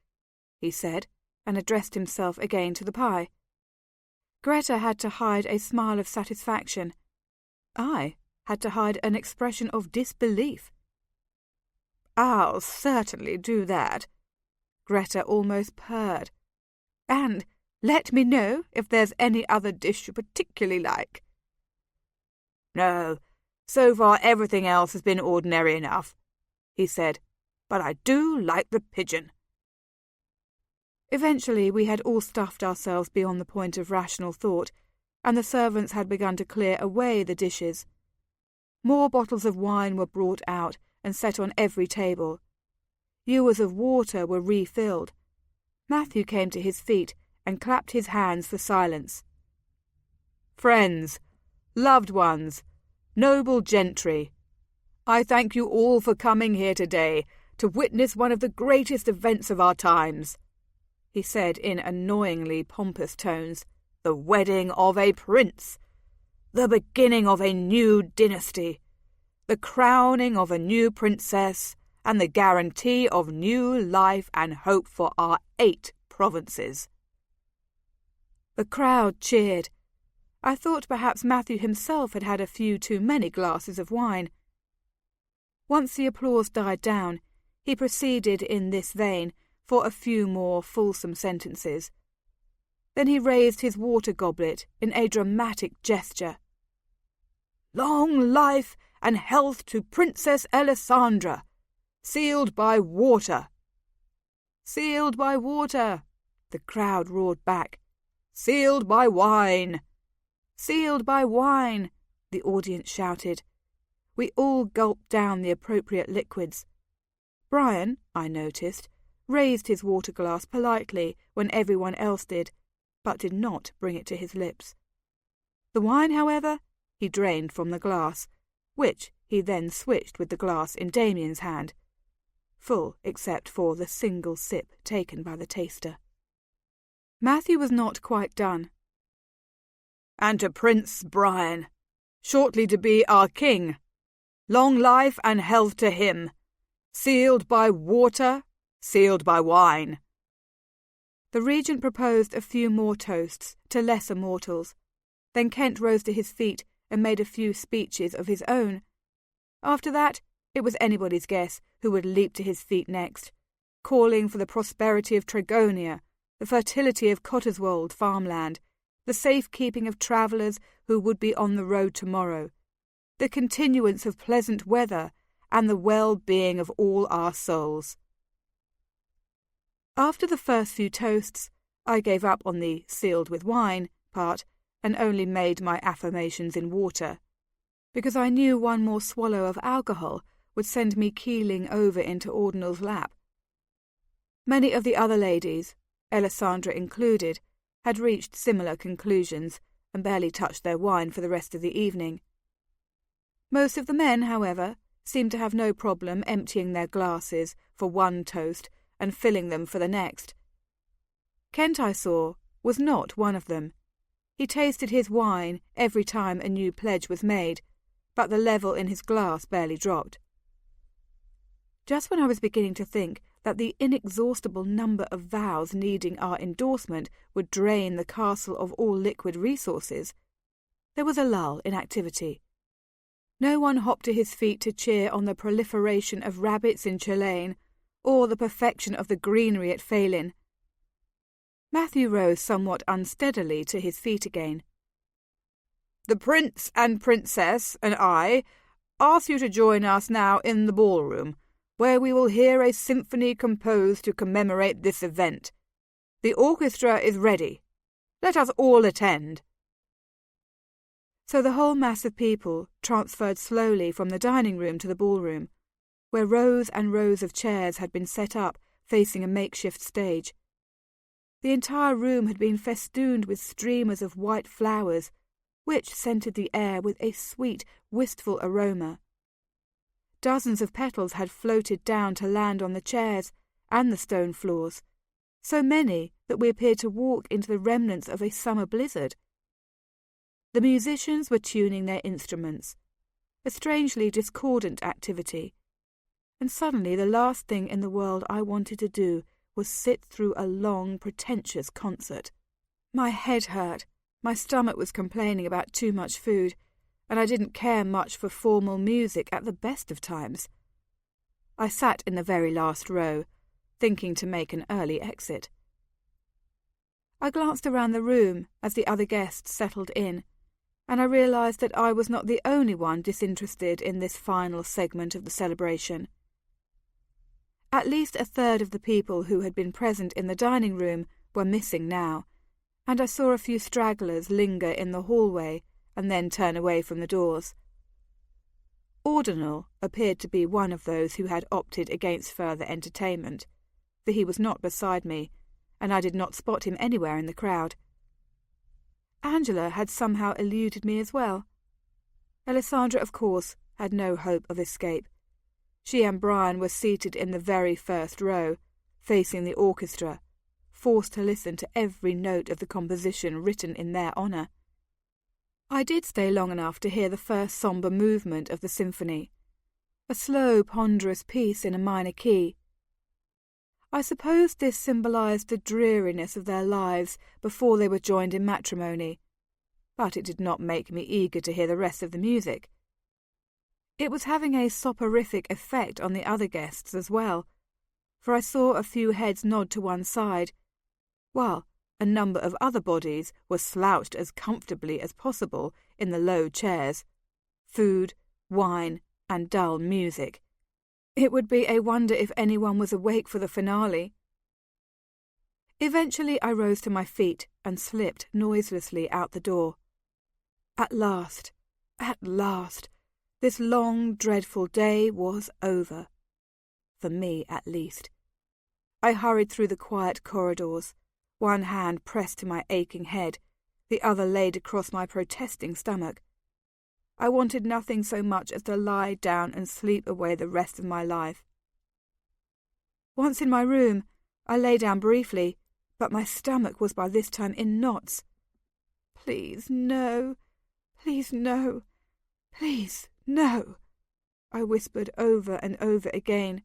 Speaker 1: he said, and addressed himself again to the pie. Greta had to hide a smile of satisfaction. I had to hide an expression of disbelief. "I'll certainly do that," Greta almost purred. "And let me know if there's any other dish you particularly like." "No, so far everything else has been ordinary enough," he said, "but I do like the pigeon." Eventually we had all stuffed ourselves beyond the point of rational thought, and the servants had begun to clear away the dishes. More bottles of wine were brought out and set on every table. Ewers of water were refilled. Matthew came to his feet and clapped his hands for silence. "Friends, loved ones, noble gentry, I thank you all for coming here today to witness one of the greatest events of our times," he said in annoyingly pompous tones, "the wedding of a prince, the beginning of a new dynasty, the crowning of a new princess, and the guarantee of new life and hope for our 8 provinces." The crowd cheered. I thought perhaps Matthew himself had had a few too many glasses of wine. Once the applause died down, he proceeded in this vein for a few more fulsome sentences. Then he raised his water goblet in a dramatic gesture. "Long life and health to Princess Alessandra, sealed by water." "Sealed by water," the crowd roared back. "Sealed by wine." "Sealed by wine," the audience shouted. We all gulped down the appropriate liquids. Brian, I noticed, raised his water glass politely when everyone else did, but did not bring it to his lips. The wine, however, he drained from the glass, which he then switched with the glass in Damien's hand, full except for the single sip taken by the taster. Matthew was not quite done. "And to Prince Brian, shortly to be our king, long life and health to him, sealed by water, sealed by wine." The regent proposed a few more toasts to lesser mortals. Then Kent rose to his feet and made a few speeches of his own. After that, it was anybody's guess who would leap to his feet next, calling for the prosperity of Tregonia, the fertility of Cotteswold farmland, the safekeeping of travellers who would be on the road tomorrow, the continuance of pleasant weather, and the well-being of all our souls. After the first few toasts, I gave up on the sealed with wine part and only made my affirmations in water, because I knew one more swallow of alcohol would send me keeling over into Ordinal's lap. Many of the other ladies, Alessandra included, had reached similar conclusions and barely touched their wine for the rest of the evening. Most of the men, however, seemed to have no problem emptying their glasses for one toast and filling them for the next. Kent, I saw, was not one of them. He tasted his wine every time a new pledge was made, but the level in his glass barely dropped. Just when I was beginning to think that the inexhaustible number of vows needing our endorsement would drain the castle of all liquid resources, there was a lull in activity. No one hopped to his feet to cheer on the proliferation of rabbits in Chillane or the perfection of the greenery at Phelan. Matthew rose somewhat unsteadily to his feet again. "The Prince and Princess and I ask you to join us now in the ballroom, where we will hear a symphony composed to commemorate this event. The orchestra is ready. Let us all attend." So the whole mass of people transferred slowly from the dining room to the ballroom, where rows and rows of chairs had been set up facing a makeshift stage. The entire room had been festooned with streamers of white flowers, which scented the air with a sweet, wistful aroma. Dozens of petals had floated down to land on the chairs and the stone floors, so many that we appeared to walk into the remnants of a summer blizzard. The musicians were tuning their instruments, a strangely discordant activity, and suddenly the last thing in the world I wanted to do was sit through a long, pretentious concert. My head hurt, my stomach was complaining about too much food, and I didn't care much for formal music at the best of times. I sat in the very last row, thinking to make an early exit. I glanced around the room as the other guests settled in, and I realised that I was not the only one disinterested in this final segment of the celebration. At least a third of the people who had been present in the dining room were missing now, and I saw a few stragglers linger in the hallway and then turn away from the doors. Ordinal appeared to be one of those who had opted against further entertainment, for he was not beside me, and I did not spot him anywhere in the crowd. Angela had somehow eluded me as well. Alessandra, of course, had no hope of escape. She and Brian were seated in the very first row, facing the orchestra, forced to listen to every note of the composition written in their honour. I did stay long enough to hear the first sombre movement of the symphony, a slow, ponderous piece in a minor key. I suppose this symbolised the dreariness of their lives before they were joined in matrimony, but it did not make me eager to hear the rest of the music. It was having a soporific effect on the other guests as well, for I saw a few heads nod to one side, while a number of other bodies were slouched as comfortably as possible in the low chairs. Food, wine, and dull music. It would be a wonder if anyone was awake for the finale. Eventually I rose to my feet and slipped noiselessly out the door. At last, this long, dreadful day was over. For me, at least. I hurried through the quiet corridors, one hand pressed to my aching head, the other laid across my protesting stomach. I wanted nothing so much as to lie down and sleep away the rest of my life. Once in my room, I lay down briefly, but my stomach was by this time in knots. "Please, no. Please, no. Please, no," I whispered over and over again.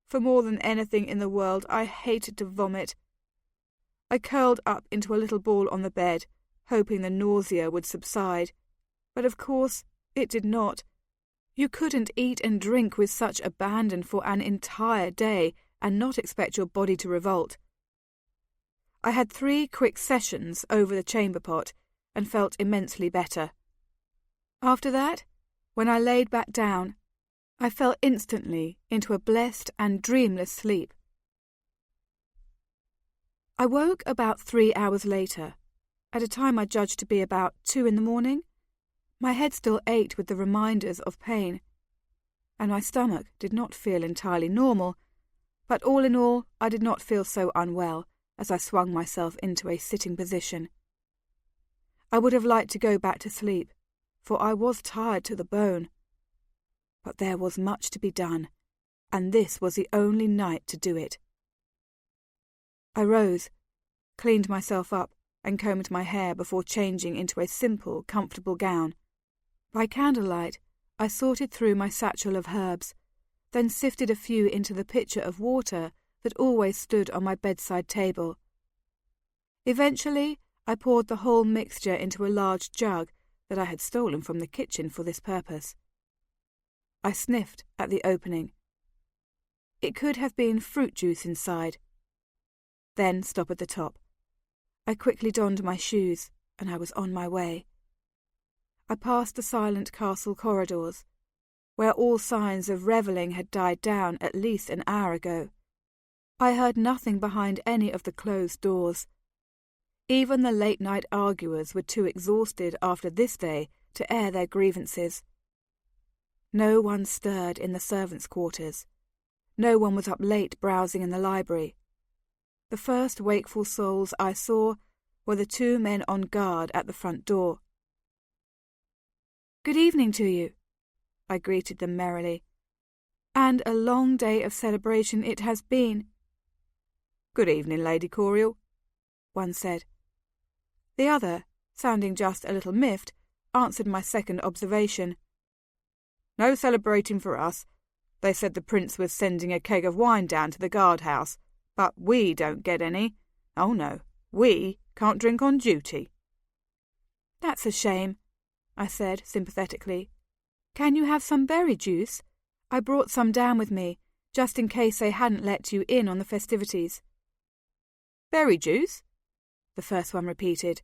Speaker 1: For more than anything in the world, I hated to vomit. I curled up into a little ball on the bed, hoping the nausea would subside. But of course it did not. You couldn't eat and drink with such abandon for an entire day and not expect your body to revolt. I had 3 quick sessions over the chamber pot and felt immensely better. After that, when I laid back down, I fell instantly into a blessed and dreamless sleep. I woke about 3 hours later, at a time I judged to be about 2 in the morning. My head still ached with the reminders of pain, and my stomach did not feel entirely normal, but all in all I did not feel so unwell as I swung myself into a sitting position. I would have liked to go back to sleep, for I was tired to the bone. But there was much to be done, and this was the only night to do it. I rose, cleaned myself up, and combed my hair before changing into a simple, comfortable gown. By candlelight, I sorted through my satchel of herbs, then sifted a few into the pitcher of water that always stood on my bedside table. Eventually, I poured the whole mixture into a large jug that I had stolen from the kitchen for this purpose. I sniffed at the opening. It could have been fruit juice inside. Then stop at the top. I quickly donned my shoes, and I was on my way. I passed the silent castle corridors, where all signs of revelling had died down at least an hour ago. I heard nothing behind any of the closed doors. Even the late-night arguers were too exhausted after this day to air their grievances. No one stirred in the servants' quarters. No one was up late browsing in the library. The first wakeful souls I saw were the 2 men on guard at the front door. "Good evening to you," I greeted them merrily. "And a long day of celebration it has been."
Speaker 2: "Good evening, Lady Coriel,"
Speaker 1: one said. The other, sounding just a little miffed, answered my second observation.
Speaker 2: "No celebrating for us. They said the Prince was sending a keg of wine down to the guardhouse, but we don't get any. Oh no, we can't drink on duty."
Speaker 1: "That's a shame," I said sympathetically. "Can you have some berry juice? I brought some down with me, just in case they hadn't let you in on the festivities."
Speaker 2: "Berry juice?"
Speaker 1: the first one repeated.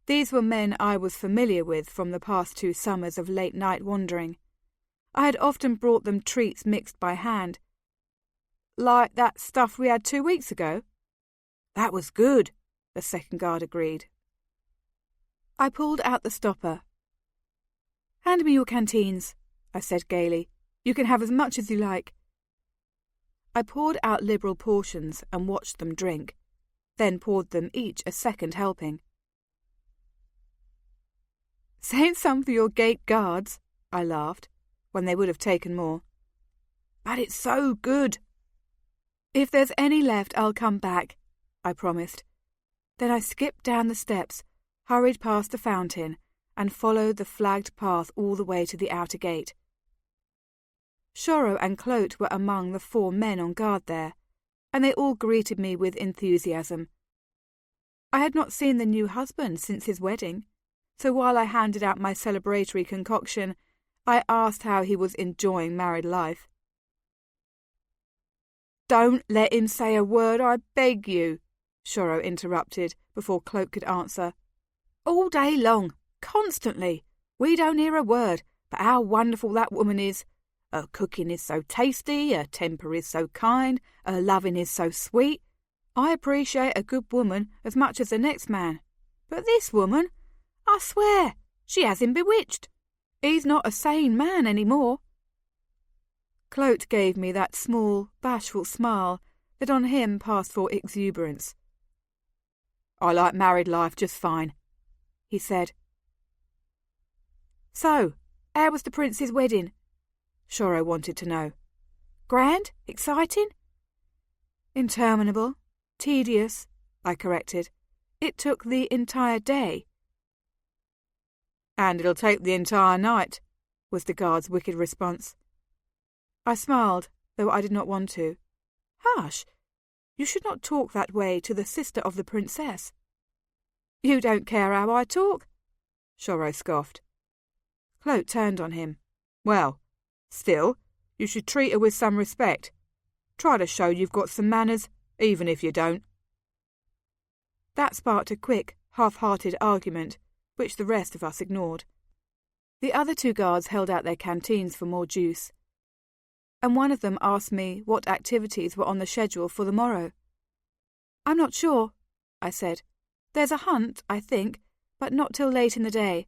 Speaker 1: These were men I was familiar with from the past 2 summers of late-night wandering. I had often brought them treats mixed by hand.
Speaker 2: "Like that stuff we had 2 weeks ago?"
Speaker 1: "That was good," the second guard agreed. I pulled out the stopper. "Hand me your canteens," I said gaily. "You can have as much as you like." I poured out liberal portions and watched them drink, then poured them each a second helping. "Save some for your gate guards," I laughed, when they would have taken more.
Speaker 2: "But it's so good."
Speaker 1: "If there's any left, I'll come back," I promised. Then I skipped down the steps, hurried past the fountain, and followed the flagged path all the way to the outer gate. Shoro and Clote were among the 4 men on guard there, and they all greeted me with enthusiasm. I had not seen the new husband since his wedding, so while I handed out my celebratory concoction, I asked how he was enjoying married life.
Speaker 2: "Don't let him say a word, I beg you," Shoro interrupted before Clote could answer. "All day long, constantly. We don't hear a word, but how wonderful that woman is. Her cooking is so tasty, her temper is so kind, her loving is so sweet. I appreciate a good woman as much as the next man. But this woman, I swear, she has him bewitched. He's not a sane man any more."
Speaker 1: Clote gave me that small, bashful smile that on him passed for exuberance.
Speaker 2: "I like married life just fine," he said.
Speaker 1: "So, how was the Prince's wedding?" Shoro wanted to know. "Grand? Exciting?" "Interminable. Tedious," I corrected. "It took the entire day."
Speaker 2: "And it'll take the entire night," was the guard's wicked response.
Speaker 1: I smiled, though I did not want to. "Hush! You should not talk that way to the sister of the princess." "You don't care how I talk?" Shoro scoffed. Clote turned on him.
Speaker 2: Well, still, you should treat her with some respect. Try to show you've got some manners, even if you don't.
Speaker 1: That sparked a quick, half-hearted argument, which the rest of us ignored. The other 2 guards held out their canteens for more juice, and one of them asked me what activities were on the schedule for the morrow. "I'm not sure," I said. "There's a hunt, I think, but not till late in the day.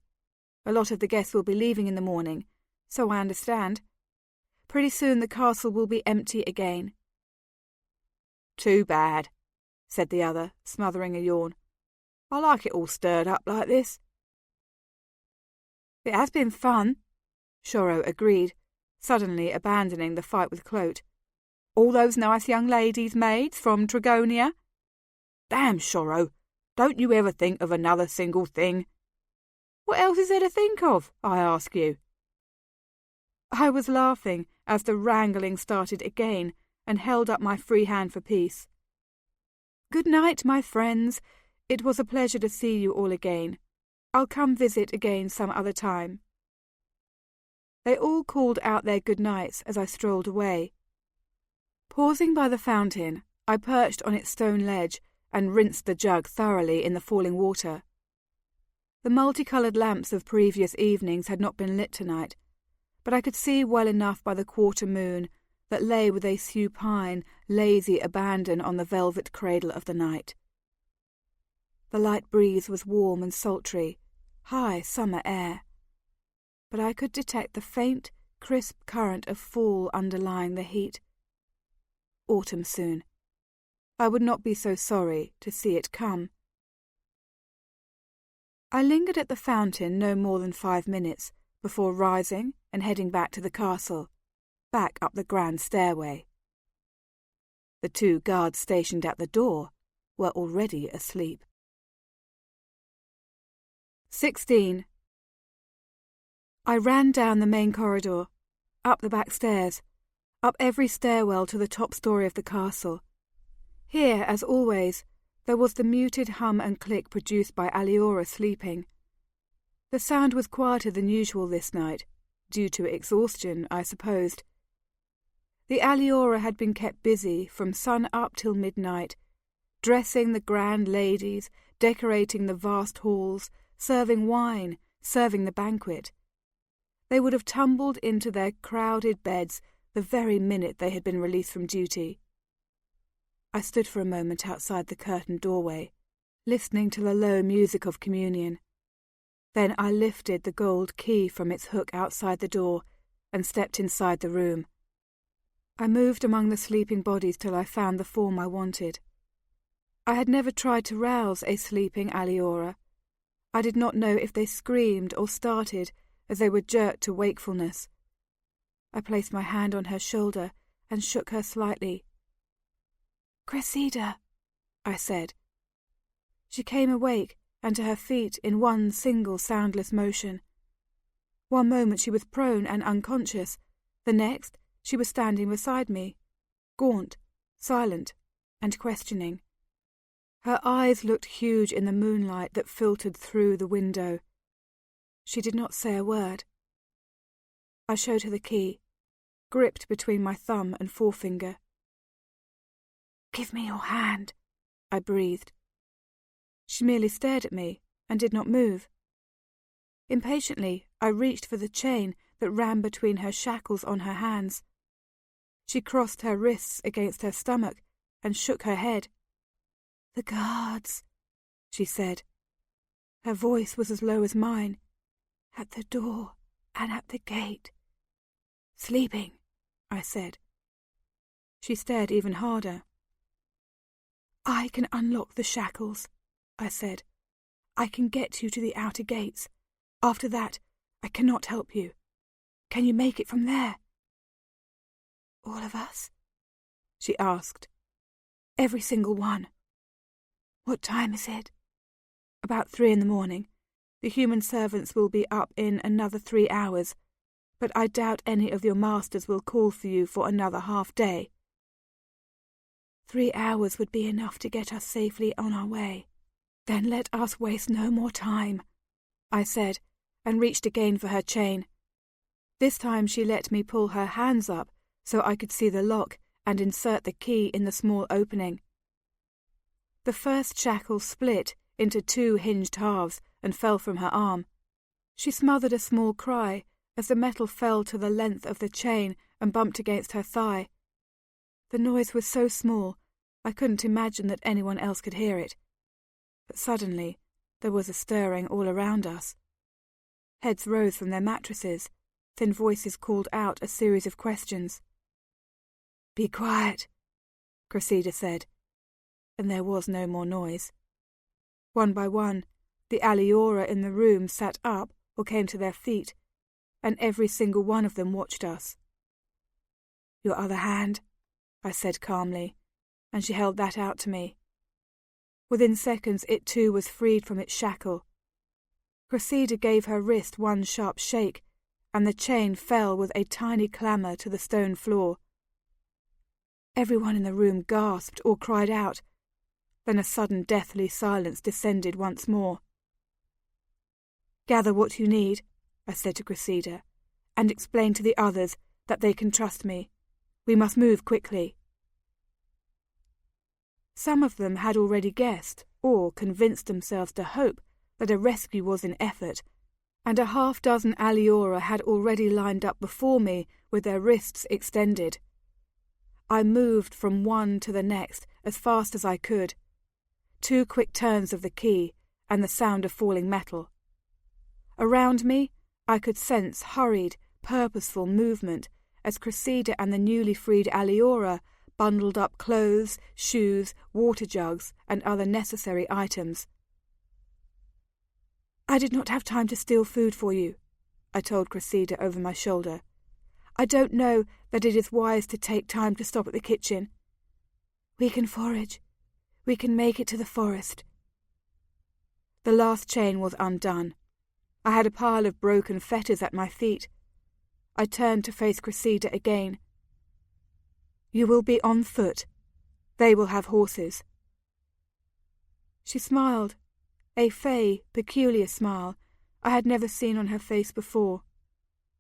Speaker 1: A lot of the guests will be leaving in the morning, so I understand. Pretty soon the castle will be empty again."
Speaker 2: "Too bad," said the other, smothering a yawn. "I like it all stirred up like this."
Speaker 1: "It has been fun," Shoro agreed, suddenly abandoning the fight with Clote.
Speaker 2: "All those nice young ladies' maids from Trigonia? Damn, Shoro, don't you ever think of another single thing? What else is there to think of, I ask you?"
Speaker 1: I was laughing as the wrangling started again and held up my free hand for peace. "Good night, my friends. It was a pleasure to see you all again. I'll come visit again some other time." They all called out their good nights as I strolled away. Pausing by the fountain, I perched on its stone ledge and rinsed the jug thoroughly in the falling water. The multicoloured lamps of previous evenings had not been lit tonight, but I could see well enough by the quarter moon that lay with a supine, lazy abandon on the velvet cradle of the night. The light breeze was warm and sultry, high summer air, but I could detect the faint, crisp current of fall underlying the heat. Autumn soon. I would not be so sorry to see it come. I lingered at the fountain no more than 5 minutes before rising and heading back to the castle, back up the grand stairway. The 2 guards stationed at the door were already asleep. 16. I ran down the main corridor, up the back stairs, up every stairwell to the top story of the castle. Here, as always, there was the muted hum and click produced by Aliora sleeping. The sound was quieter than usual this night, due to exhaustion, I supposed. The aliora had been kept busy from sun up till midnight, dressing the grand ladies, decorating the vast halls, serving wine, serving the banquet. They would have tumbled into their crowded beds the very minute they had been released from duty. I stood for a moment outside the curtained doorway, listening to the low music of communion. Then I lifted the gold key from its hook outside the door and stepped inside the room. I moved among the sleeping bodies till I found the form I wanted. I had never tried to rouse a sleeping aliora. I did not know if they screamed or started as they were jerked to wakefulness. I placed my hand on her shoulder and shook her slightly. "Cressida," I said. She came awake and to her feet in one single soundless motion. One moment she was prone and unconscious, the next she was standing beside me, gaunt, silent, and questioning. Her eyes looked huge in the moonlight that filtered through the window. She did not say a word. I showed her the key, gripped between my thumb and forefinger. "Give me your hand," I breathed. She merely stared at me and did not move. Impatiently, I reached for the chain that ran between her shackles on her hands. She crossed her wrists against her stomach and shook her head. "The guards," she said. Her voice was as low as mine. "At the door and at the gate." "Sleeping," I said. She stared even harder. "I can unlock the shackles," I said. "I can get you to the outer gates. After that, I cannot help you. Can you make it from there?" "All of us?" she asked. "Every single one." "What time is it?" "About 3 a.m. The human servants will be up in another 3 hours, but I doubt any of your masters will call for you for another half-day. 3 hours would be enough to get us safely on our way. Then let us waste no more time," I said, and reached again for her chain. This time she let me pull her hands up so I could see the lock and insert the key in the small opening. The first shackle split into 2 hinged halves and fell from her arm. She smothered a small cry as the metal fell to the length of the chain and bumped against her thigh. The noise was so small I couldn't imagine that anyone else could hear it. But suddenly there was a stirring all around us. Heads rose from their mattresses. Thin voices called out a series of questions. "Be quiet," Cressida said, and there was no more noise. One by one, the aliora in the room sat up or came to their feet, and every single one of them watched us. "Your other hand," I said calmly, and she held that out to me. Within seconds it too was freed from its shackle. Cressida gave her wrist one sharp shake, and the chain fell with a tiny clamour to the stone floor. Everyone in the room gasped or cried out. Then a sudden deathly silence descended once more. "Gather what you need," I said to Cressida, "and explain to the others that they can trust me. We must move quickly." Some of them had already guessed, or convinced themselves to hope, that a rescue was in effort, and a half-dozen aliora had already lined up before me with their wrists extended. I moved from one to the next as fast as I could. 2 quick turns of the key, and the sound of falling metal. Around me, I could sense hurried, purposeful movement as Cressida and the newly freed aliora bundled up clothes, shoes, water jugs, and other necessary items. "I did not have time to steal food for you," I told Cressida over my shoulder. "I don't know that it is wise to take time to stop at the kitchen. We can forage. We can make it to the forest." The last chain was undone. I had a pile of broken fetters at my feet. I turned to face Cressida again. "You will be on foot. They will have horses." She smiled, a fey, peculiar smile I had never seen on her face before.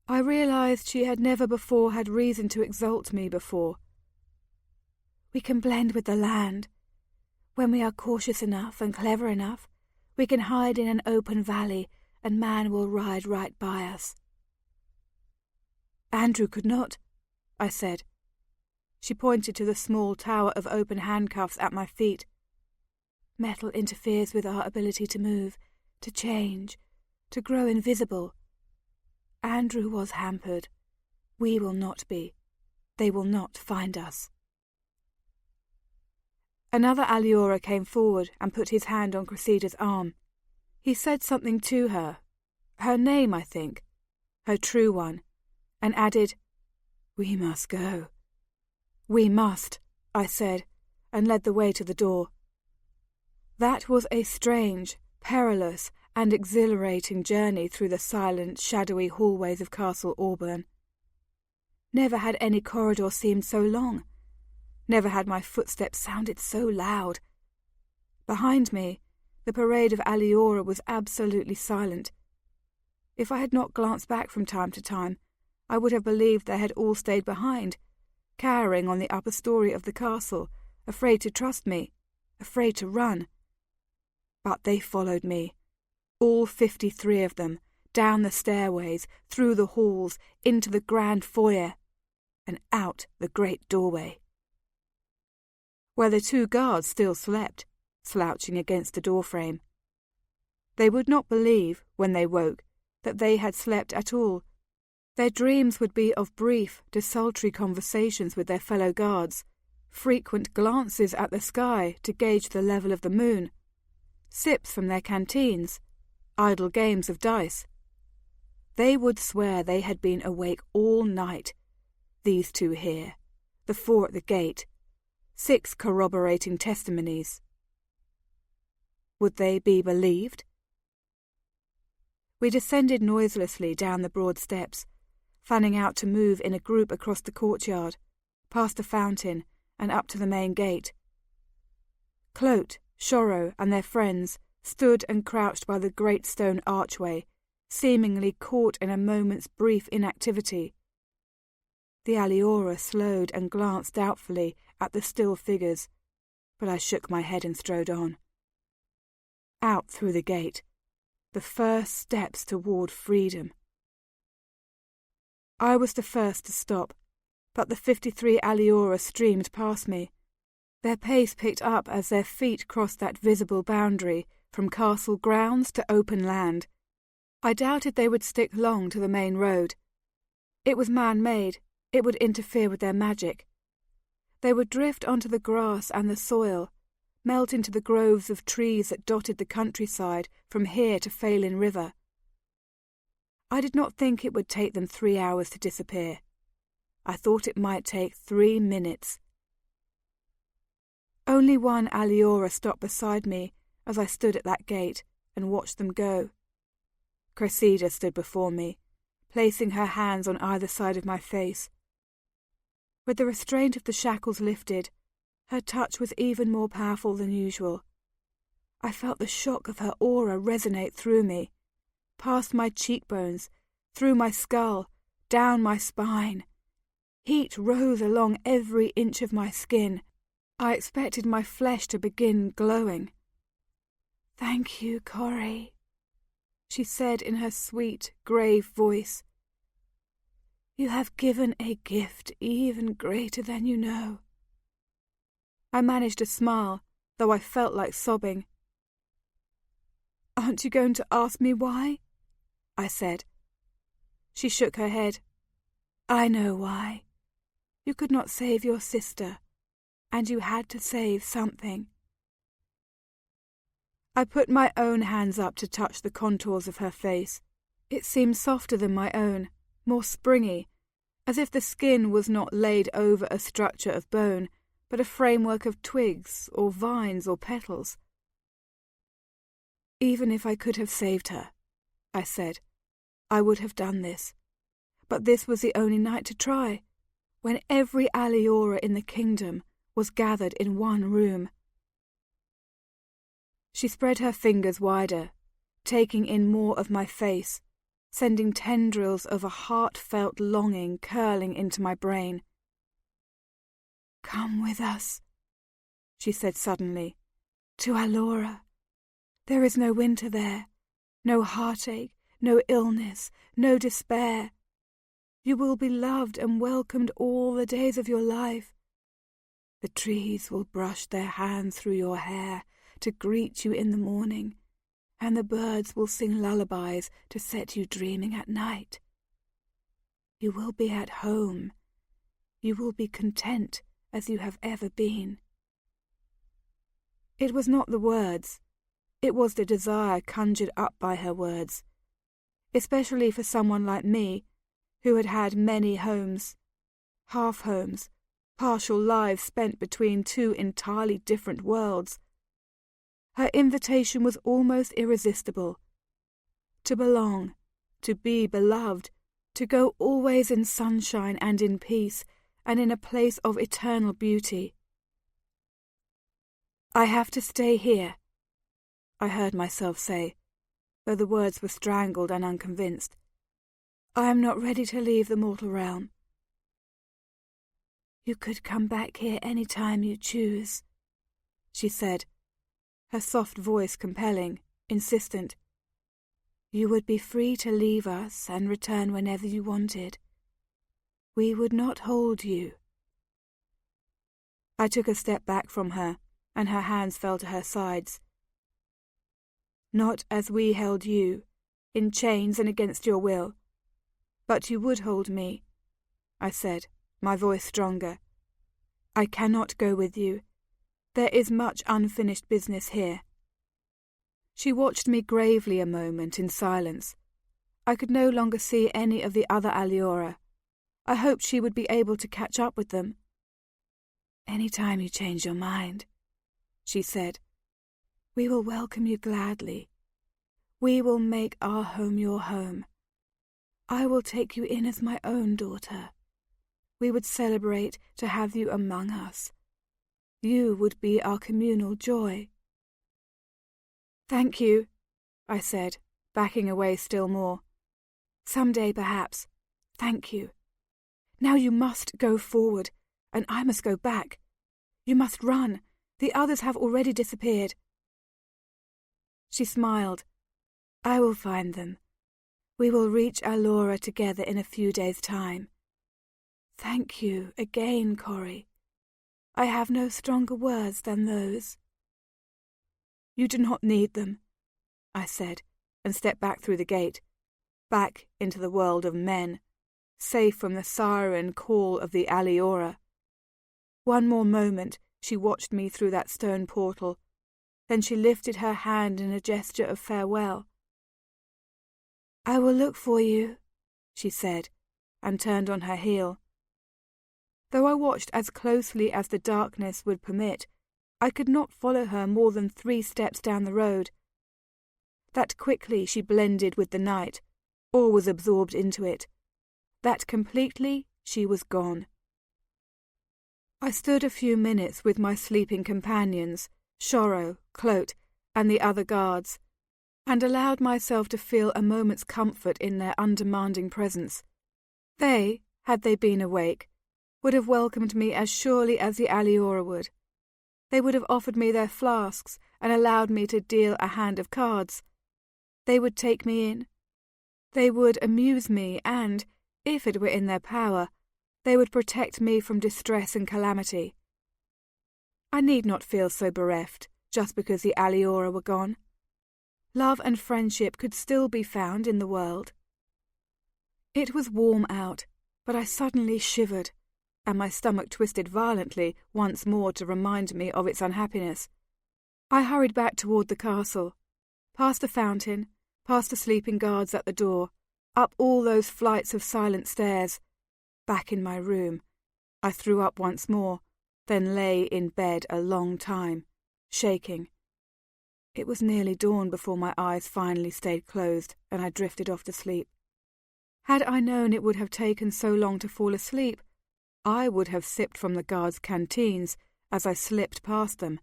Speaker 1: I realized she had never before had reason to exalt me before. "We can blend with the land. When we are cautious enough and clever enough, we can hide in an open valley and man will ride right by us." "Andrew could not," I said. She pointed to the small tower of open handcuffs at my feet. "Metal interferes with our ability to move, to change, to grow invisible. Andrew was hampered. We will not be. They will not find us." Another aliora came forward and put his hand on Cressida's arm. He said something to her, her name, I think, her true one, and added, "We must go." "We must," I said, and led the way to the door. That was a strange, perilous, and exhilarating journey through the silent, shadowy hallways of Castle Auburn. Never had any corridor seemed so long. Never had my footsteps sounded so loud. Behind me, the parade of aliora was absolutely silent. If I had not glanced back from time to time, I would have believed they had all stayed behind, cowering on the upper story of the castle, afraid to trust me, afraid to run. But they followed me, all 53 of them, down the stairways, through the halls, into the grand foyer, and out the great doorway, where the 2 guards still slept, slouching against the doorframe. They would not believe, when they woke, that they had slept at all. Their dreams would be of brief, desultory conversations with their fellow guards, frequent glances at the sky to gauge the level of the moon, sips from their canteens, idle games of dice. They would swear they had been awake all night, these 2 here, the 4 at the gate, 6 corroborating testimonies. Would they be believed? We descended noiselessly down the broad steps, fanning out to move in a group across the courtyard, past the fountain, and up to the main gate. Clote, Shoro, and their friends stood and crouched by the great stone archway, seemingly caught in a moment's brief inactivity. The aliora slowed and glanced doubtfully at the still figures, but I shook my head and strode on. Out through the gate, the first steps toward freedom. I was the first to stop, but the 53 aliora streamed past me. Their pace picked up as their feet crossed that visible boundary from castle grounds to open land. I doubted they would stick long to the main road. It was man-made. It would interfere with their magic. They would drift onto the grass and the soil, melt into the groves of trees that dotted the countryside from here to Phelan River. I did not think it would take them 3 hours to disappear. I thought it might take 3 minutes. Only one aliora stopped beside me as I stood at that gate and watched them go. Cressida stood before me, placing her hands on either side of my face. With the restraint of the shackles lifted, her touch was even more powerful than usual. I felt the shock of her aura resonate through me, past my cheekbones, through my skull, down my spine. Heat rose along every inch of my skin. I expected my flesh to begin glowing. "Thank you, Cori," she said in her sweet, grave voice. "You have given a gift even greater than you know." I managed a smile, though I felt like sobbing. "Aren't you going to ask me why?" I said. She shook her head. "I know why. You could not save your sister, and you had to save something." I put my own hands up to touch the contours of her face. It seemed softer than my own, more springy, as if the skin was not laid over a structure of bone, but a framework of twigs or vines or petals. "Even if I could have saved her," I said, "I would have done this. But this was the only night to try, when every aliora in the kingdom was gathered in one room." She spread her fingers wider, taking in more of my face, sending tendrils of a heartfelt longing curling into my brain. "Come with us," she said suddenly, "to Aliora. There is no winter there, no heartache, no illness, no despair. You will be loved and welcomed all the days of your life. The trees will brush their hands through your hair to greet you in the morning, and the birds will sing lullabies to set you dreaming at night. You will be at home. You will be content as you have ever been." It was not the words. It was the desire conjured up by her words, especially for someone like me, who had had many homes, half-homes, partial lives spent between two entirely different worlds. Her invitation was almost irresistible. To belong, to be beloved, to go always in sunshine and in peace, and in a place of eternal beauty. "I have to stay here," I heard myself say, though the words were strangled and unconvinced. "I am not ready to leave the mortal realm." "You could come back here any time you choose," she said, her soft voice compelling, insistent. "You would be free to leave us and return whenever you wanted. We would not hold you." I took a step back from her, and her hands fell to her sides. "Not as we held you, in chains and against your will. But you would hold me," I said, my voice stronger. "I cannot go with you. There is much unfinished business here." She watched me gravely a moment in silence. I could no longer see any of the other aliora. I hoped she would be able to catch up with them. "Any time you change your mind," she said, "we will welcome you gladly. We will make our home your home. I will take you in as my own daughter. We would celebrate to have you among us. You would be our communal joy." "Thank you," I said, backing away still more. "Some day, perhaps. Thank you. Now you must go forward, and I must go back. You must run. The others have already disappeared." She smiled. "I will find them. We will reach Aliora together in a few days' time. Thank you again, Cori. I have no stronger words than those." "You do not need them," I said, and stepped back through the gate, back into the world of men, safe from the siren call of the aliora. One more moment she watched me through that stone portal, then she lifted her hand in a gesture of farewell. "I will look for you," she said, and turned on her heel. Though I watched as closely as the darkness would permit, I could not follow her more than 3 steps down the road. That quickly she blended with the night, or was absorbed into it. That completely she was gone. I stood a few minutes with my sleeping companions, Shoro, Clote, and the other guards, and allowed myself to feel a moment's comfort in their undemanding presence. They, had they been awake, would have welcomed me as surely as the aliora would. They would have offered me their flasks and allowed me to deal a hand of cards. They would take me in. They would amuse me and, if it were in their power, they would protect me from distress and calamity. I need not feel so bereft just because the aliora were gone. Love and friendship could still be found in the world. It was warm out, but I suddenly shivered, and my stomach twisted violently once more to remind me of its unhappiness. I hurried back toward the castle, past the fountain, past the sleeping guards at the door, up all those flights of silent stairs. Back in my room, I threw up once more, then lay in bed a long time, shaking. It was nearly dawn before my eyes finally stayed closed and I drifted off to sleep. Had I known it would have taken so long to fall asleep, I would have sipped from the guards' canteens as I slipped past them.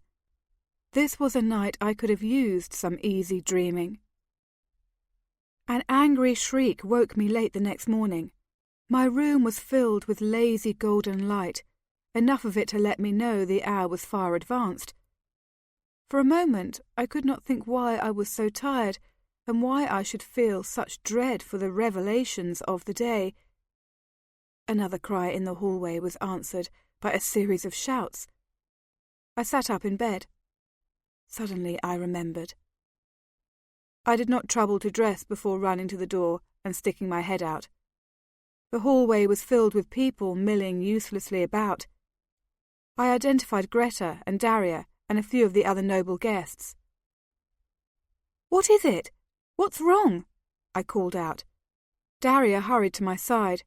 Speaker 1: This was a night I could have used some easy dreaming. An angry shriek woke me late the next morning. My room was filled with lazy golden light, enough of it to let me know the hour was far advanced. For a moment I could not think why I was so tired and why I should feel such dread for the revelations of the day. Another cry in the hallway was answered by a series of shouts. I sat up in bed. Suddenly I remembered. I did not trouble to dress before running to the door and sticking my head out. The hallway was filled with people milling uselessly about. I identified Greta and Daria and a few of the other noble guests. "What is it? What's wrong?" I called out. Daria hurried to my side.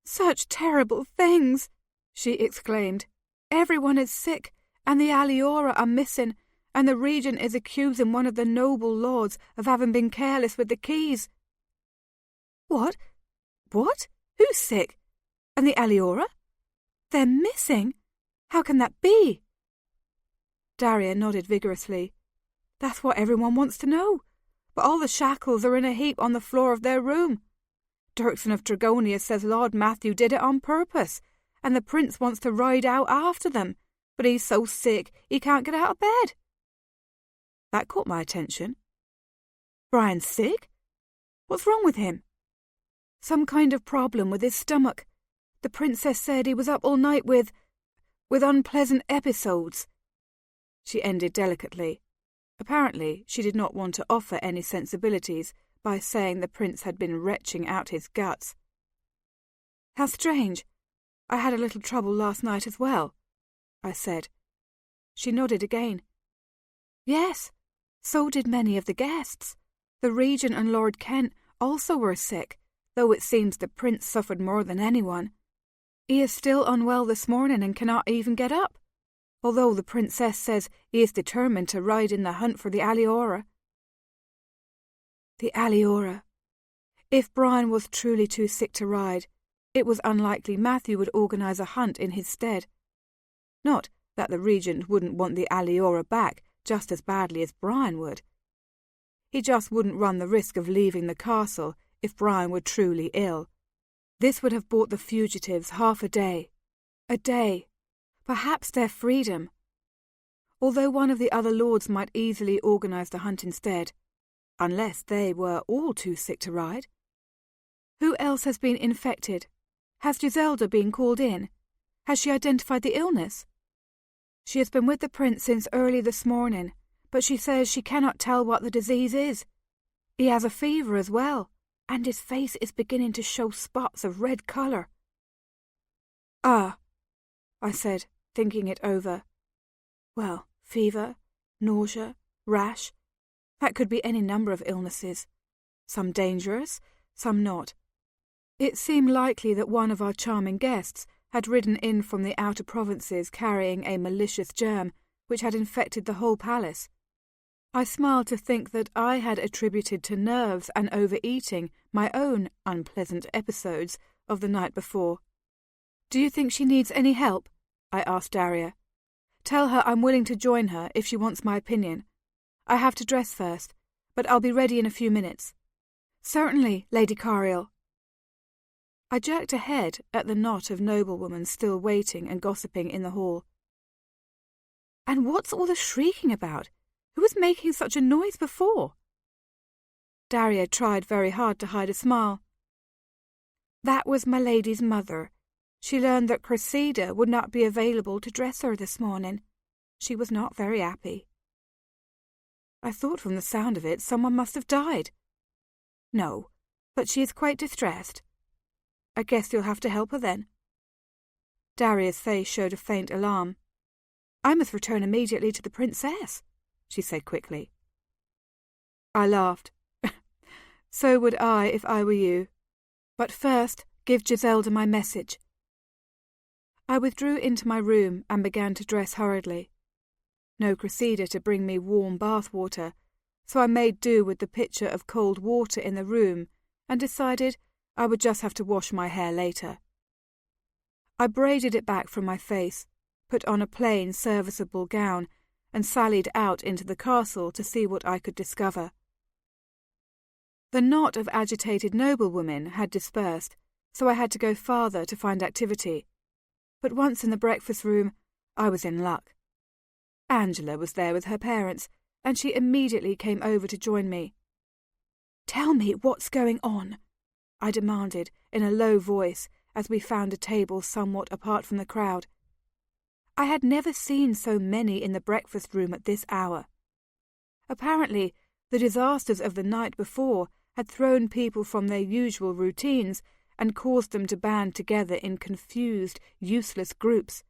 Speaker 1: "Such terrible things!" she exclaimed. "Everyone is sick, and the aliora are missing, and the regent is accusing one of the noble lords of having been careless with the keys." "What? What? Who's sick? And the aliora? They're missing? How can that be?" Daria nodded vigorously. "That's what everyone wants to know. But all the shackles are in a heap on the floor of their room. Dirksen of Dragonia says Lord Matthew did it on purpose, and the prince wants to ride out after them, but he's so sick he can't get out of bed." That caught my attention. "Brian's sick? What's wrong with him?" "Some kind of problem with his stomach. The princess said he was up all night with unpleasant episodes." She ended delicately. Apparently, she did not want to offer any sensibilities by saying the prince had been retching out his guts. "How strange. I had a little trouble last night as well," I said. She nodded again. "Yes, so did many of the guests. The regent and Lord Kent also were sick, though it seems the prince suffered more than anyone. He is still unwell this morning and cannot even get up, although the princess says he is determined to ride in the hunt for the aliora." The aliora. If Brian was truly too sick to ride, it was unlikely Matthew would organise a hunt in his stead. Not that the regent wouldn't want the aliora back just as badly as Brian would. He just wouldn't run the risk of leaving the castle if Brian were truly ill. This would have bought the fugitives half a day. A day. Perhaps their freedom. Although one of the other lords might easily organise the hunt instead, unless they were all too sick to ride. Who else has been infected? Has Giselda been called in? Has she identified the illness? She has been with the prince since early this morning, but she says she cannot tell what the disease is. He has a fever as well, and his face is beginning to show spots of red colour. Ah, I said, thinking it over. Well, fever, nausea, rash, that could be any number of illnesses. Some dangerous, some not. It seemed likely that one of our charming guests had ridden in from the outer provinces carrying a malicious germ which had infected the whole palace. I smiled to think that I had attributed to nerves and overeating my own unpleasant episodes of the night before. "Do you think she needs any help?" I asked Daria. "Tell her I'm willing to join her if she wants my opinion. I have to dress first, but I'll be ready in a few minutes." "Certainly, Lady Coriel." I jerked ahead at the knot of noblewomen still waiting and gossiping in the hall. "And what's all the shrieking about? Who was making such a noise before?" Daria tried very hard to hide a smile. "That was my lady's mother. She learned that Cressida would not be available to dress her this morning. She was not very happy." I thought from the sound of it someone must have died. "No, but she is quite distressed. I guess you'll have to help her then." Daria's face showed a faint alarm. "I must return immediately to the princess," she said quickly. I laughed. "So would I if I were you. But first, give Giselda my message." I withdrew into my room and began to dress hurriedly. No Cressida to bring me warm bath water, so I made do with the pitcher of cold water in the room and decided I would just have to wash my hair later. I braided it back from my face, put on a plain, serviceable gown, and sallied out into the castle to see what I could discover. The knot of agitated noblewomen had dispersed, so I had to go farther to find activity. But once in the breakfast room, I was in luck. Angela was there with her parents, and she immediately came over to join me. "Tell me what's going on," I demanded in a low voice as we found a table somewhat apart from the crowd. I had never seen so many in the breakfast room at this hour. Apparently, the disasters of the night before had thrown people from their usual routines and caused them to band together in confused, useless groups.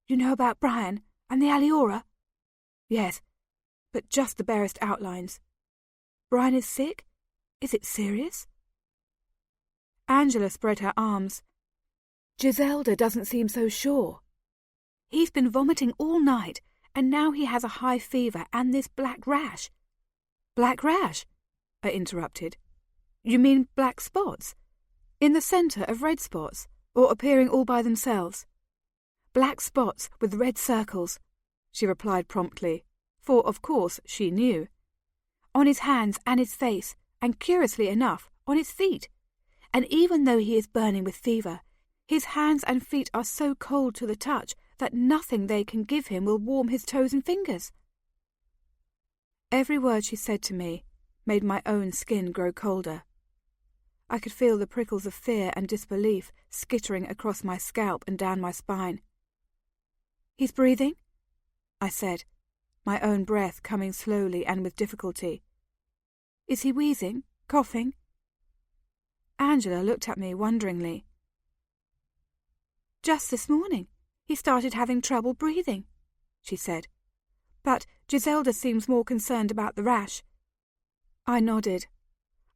Speaker 1: "You know about Brian and the aliora?" "Yes, but just the barest outlines." "Brian is sick? Is it serious?" Angela spread her arms. "Giselda doesn't seem so sure. He's been vomiting all night, and now he has a high fever and this black rash." "Black rash?" I interrupted. "You mean black spots? In the centre of red spots, or appearing all by themselves?" "Black spots with red circles," she replied promptly, for of course she knew. "On his hands and his face, and curiously enough, on his feet. And even though he is burning with fever, his hands and feet are so cold to the touch that nothing they can give him will warm his toes and fingers." Every word she said to me made my own skin grow colder. I could feel the prickles of fear and disbelief skittering across my scalp and down my spine. "He's breathing?" I said, my own breath coming slowly and with difficulty. "Is he wheezing, coughing?" Angela looked at me wonderingly. "Just this morning, he started having trouble breathing," she said. "But Giselda seems more concerned about the rash." I nodded.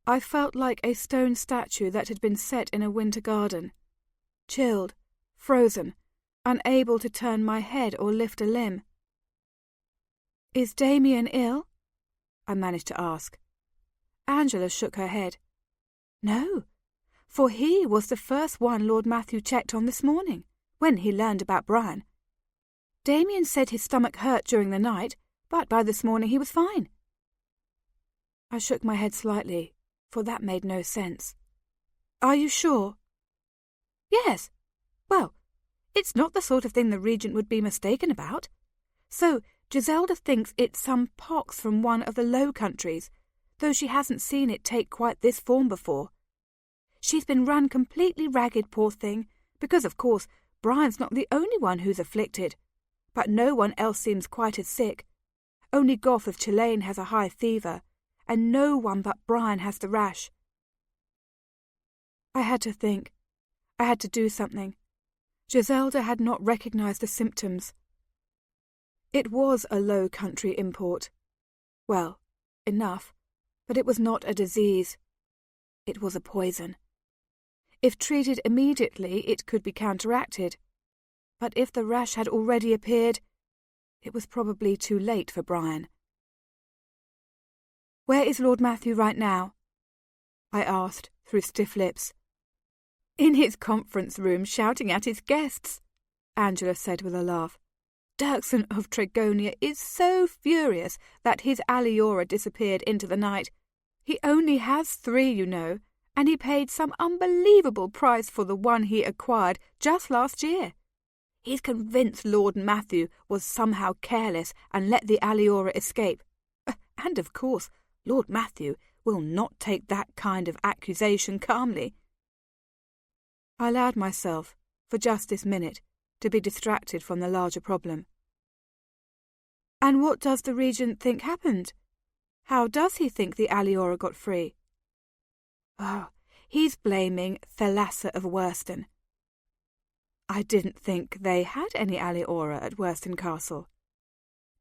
Speaker 1: I felt like a stone statue that had been set in a winter garden. Chilled, frozen, unable to turn my head or lift a limb. "Is Damien ill?" I managed to ask. Angela shook her head. "No, for he was the first one Lord Matthew checked on this morning, when he learned about Brian. Damien said his stomach hurt during the night, but by this morning he was fine." I shook my head slightly, for that made no sense. Are you sure? Yes. Well, it's not the sort of thing the Regent would be mistaken about. So, Giselda thinks it's some pox from one of the Low Countries, though she hasn't seen it take quite this form before. She's been run completely ragged, poor thing, because, of course, Brian's not the only one who's afflicted. But no one else seems quite as sick. Only Goff of Chillane has a high fever, and no one but Brian has the rash. I had to think. I had to do something. Giselda had not recognised the symptoms. It was a Low Country import. Well, enough, but it was not a disease. It was a poison. If treated immediately, it could be counteracted. But if the rash had already appeared, it was probably too late for Brian. Where is Lord Matthew right now? I asked through stiff lips. In his conference room shouting at his guests, Angela said with a laugh. Dirksen of Tregonia is so furious that his aliora disappeared into the night. He only has 3, you know, and he paid some unbelievable price for the one he acquired just last year. He's convinced Lord Matthew was somehow careless and let the aliora escape. And, of course, Lord Matthew will not take that kind of accusation calmly. I allowed myself, for just this minute, to be distracted from the larger problem. And what does the Regent think happened? How does he think the aliora got free? Oh, he's blaming Thalassa of Worston. I didn't think they had any aliora at Worston Castle.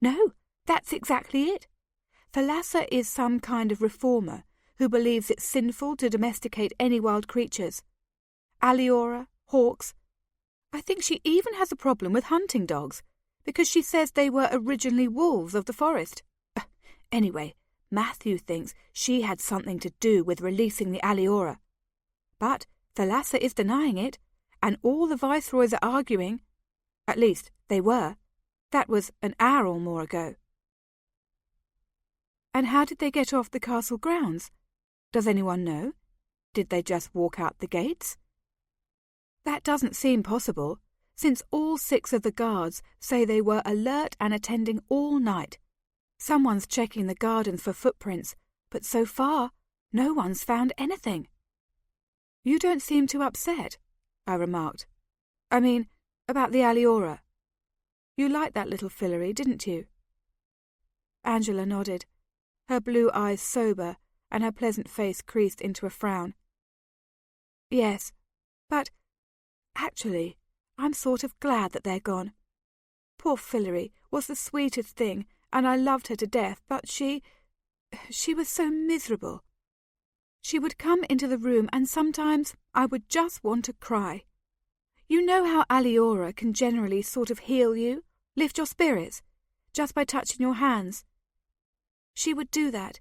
Speaker 1: No, that's exactly it. Thalassa is some kind of reformer who believes it's sinful to domesticate any wild creatures. Aliora, hawks. I think she even has a problem with hunting dogs, because she says they were originally wolves of the forest. Anyway, Matthew thinks she had something to do with releasing the aliora. But Thalassa is denying it, and all the viceroys are arguing. At least, they were. That was an hour or more ago. And how did they get off the castle grounds? Does anyone know? Did they just walk out the gates? That doesn't seem possible, since all 6 of the guards say they were alert and attending all night. Someone's checking the gardens for footprints, but so far, no one's found anything. You don't seem too upset, I remarked. I mean, about the aliora. You liked that little fillory, didn't you? Angela nodded, her blue eyes sober and her pleasant face creased into a frown. Yes, but actually, I'm sort of glad that they're gone. Poor Fillory was the sweetest thing, and I loved her to death, but she was so miserable. She would come into the room, and sometimes I would just want to cry. You know how aliora can generally sort of heal you, lift your spirits, just by touching your hands. She would do that.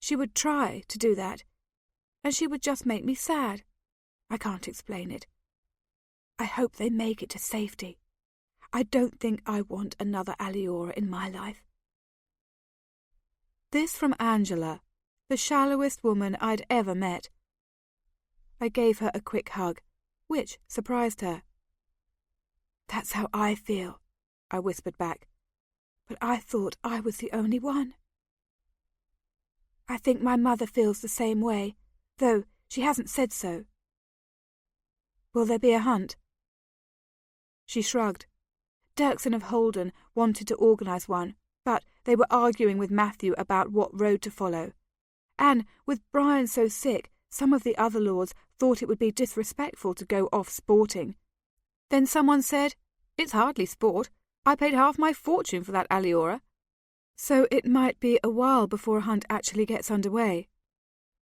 Speaker 1: She would try to do that. And she would just make me sad. I can't explain it. I hope they make it to safety. I don't think I want another aliora in my life. This from Angela, the shallowest woman I'd ever met. I gave her a quick hug, which surprised her. That's how I feel, I whispered back, but I thought I was the only one. I think my mother feels the same way, though she hasn't said so. Will there be a hunt? She shrugged. Dirksen of Holden wanted to organise one, but they were arguing with Matthew about what road to follow. And, with Brian so sick, some of the other lords thought it would be disrespectful to go off sporting. Then someone said, "It's hardly sport. I paid half my fortune for that aliora." So it might be a while before a hunt actually gets underway.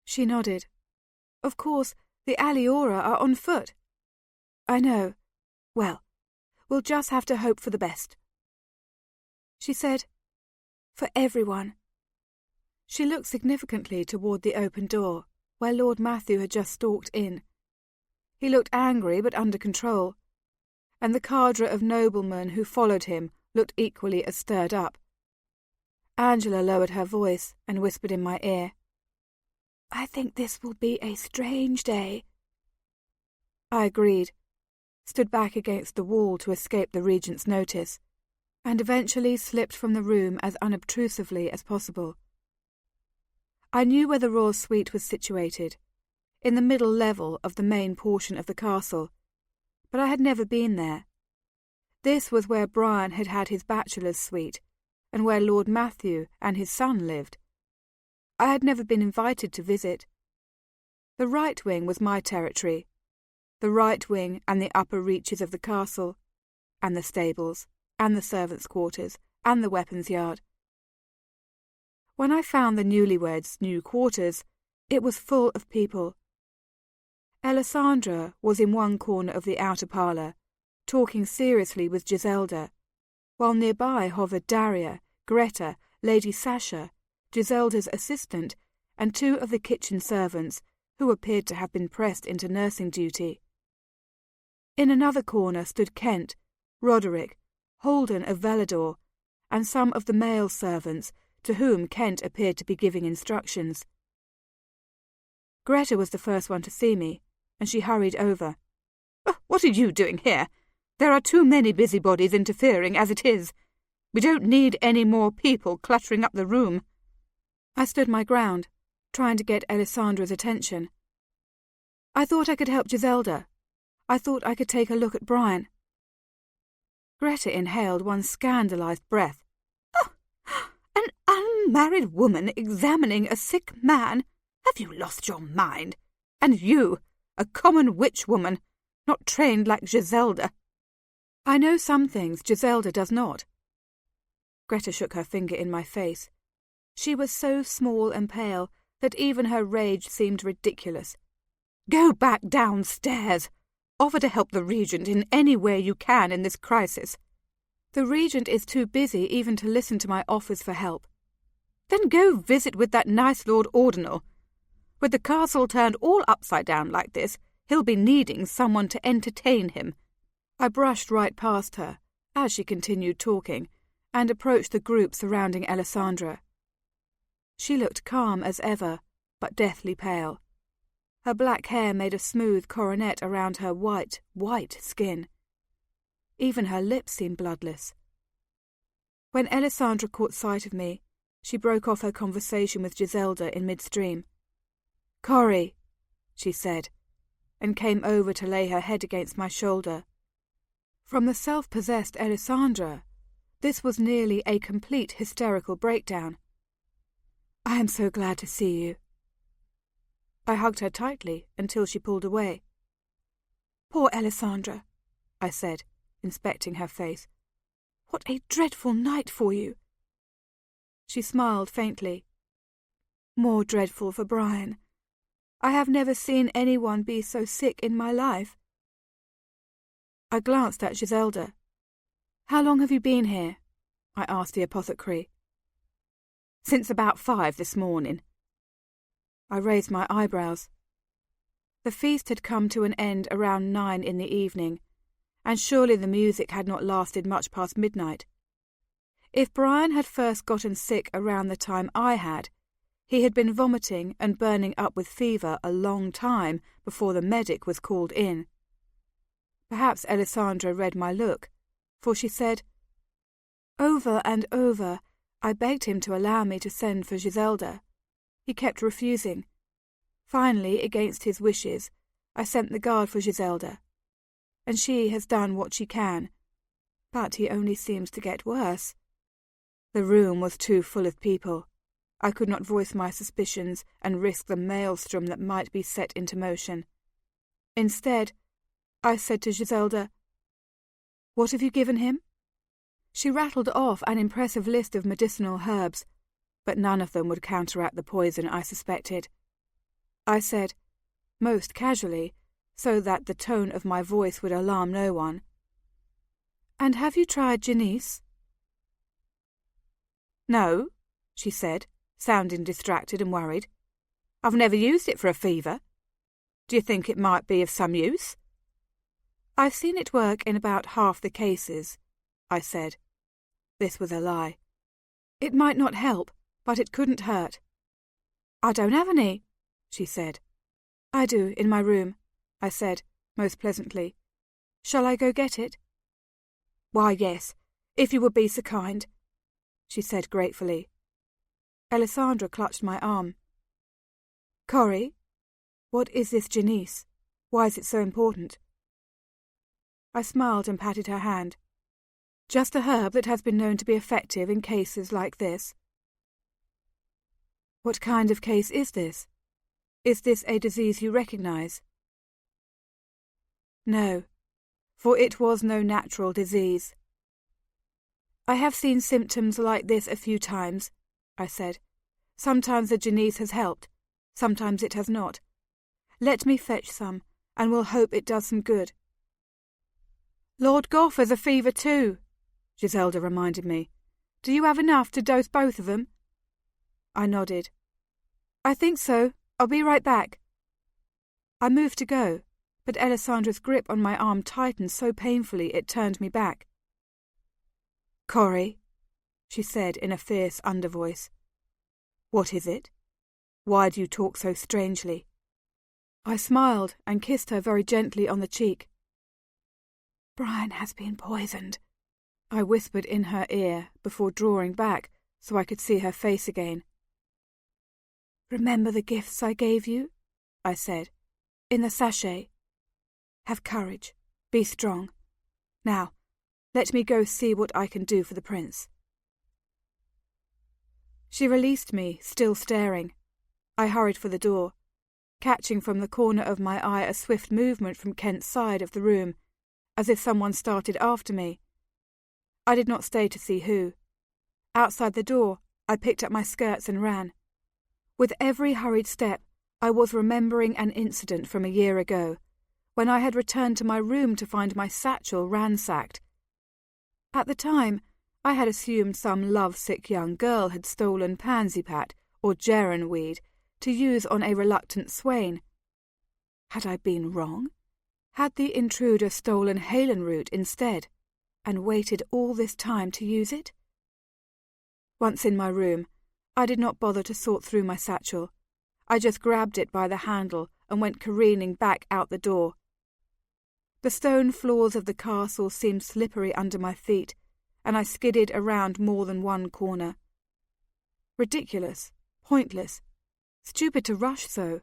Speaker 1: She nodded. Of course, the aliora are on foot. I know. Well, we'll just have to hope for the best. She said, for everyone. She looked significantly toward the open door, where Lord Matthew had just stalked in. He looked angry but under control, and the cadre of noblemen who followed him looked equally as stirred up. Angela lowered her voice and whispered in my ear, I think this will be a strange day.
Speaker 2: I agreed, stood back against the wall to escape the regent's notice, and eventually slipped from the room as unobtrusively as possible. I knew where the royal suite was situated, in the middle level of the main portion of the castle, but I had never been there. This was where Brian had had his bachelor's suite, and where Lord Matthew and his son lived. I had never been invited to visit. The right wing was my territory, the right wing and the upper reaches of the castle, and the stables, and the servants' quarters, and the weapons yard. When I found the newlyweds' new quarters, it was full of people. Alessandra was in one corner of the outer parlour, talking seriously with Giselda, while nearby hovered Daria, Greta, Lady Sasha, Giselda's assistant, and 2 of the kitchen servants, who appeared to have been pressed into nursing duty. In another corner stood Kent, Roderick, Holden of Velador, and some of the male servants, to whom Kent appeared to be giving instructions. Greta was the first one to see me, and she hurried over. "What are you doing here? There are too many busybodies interfering as it is. We don't need any more people cluttering up the room." I stood my ground, trying to get Alessandra's attention. "I thought I could help Giselda. I thought I could take a look at Brian." Greta inhaled one scandalised breath. "Oh, an unmarried woman examining a sick man? Have you lost your mind? And you, a common witch woman, not trained like Giselda." "I know some things Giselda does not." Greta shook her finger in my face. She was so small and pale that even her rage seemed ridiculous. "Go back downstairs. Offer to help the regent in any way you can in this crisis." "The regent is too busy even to listen to my offers for help." "Then go visit with that nice Lord Ordinal. With the castle turned all upside down like this, he'll be needing someone to entertain him." I brushed right past her, as she continued talking, and approached the group surrounding Alessandra. She looked calm as ever, but deathly pale. Her black hair made a smooth coronet around her white skin. Even her lips seemed bloodless. When Alessandra caught sight of me, she broke off her conversation with Giselda in midstream. "Cori," she said, and came over to lay her head against my shoulder. From the self-possessed Alessandra, this was nearly a complete hysterical breakdown. "I am so glad to see you." I hugged her tightly until she pulled away. "Poor Alessandra," I said, inspecting her face. "What a dreadful night for you." She smiled faintly. "More dreadful for Brian. I have never seen anyone be so sick in my life." I glanced at Giselda. "How long have you been here?" I asked the apothecary. "Since about 5 this morning." I raised my eyebrows. The feast had come to an end around 9 in the evening, and surely the music had not lasted much past midnight. If Brian had first gotten sick around the time I had, he had been vomiting and burning up with fever a long time before the medic was called in. Perhaps Alessandra read my look, for she said, "Over and over, I begged him to allow me to send for Giselda. He kept refusing. Finally, against his wishes, I sent the guard for Giselda. And she has done what she can. But he only seems to get worse." The room was too full of people. I could not voice my suspicions and risk the maelstrom that might be set into motion. Instead, I said to Giselda, "What have you given him?" She rattled off an impressive list of medicinal herbs, but none of them would counteract the poison I suspected. I said, most casually, so that the tone of my voice would alarm no one, "And have you tried Janice?" "No," she said, sounding distracted and worried. "I've never used it for a fever. Do you think it might be of some use?" "I've seen it work in about half the cases," I said. This was a lie. "It might not help, but it couldn't hurt." "I don't have any."
Speaker 1: she said. I do, in my room, I said, most pleasantly. Shall I go get it? Why, yes, if you would be so kind, she said gratefully. Alessandra clutched my arm. Cori, what is this genice? Why is it so important? I smiled and patted her hand. Just a herb that has been known to be effective in cases like this. What kind of case is this? Is this a disease you recognize? No, for it was no natural disease. I have seen symptoms like this a few times, I said. Sometimes the genice has helped, sometimes it has not. Let me fetch some, and we'll hope it does some good. Lord Gough has a fever too, Giselda reminded me. Do you have enough to dose both of them? I nodded. I think so. I'll be right back. I moved to go, but Alessandra's grip on my arm tightened so painfully it turned me back. Cori, she said in a fierce undervoice. What is it? Why do you talk so strangely? I smiled and kissed her very gently on the cheek. Brian has been poisoned, I whispered in her ear before drawing back so I could see her face again. Remember the gifts I gave you? I said, in the sachet. Have courage. Be strong. Now, let me go see what I can do for the prince. She released me, still staring. I hurried for the door, catching from the corner of my eye a swift movement from Kent's side of the room, as if someone started after me. I did not stay to see who. Outside the door, I picked up my skirts and ran. With every hurried step, I was remembering an incident from a year ago, when I had returned to my room to find my satchel ransacked. At the time, I had assumed some love-sick young girl had stolen pansy-pat or gerron weed to use on a reluctant swain. Had I been wrong? Had the intruder stolen halen root instead, and waited all this time to use it? Once in my room, I did not bother to sort through my satchel. I just grabbed it by the handle and went careening back out the door. The stone floors of the castle seemed slippery under my feet, and I skidded around more than one corner. Ridiculous, pointless, stupid to rush so.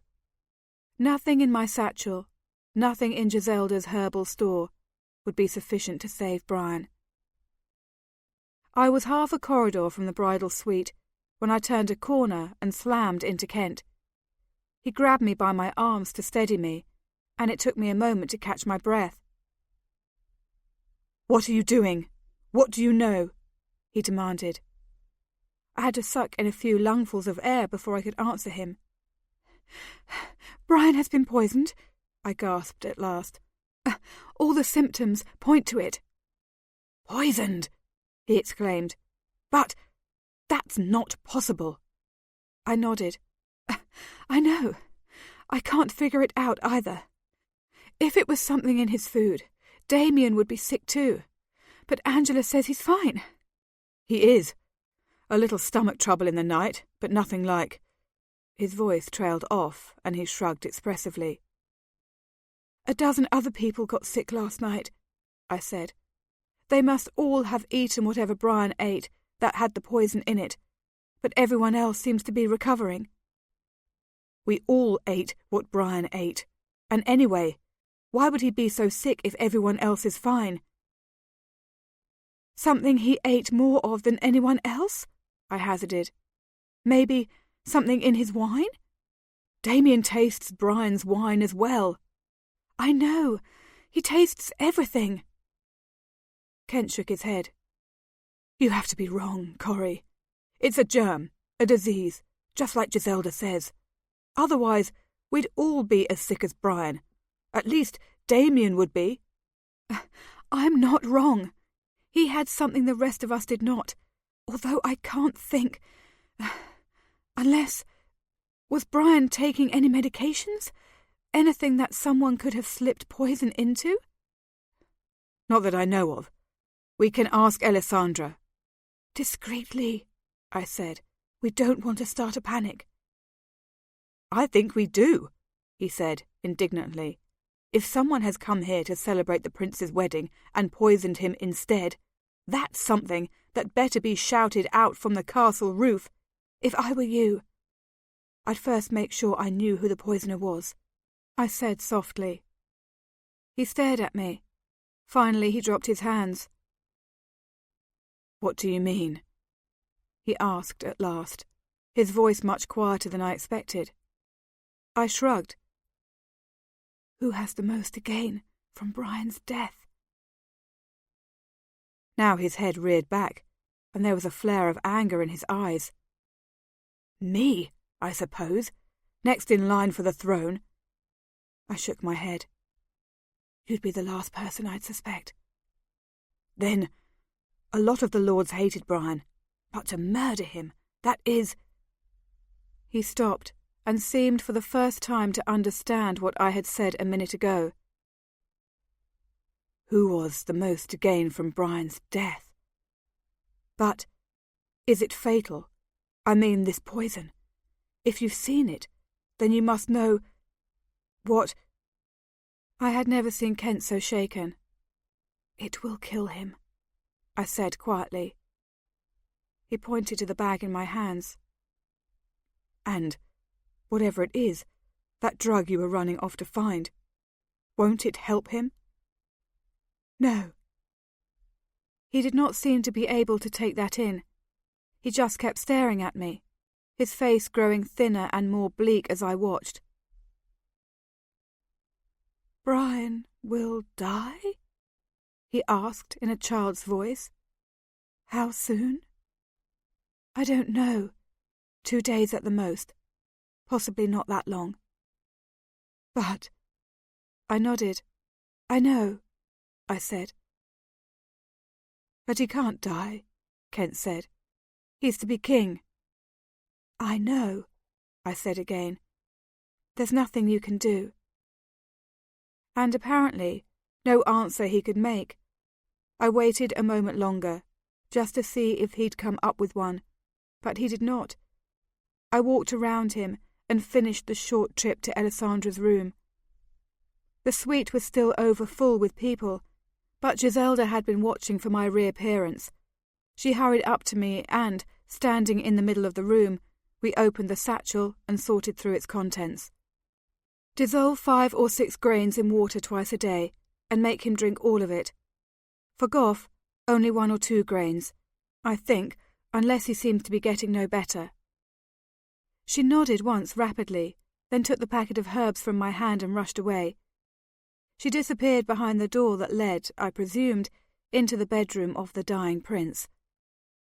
Speaker 1: Nothing in my satchel, nothing in Giselda's herbal store, would be sufficient to save Brian. I was half a corridor from the bridal suite when I turned a corner and slammed into Kent. He grabbed me by my arms to steady me, and it took me a moment to catch my breath. "What are you doing? What do you know?" he demanded. I had to suck in a few lungfuls of air before I could answer him. "Brian has been poisoned," I gasped at last. "All the symptoms point to it." "Poisoned!" he exclaimed. "But that's not possible." I nodded. "I know. I can't figure it out either. If it was something in his food, Damien would be sick too. But Angela says he's fine." "He is. A little stomach trouble in the night, but nothing like." His voice trailed off, and he shrugged expressively. "A dozen other people got sick last night," I said. "They must all have eaten whatever Brian ate that had the poison in it, but everyone else seems to be recovering." "We all ate what Brian ate. And anyway, why would he be so sick if everyone else is fine?" "Something he ate more of than anyone else?" I hazarded. "Maybe something in his wine? Damien tastes Brian's wine as well." "I know. He tastes everything." Kent shook his head. "You have to be wrong, Cori. It's a germ, a disease, just like Giselda says. Otherwise, we'd all be as sick as Brian. At least Damien would be." "I'm not wrong. He had something the rest of us did not, although I can't think. Unless... Was Brian taking any medications? Anything that someone could have slipped poison into?" "Not that I know of. We can ask Alessandra." " Discreetly," I said. "We don't want to start a panic."
Speaker 2: I think we do, he said indignantly. If someone has come here to celebrate the prince's wedding and poisoned him instead, that's something that better be shouted out from the castle roof. If I were you, I'd first make sure I knew who the poisoner was, I said softly. He stared at me. Finally, he dropped his hands. What do you mean? He asked at last, his voice much quieter than I expected. I shrugged. Who has the most to gain from Brian's death? Now his head reared back, and there was a flare of anger in his eyes. Me, I suppose, next in line for the throne. I shook my head. You'd be the last person I'd suspect. Then, a lot of the lords hated Brian, but to murder him, that is... He stopped, and seemed for the first time to understand what I had said a minute ago. Who was the most to gain from Brian's death? But, is it fatal? I mean, this poison. If you've seen it, then you must know... What? I had never seen Kent so shaken. It will kill him, I said quietly. He pointed to the bag in my hands. And, whatever it is, that drug you were running off to find, won't it help him? No. He did not seem to be able to take that in. He just kept staring at me, his face growing thinner and more bleak as I watched. Brian will die? He asked in a child's voice. How soon? I don't know. 2 days at the most. Possibly not that long. But... I nodded. I know, I said. But he can't die, Kent said. He's to be king. I know, I said again. There's nothing you can do. And apparently, no answer he could make. I waited a moment longer, just to see if he'd come up with one, but he did not. I walked around him and finished the short trip to Alessandra's room. The suite was still overfull with people, but Giselda had been watching for my reappearance. She hurried up to me and, standing in the middle of the room, we opened the satchel and sorted through its contents. Dissolve 5 or 6 grains in water twice a day, and make him drink all of it. For Goff, only 1 or 2 grains, I think, unless he seems to be getting no better. She nodded once rapidly, then took the packet of herbs from my hand and rushed away. She disappeared behind the door that led, I presumed, into the bedroom of the dying prince.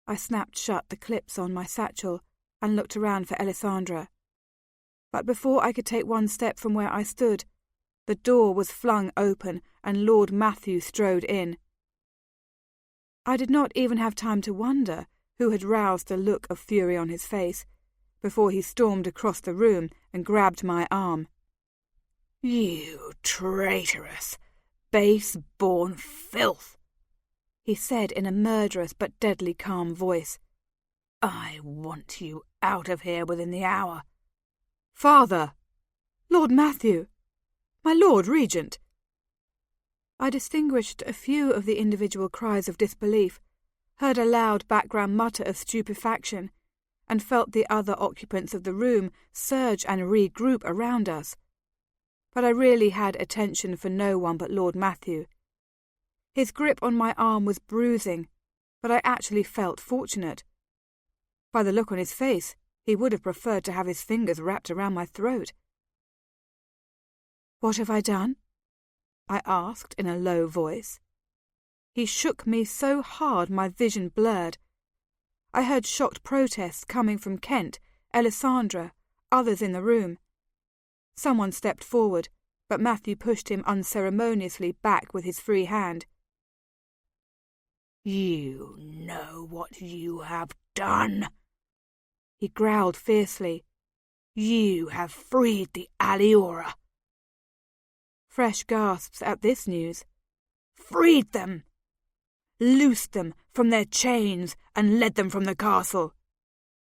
Speaker 2: I snapped shut the clips on my satchel and looked around for Alessandra. But before I could take one step from where I stood, the door was flung open and Lord Matthew strode in. I did not even have time to wonder who had roused the look of fury on his face, before he stormed across the room and grabbed my arm. "You traitorous, base-born filth," he said in a murderous but deadly calm voice. "I want you out of here within the hour." "Father! Lord Matthew! My Lord Regent!" I distinguished a few of the individual cries of disbelief, heard a loud background mutter of stupefaction, and felt the other occupants of the room surge and regroup around us. But I really had attention for no one but Lord Matthew. His grip on my arm was bruising, but I actually felt fortunate. By the look on his face, he would have preferred to have his fingers wrapped around my throat. "What have I done?" I asked in a low voice. He shook me so hard my vision blurred. I heard shocked protests coming from Kent, Alessandra, others in the room. Someone stepped forward, but Matthew pushed him unceremoniously back with his free hand. "You know what you have done," he growled fiercely. "You have freed the aliora." Fresh gasps at this news. "Freed them! Loosed them from their chains and led them from the castle."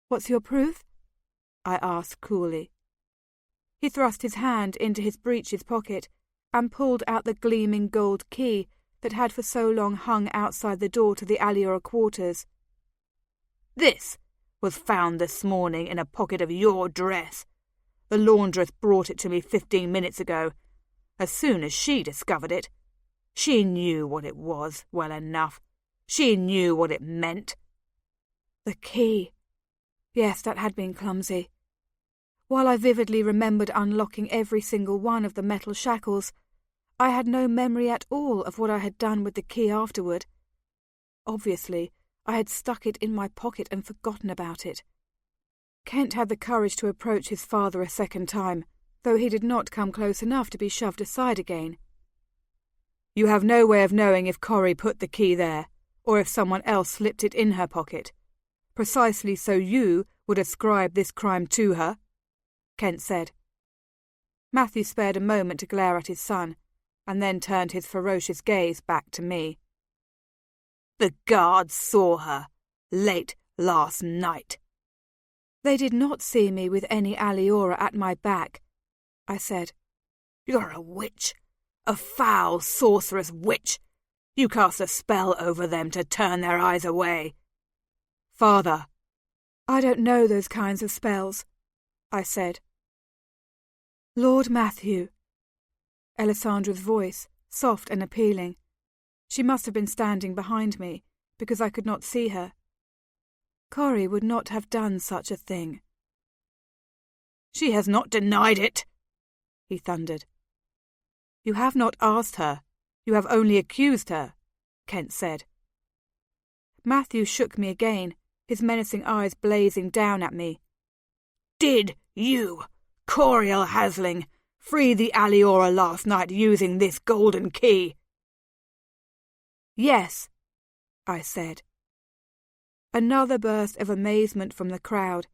Speaker 2: "What's your proof?" I asked coolly.
Speaker 1: He thrust his hand into his breeches pocket and pulled out the gleaming gold key that had for so long hung outside the door to the aliora quarters.
Speaker 2: "This was found this morning in a pocket of your dress. The laundress brought it to me 15 minutes ago. As soon as she discovered it, she knew what it was well enough. She knew what it meant."
Speaker 1: The key. Yes, that had been clumsy. While I vividly remembered unlocking every single one of the metal shackles, I had no memory at all of what I had done with the key afterward. Obviously, I had stuck it in my pocket and forgotten about it. Kent had the courage to approach his father a second time, though he did not come close enough to be shoved aside again.
Speaker 2: "You have no way of knowing if Cori put the key there, or if someone else slipped it in her pocket. Precisely so you would ascribe this crime to her," Kent said.
Speaker 1: Matthew spared a moment to glare at his son, and then turned his ferocious gaze back to me.
Speaker 2: "The guards saw her late last night."
Speaker 1: "They did not see me with any aliora at my back," I said.
Speaker 2: "You're a witch, a foul, sorcerous witch. You cast a spell over them to turn their eyes away." "Father."
Speaker 1: "I don't know those kinds of spells," I said. "Lord Matthew." Alessandra's voice, soft and appealing. She must have been standing behind me, because I could not see her. Cori would not have done such a thing.
Speaker 2: "She has not denied it," he thundered.
Speaker 1: "You have not asked her. You have only accused her," Kent said. Matthew shook me again, his menacing eyes blazing down at me.
Speaker 2: "Did you, Coriel Hasling, free the aliora last night using this golden key?"
Speaker 1: "Yes," I said. Another burst of amazement from the crowd,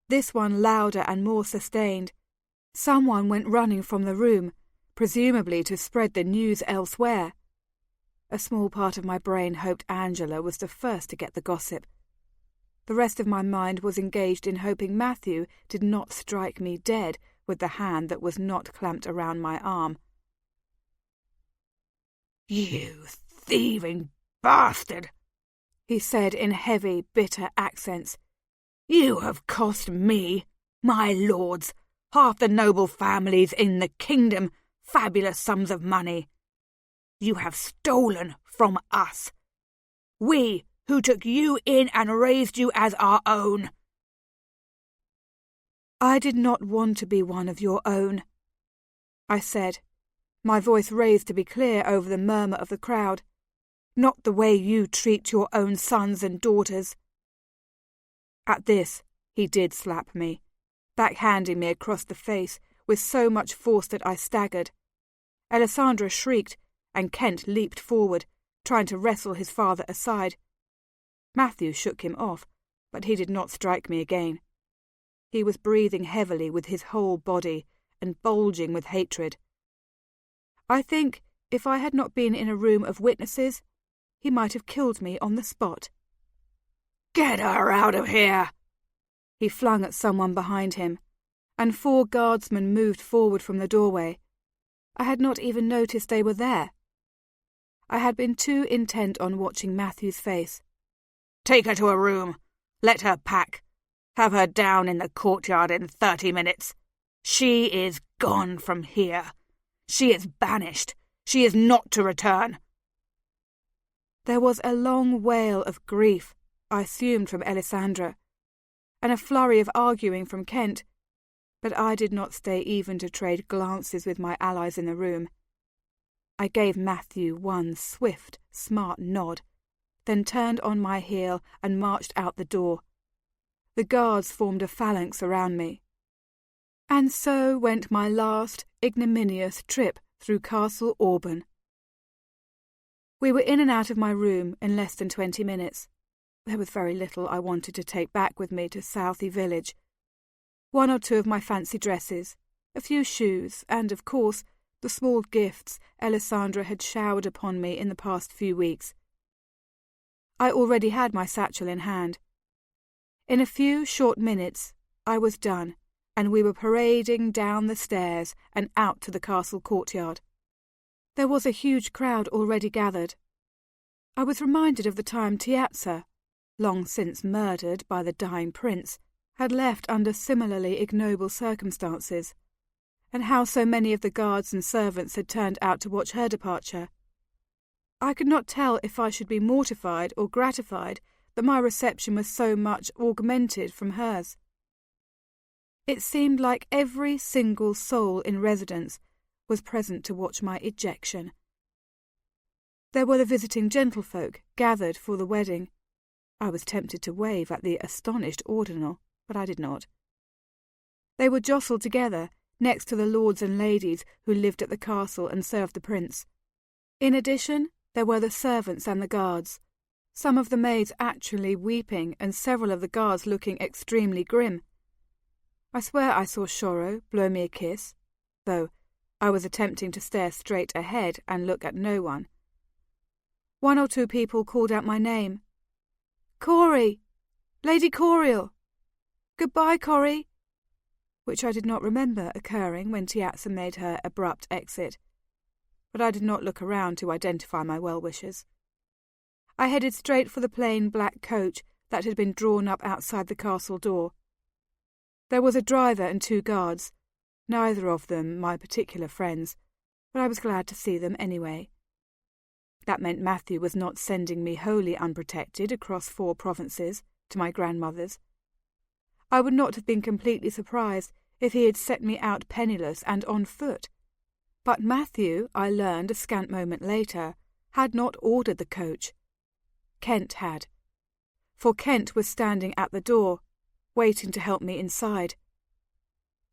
Speaker 1: this one louder and more sustained. Someone went running from the room, presumably to spread the news elsewhere. A small part of my brain hoped Angela was the first to get the gossip. The rest of my mind was engaged in hoping Matthew did not strike me dead with the hand that was not clamped around my arm.
Speaker 2: "You thieving bastard,"
Speaker 1: he said in heavy, bitter accents.
Speaker 2: "You have cost me, my lords, half the noble families in the kingdom, fabulous sums of money. You have stolen from us. We who took you in and raised you as our own."
Speaker 1: "I did not want to be one of your own," I said, my voice raised to be clear over the murmur of the crowd. "Not the way you treat your own sons and daughters." At this, he did slap me, backhanding me across the face with so much force that I staggered. Alessandra shrieked, and Kent leaped forward, trying to wrestle his father aside. Matthew shook him off, but he did not strike me again. He was breathing heavily with his whole body and bulging with hatred. I think, if I had not been in a room of witnesses, he might have killed me on the spot.
Speaker 2: "Get her out of here!"
Speaker 1: he flung at someone behind him, and 4 guardsmen moved forward from the doorway. I had not even noticed they were there. I had been too intent on watching Matthew's face.
Speaker 2: "Take her to a room. Let her pack. Have her down in the courtyard in 30 minutes. She is gone from here. She is banished. She is not to return."
Speaker 1: There was a long wail of grief, I assumed from Alessandra, and a flurry of arguing from Kent, but I did not stay even to trade glances with my allies in the room. I gave Matthew one swift, smart nod, then turned on my heel and marched out the door. The guards formed a phalanx around me. And so went my last ignominious trip through Castle Auburn. We were in and out of my room in less than 20 minutes. There was very little I wanted to take back with me to Southie Village. 1 or 2 of my fancy dresses, a few shoes, and, of course, the small gifts Alessandra had showered upon me in the past few weeks. I already had my satchel in hand. In a few short minutes, I was done, and we were parading down the stairs and out to the castle courtyard. There was a huge crowd already gathered. I was reminded of the time Tiazza, long since murdered by the dying prince, had left under similarly ignoble circumstances, and how so many of the guards and servants had turned out to watch her departure. I could not tell if I should be mortified or gratified that my reception was so much augmented from hers. It seemed like every single soul in residence was present to watch my ejection. There were the visiting gentlefolk gathered for the wedding. I was tempted to wave at the astonished ordinal, but I did not. They were jostled together next to the lords and ladies who lived at the castle and served the prince. In addition, there were the servants and the guards, some of the maids actually weeping and several of the guards looking extremely grim. I swear I saw Shoro blow me a kiss, though I was attempting to stare straight ahead and look at no one. One or two people called out my name. "Cori! Lady Coriel! Goodbye, Cori!" which I did not remember occurring when Tiazza made her abrupt exit, but I did not look around to identify my well-wishers. I headed straight for the plain black coach that had been drawn up outside the castle door. There was a driver and 2 guards, neither of them my particular friends, but I was glad to see them anyway. That meant Matthew was not sending me wholly unprotected across 4 provinces to my grandmother's. I would not have been completely surprised if he had set me out penniless and on foot. But Matthew, I learned a scant moment later, had not ordered the coach. Kent had. For Kent was standing at the door, waiting to help me inside.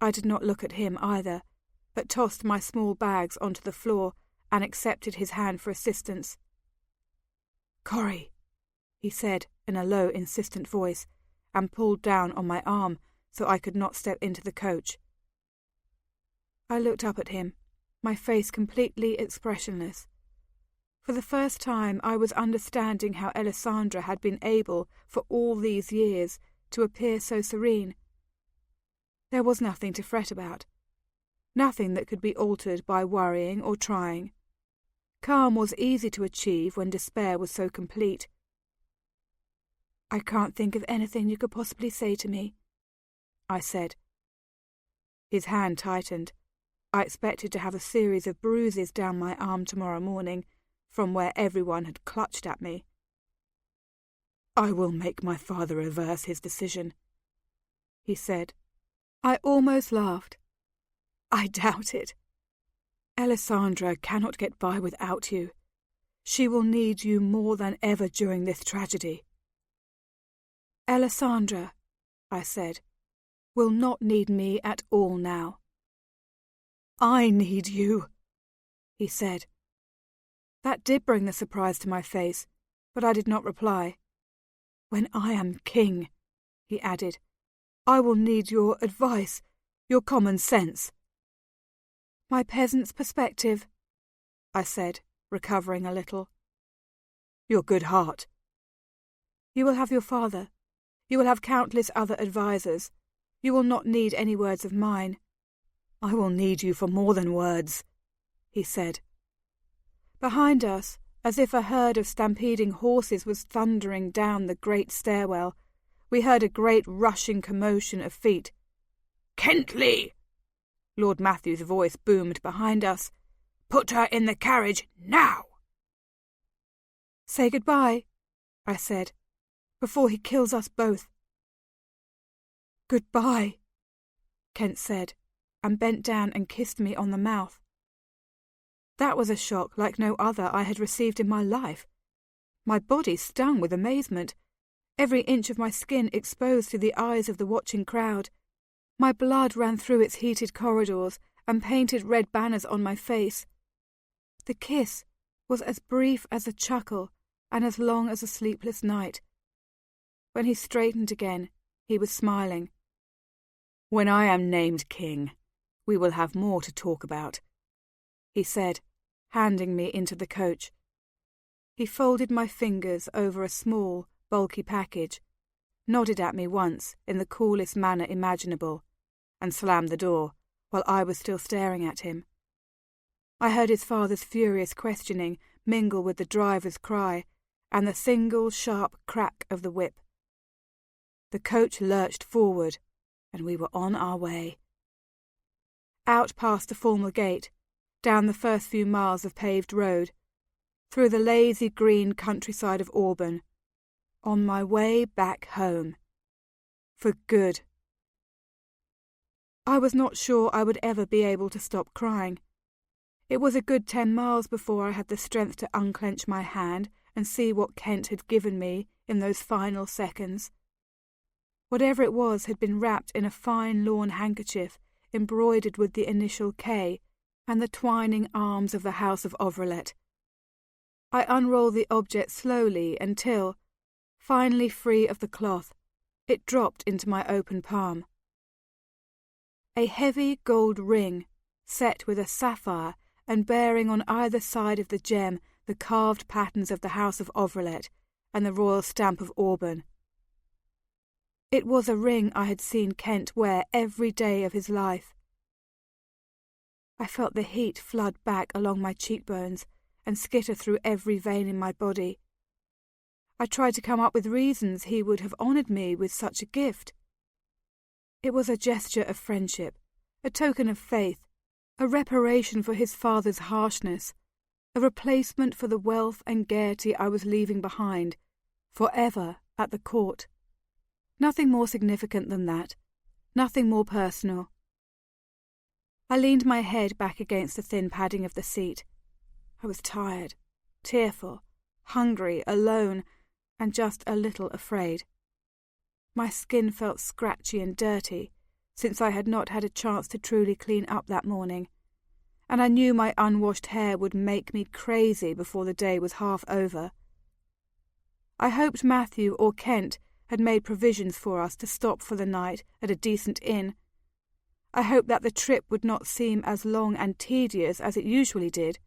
Speaker 1: I did not look at him either, but tossed my small bags onto the floor and accepted his hand for assistance. "Cori," he said in a low, insistent voice, and pulled down on my arm so I could not step into the coach. I looked up at him, my face completely expressionless. For the first time I was understanding how Alessandra had been able, for all these years, to appear so serene. There was nothing to fret about, nothing that could be altered by worrying or trying. Calm was easy to achieve when despair was so complete. "I can't think of anything you could possibly say to me," I said. His hand tightened. I expected to have a series of bruises down my arm tomorrow morning, from where everyone had clutched at me. "I will make my father reverse his decision," he said. I almost laughed. "I doubt it. Alessandra cannot get by without you. She will need you more than ever during this tragedy." "Alessandra," I said, "will not need me at all now." "I need you," he said. That did bring the surprise to my face, but I did not reply. "When I am king," he added, "I will need your advice, your common sense." "My peasant's perspective," I said, recovering a little. "Your good heart." "You will have your father. You will have countless other advisers. You will not need any words of mine." "I will need you for more than words," he said. Behind us, as if a herd of stampeding horses was thundering down the great stairwell, we heard a great rushing commotion of feet. "Kentley!" Lord Matthew's voice boomed behind us. "Put her in the carriage, now!" "Say goodbye," I said, "before he kills us both." "Goodbye," Kent said, and bent down and kissed me on the mouth. That was a shock like no other I had received in my life. My body stung with amazement, every inch of my skin exposed to the eyes of the watching crowd. My blood ran through its heated corridors and painted red banners on my face. The kiss was as brief as a chuckle and as long as a sleepless night. When he straightened again, he was smiling. "When I am named king, we will have more to talk about," he said, handing me into the coach. He folded my fingers over a small, bulky package, nodded at me once in the coolest manner imaginable, and slammed the door, while I was still staring at him. I heard his father's furious questioning mingle with the driver's cry and the single sharp crack of the whip. The coach lurched forward, and we were on our way. Out past the formal gate, down the first few miles of paved road, through the lazy green countryside of Auburn, on my way back home. For good. I was not sure I would ever be able to stop crying. It was a good 10 miles before I had the strength to unclench my hand and see what Kent had given me in those final seconds. Whatever it was had been wrapped in a fine lawn handkerchief embroidered with the initial K and the twining arms of the House of Auburn. I unrolled the object slowly until, finally free of the cloth, it dropped into my open palm. A heavy gold ring, set with a sapphire and bearing on either side of the gem the carved patterns of the House of Auburn and the royal stamp of Auburn. It was a ring I had seen Kent wear every day of his life. I felt the heat flood back along my cheekbones and skitter through every vein in my body. I tried to come up with reasons he would have honoured me with such a gift. It was a gesture of friendship, a token of faith, a reparation for his father's harshness, a replacement for the wealth and gaiety I was leaving behind, forever at the court. Nothing more significant than that, nothing more personal. I leaned my head back against the thin padding of the seat. I was tired, tearful, hungry, alone, and just a little afraid. My skin felt scratchy and dirty, since I had not had a chance to truly clean up that morning, and I knew my unwashed hair would make me crazy before the day was half over. I hoped Matthew or Kent had made provisions for us to stop for the night at a decent inn. I hoped that the trip would not seem as long and tedious as it usually did.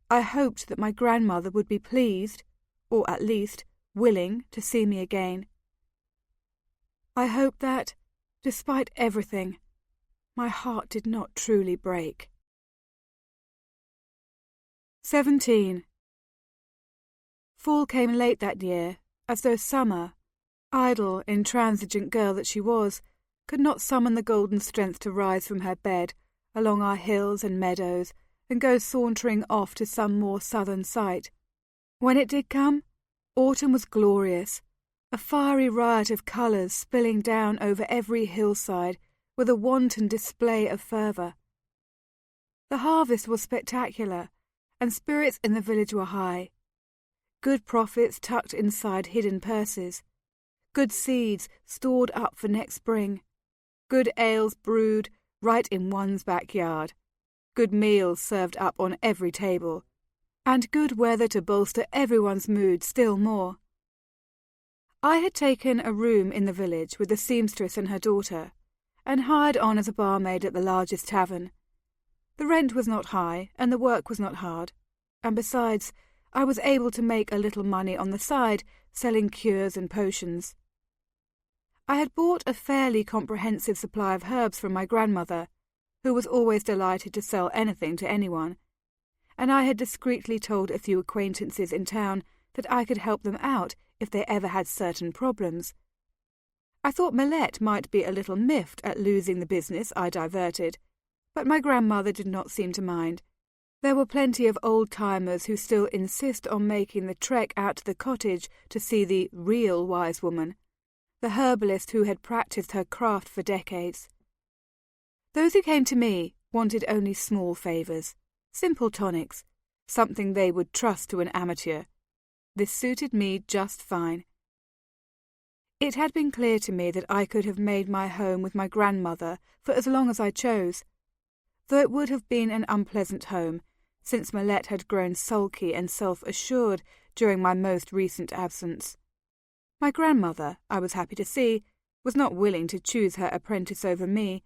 Speaker 1: I hoped that my grandmother would be pleased, or at least willing, to see me again. I hoped that, despite everything, my heart did not truly break. 17. Fall came late that year, as though summer, idle, intransigent girl that she was, could not summon the golden strength to rise from her bed along our hills and meadows and go sauntering off to some more southern sight. When it did come, autumn was glorious, a fiery riot of colours spilling down over every hillside with a wanton display of fervour. The harvest was spectacular, and spirits in the village were high. Good profits tucked inside hidden purses, good seeds stored up for next spring, good ales brewed right in one's backyard, good meals served up on every table, and good weather to bolster everyone's mood still more. I had taken a room in the village with a seamstress and her daughter, and hired on as a barmaid at the largest tavern. The rent was not high, and the work was not hard, and besides, I was able to make a little money on the side, selling cures and potions. I had bought a fairly comprehensive supply of herbs from my grandmother, who was always delighted to sell anything to anyone, and I had discreetly told a few acquaintances in town that I could help them out if they ever had certain problems. I thought Millette might be a little miffed at losing the business I diverted, but my grandmother did not seem to mind. There were plenty of old-timers who still insist on making the trek out to the cottage to see the real wise woman, the herbalist who had practised her craft for decades. Those who came to me wanted only small favours, simple tonics, something they would trust to an amateur. This suited me just fine. It had been clear to me that I could have made my home with my grandmother for as long as I chose, though it would have been an unpleasant home, since Millette had grown sulky and self-assured during my most recent absence. My grandmother, I was happy to see, was not willing to choose her apprentice over me,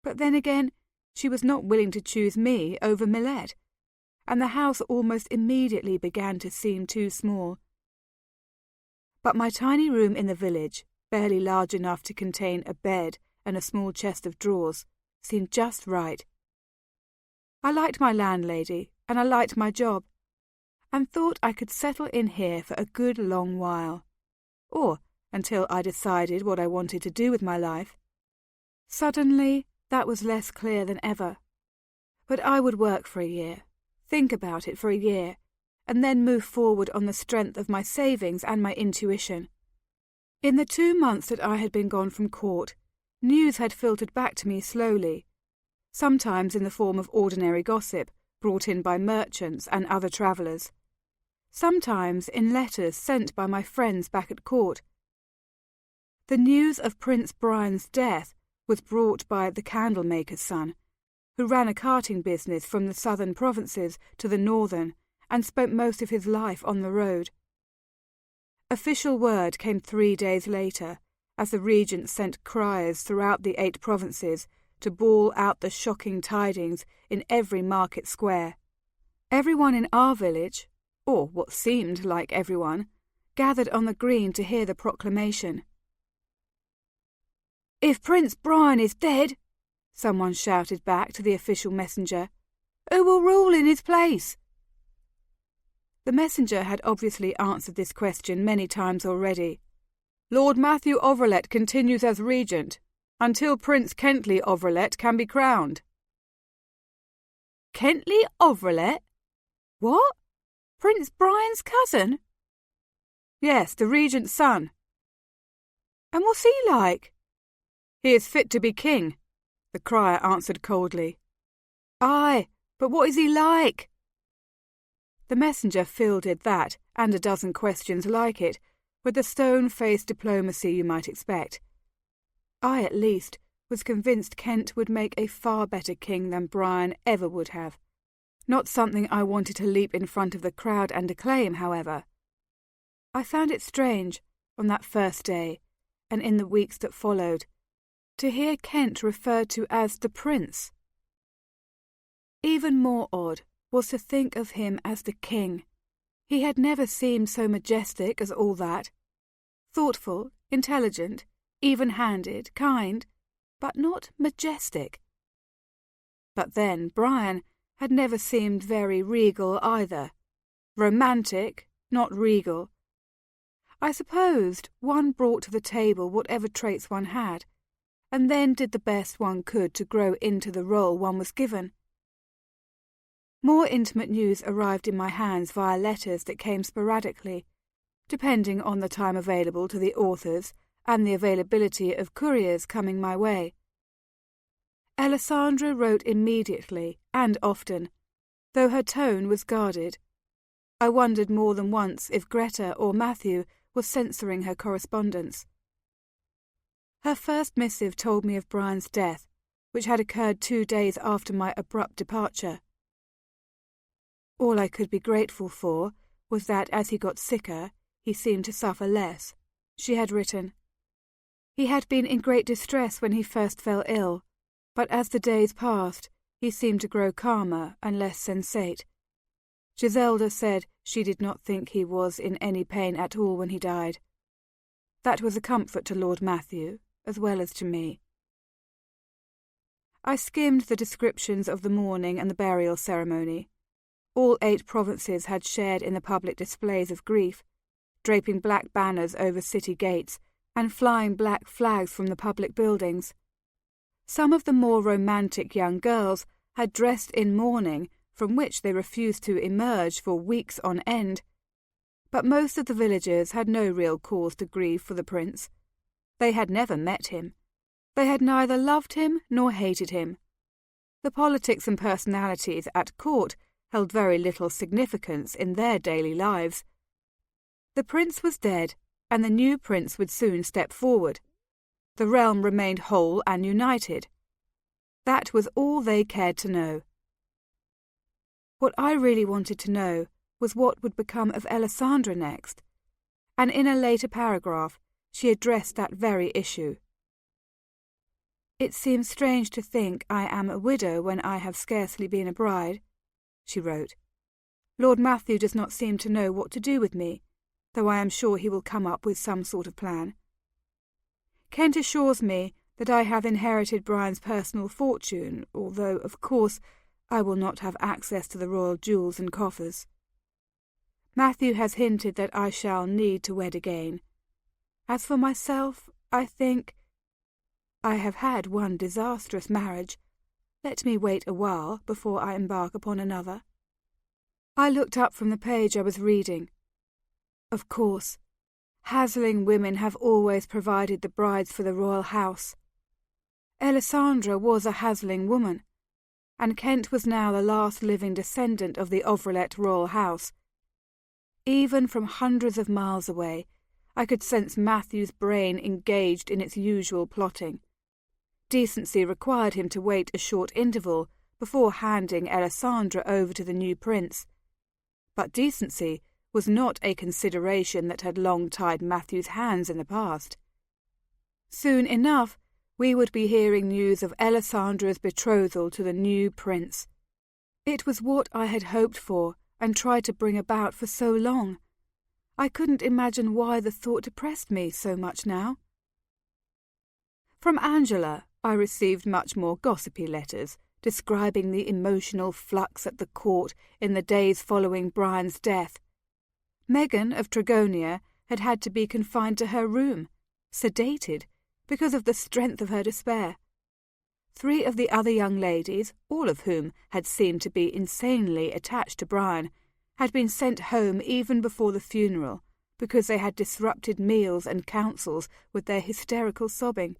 Speaker 1: but then again, she was not willing to choose me over Millette, and the house almost immediately began to seem too small. But my tiny room in the village, barely large enough to contain a bed and a small chest of drawers seemed just right. I liked my landlady, and I liked my job, and thought I could settle in here for a good long while, or until I decided what I wanted to do with my life. Suddenly, that was less clear than ever. But I would work for a year, think about it for a year, and then move forward on the strength of my savings and my intuition. In the 2 months that I had been gone from court, news had filtered back to me slowly, sometimes in the form of ordinary gossip brought in by merchants and other travellers, sometimes in letters sent by my friends back at court. The news of Prince Brian's death was brought by the candlemaker's son, who ran a carting business from the southern provinces to the northern and spent most of his life on the road. Official word came 3 days later, as the regent sent criers throughout the 8 provinces to bawl out the shocking tidings in every market square. Everyone in our village, or what seemed like everyone, gathered on the green to hear the proclamation. "If Prince Brian is dead," someone shouted back to the official messenger, "who will rule in his place?" The messenger had obviously answered this question many times already. "Lord Matthew Overlet continues as regent, until Prince Kentley Overlet can be crowned." "Kentley Overlet? What? Prince Brian's cousin?" "Yes, the regent's son." "And what's he like?" "He is fit to be king," the crier answered coldly. "Aye, but what is he like?" The messenger fielded that and a dozen questions like it, with the stone-faced diplomacy you might expect. I, at least, was convinced Kent would make a far better king than Brian ever would have. Not something I wanted to leap in front of the crowd and declaim, however. I found it strange, on that first day, and in the weeks that followed, to hear Kent referred to as the Prince. Even more odd was to think of him as the king. He had never seemed so majestic as all that. Thoughtful, intelligent, even-handed, kind, but not majestic. But then Brian had never seemed very regal either. Romantic, not regal. I supposed one brought to the table whatever traits one had, and then did the best one could to grow into the role one was given. More intimate news arrived in my hands via letters that came sporadically, depending on the time available to the authors and the availability of couriers coming my way. Alessandra wrote immediately and often, though her tone was guarded. I wondered more than once if Greta or Matthew was censoring her correspondence. Her first missive told me of Brian's death, which had occurred 2 days after my abrupt departure. All I could be grateful for was that as he got sicker, he seemed to suffer less. She had written, "He had been in great distress when he first fell ill, but as the days passed, he seemed to grow calmer and less sensate. Giselda said she did not think he was in any pain at all when he died. That was a comfort to Lord Matthew, as well as to me." I skimmed the descriptions of the mourning and the burial ceremony. All 8 provinces had shared in the public displays of grief, draping black banners over city gates and flying black flags from the public buildings. Some of the more romantic young girls had dressed in mourning from which they refused to emerge for weeks on end. But most of the villagers had no real cause to grieve for the prince. They had never met him. They had neither loved him nor hated him. The politics and personalities at court held very little significance in their daily lives. The prince was dead, and the new prince would soon step forward. The realm remained whole and united. That was all they cared to know. What I really wanted to know was what would become of Alessandra next, and in a later paragraph she addressed that very issue. "It seems strange to think I am a widow when I have scarcely been a bride," she wrote. "Lord Matthew does not seem to know what to do with me, though I am sure he will come up with some sort of plan. Kent assures me that I have inherited Brian's personal fortune, although, of course, I will not have access to the royal jewels and coffers. Matthew has hinted that I shall need to wed again. As for myself, I think I have had one disastrous marriage. Let me wait a while before I embark upon another. I looked up from the page I was reading. Of course, Hasling women have always provided the brides for the royal house. Elisandra was a Hasling woman, and Kent was now the last living descendant of the Ovrelet royal house. Even from hundreds of miles away, I could sense Matthew's brain engaged in its usual plotting. Decency required him to wait a short interval before handing Elisandra over to the new prince. But decency was not a consideration that had long tied Matthew's hands in the past. Soon enough, we would be hearing news of Elisandra's betrothal to the new prince. It was what I had hoped for and tried to bring about for so long. I couldn't imagine why the thought depressed me so much now. From Angela, I received much more gossipy letters, describing the emotional flux at the court in the days following Brian's death. Megan of Trigonia had had to be confined to her room, sedated, because of the strength of her despair. 3 of the other young ladies, all of whom had seemed to be insanely attached to Brian, had been sent home even before the funeral because they had disrupted meals and councils with their hysterical sobbing.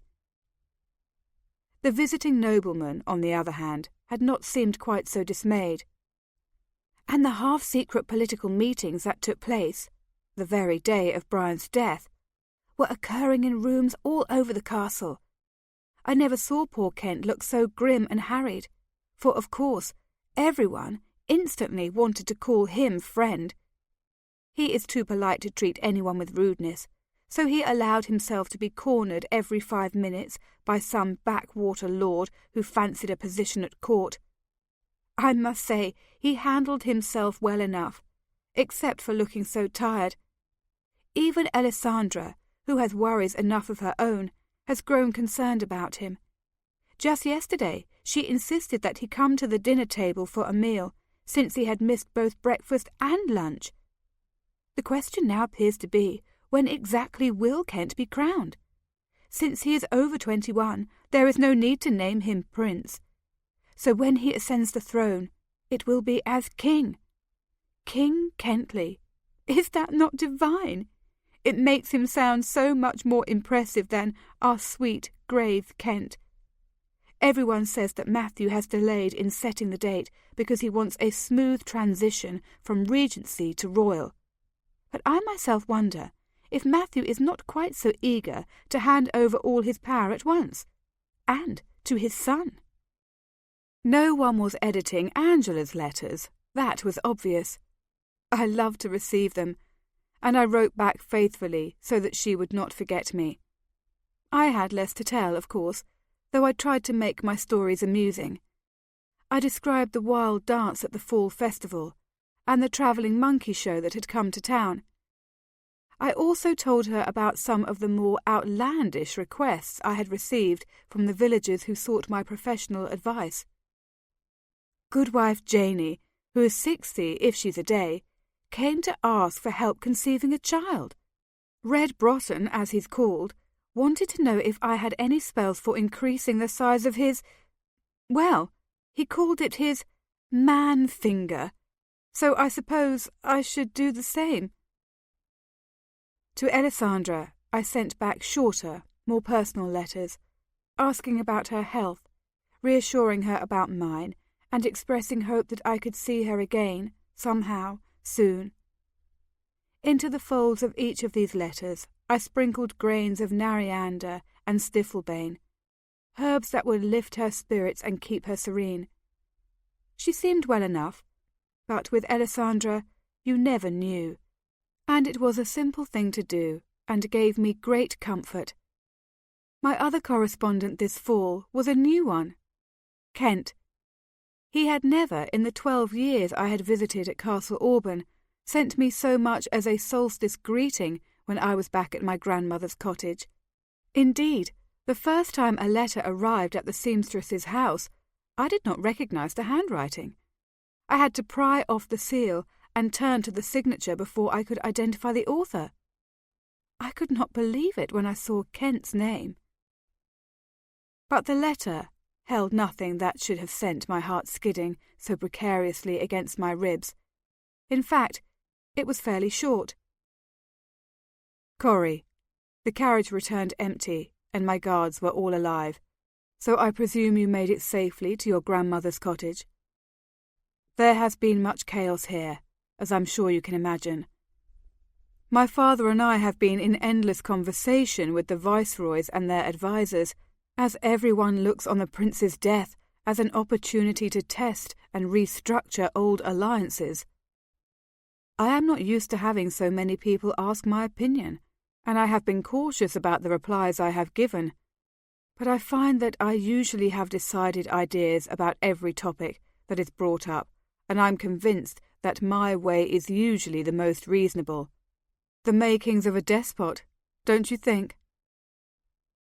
Speaker 1: The visiting nobleman, on the other hand, had not seemed quite so dismayed. And the half-secret political meetings that took place, the very day of Brian's death, were occurring in rooms all over the castle. I never saw poor Kent look so grim and harried, for, of course, everyone instantly wanted to call him friend. He is too polite to treat anyone with rudeness, so he allowed himself to be cornered every 5 minutes by some backwater lord who fancied a position at court. I must say he handled himself well enough, except for looking so tired. Even Elisandra, who has worries enough of her own, has grown concerned about him. Just yesterday she insisted that he come to the dinner table for a meal, since he had missed both breakfast and lunch. The question now appears to be, when exactly will Kent be crowned? Since he is over 21, there is no need to name him prince. So when he ascends the throne, it will be as king. King Kentley. Is that not divine? It makes him sound so much more impressive than our sweet, grave Kent. Everyone says that Matthew has delayed in setting the date because he wants a smooth transition from regency to royal. But I myself wonder if Matthew is not quite so eager to hand over all his power at once, and to his son. No one was editing Angela's letters, that was obvious. I loved to receive them, and I wrote back faithfully so that she would not forget me. I had less to tell, of course, though I tried to make my stories amusing. I described the wild dance at the fall festival, and the travelling monkey show that had come to town. I also told her about some of the more outlandish requests I had received from the villagers who sought my professional advice. Goodwife Janey, who is 60 if she's a day, came to ask for help conceiving a child. Red Broughton, as he's called, wanted to know if I had any spells for increasing the size of his... well, he called it his man finger, so I suppose I should do the same. To Elisandra, I sent back shorter, more personal letters, asking about her health, reassuring her about mine, and expressing hope that I could see her again, somehow, soon. Into the folds of each of these letters I sprinkled grains of nariander and stiflebane, herbs that would lift her spirits and keep her serene. She seemed well enough, but with Elisandra you never knew, and it was a simple thing to do, and gave me great comfort. My other correspondent this fall was a new one, Kent. He had never, in the 12 years I had visited at Castle Auburn, sent me so much as a solstice greeting when I was back at my grandmother's cottage. Indeed, The first time a letter arrived at the seamstress's house, I did not recognize the handwriting. I had to pry off the seal and turn to the signature before I could identify the author. I could not believe it when I saw Kent's name. But the letter held nothing that should have sent my heart skidding so precariously against my ribs. In fact, it was fairly short. Corey, the carriage returned empty, and my guards were all alive, so I presume you made it safely to your grandmother's cottage. There has been much chaos here, as I'm sure you can imagine. My father and I have been in endless conversation with the viceroys and their advisers, as everyone looks on the prince's death as an opportunity to test and restructure old alliances. I am not used to having so many people ask my opinion, and I have been cautious about the replies I have given, but I find that I usually have decided ideas about every topic that is brought up, and I'm convinced that my way is usually the most reasonable. The makings of a despot, don't you think?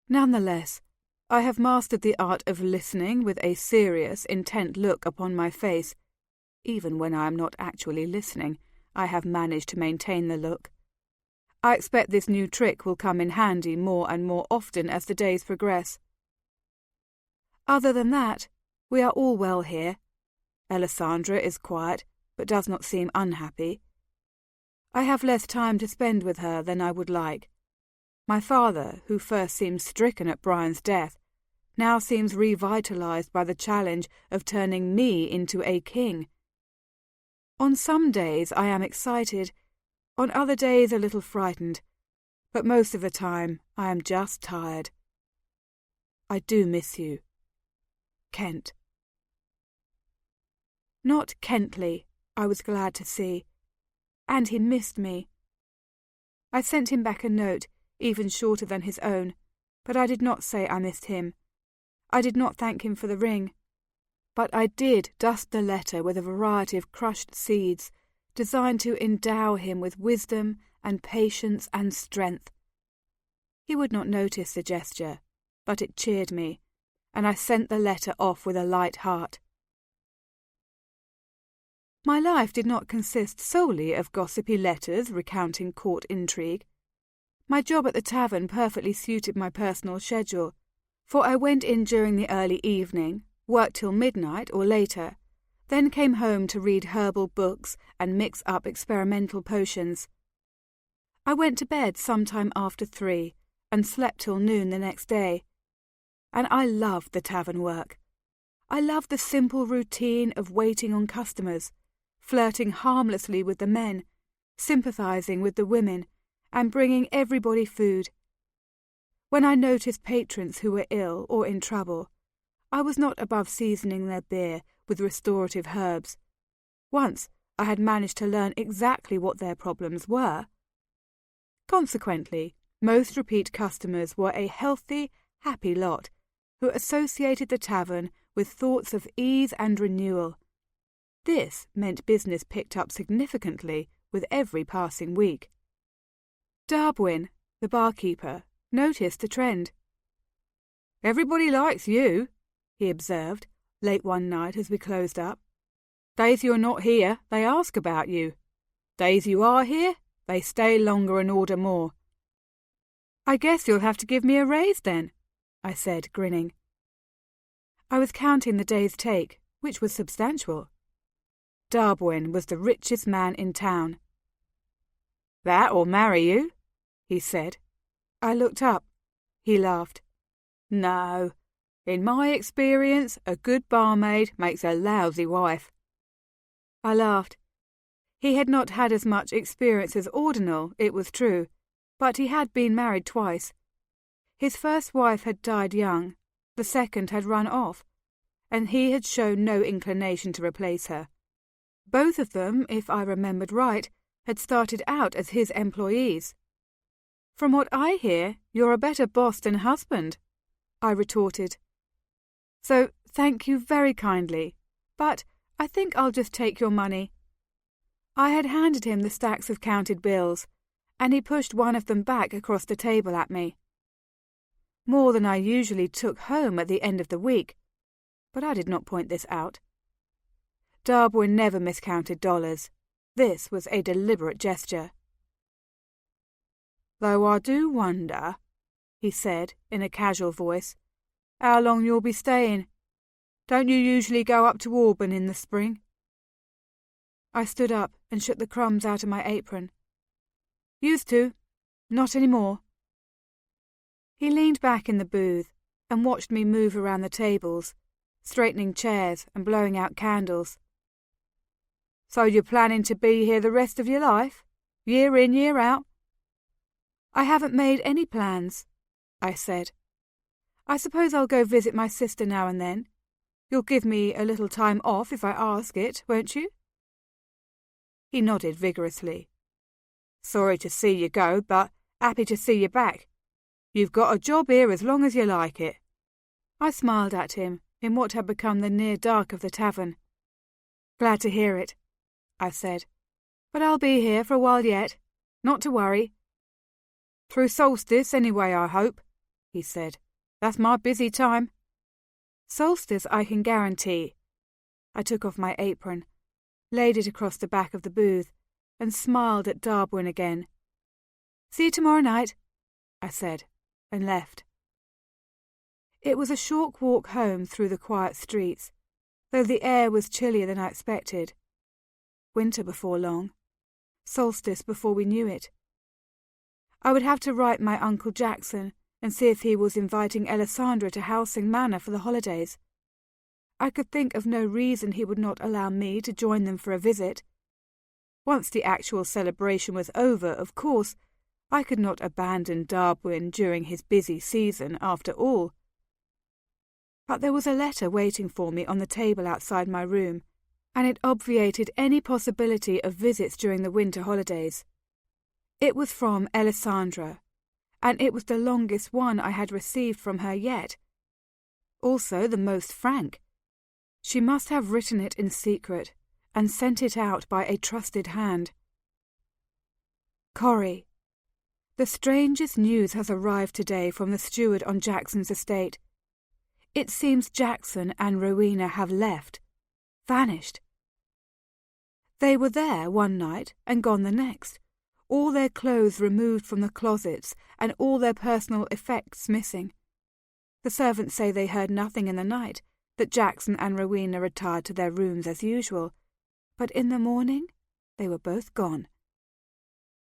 Speaker 1: Nonetheless, I have mastered the art of listening with a serious, intent look upon my face. Even when I am not actually listening, I have managed to maintain the look. I expect this new trick will come in handy more and more often as the days progress. Other than that, we are all well here. Alessandra is quiet, but does not seem unhappy. I have less time to spend with her than I would like. My father, who first seemed stricken at Brian's death, now seems revitalized by the challenge of turning me into a king. On some days I am excited, on other days a little frightened, but most of the time I am just tired. I do miss you. Kent. Not Kentley, I was glad to see, and he missed me. I sent him back a note, even shorter than his own, but I did not say I missed him. I did not thank him for the ring, but I did dust the letter with a variety of crushed seeds, designed to endow him with wisdom and patience and strength. He would not notice the gesture, but it cheered me, and I sent the letter off with a light heart. My life did not consist solely of gossipy letters recounting court intrigue. My job at the tavern perfectly suited my personal schedule, for I went in during the early evening, worked till midnight or later, then came home to read herbal books and mix up experimental potions. I went to bed sometime after 3 and slept till noon the next day. And I loved the tavern work. I loved the simple routine of waiting on customers, flirting harmlessly with the men, sympathizing with the women, and bringing everybody food. When I noticed patrons who were ill or in trouble, I was not above seasoning their beer with restorative herbs. Once I had managed to learn exactly what their problems were. Consequently, most repeat customers were a healthy, happy lot who associated the tavern with thoughts of ease and renewal. This meant business picked up significantly with every passing week. Darwin, the barkeeper, noticed the trend. "Everybody likes you," he observed, late one night as we closed up. "Days you're not here, they ask about you. Days you are here, they stay longer and order more." "I guess you'll have to give me a raise then," I said, grinning. I was counting the day's take, which was substantial. Darwin was the richest man in town. "That'll marry you," he said. I looked up. He laughed. "No. In my experience, a good barmaid makes a lousy wife." I laughed. He had not had as much experience as Ordinal, it was true, but he had been married twice. His first wife had died young, the second had run off, and he had shown no inclination to replace her. Both of them, if I remembered right, had started out as his employees. "From what I hear, you're a better boss than husband," I retorted. "So thank you very kindly, but I think I'll just take your money." I had handed him the stacks of counted bills, and he pushed one of them back across the table at me. more than I usually took home at the end of the week, but I did not point this out. Darwin never miscounted dollars. This was a deliberate gesture. "Though I do wonder," he said in a casual voice, "how long you'll be staying. Don't you usually go up to Auburn in the spring?" I stood up and shook the crumbs out of my apron. "Used to. Not any more." He leaned back in the booth and watched me move around the tables, straightening chairs and blowing out candles. "So you're planning to be here the rest of your life? Year in, year out?" "I haven't made any plans," I said. "I suppose I'll go visit my sister now and then. You'll give me a little time off if I ask it, won't you?" He nodded vigorously. "Sorry to see you go, but happy to see you back. You've got a job here as long as you like it." I smiled at him in what had become the near dark of the tavern. "Glad to hear it," I said. "But I'll be here for a while yet. Not to worry." "Through solstice anyway, I hope," he said. "That's my busy time." "Solstice I can guarantee." I took off my apron, laid it across the back of the booth, and smiled at Darwin again. "See you tomorrow night," I said, and left. It was a short walk home through the quiet streets, though the air was chillier than I expected. Winter before long. Solstice before we knew it. I would have to write my Uncle Jackson and see if he was inviting Alessandra to Helsing Manor for the holidays. I could think of no reason he would not allow me to join them for a visit. Once the actual celebration was over, of course, I could not abandon Darwin during his busy season after all. But there was a letter waiting for me on the table outside my room, and it obviated any possibility of visits during the winter holidays. It was from Alessandra, and it was the longest one I had received from her yet. Also the most frank. She must have written it in secret and sent it out by a trusted hand. "Corey, the strangest news has arrived today from the steward on Jackson's estate. It seems Jackson and Rowena have left, vanished. They were there one night and gone the next, all their clothes removed from the closets and all their personal effects missing. The servants say they heard nothing in the night, that Jackson and Rowena retired to their rooms as usual, but in the morning they were both gone.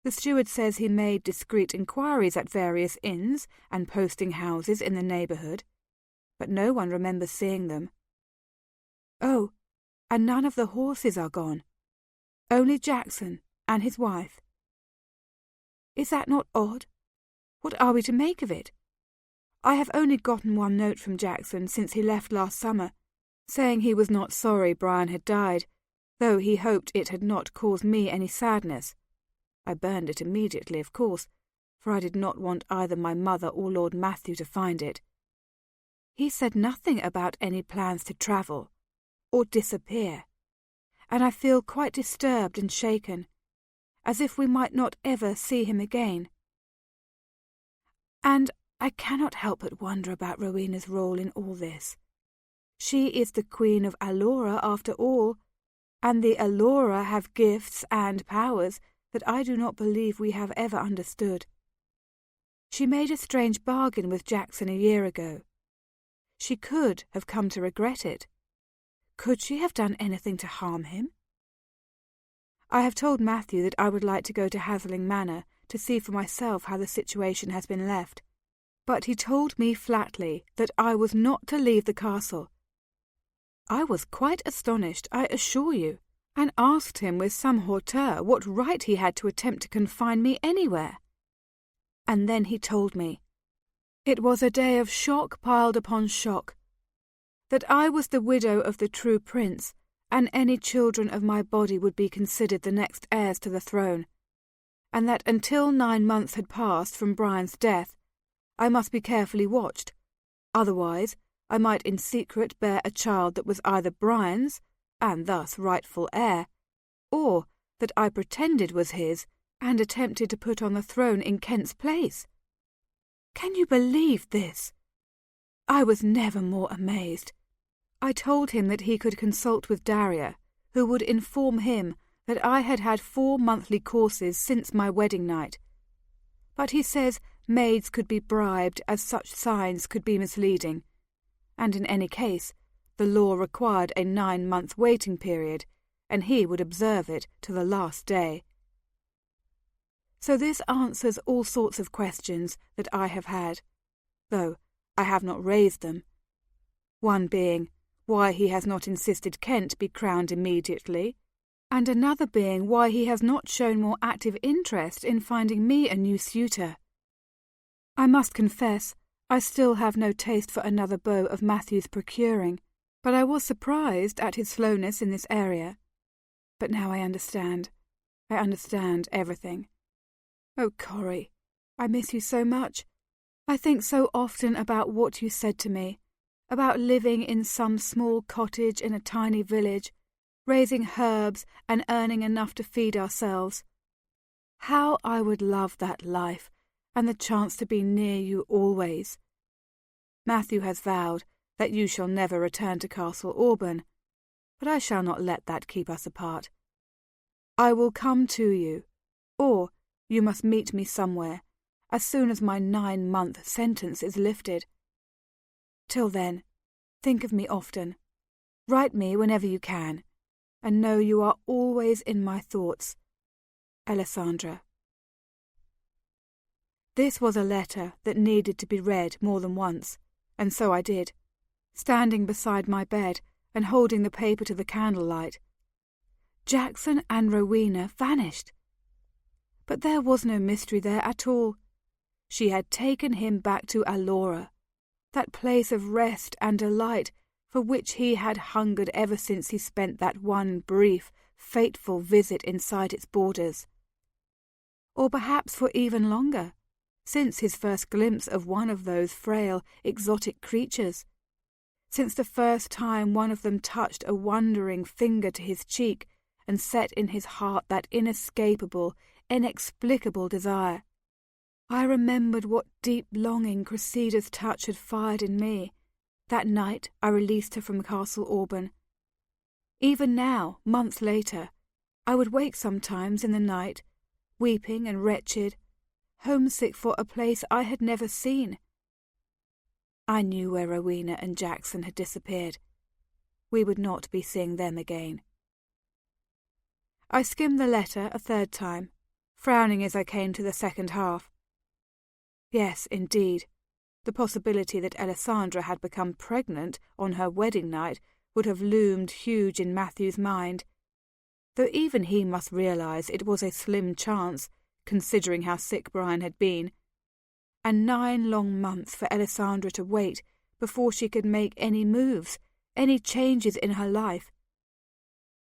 Speaker 1: The steward says he made discreet inquiries at various inns and posting houses in the neighbourhood, but no one remembers seeing them. Oh, and none of the horses are gone. Only Jackson and his wife. Is that not odd? What are we to make of it? I have only gotten one note from Jackson since he left last summer, saying he was not sorry Brian had died, though he hoped it had not caused me any sadness. I burned it immediately, of course, for I did not want either my mother or Lord Matthew to find it. He said nothing about any plans to travel or disappear, and I feel quite disturbed and shaken, as if we might not ever see him again. And I cannot help but wonder about Rowena's role in all this. She is the Queen of Aliora after all, and the Aliora have gifts and powers that I do not believe we have ever understood. She made a strange bargain with Jackson a year ago. She could have come to regret it. Could she have done anything to harm him? I have told Matthew that I would like to go to Helsing Manor to see for myself how the situation has been left, but he told me flatly that I was not to leave the castle. I was quite astonished, I assure you, and asked him with some hauteur what right he had to attempt to confine me anywhere. And then he told me. It was a day of shock piled upon shock. That I was the widow of the true prince, and any children of my body would be considered the next heirs to the throne, and that until 9 months had passed from Brian's death, I must be carefully watched. Otherwise, I might in secret bear a child that was either Brian's, and thus rightful heir, or that I pretended was his, and attempted to put on the throne in Kent's place. Can you believe this? I was never more amazed. I told him that he could consult with Daria, who would inform him that I had had 4 monthly courses since my wedding night. But he says maids could be bribed, as such signs could be misleading, and in any case the law required a 9-month waiting period, and he would observe it to the last day. So this answers all sorts of questions that I have had, though I have not raised them. One being why he has not insisted Kent be crowned immediately, and another being why he has not shown more active interest in finding me a new suitor. I must confess, I still have no taste for another beau of Matthew's procuring, but I was surprised at his slowness in this area. But now I understand. I understand everything. Oh, Corey, I miss you so much. I think so often about what you said to me, about living in some small cottage in a tiny village, raising herbs and earning enough to feed ourselves. How I would love that life, and the chance to be near you always. Matthew has vowed that you shall never return to Castle Auburn, but I shall not let that keep us apart. I will come to you, or you must meet me somewhere, as soon as my 9-month sentence is lifted. Till then, think of me often. Write me whenever you can, and know you are always in my thoughts. Alessandra. This was a letter that needed to be read more than once, and so I did, standing beside my bed and holding the paper to the candlelight. Jackson and Rowena vanished. But there was no mystery there at all. She had taken him back to Aliora, that place of rest and delight for which he had hungered ever since he spent that one brief, fateful visit inside its borders. Or perhaps for even longer, since his first glimpse of one of those frail, exotic creatures, since the first time one of them touched a wondering finger to his cheek and set in his heart that inescapable, inexplicable desire. I remembered what deep longing Cressida's touch had fired in me, that night I released her from Castle Auburn. Even now, months later, I would wake sometimes in the night, weeping and wretched, homesick for a place I had never seen. I knew where Rowena and Jackson had disappeared. We would not be seeing them again. I skimmed the letter a 3rd time, frowning as I came to the second half. Yes, indeed, the possibility that Alessandra had become pregnant on her wedding night would have loomed huge in Matthew's mind, though even he must realize it was a slim chance, considering how sick Brian had been, and 9 long months for Alessandra to wait before she could make any moves, any changes in her life.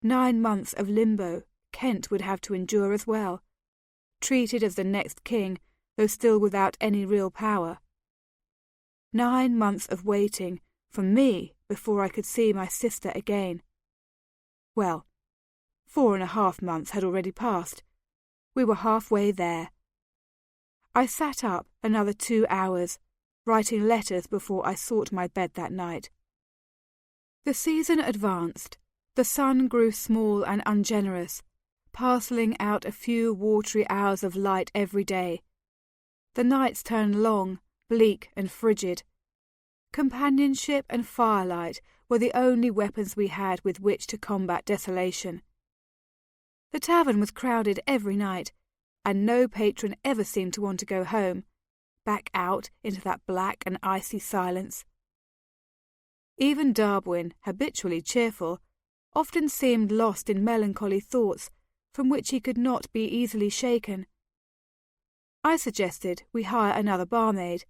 Speaker 1: 9 months of limbo Kent would have to endure as well, treated as the next king, though still without any real power. 9 months of waiting for me before I could see my sister again. Well, 4.5 months had already passed. We were halfway there. I sat up another 2 hours, writing letters before I sought my bed that night. The season advanced. The sun grew small and ungenerous, parcelling out a few watery hours of light every day. The nights turned long, bleak and frigid. Companionship and firelight were the only weapons we had with which to combat desolation. The tavern was crowded every night, and no patron ever seemed to want to go home, back out into that black and icy silence. Even Darwin, habitually cheerful, often seemed lost in melancholy thoughts from which he could not be easily shaken. I suggested we hire another barmaid,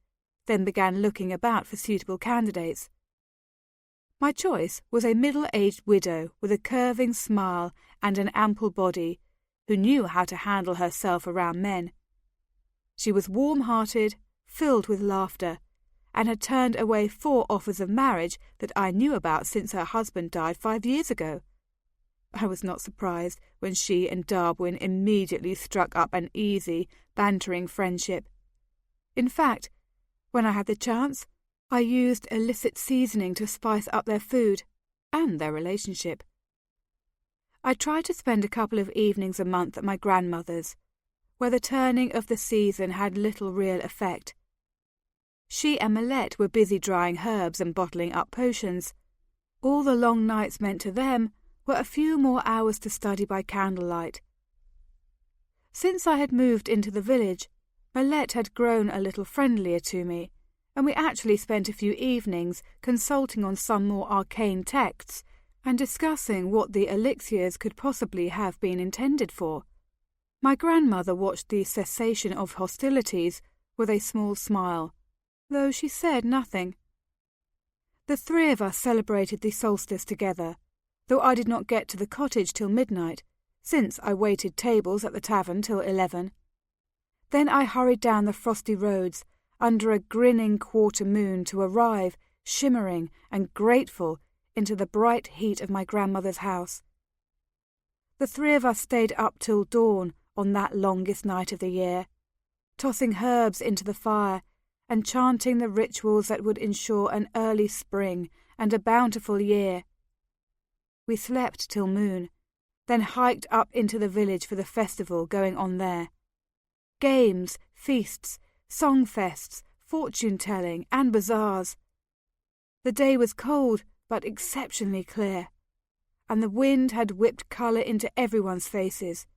Speaker 1: then began looking about for suitable candidates. My choice was a middle-aged widow with a curving smile and an ample body, who knew how to handle herself around men. She was warm-hearted, filled with laughter, and had turned away 4 offers of marriage that I knew about since her husband died 5 years ago. I was not surprised when she and Darwin immediately struck up an easy, bantering friendship. In fact, When I had the chance, I used illicit seasoning to spice up their food and their relationship. I tried to spend a couple of evenings a month at my grandmother's, where the turning of the season had little real effect. She and Millette were busy drying herbs and bottling up potions. All the long nights meant to them were a few more hours to study by candlelight. Since I had moved into the village, Millette had grown a little friendlier to me, and we actually spent a few evenings consulting on some more arcane texts and discussing what the elixirs could possibly have been intended for. My grandmother watched the cessation of hostilities with a small smile, though she said nothing. The three of us celebrated the solstice together, though I did not get to the cottage till midnight, since I waited tables at the tavern till 11. Then I hurried down the frosty roads under a grinning quarter moon to arrive, shimmering and grateful, into the bright heat of my grandmother's house. The three of us stayed up till dawn on that longest night of the year, tossing herbs into the fire and chanting the rituals that would ensure an early spring and a bountiful year. We slept till moon, then hiked up into the village for the festival going on there. Games, feasts, song-fests, fortune-telling, and bazaars. The day was cold but exceptionally clear, and the wind had whipped colour into everyone's faces,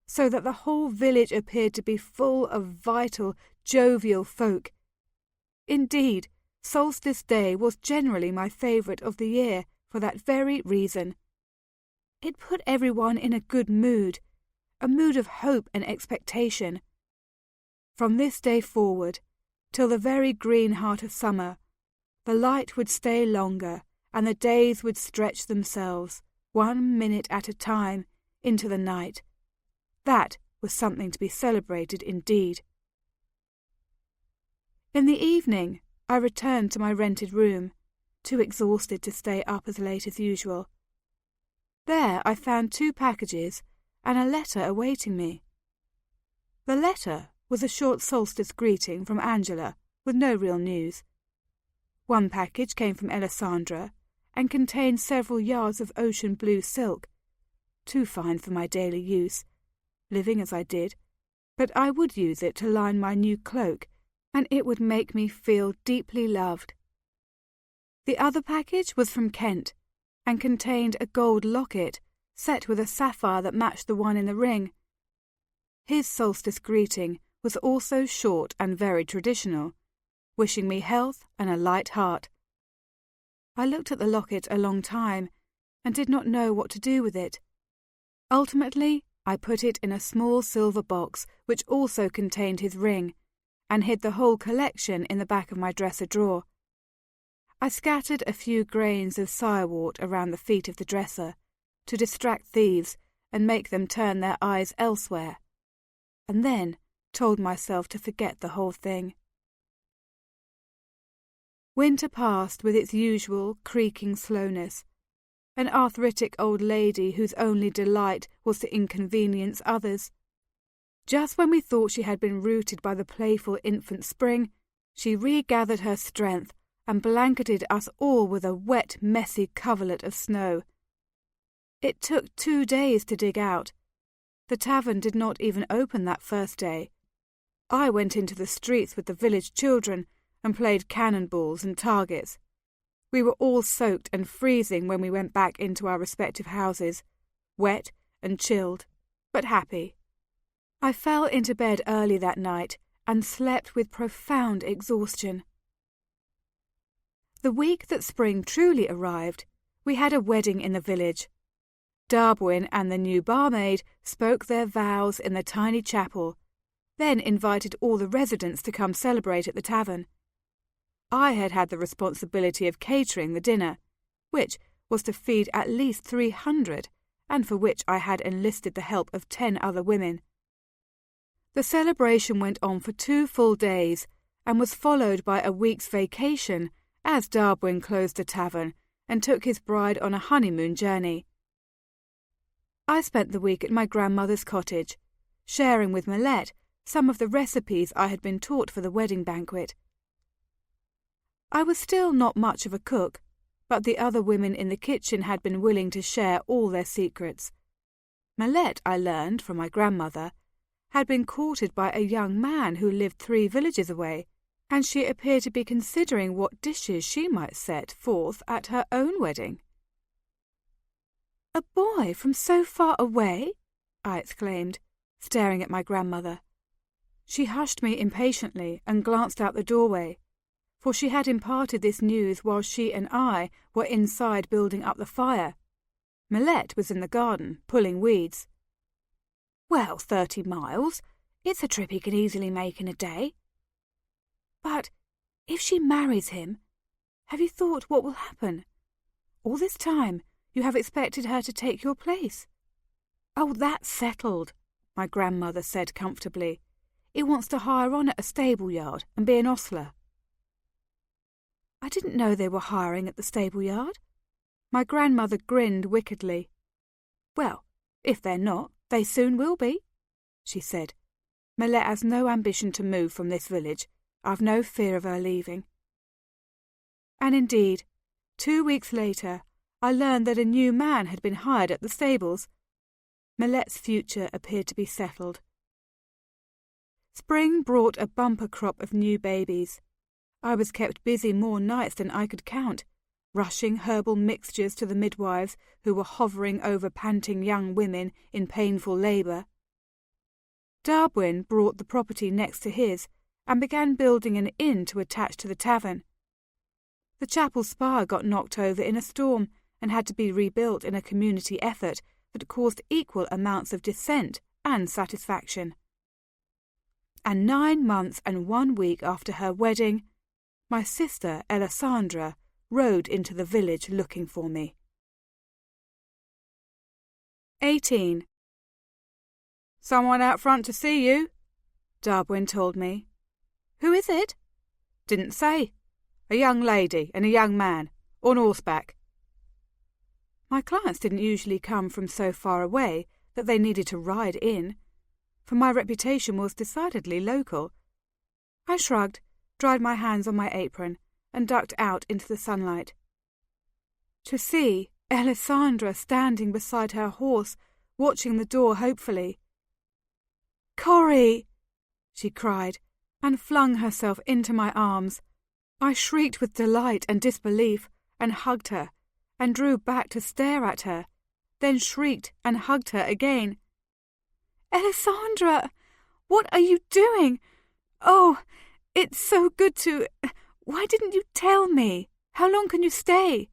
Speaker 1: so that the whole village appeared to be full of vital, jovial folk. Indeed, Solstice Day was generally my favourite of the year for that very reason. It put everyone in a good mood, a mood of hope and expectation. From this day forward, till the very green heart of summer, the light would stay longer, and the days would stretch themselves, 1 minute at a time, into the night. That was something to be celebrated indeed. In the evening, I returned to my rented room, too exhausted to stay up as late as usual. There I found 2 packages and a letter awaiting me. The letter was a short solstice greeting from Angela, with no real news. One package came from Alessandra, and contained several yards of ocean blue silk, too fine for my daily use, living as I did, but I would use it to line my new cloak, and it would make me feel deeply loved. The other package was from Kent, and contained a gold locket set with a sapphire that matched the one in the ring. His solstice greeting was also short and very traditional, wishing me health and a light heart. I looked at the locket a long time, and did not know what to do with it. Ultimately, I put it in a small silver box which also contained his ring, and hid the whole collection in the back of my dresser drawer. I scattered a few grains of firewort around the feet of the dresser, to distract thieves and make them turn their eyes elsewhere, and then told myself to forget the whole thing. Winter passed with its usual creaking slowness, an arthritic old lady whose only delight was to inconvenience others. Just when we thought she had been routed by the playful infant spring, she regathered her strength and blanketed us all with a wet, messy coverlet of snow. It took 2 days to dig out. The tavern did not even open that first day. I went into the streets with the village children and played cannonballs and targets. We were all soaked and freezing when we went back into our respective houses, wet and chilled, but happy. I fell into bed early that night and slept with profound exhaustion. The week that spring truly arrived, we had a wedding in the village. Darwin and the new barmaid spoke their vows in the tiny chapel, then invited all the residents to come celebrate at the tavern. I had had the responsibility of catering the dinner, which was to feed at least 300, and for which I had enlisted the help of 10 other women. The celebration went on for 2 full days, and was followed by a week's vacation as Darwin closed the tavern and took his bride on a honeymoon journey. I spent the week at my grandmother's cottage, sharing with Millette some of the recipes I had been taught for the wedding banquet, I was still not much of a cook, but the other women in the kitchen had been willing to share all their secrets. Melette, I learned from my grandmother, had been courted by a young man who lived 3 villages away, and she appeared to be considering what dishes she might set forth at her own wedding. "A boy from so far away?" I exclaimed, staring at my grandmother. She hushed me impatiently and glanced out the doorway, for she had imparted this news while she and I were inside building up the fire. Melette was in the garden, pulling weeds. "Well, 30 miles. It's a trip he can easily make in a day." "But if she marries him, have you thought what will happen? All this time you have expected her to take your place." "Oh, that's settled," my grandmother said comfortably. "He wants to hire on at a stable yard and be an ostler." "I didn't know they were hiring at the stable yard." My grandmother grinned wickedly. "Well, if they're not, they soon will be," she said. "Melette has no ambition to move from this village. I've no fear of her leaving." And indeed, 2 weeks later, I learned that a new man had been hired at the stables. Melette's future appeared to be settled. Spring brought a bumper crop of new babies. I was kept busy more nights than I could count, rushing herbal mixtures to the midwives who were hovering over panting young women in painful labour. Darwin bought the property next to his and began building an inn to attach to the tavern. The chapel spire got knocked over in a storm and had to be rebuilt in a community effort that caused equal amounts of dissent and satisfaction. And 9 months and 1 week after her wedding, my sister Alessandra rode into the village looking for me. 18. "Someone out front to see you," Darwin told me. "Who is it?" "Didn't say. A young lady and a young man, on horseback." My clients didn't usually come from so far away that they needed to ride in, for my reputation was decidedly local. I shrugged, dried my hands on my apron, and ducked out into the sunlight. To see Alessandra standing beside her horse, watching the door hopefully. "Corey!" she cried, and flung herself into my arms. I shrieked with delight and disbelief, and hugged her, and drew back to stare at her, then shrieked and hugged her again. "Alessandra! What are you doing? Oh, it's so good to... Why didn't you tell me? How long can you stay?"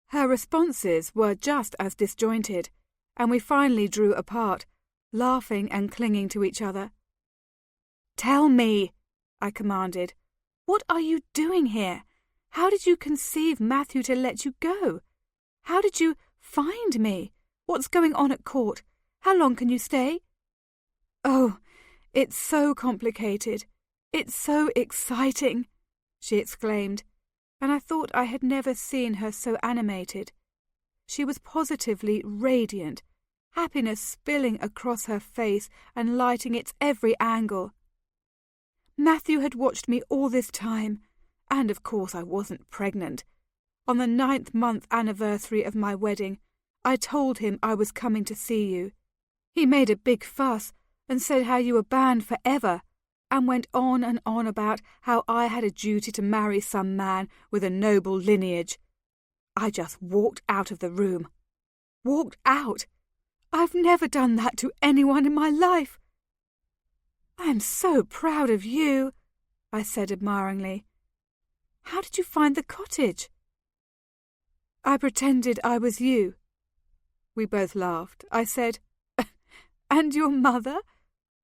Speaker 1: Her responses were just as disjointed, and we finally drew apart, laughing and clinging to each other. "Tell me," I commanded. "What are you doing here? How did you conceive Matthew to let you go? How did you find me? What's going on at court? How long can you stay?" "Oh, it's so complicated. It's so exciting," she exclaimed, and I thought I had never seen her so animated. She was positively radiant, happiness spilling across her face and lighting its every angle. Matthew had watched me all this time, and of course I wasn't pregnant. On the 9th-month anniversary of my wedding, I told him I was coming to see you. He made a big fuss and said how you were banned forever, and went on and on about how I had a duty to marry some man with a noble lineage. I just walked out of the room. Walked out. I've never done that to anyone in my life. "I am so proud of you," I said admiringly. "How did you find the cottage?" "I pretended I was you." We both laughed. I said, "And your mother?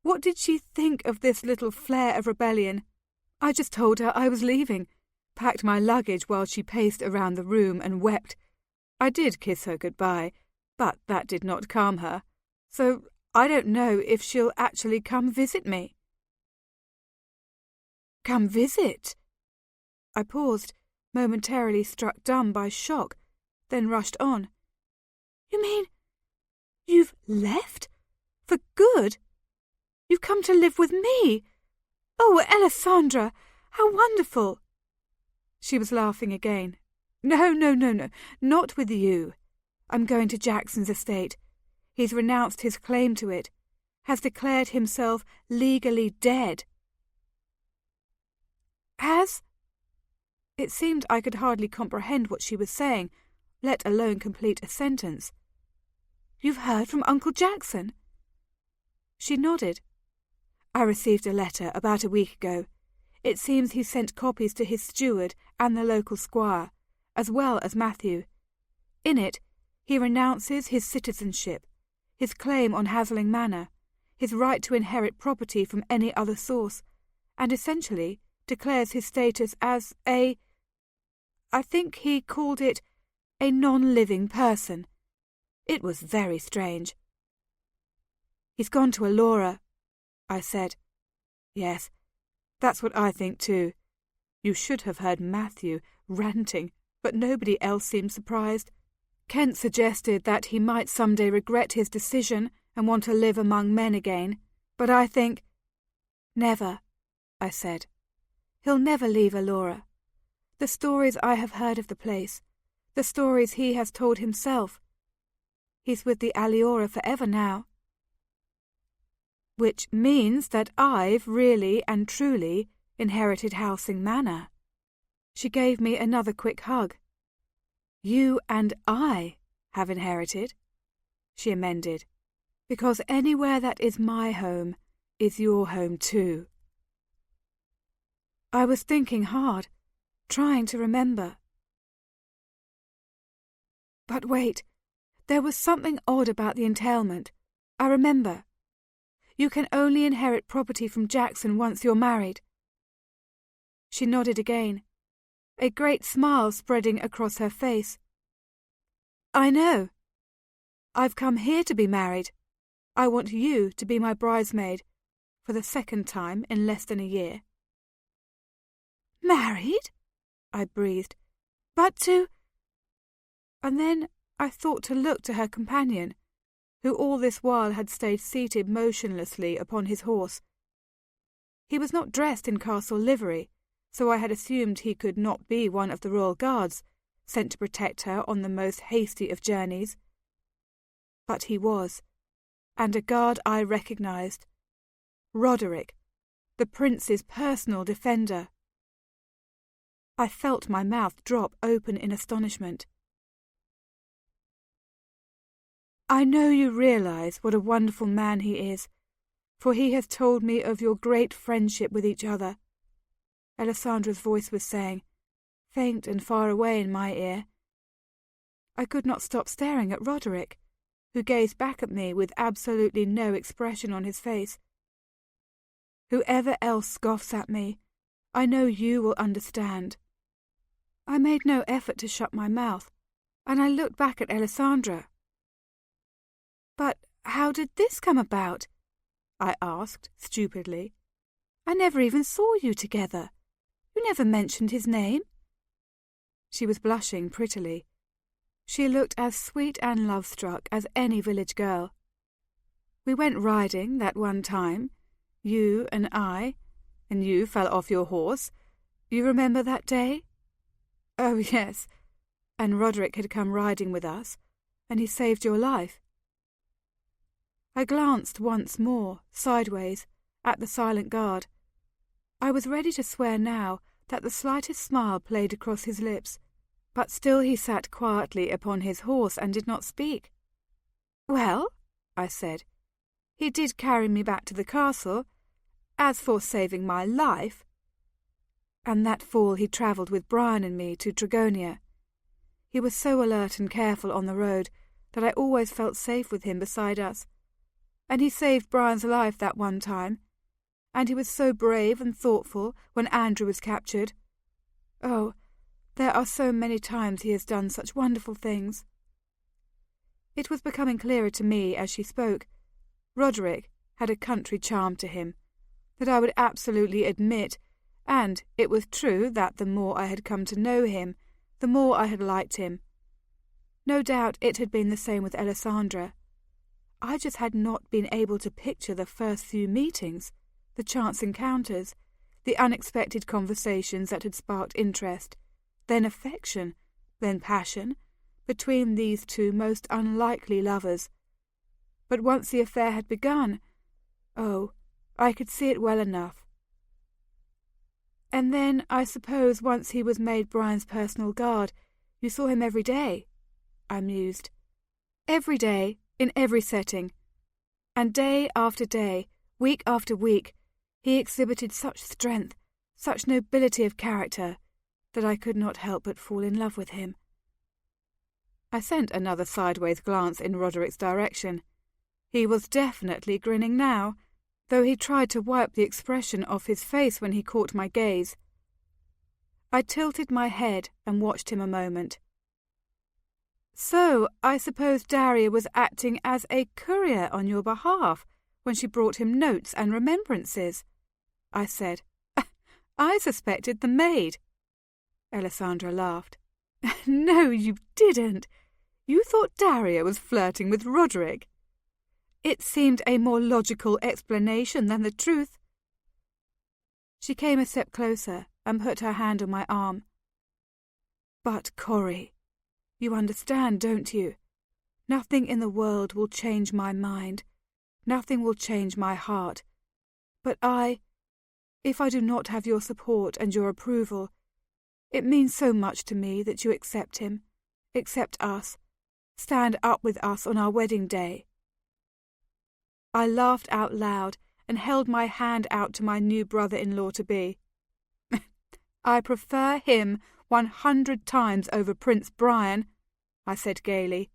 Speaker 1: What did she think of this little flare of rebellion?" I just told her I was leaving, packed my luggage while she paced around the room and wept. I did kiss her goodbye, but that did not calm her, so I don't know if she'll actually come visit me. "Come visit?" I paused, momentarily struck dumb by shock, then rushed on. "You mean you've left? For good? You've come to live with me? Oh, Alessandra, how wonderful!" She was laughing again. No, not with you. I'm going to Jackson's estate. He's renounced his claim to it, has declared himself legally dead. Has? It seemed I could hardly comprehend what she was saying, let alone complete a sentence. You've heard from Uncle Jackson? She nodded. I received a letter about a week ago. It seems he sent copies to his steward and the local squire, as well as Matthew. In it, he renounces his citizenship, his claim on Hasling Manor, his right to inherit property from any other source, and essentially declares his status as I think he called it a non-living person. It was very strange. He's gone to Aliora, I said. Yes, that's what I think too. You should have heard Matthew ranting, but nobody else seemed surprised. Kent suggested that he might someday regret his decision and want to live among men again, but I think... Never, I said. He'll never leave Aliora. The stories I have heard of the place, the stories he has told himself. He's with the aliora forever now. Which means that I've really and truly inherited Hasling Manor. She gave me another quick hug. You and I have inherited, she amended, because anywhere that is my home is your home too. I was thinking hard, trying to remember. But wait, there was something odd about the entailment. I remember. You can only inherit property from Jackson once you're married. She nodded again, a great smile spreading across her face. I know. I've come here to be married. I want you to be my bridesmaid, for the second time in less than a year. Married? I breathed. But to... And then I thought to look to her companion, who all this while had stayed seated motionlessly upon his horse. He was not dressed in castle livery, so I had assumed he could not be one of the royal guards, sent to protect her on the most hasty of journeys. But he was, and a guard I recognised. Roderick, the prince's personal defender. I felt my mouth drop open in astonishment. I know you realise what a wonderful man he is, for he has told me of your great friendship with each other, Alessandra's voice was saying, faint and far away in my ear. I could not stop staring at Roderick, who gazed back at me with absolutely no expression on his face. Whoever else scoffs at me, I know you will understand. I made no effort to shut my mouth, and I looked back at Alessandra. But how did this come about? I asked, stupidly. I never even saw you together. You never mentioned his name. She was blushing prettily. She looked as sweet and love-struck as any village girl. We went riding that one time, you and I, and you fell off your horse. You remember that day? Oh, yes. And Roderick had come riding with us, and he saved your life. I glanced once more, sideways, at the silent guard. I was ready to swear now that the slightest smile played across his lips, but still he sat quietly upon his horse and did not speak. Well, I said, he did carry me back to the castle. As for saving my life... And that fall he travelled with Brian and me to Dragonia. He was so alert and careful on the road that I always felt safe with him beside us. And he saved Brian's life that one time. And he was so brave and thoughtful when Andrew was captured. Oh, there are so many times he has done such wonderful things. It was becoming clearer to me as she spoke. Roderick had a country charm to him that I would absolutely admit, and it was true that the more I had come to know him, the more I had liked him. No doubt it had been the same with Alessandra. I just had not been able to picture the first few meetings, the chance encounters, the unexpected conversations that had sparked interest, then affection, then passion, between these two most unlikely lovers. But once the affair had begun, oh, I could see it well enough. And then, I suppose, once he was made Brian's personal guard, you saw him every day, I mused. Every day, in every setting. And day after day, week after week, he exhibited such strength, such nobility of character, that I could not help but fall in love with him. I sent another sideways glance in Roderick's direction. He was definitely grinning now, though he tried to wipe the expression off his face when he caught my gaze. I tilted my head and watched him a moment. So, I suppose Daria was acting as a courier on your behalf when she brought him notes and remembrances, I said. I suspected the maid. Alessandra laughed. No, you didn't. You thought Daria was flirting with Roderick. It seemed a more logical explanation than the truth. She came a step closer and put her hand on my arm. But, Corey, you understand, don't you? Nothing in the world will change my mind. Nothing will change my heart. But if I do not have your support and your approval, it means so much to me that you accept him, accept us, stand up with us on our wedding day. I laughed out loud and held my hand out to my new brother-in-law-to-be. I prefer him 100 times over Prince Brian, I said gaily.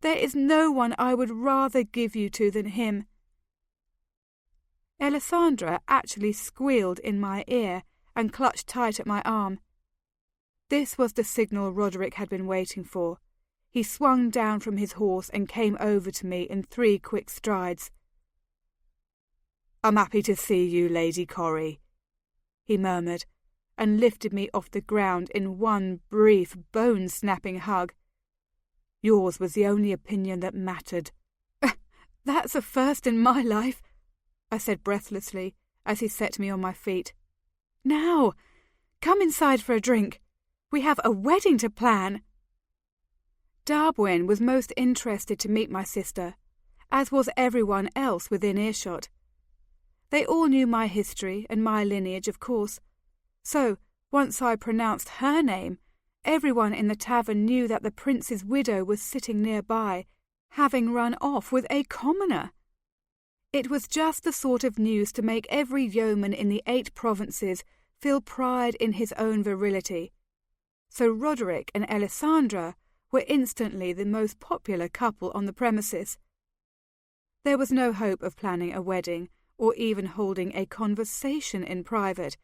Speaker 1: There is no one I would rather give you to than him. Alessandra actually squealed in my ear and clutched tight at my arm. This was the signal Roderick had been waiting for. He swung down from his horse and came over to me in 3 quick strides. I'm happy to see you, Lady Corrie, he murmured, and lifted me off the ground in one brief, bone-snapping hug. Yours was the only opinion that mattered. That's a first in my life, I said breathlessly as he set me on my feet. Now, come inside for a drink. We have a wedding to plan. Darwin was most interested to meet my sister, as was everyone else within earshot. They all knew my history and my lineage, of course. So, once I pronounced her name, everyone in the tavern knew that the prince's widow was sitting nearby, having run off with a commoner. It was just the sort of news to make every yeoman in the 8 provinces feel pride in his own virility. So Roderick and Alessandra were instantly the most popular couple on the premises. There was no hope of planning a wedding, or even holding a conversation in private,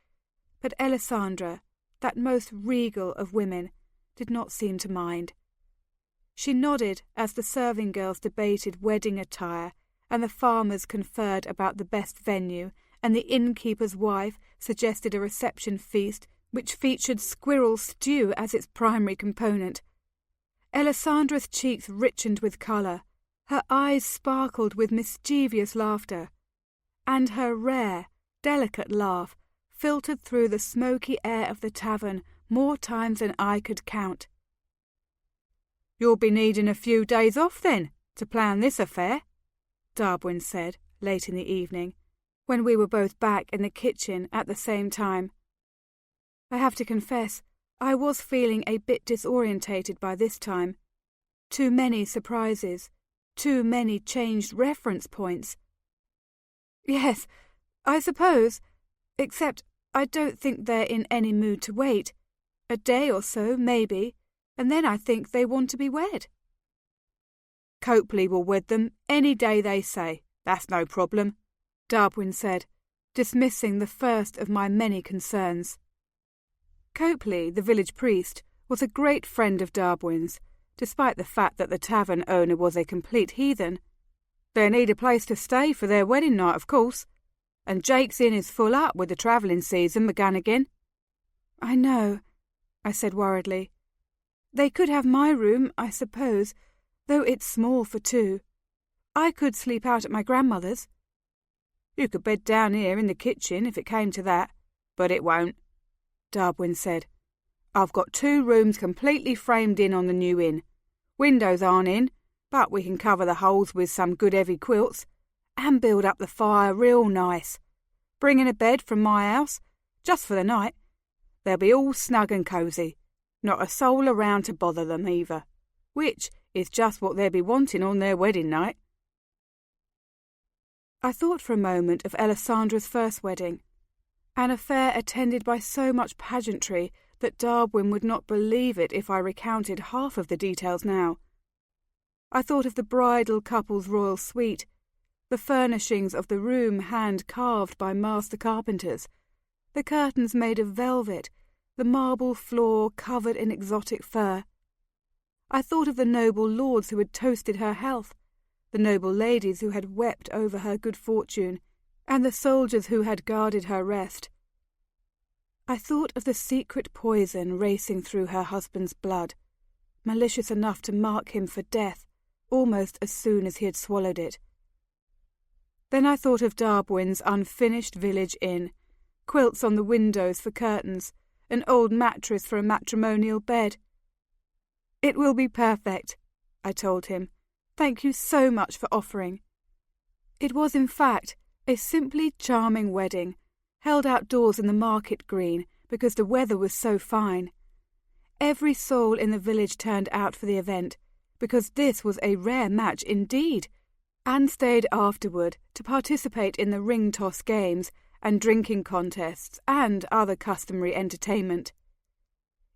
Speaker 1: but Alessandra, that most regal of women, did not seem to mind. She nodded as the serving girls debated wedding attire, and the farmers conferred about the best venue, and the innkeeper's wife suggested a reception feast which featured squirrel stew as its primary component. Alessandra's cheeks richened with colour, her eyes sparkled with mischievous laughter, and her rare, delicate laugh filtered through the smoky air of the tavern more times than I could count. "You'll be needing a few days off, then, to plan this affair," Darwin said, late in the evening, when we were both back in the kitchen at the same time. I have to confess, I was feeling a bit disorientated by this time. Too many surprises, too many changed reference points. Yes, I suppose, except I don't think they're in any mood to wait. A day or so, maybe, and then I think they want to be wed. "Copley will wed them any day they say. That's no problem," Darwin said, dismissing the first of my many concerns. Copley, the village priest, was a great friend of Darwin's, despite the fact that the tavern owner was a complete heathen. They need a place to stay for their wedding night, of course, and Jake's Inn is full up with the travelling season begun again. "I know," I said worriedly. "They could have my room, I suppose, though it's small for 2. I could sleep out at my grandmother's." "You could bed down here in the kitchen if it came to that, but it won't," Darwin said.
Speaker 2: I've got 2 rooms completely framed in on the new inn. Windows aren't in, but we can cover the holes with some good heavy quilts and build up the fire real nice. Bring in a bed from my house, just for the night. They'll be all snug and cosy. Not a soul around to bother them either, which is just what they'll be wanting on their wedding night.
Speaker 1: I thought for a moment of Alessandra's first wedding, an affair attended by so much pageantry that Darwin would not believe it if I recounted half of the details now. I thought of the bridal couple's royal suite, the furnishings of the room hand-carved by master carpenters, the curtains made of velvet, the marble floor covered in exotic fur. I thought of the noble lords who had toasted her health, the noble ladies who had wept over her good fortune, and the soldiers who had guarded her rest. I thought of the secret poison racing through her husband's blood, malicious enough to mark him for death almost as soon as he had swallowed it. Then I thought of Darwin's unfinished village inn, quilts on the windows for curtains, an old mattress for a matrimonial bed. "It will be perfect," I told him. "Thank you so much for offering." It was, in fact, a simply charming wedding, held outdoors in the market green because the weather was so fine. Every soul in the village turned out for the event, because this was a rare match indeed, and stayed afterward to participate in the ring-toss games and drinking contests and other customary entertainment.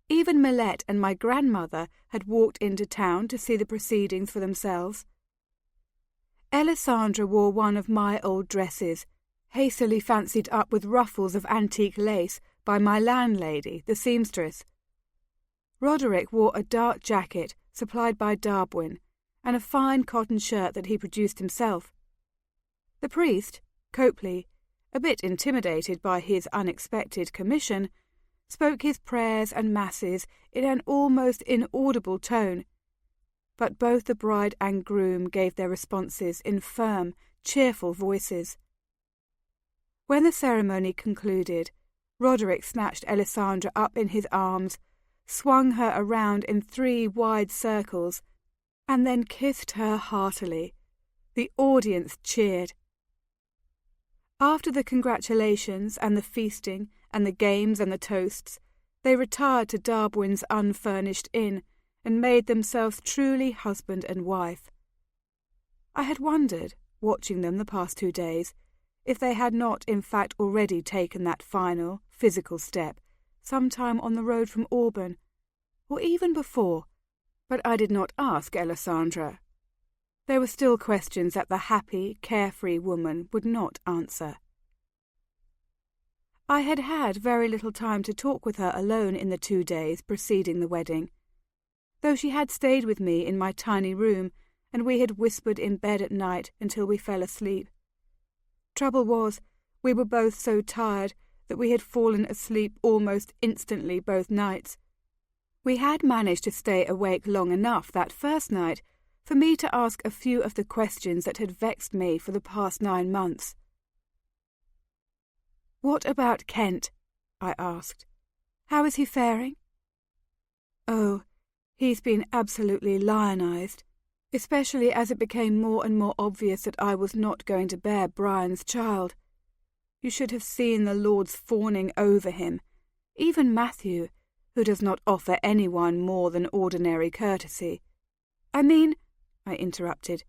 Speaker 1: Even Millette and my grandmother had walked into town to see the proceedings for themselves. Alessandra wore one of my old dresses, hastily fancied up with ruffles of antique lace by my landlady, the seamstress. Roderick wore a dark jacket supplied by Darwin, and a fine cotton shirt that he produced himself. The priest, Copley, a bit intimidated by his unexpected commission, spoke his prayers and masses in an almost inaudible tone, but both the bride and groom gave their responses in firm, cheerful voices. When the ceremony concluded, Roderick snatched Alessandra up in his arms, swung her around in 3 wide circles, and then kissed her heartily. The audience cheered. After the congratulations and the feasting and the games and the toasts, they retired to Darwin's unfurnished inn and made themselves truly husband and wife. I had wondered, watching them the past 2 days, if they had not in fact already taken that final, physical step, sometime on the road from Auburn, or even before, but I did not ask Alessandra. There were still questions that the happy, carefree woman would not answer. I had had very little time to talk with her alone in the 2 days preceding the wedding, though she had stayed with me in my tiny room, and we had whispered in bed at night until we fell asleep. Trouble was, we were both so tired that we had fallen asleep almost instantly both nights. We had managed to stay awake long enough that first night for me to ask a few of the questions that had vexed me for the past 9 months. "What about Kent?" I asked. "How is he faring?" "Oh, he's been absolutely lionized, especially as it became more and more obvious that I was not going to bear Brian's child. You should have seen the lords fawning over him, even Matthew, who does not offer anyone more than ordinary courtesy. I mean," I interrupted,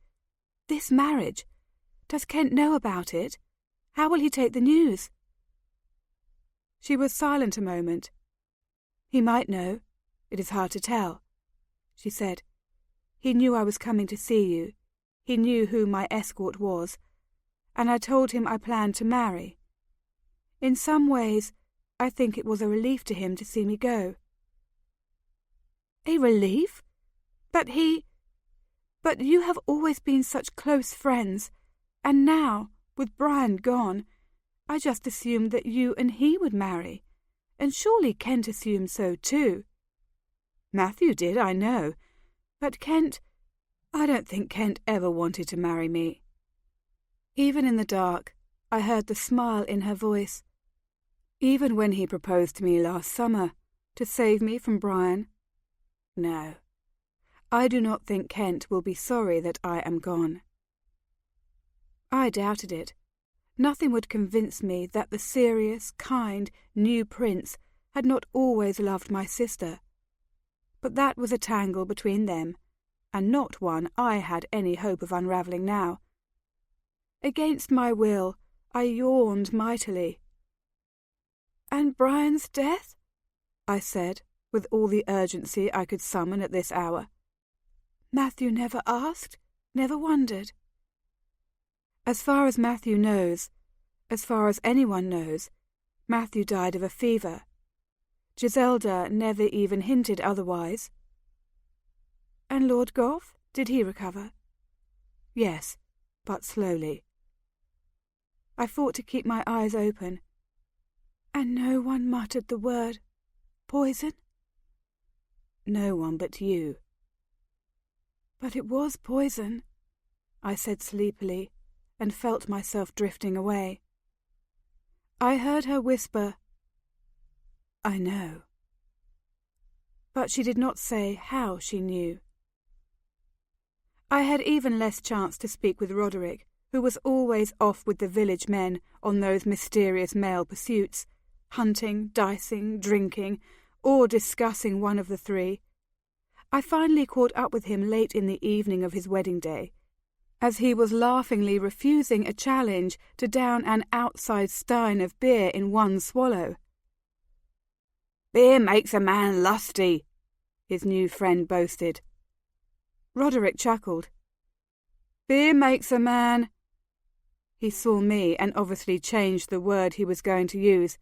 Speaker 1: "this marriage. Does Kent know about it? How will he take the news?" She was silent a moment. "He might know. It is hard to tell," she said. "He knew I was coming to see you. He knew who my escort was, and I told him I planned to marry. In some ways, I think it was a relief to him to see me go." "A relief? But you have always been such close friends, and now, with Brian gone, I just assumed that you and he would marry, and surely Kent assumed so too." "Matthew did, I know, but I don't think Kent ever wanted to marry me." Even in the dark, I heard the smile in her voice. "Even when he proposed to me last summer, To save me from Brian? No. I do not think Kent will be sorry that I am gone. I doubted it. Nothing would convince me that the serious, kind, new prince had not always loved my sister. But that was a tangle between them, and not one I had any hope of unravelling now. Against my will, I yawned mightily. "And Brian's death?" I said, with all the urgency I could summon at this hour. "Matthew never asked, never wondered." As far as Matthew knows, as far as anyone knows, Matthew died of a fever. Giselda never even hinted otherwise. "And Lord Gough, did he recover?" "Yes, but slowly." I fought to keep my eyes open. "And no one muttered the word poison?" "No one but you." "But it was poison," I said sleepily, and felt myself drifting away. I heard her whisper, "I know." But she did not say how she knew. I had even less chance to speak with Roderick, who was always off with the village men on those mysterious male pursuits, hunting, dicing, drinking, or discussing one of the three. I finally caught up with him late in the evening of his wedding day, as he was laughingly refusing a challenge to down an outside stein of beer in one swallow. "Beer makes a man lusty," his new friend boasted. Roderick chuckled. "Beer makes a man—" He saw me and obviously changed the word he was going to use.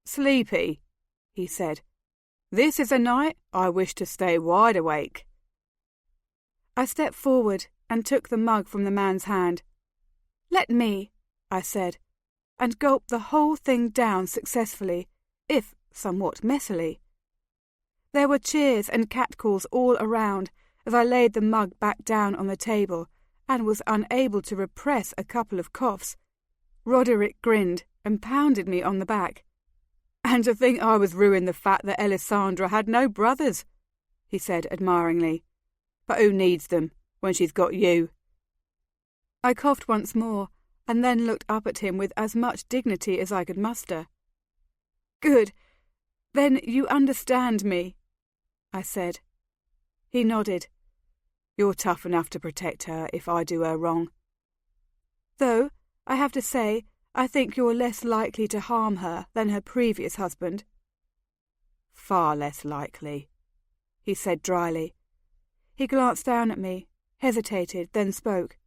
Speaker 1: "Sleepy," he said. "This is a night I wish to stay wide awake." I stepped forward and took the mug from the man's hand. "Let me," I said, and gulped the whole thing down successfully, if somewhat messily. There were cheers and catcalls all around as I laid the mug back down on the table and was unable to repress a couple of coughs. Roderick grinned and pounded me on the back. "And to think I was ruining the fact that Alessandra had no brothers," he said admiringly. "But who needs them when she's got you?" I coughed once more and then looked up at him with as much dignity as I could muster. "Good. Then you understand me," I said. He nodded. "You're tough enough to protect her if I do her wrong." "Though, I have to say, I think you're less likely to harm her than her previous husband." "Far less likely," he said dryly. He glanced down at me, hesitated, then spoke.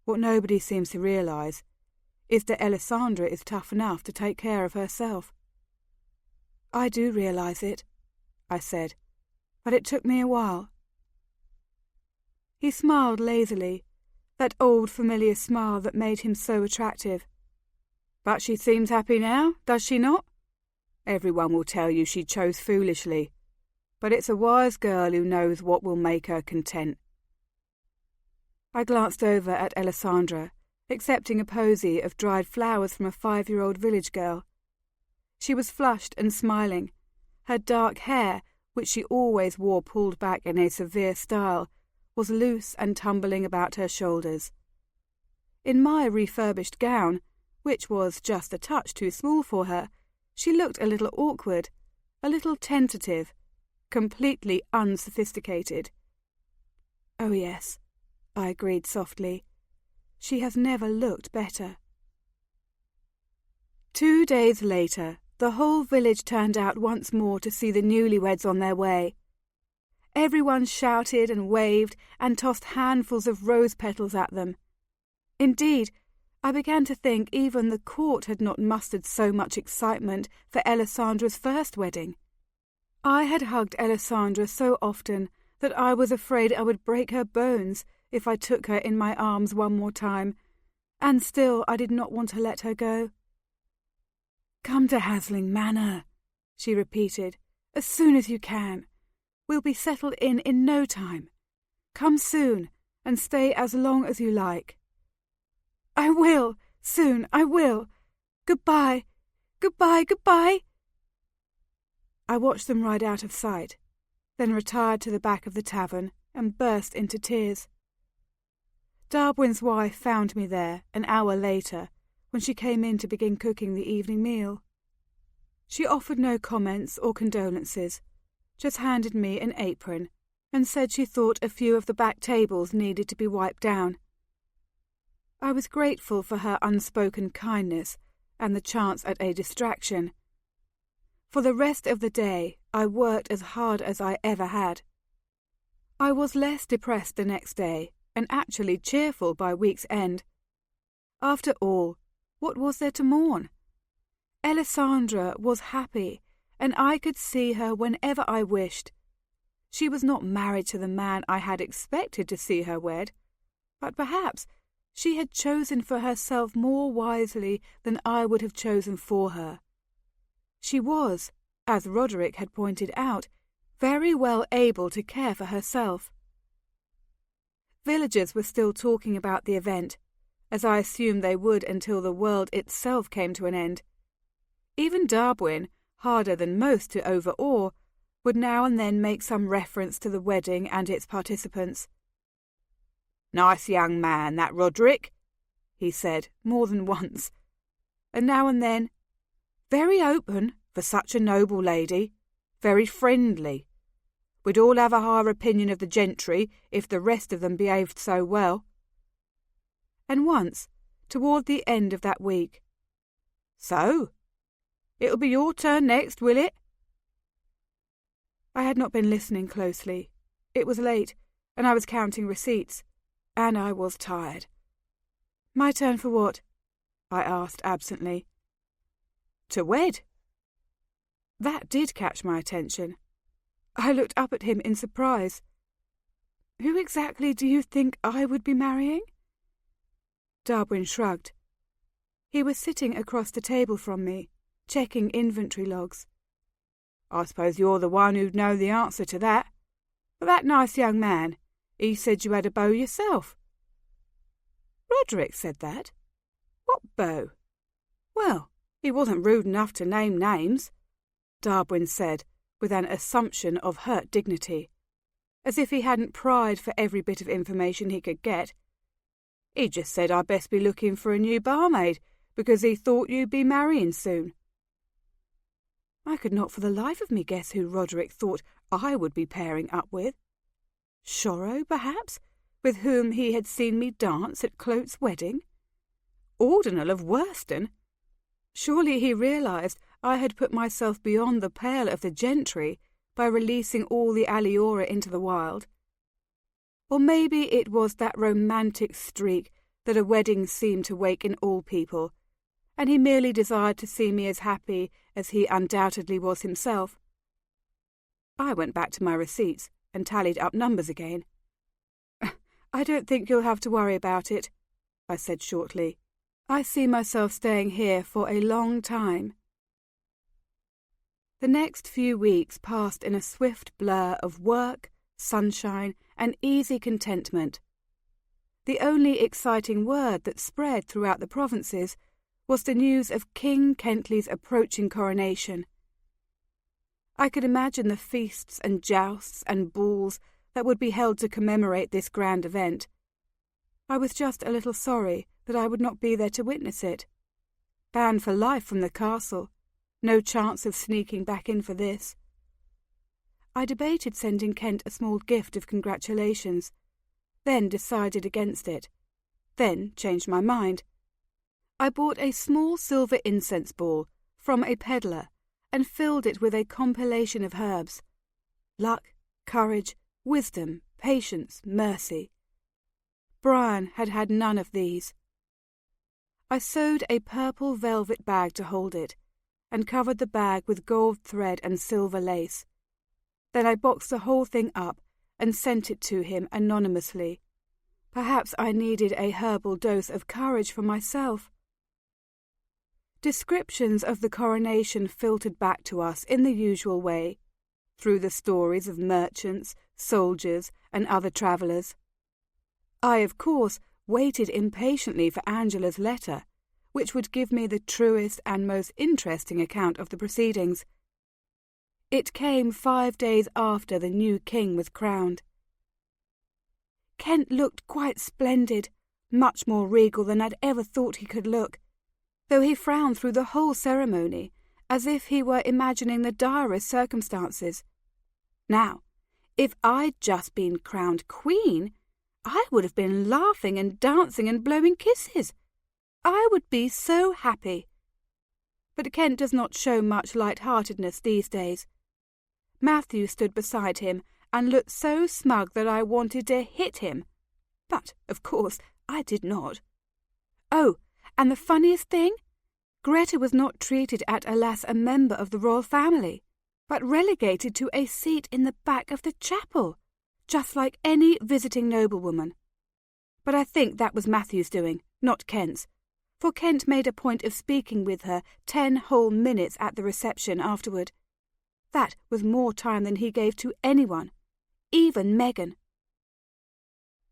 Speaker 1: "What nobody seems to realise is that Alessandra is tough enough to take care of herself." "I do realise it," I said, "but it took me a while." He smiled lazily, that old familiar smile that made him so attractive. "But she seems happy now, does she not? Everyone will tell you she chose foolishly, but it's a wise girl who knows what will make her content." I glanced over at Alessandra, accepting a posy of dried flowers from a 5-year-old village girl. She was flushed and smiling. Her dark hair, which she always wore pulled back in a severe style, was loose and tumbling about her shoulders. In my refurbished gown, which was just a touch too small for her, she looked a little awkward, a little tentative, completely unsophisticated. "Oh yes," I agreed softly. "She has never looked better." 2 days later, the whole village turned out once more to see the newlyweds on their way. Everyone shouted and waved and tossed handfuls of rose petals at them. Indeed, I began to think even the court had not mustered so much excitement for Alessandra's first wedding. I had hugged Alessandra so often that I was afraid I would break her bones if I took her in my arms one more time, and still I did not want to let her go. "Come to Hasling Manor," she repeated, "as soon as you can. We'll be settled in no time. Come soon, and stay as long as you like." "I will, soon, I will. Goodbye, goodbye, goodbye." I watched them ride out of sight, then retired to the back of the tavern and burst into tears. Darwin's wife found me there an hour later when she came in to begin cooking the evening meal. She offered no comments or condolences, just handed me an apron and said she thought a few of the back tables needed to be wiped down. I was grateful for her unspoken kindness and the chance at a distraction. For the rest of the day, I worked as hard as I ever had. I was less depressed the next day, and actually cheerful by week's end. After all, what was there to mourn? Alessandra was happy, and I could see her whenever I wished. She was not married to the man I had expected to see her wed, but perhaps she had chosen for herself more wisely than I would have chosen for her. She was, as Roderick had pointed out, very well able to care for herself. Villagers were still talking about the event, as I assumed they would until the world itself came to an end. Even Darwin, harder than most to overawe, would now and then make some reference to the wedding and its participants. "Nice young man, that Roderick," he said more than once, and now and then, "Very open for such a noble lady, very friendly. We'd all have a higher opinion of the gentry if the rest of them behaved so well." And once, toward the end of that week, "So, it'll be your turn next, will it?" I had not been listening closely. It was late, and I was counting receipts, and I was tired. "My turn for what?" I asked absently. "To wed." That did catch my attention. I looked up at him in surprise. "Who exactly do you think I would be marrying?" Darwin shrugged. He was sitting across the table from me, checking inventory logs. "I suppose you're the one who'd know the answer to that. But that nice young man, he said you had a beau yourself." "Roderick said that? What beau?" "Well, he wasn't rude enough to name names," Darwin said, with an assumption of hurt dignity, as if he hadn't pried for every bit of information he could get. "He just said I'd best be looking for a new barmaid, because he thought you'd be marrying soon." I could not for the life of me guess who Roderick thought I would be pairing up with. Shorrow, perhaps, with whom he had seen me dance at Clote's wedding? Ordinal of Worston? Surely he realised I had put myself beyond the pale of the gentry by releasing all the aliora into the wild. Or maybe it was that romantic streak that a wedding seemed to wake in all people, and he merely desired to see me as happy as he undoubtedly was himself. I went back to my receipts and tallied up numbers again. "I don't think you'll have to worry about it," I said shortly. "I see myself staying here for a long time." The next few weeks passed in a swift blur of work, sunshine, and easy contentment. The only exciting word that spread throughout the provinces was the news of King Kentley's approaching coronation. I could imagine the feasts and jousts and balls that would be held to commemorate this grand event. I was just a little sorry that I would not be there to witness it. Banned for life from the castle, no chance of sneaking back in for this. I debated sending Kent a small gift of congratulations, then decided against it, then changed my mind. I bought a small silver incense ball from a peddler and filled it with a compilation of herbs: luck, courage, wisdom, patience, mercy. Brian had had none of these. I sewed a purple velvet bag to hold it, and covered the bag with gold thread and silver lace. Then I boxed the whole thing up and sent it to him anonymously. Perhaps I needed a herbal dose of courage for myself. Descriptions of the coronation filtered back to us in the usual way, through the stories of merchants, soldiers, and other travellers. I, of course, waited impatiently for Angela's letter, which would give me the truest and most interesting account of the proceedings. It came 5 days after the new king was crowned. Kent looked quite splendid, much more regal than I'd ever thought he could look, though he frowned through the whole ceremony, as if he were imagining the direst circumstances. Now, if I'd just been crowned queen, I would have been laughing and dancing and blowing kisses. I would be so happy. But Kent does not show much light-heartedness these days. Matthew stood beside him and looked so smug that I wanted to hit him. But, of course, I did not. Oh, and the funniest thing? Greta was not treated as a member of the royal family, but relegated to a seat in the back of the chapel, just like any visiting noblewoman. But I think that was Matthew's doing, not Kent's, for Kent made a point of speaking with her 10 whole minutes at the reception afterward. That was more time than he gave to anyone, even Meghan,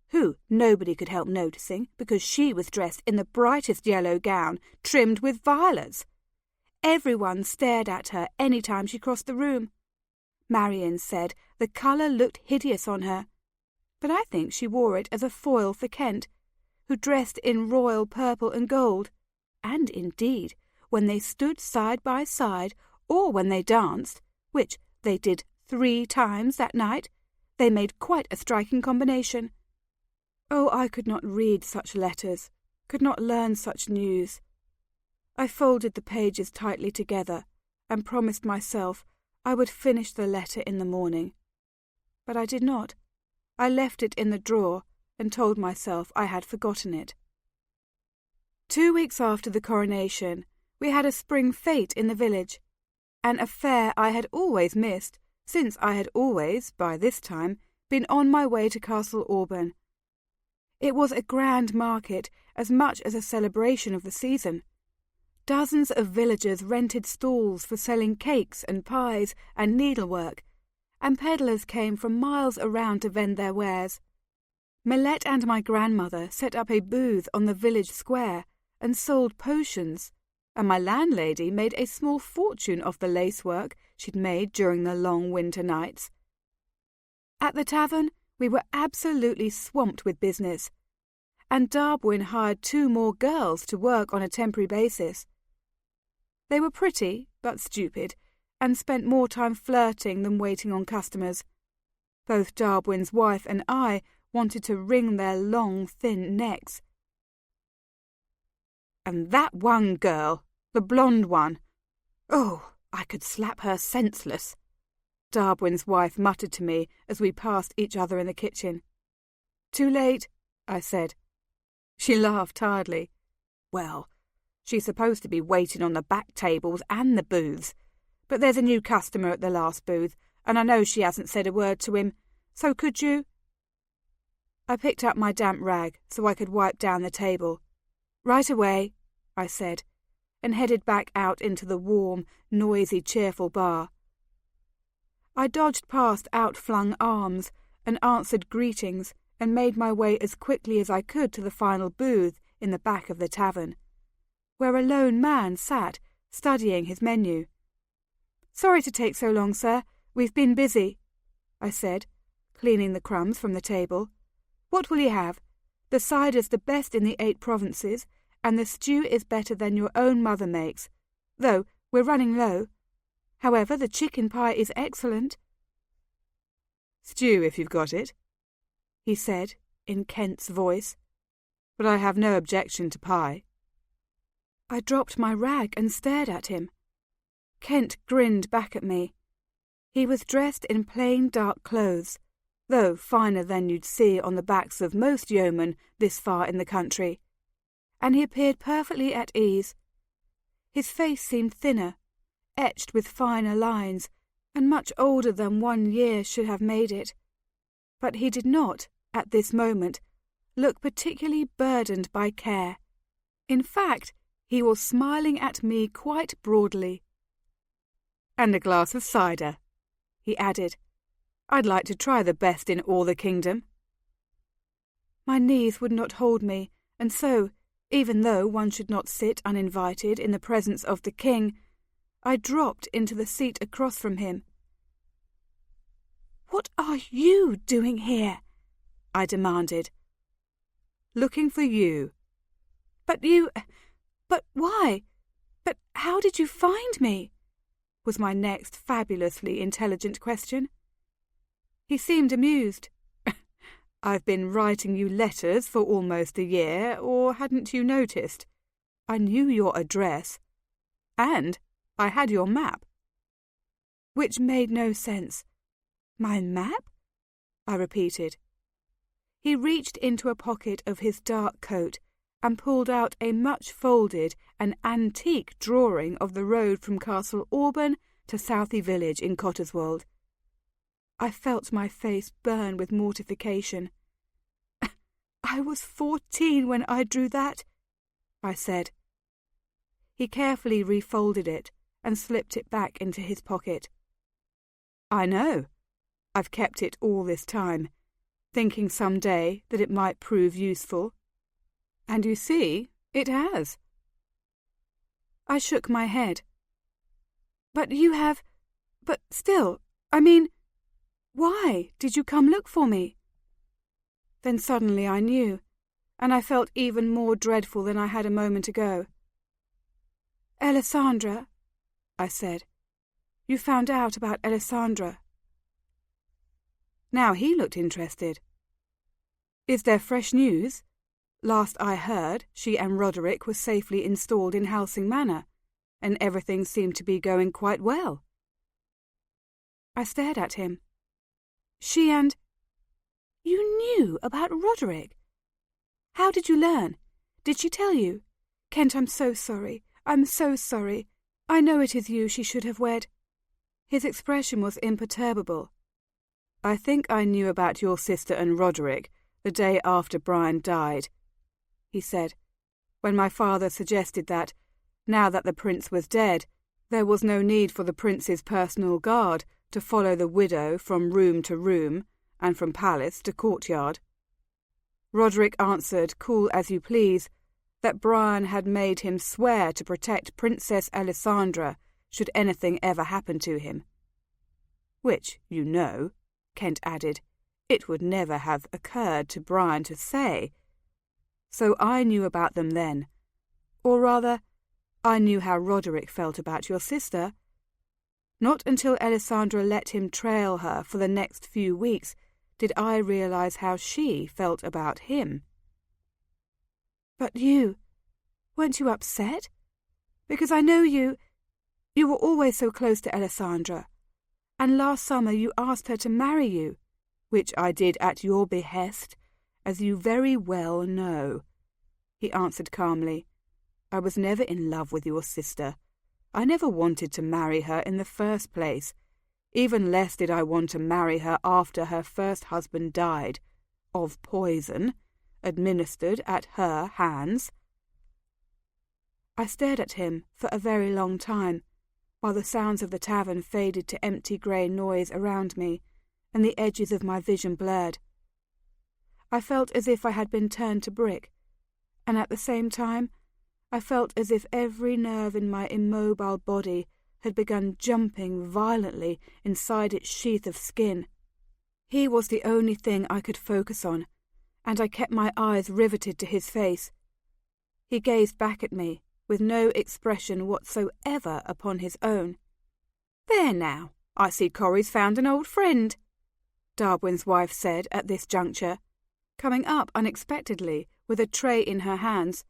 Speaker 1: who nobody could help noticing because she was dressed in the brightest yellow gown trimmed with violets. Everyone stared at her any time she crossed the room. Marion said the colour looked hideous on her, but I think she wore it as a foil for Kent, who dressed in royal purple and gold, and indeed, when they stood side by side, or when they danced, which they did 3 times that night, they made quite a striking combination. Oh, I could not read such letters, could not learn such news. I folded the pages tightly together and promised myself I would finish the letter in the morning. But I did not. I left it in the drawer and told myself I had forgotten it. 2 weeks after the coronation, we had a spring fete in the village, an affair I had always missed, since I had always, by this time, been on my way to Castle Auburn. It was a grand market, as much as a celebration of the season. Dozens of villagers rented stalls for selling cakes and pies and needlework, and pedlars came from miles around to vend their wares. Millette and my grandmother set up a booth on the village square and sold potions, and my landlady made a small fortune off the lacework she'd made during the long winter nights. At the tavern, we were absolutely swamped with business, and Darwin hired 2 more girls to work on a temporary basis. They were pretty, but stupid, and spent more time flirting than waiting on customers. Both Darwin's wife and I wanted to wring their long, thin necks. And that one girl, the blonde one, oh, I could slap her senseless, Darwin's wife muttered to me as we passed each other in the kitchen. Too late, I said. She laughed tiredly. Well, she's supposed to be waiting on the back tables and the booths, but there's a new customer at the last booth, and I know she hasn't said a word to him, so could you? I picked up my damp rag so I could wipe down the table. Right away, I said, and headed back out into the warm, noisy, cheerful bar. I dodged past outflung arms and answered greetings and made my way as quickly as I could to the final booth in the back of the tavern, where a lone man sat, studying his menu. Sorry to take so long, sir. We've been busy, I said, cleaning the crumbs from the table. What will you have? The cider's the best in the 8 provinces, and the stew is better than your own mother makes, though we're running low. However, the chicken pie is excellent. Stew, if you've got it, he said, in Kent's voice, but I have no objection to pie. I dropped my rag and stared at him. Kent grinned back at me. He was dressed in plain dark clothes, though finer than you'd see on the backs of most yeomen this far in the country, and he appeared perfectly at ease. His face seemed thinner, etched with finer lines, and much older than 1 year should have made it. But he did not, at this moment, look particularly burdened by care. In fact, he was smiling at me quite broadly. And a glass of cider, he added. I'd like to try the best in all the kingdom. My knees would not hold me, and so, even though one should not sit uninvited in the presence of the king, I dropped into the seat across from him "What are you doing here?" I demanded.
Speaker 2: "Looking for you."
Speaker 1: But why? But how did you find me?" was my next fabulously intelligent question. He seemed amused.
Speaker 2: "I've been writing you letters for almost a year, or hadn't you noticed? I knew your address, and I had your map."
Speaker 1: Which made no sense. "My map?" I repeated. He reached into a pocket of his dark coat and pulled out a much-folded and antique drawing of the road from Castle Auburn to Southey Village in Cotteswold. I felt my face burn with mortification. "I was 14 when I drew that," I said. He carefully refolded it and slipped it back into his pocket.
Speaker 2: "I know. I've kept it all this time, thinking some day that it might prove useful. And you see, it has."
Speaker 1: I shook my head. "But you have... But still, I mean, why did you come look for me?" Then suddenly I knew, and I felt even more dreadful than I had a moment ago. "Alessandra," I said. "You found out about Alessandra."
Speaker 2: Now he looked interested. "Is there fresh news? Last I heard, she and Roderick were safely installed in Helsing Manor, and everything seemed to be going quite well."
Speaker 1: I stared at him. "She and... You knew about Roderick? How did you learn? Did she tell you? Kent, I'm so sorry. I'm so sorry. I know it is you she should have wed."
Speaker 2: His expression was imperturbable. "I think I knew about your sister and Roderick the day after Brian died," he said, "when my father suggested that, now that the prince was dead, there was no need for the prince's personal guard to follow the widow from room to room and from palace to courtyard. Roderick answered, cool as you please, that Brian had made him swear to protect Princess Alessandra should anything ever happen to him. Which, you know," Kent added, "it would never have occurred to Brian to say. So I knew about them then. Or rather, I knew how Roderick felt about your sister. Not until Alessandra let him trail her for the next few weeks did I realize how she felt about him."
Speaker 1: "But weren't you upset? Because I know you were always so close to Alessandra, and last summer you asked her to marry you."
Speaker 2: "Which I did at your behest, as you very well know," he answered calmly. "I was never in love with your sister. I never wanted to marry her in the first place. Even less did I want to marry her after her first husband died, of poison, administered at her hands."
Speaker 1: I stared at him for a very long time, while the sounds of the tavern faded to empty grey noise around me, and the edges of my vision blurred. I felt as if I had been turned to brick, and at the same time I felt as if every nerve in my immobile body had begun jumping violently inside its sheath of skin. He was the only thing I could focus on, and I kept my eyes riveted to his face. He gazed back at me, with no expression whatsoever upon his own.
Speaker 2: "There now, I see Corrie's found an old friend," Darwin's wife said at this juncture, coming up unexpectedly with a tray in her hands.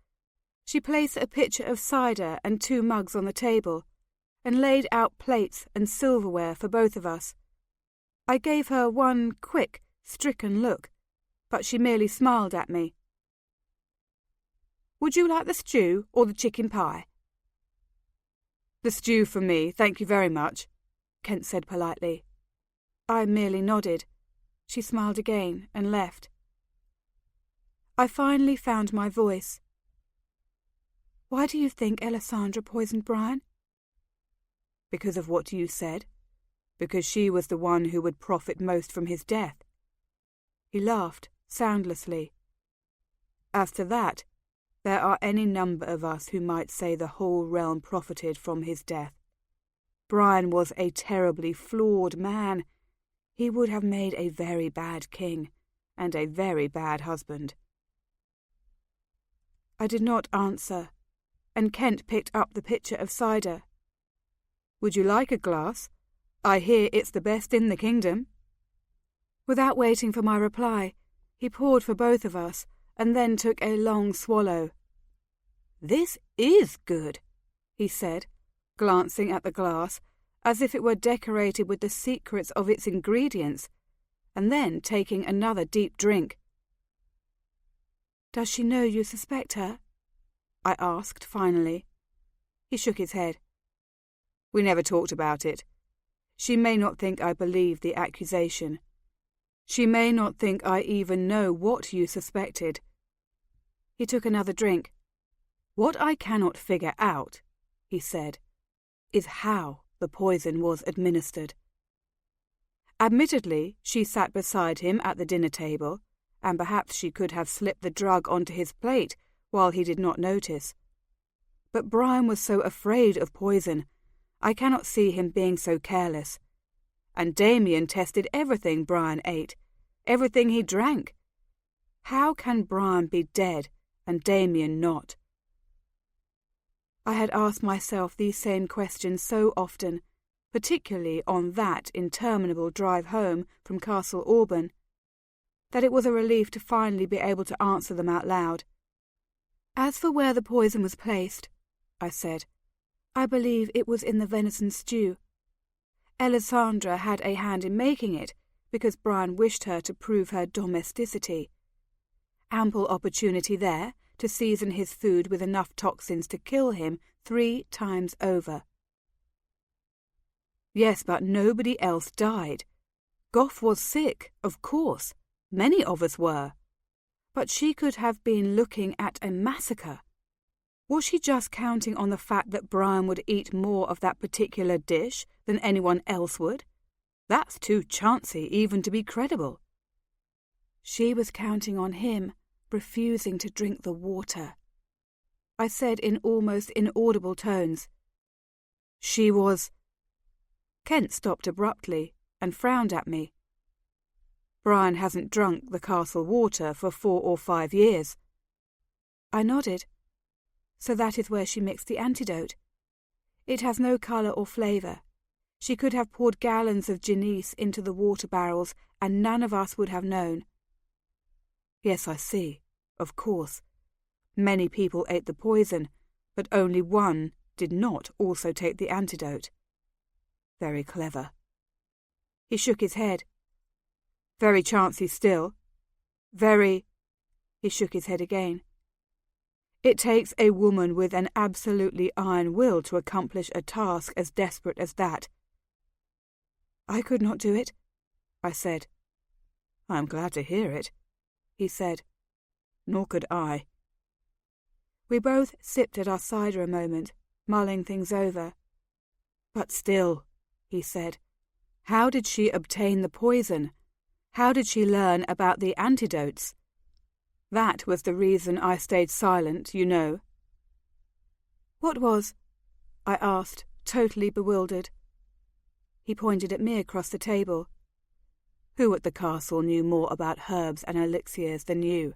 Speaker 2: She placed a pitcher of cider and 2 mugs on the table, and laid out plates and silverware for both of us. I gave her one quick, stricken look, but she merely smiled at me. "Would you like the stew or the chicken pie?" "The stew for me, thank you very much," Kent said politely.
Speaker 1: I merely nodded. She smiled again and left. I finally found my voice. "Why do you think Alessandra poisoned Brian?"
Speaker 2: "Because of what you said. Because she was the one who would profit most from his death." He laughed soundlessly. "As to that, there are any number of us who might say the whole realm profited from his death. Brian was a terribly flawed man. He would have made a very bad king and a very bad husband. I did not answer, and Kent picked up the pitcher of cider. "Would you like a glass? I hear it's the best in the kingdom." Without waiting for my reply, he poured for both of us, and then took a long swallow. "This is good," he said, glancing at the glass, as if it were decorated with the secrets of its ingredients, and then taking another deep drink. "Does she know you suspect her?" I asked finally. He shook his head. "We never talked about it. She may not think I believe the accusation. She may not think I even know what you suspected." He took another drink. "What I cannot figure out," he said, "is how the poison was administered." Admittedly, she sat beside him at the dinner table, and perhaps she could have slipped the drug onto his plate while he did not notice. But Brian was so afraid of poison, I cannot see him being so careless. And Damien tested everything Brian ate, everything he drank. How can Brian be dead and Damien not? I had asked myself these same questions so often, particularly on that interminable drive home from Castle Auburn, that it was a relief to finally be able to answer them out loud. "As for where the poison was placed," I said, "I believe it was in the venison stew. Alessandra had a hand in making it because Brian wished her to prove her domesticity. Ample opportunity there to season his food with enough toxins to kill him 3 times over." "Yes, but nobody else died. Gough was sick, of course. Many of us were. But she could have been looking at a massacre. Was she just counting on the fact that Brian would eat more of that particular dish than anyone else would? That's too chancy even to be credible." "She was counting on him refusing to drink the water," I said in almost inaudible tones. "She was—" Kent stopped abruptly and frowned at me. "Brian hasn't drunk the castle water for 4 or 5 years. I nodded. "So that is where she mixed the antidote. It has no colour or flavour. She could have poured gallons of genice into the water barrels, and none of us would have known." "Yes, I see. Of course. Many people ate the poison, but only one did not also take the antidote. Very clever." He shook his head. "Very chancy still. Very—" He shook his head again. "It takes a woman with an absolutely iron will to accomplish a task as desperate as that." "I could not do it," I said. "I'm glad to hear it," he said. "Nor could I." We both sipped at our cider a moment, mulling things over. "But still," he said, "how did she obtain the poison? How did she learn about the antidotes? That was the reason I stayed silent, you know." "What was?" I asked, totally bewildered. He pointed at me across the table. "Who at the castle knew more about herbs and elixirs than you?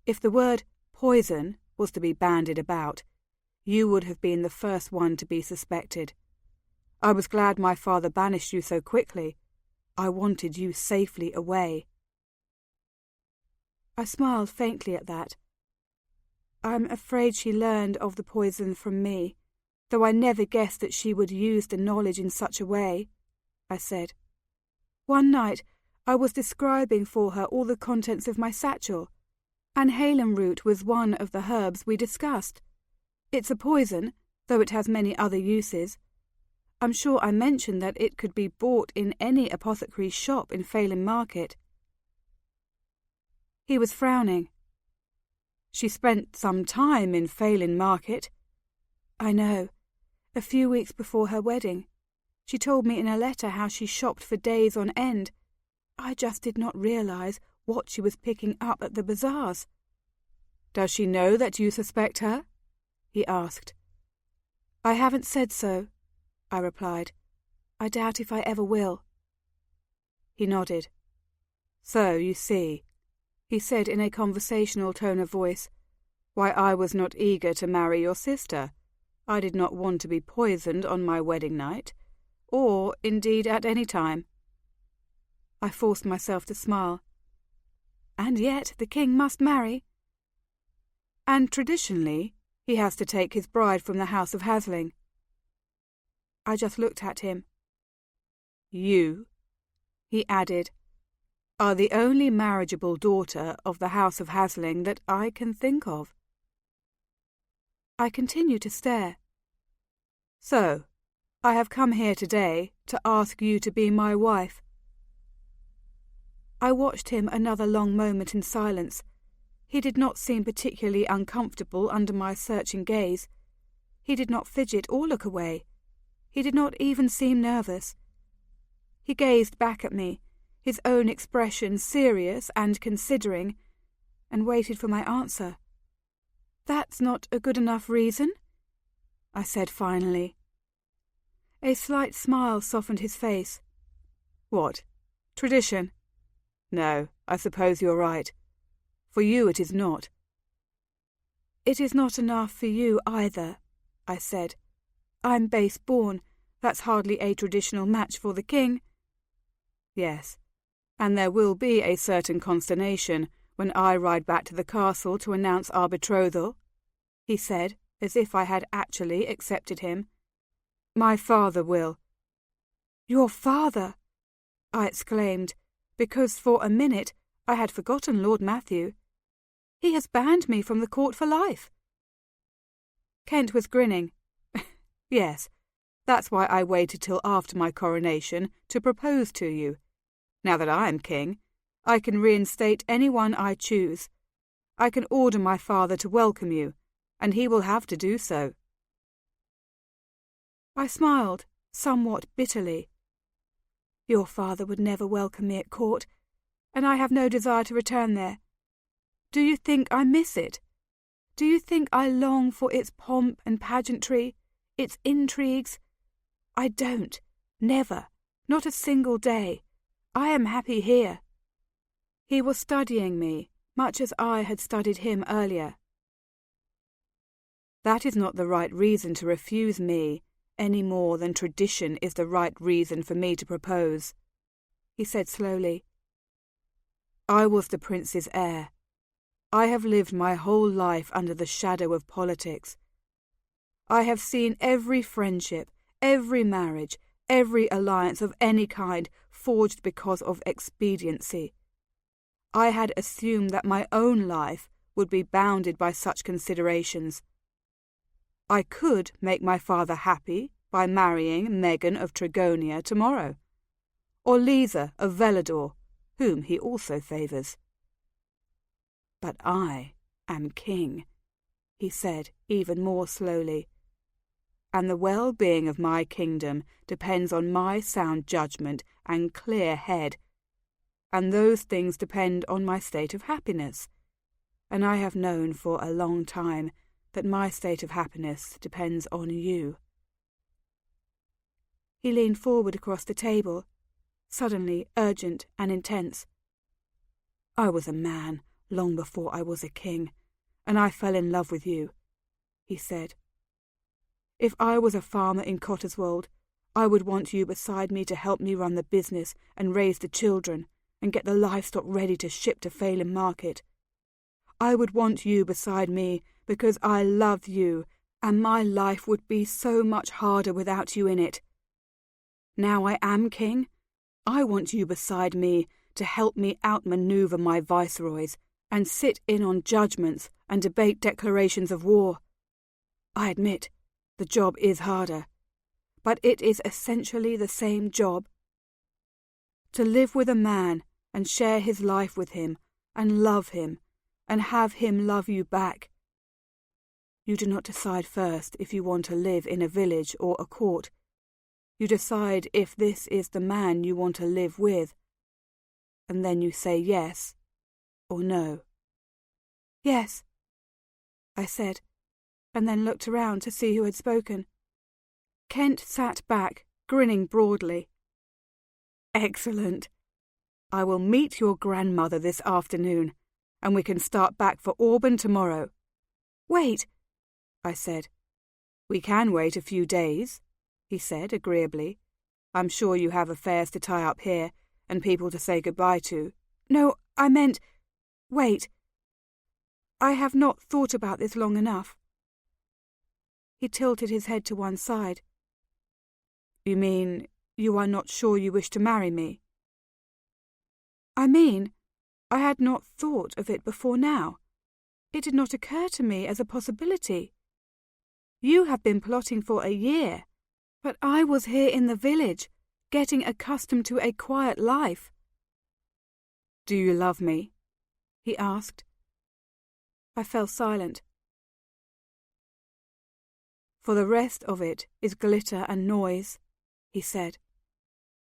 Speaker 2: If the word poison was to be bandied about, you would have been the first one to be suspected. I was glad my father banished you so quickly. I wanted you safely away." I smiled faintly at that. "I'm afraid she learned of the poison from me, though I never guessed that she would use the knowledge in such a way," I said. "One night I was describing for her all the contents of my satchel, and Halem root was one of the herbs we discussed. It's a poison, though it has many other uses. I'm sure I mentioned that it could be bought in any apothecary's shop in Phelan Market." He was frowning. "She spent some time in Phelan Market." "I know. A few weeks before her wedding. She told me in a letter how she shopped for days on end. I just did not realize what she was picking up at the bazaars." "Does she know that you suspect her?" he asked. "I haven't said so," I replied. "I doubt if I ever will."
Speaker 1: He nodded. "So, you see," he said in a conversational tone of voice, "why I was not eager to marry your sister. I did not want to be poisoned on my wedding night, or, indeed, at any time." I forced myself to smile. "And yet the king must marry." "And traditionally, he has to take his bride from the house of Hasling." I just looked at him. "You," he added, "are the only marriageable daughter of the house of Hasling that I can think of." I continued to stare. "So, I have come here today to ask you to be my wife." I watched him another long moment in silence. He did not seem particularly uncomfortable under my searching gaze. He did not fidget or look away. He did not even seem nervous. He gazed back at me, his own expression serious and considering, and waited for my answer. "That's not a good enough reason?" I said finally. A slight smile softened his face. "What? Tradition? No, I suppose you're right. For you it is not." "It is not enough for you either," I said. "I'm base-born. That's hardly a traditional match for the king." "Yes, and there will be a certain consternation when I ride back to the castle to announce our betrothal," he said, as if I had actually accepted him. "My father will." "Your father?" I exclaimed, because for a minute I had forgotten Lord Matthew. "He has banned me from the court for life." Kent was grinning. "Yes, that's why I waited till after my coronation to propose to you. Now that I am king, I can reinstate anyone I choose. I can order my father to welcome you, and he will have to do so." I smiled, somewhat bitterly. "Your father would never welcome me at court, and I have no desire to return there. Do you think I miss it? Do you think I long for its pomp and pageantry, its intrigues? I don't. Never. Not a single day. I am happy here." He was studying me, much as I had studied him earlier. "That is not the right reason to refuse me, any more than tradition is the right reason for me to propose," he said slowly. "I was the prince's heir. I have lived my whole life under the shadow of politics. I have seen every friendship, every marriage, every alliance of any kind forged because of expediency. I had assumed that my own life would be bounded by such considerations. I could make my father happy by marrying Megan of Trigonia tomorrow, or Lisa of Velador, whom he also favours. But I am king," he said even more slowly, "and the well-being of my kingdom depends on my sound judgment and clear head, and those things depend on my state of happiness, and I have known for a long time that my state of happiness depends on you." He leaned forward across the table, suddenly urgent and intense. "I was a man long before I was a king, and I fell in love with you," he said. "If I was a farmer in Cotteswold, I would want you beside me to help me run the business and raise the children and get the livestock ready to ship to Phelan Market. I would want you beside me because I love you, and my life would be so much harder without you in it. Now I am king, I want you beside me to help me outmaneuver my viceroys and sit in on judgments and debate declarations of war. I admit, the job is harder, but it is essentially the same job. To live with a man and share his life with him and love him and have him love you back. You do not decide first if you want to live in a village or a court. You decide if this is the man you want to live with, and then you say yes or no." "Yes," I said, and then looked around to see who had spoken. Kent sat back, grinning broadly. "Excellent,"
Speaker 2: I will meet your grandmother this afternoon, and we can start back for Auburn tomorrow."
Speaker 1: "Wait,"
Speaker 2: I said. "We can wait a few days," he said agreeably. "I'm sure you have affairs to tie up here, and people to say goodbye to."
Speaker 1: "No, I meant... Wait. I have not thought about this long enough." He tilted his head to one side.
Speaker 2: "You mean you are not sure you wish to marry me?"
Speaker 1: "I mean, I had not thought of it before now. It did not occur to me as a possibility. You have been plotting for a year, but I was here in the village, getting accustomed to a quiet life."
Speaker 2: "Do you love me?"
Speaker 1: he asked. I fell silent.
Speaker 2: "For the rest of it is glitter and noise," he said.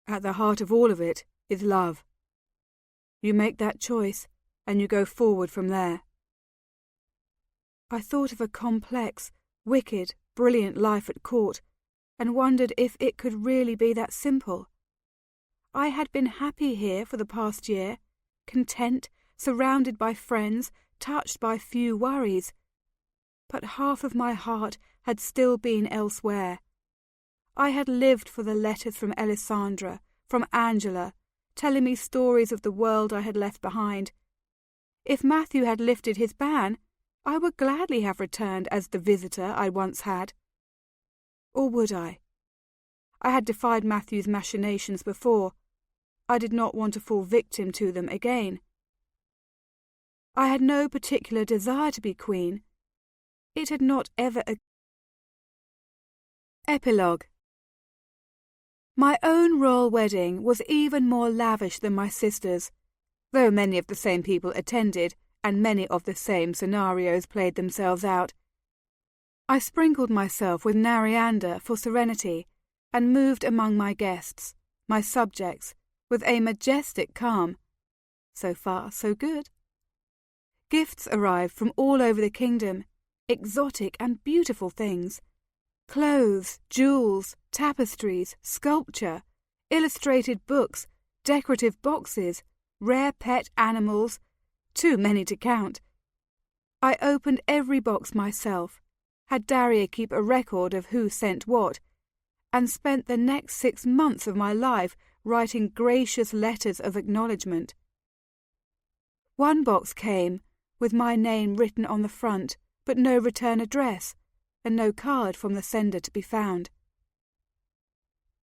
Speaker 2: "At the heart of all of it is love. You make that choice, and you go forward from there."
Speaker 1: I thought of a complex, wicked, brilliant life at court, and wondered if it could really be that simple. I had been happy here for the past year, content, surrounded by friends, touched by few worries. But half of my heart had still been elsewhere. I had lived for the letters from Alessandra, from Angela, telling me stories of the world I had left behind. If Matthew had lifted his ban, I would gladly have returned as the visitor I once had. Or would I? I had defied Matthew's machinations before. I did not want to fall victim to them again. I had no particular desire to be queen. It had not ever... Epilogue. My own royal wedding was even more lavish than my sister's, though many of the same people attended, and many of the same scenarios played themselves out. I sprinkled myself with Nariander for serenity, and moved among my guests, my subjects, with a majestic calm. So far, so good. Gifts arrived from all over the kingdom, exotic and beautiful things. Clothes, jewels, tapestries, sculpture, illustrated books, decorative boxes, rare pet animals, too many to count. I opened every box myself, had Daria keep a record of who sent what, and spent the next 6 months of my life writing gracious letters of acknowledgement. One box came, with my name written on the front, but no return address, and no card from the sender to be found.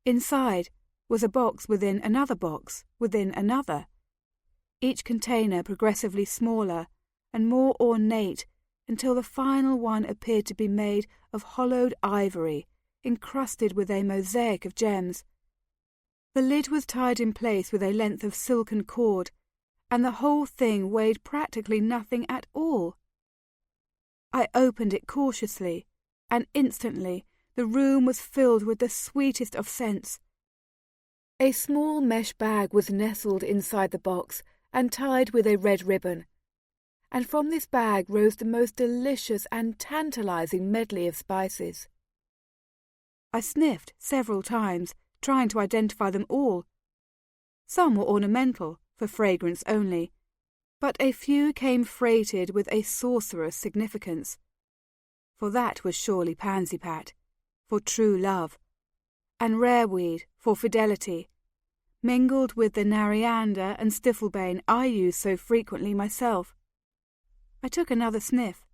Speaker 1: Inside was a box within another box, within another, each container progressively smaller and more ornate until the final one appeared to be made of hollowed ivory, encrusted with a mosaic of gems. The lid was tied in place with a length of silken cord, and the whole thing weighed practically nothing at all. I opened it cautiously, and instantly the room was filled with the sweetest of scents. A small mesh bag was nestled inside the box and tied with a red ribbon, and from this bag rose the most delicious and tantalizing medley of spices. I sniffed several times, trying to identify them all. Some were ornamental, for fragrance only, but a few came freighted with a sorcerous significance. For that was surely pansy-pat, for true love, and rareweed for fidelity, mingled with the Nariander and Stiflebane I use so frequently myself. I took another sniff.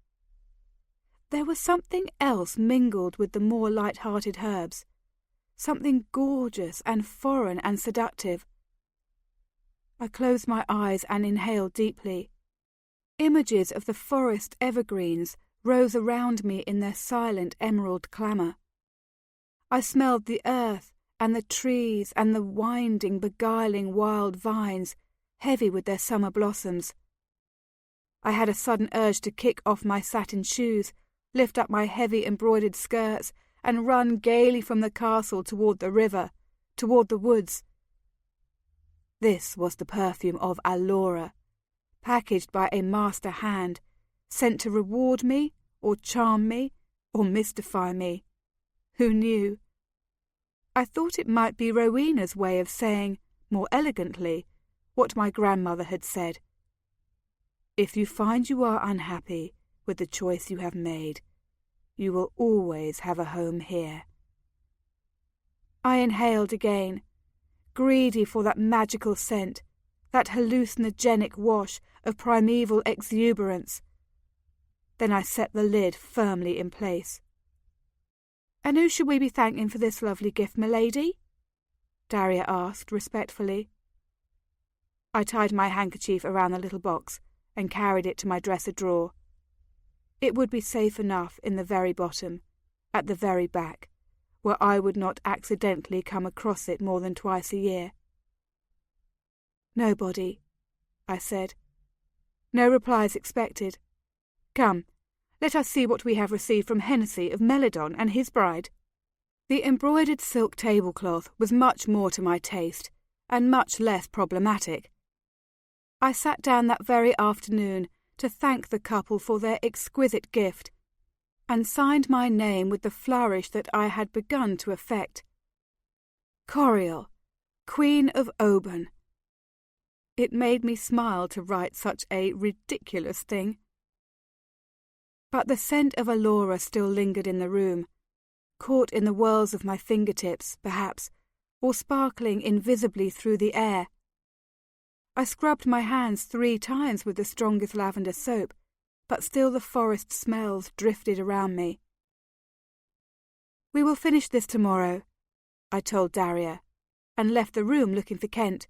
Speaker 1: There was something else mingled with the more light-hearted herbs, something gorgeous and foreign and seductive. I closed my eyes and inhaled deeply. Images of the forest evergreens rose around me in their silent emerald clamour. I smelled the earth and the trees and the winding, beguiling wild vines, heavy with their summer blossoms. I had a sudden urge to kick off my satin shoes, lift up my heavy embroidered skirts, and run gaily from the castle toward the river, toward the woods. This was the perfume of aliora, packaged by a master hand, sent to reward me, or charm me, or mystify me. Who knew? I thought it might be Rowena's way of saying, more elegantly, what my grandmother had said. If you find you are unhappy with the choice you have made, you will always have a home here. I inhaled again, greedy for that magical scent, that hallucinogenic wash of primeval exuberance. Then I set the lid firmly in place. "And who should we be thanking for this lovely gift, milady?" Daria asked respectfully. I tied my handkerchief around the little box and carried it to my dresser drawer. It would be safe enough in the very bottom, at the very back, where I would not accidentally come across it more than twice a year. "Nobody," I said. "No replies expected. Come, let us see what we have received from Hennessy of Melidon and his bride." The embroidered silk tablecloth was much more to my taste, and much less problematic. I sat down that very afternoon to thank the couple for their exquisite gift, and signed my name with the flourish that I had begun to affect. Coriel, Queen of Auburn. It made me smile to write such a ridiculous thing. But the scent of aliora still lingered in the room, caught in the whirls of my fingertips, perhaps, or sparkling invisibly through the air. I scrubbed my hands 3 times with the strongest lavender soap, but still the forest smells drifted around me. "We will finish this tomorrow," I told Daria, and left the room looking for Kent.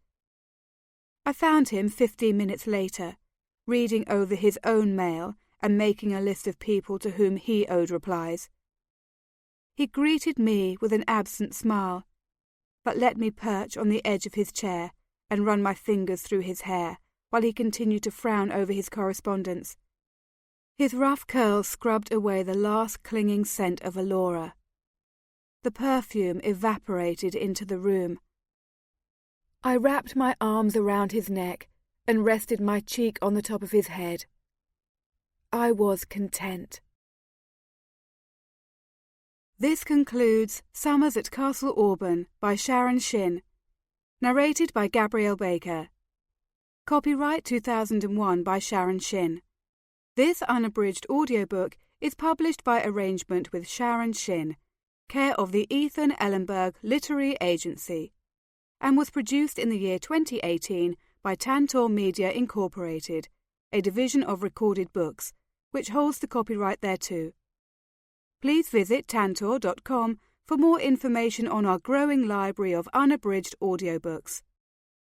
Speaker 1: I found him 15 minutes later, reading over his own mail and making a list of people to whom he owed replies. He greeted me with an absent smile, but let me perch on the edge of his chair and run my fingers through his hair while he continued to frown over his correspondence. His rough curls scrubbed away the last clinging scent of aliora. The perfume evaporated into the room. I wrapped my arms around his neck and rested my cheek on the top of his head. I was content. This concludes Summers at Castle Auburn by Sharon Shinn, narrated by Gabrielle Baker. Copyright 2001 by Sharon Shinn. This unabridged audiobook is published by arrangement with Sharon Shinn, care of the Ethan Ellenberg Literary Agency, and was produced in the year 2018 by Tantor Media Incorporated, a division of Recorded Books, which holds the copyright thereto. Please visit tantor.com for more information on our growing library of unabridged audiobooks.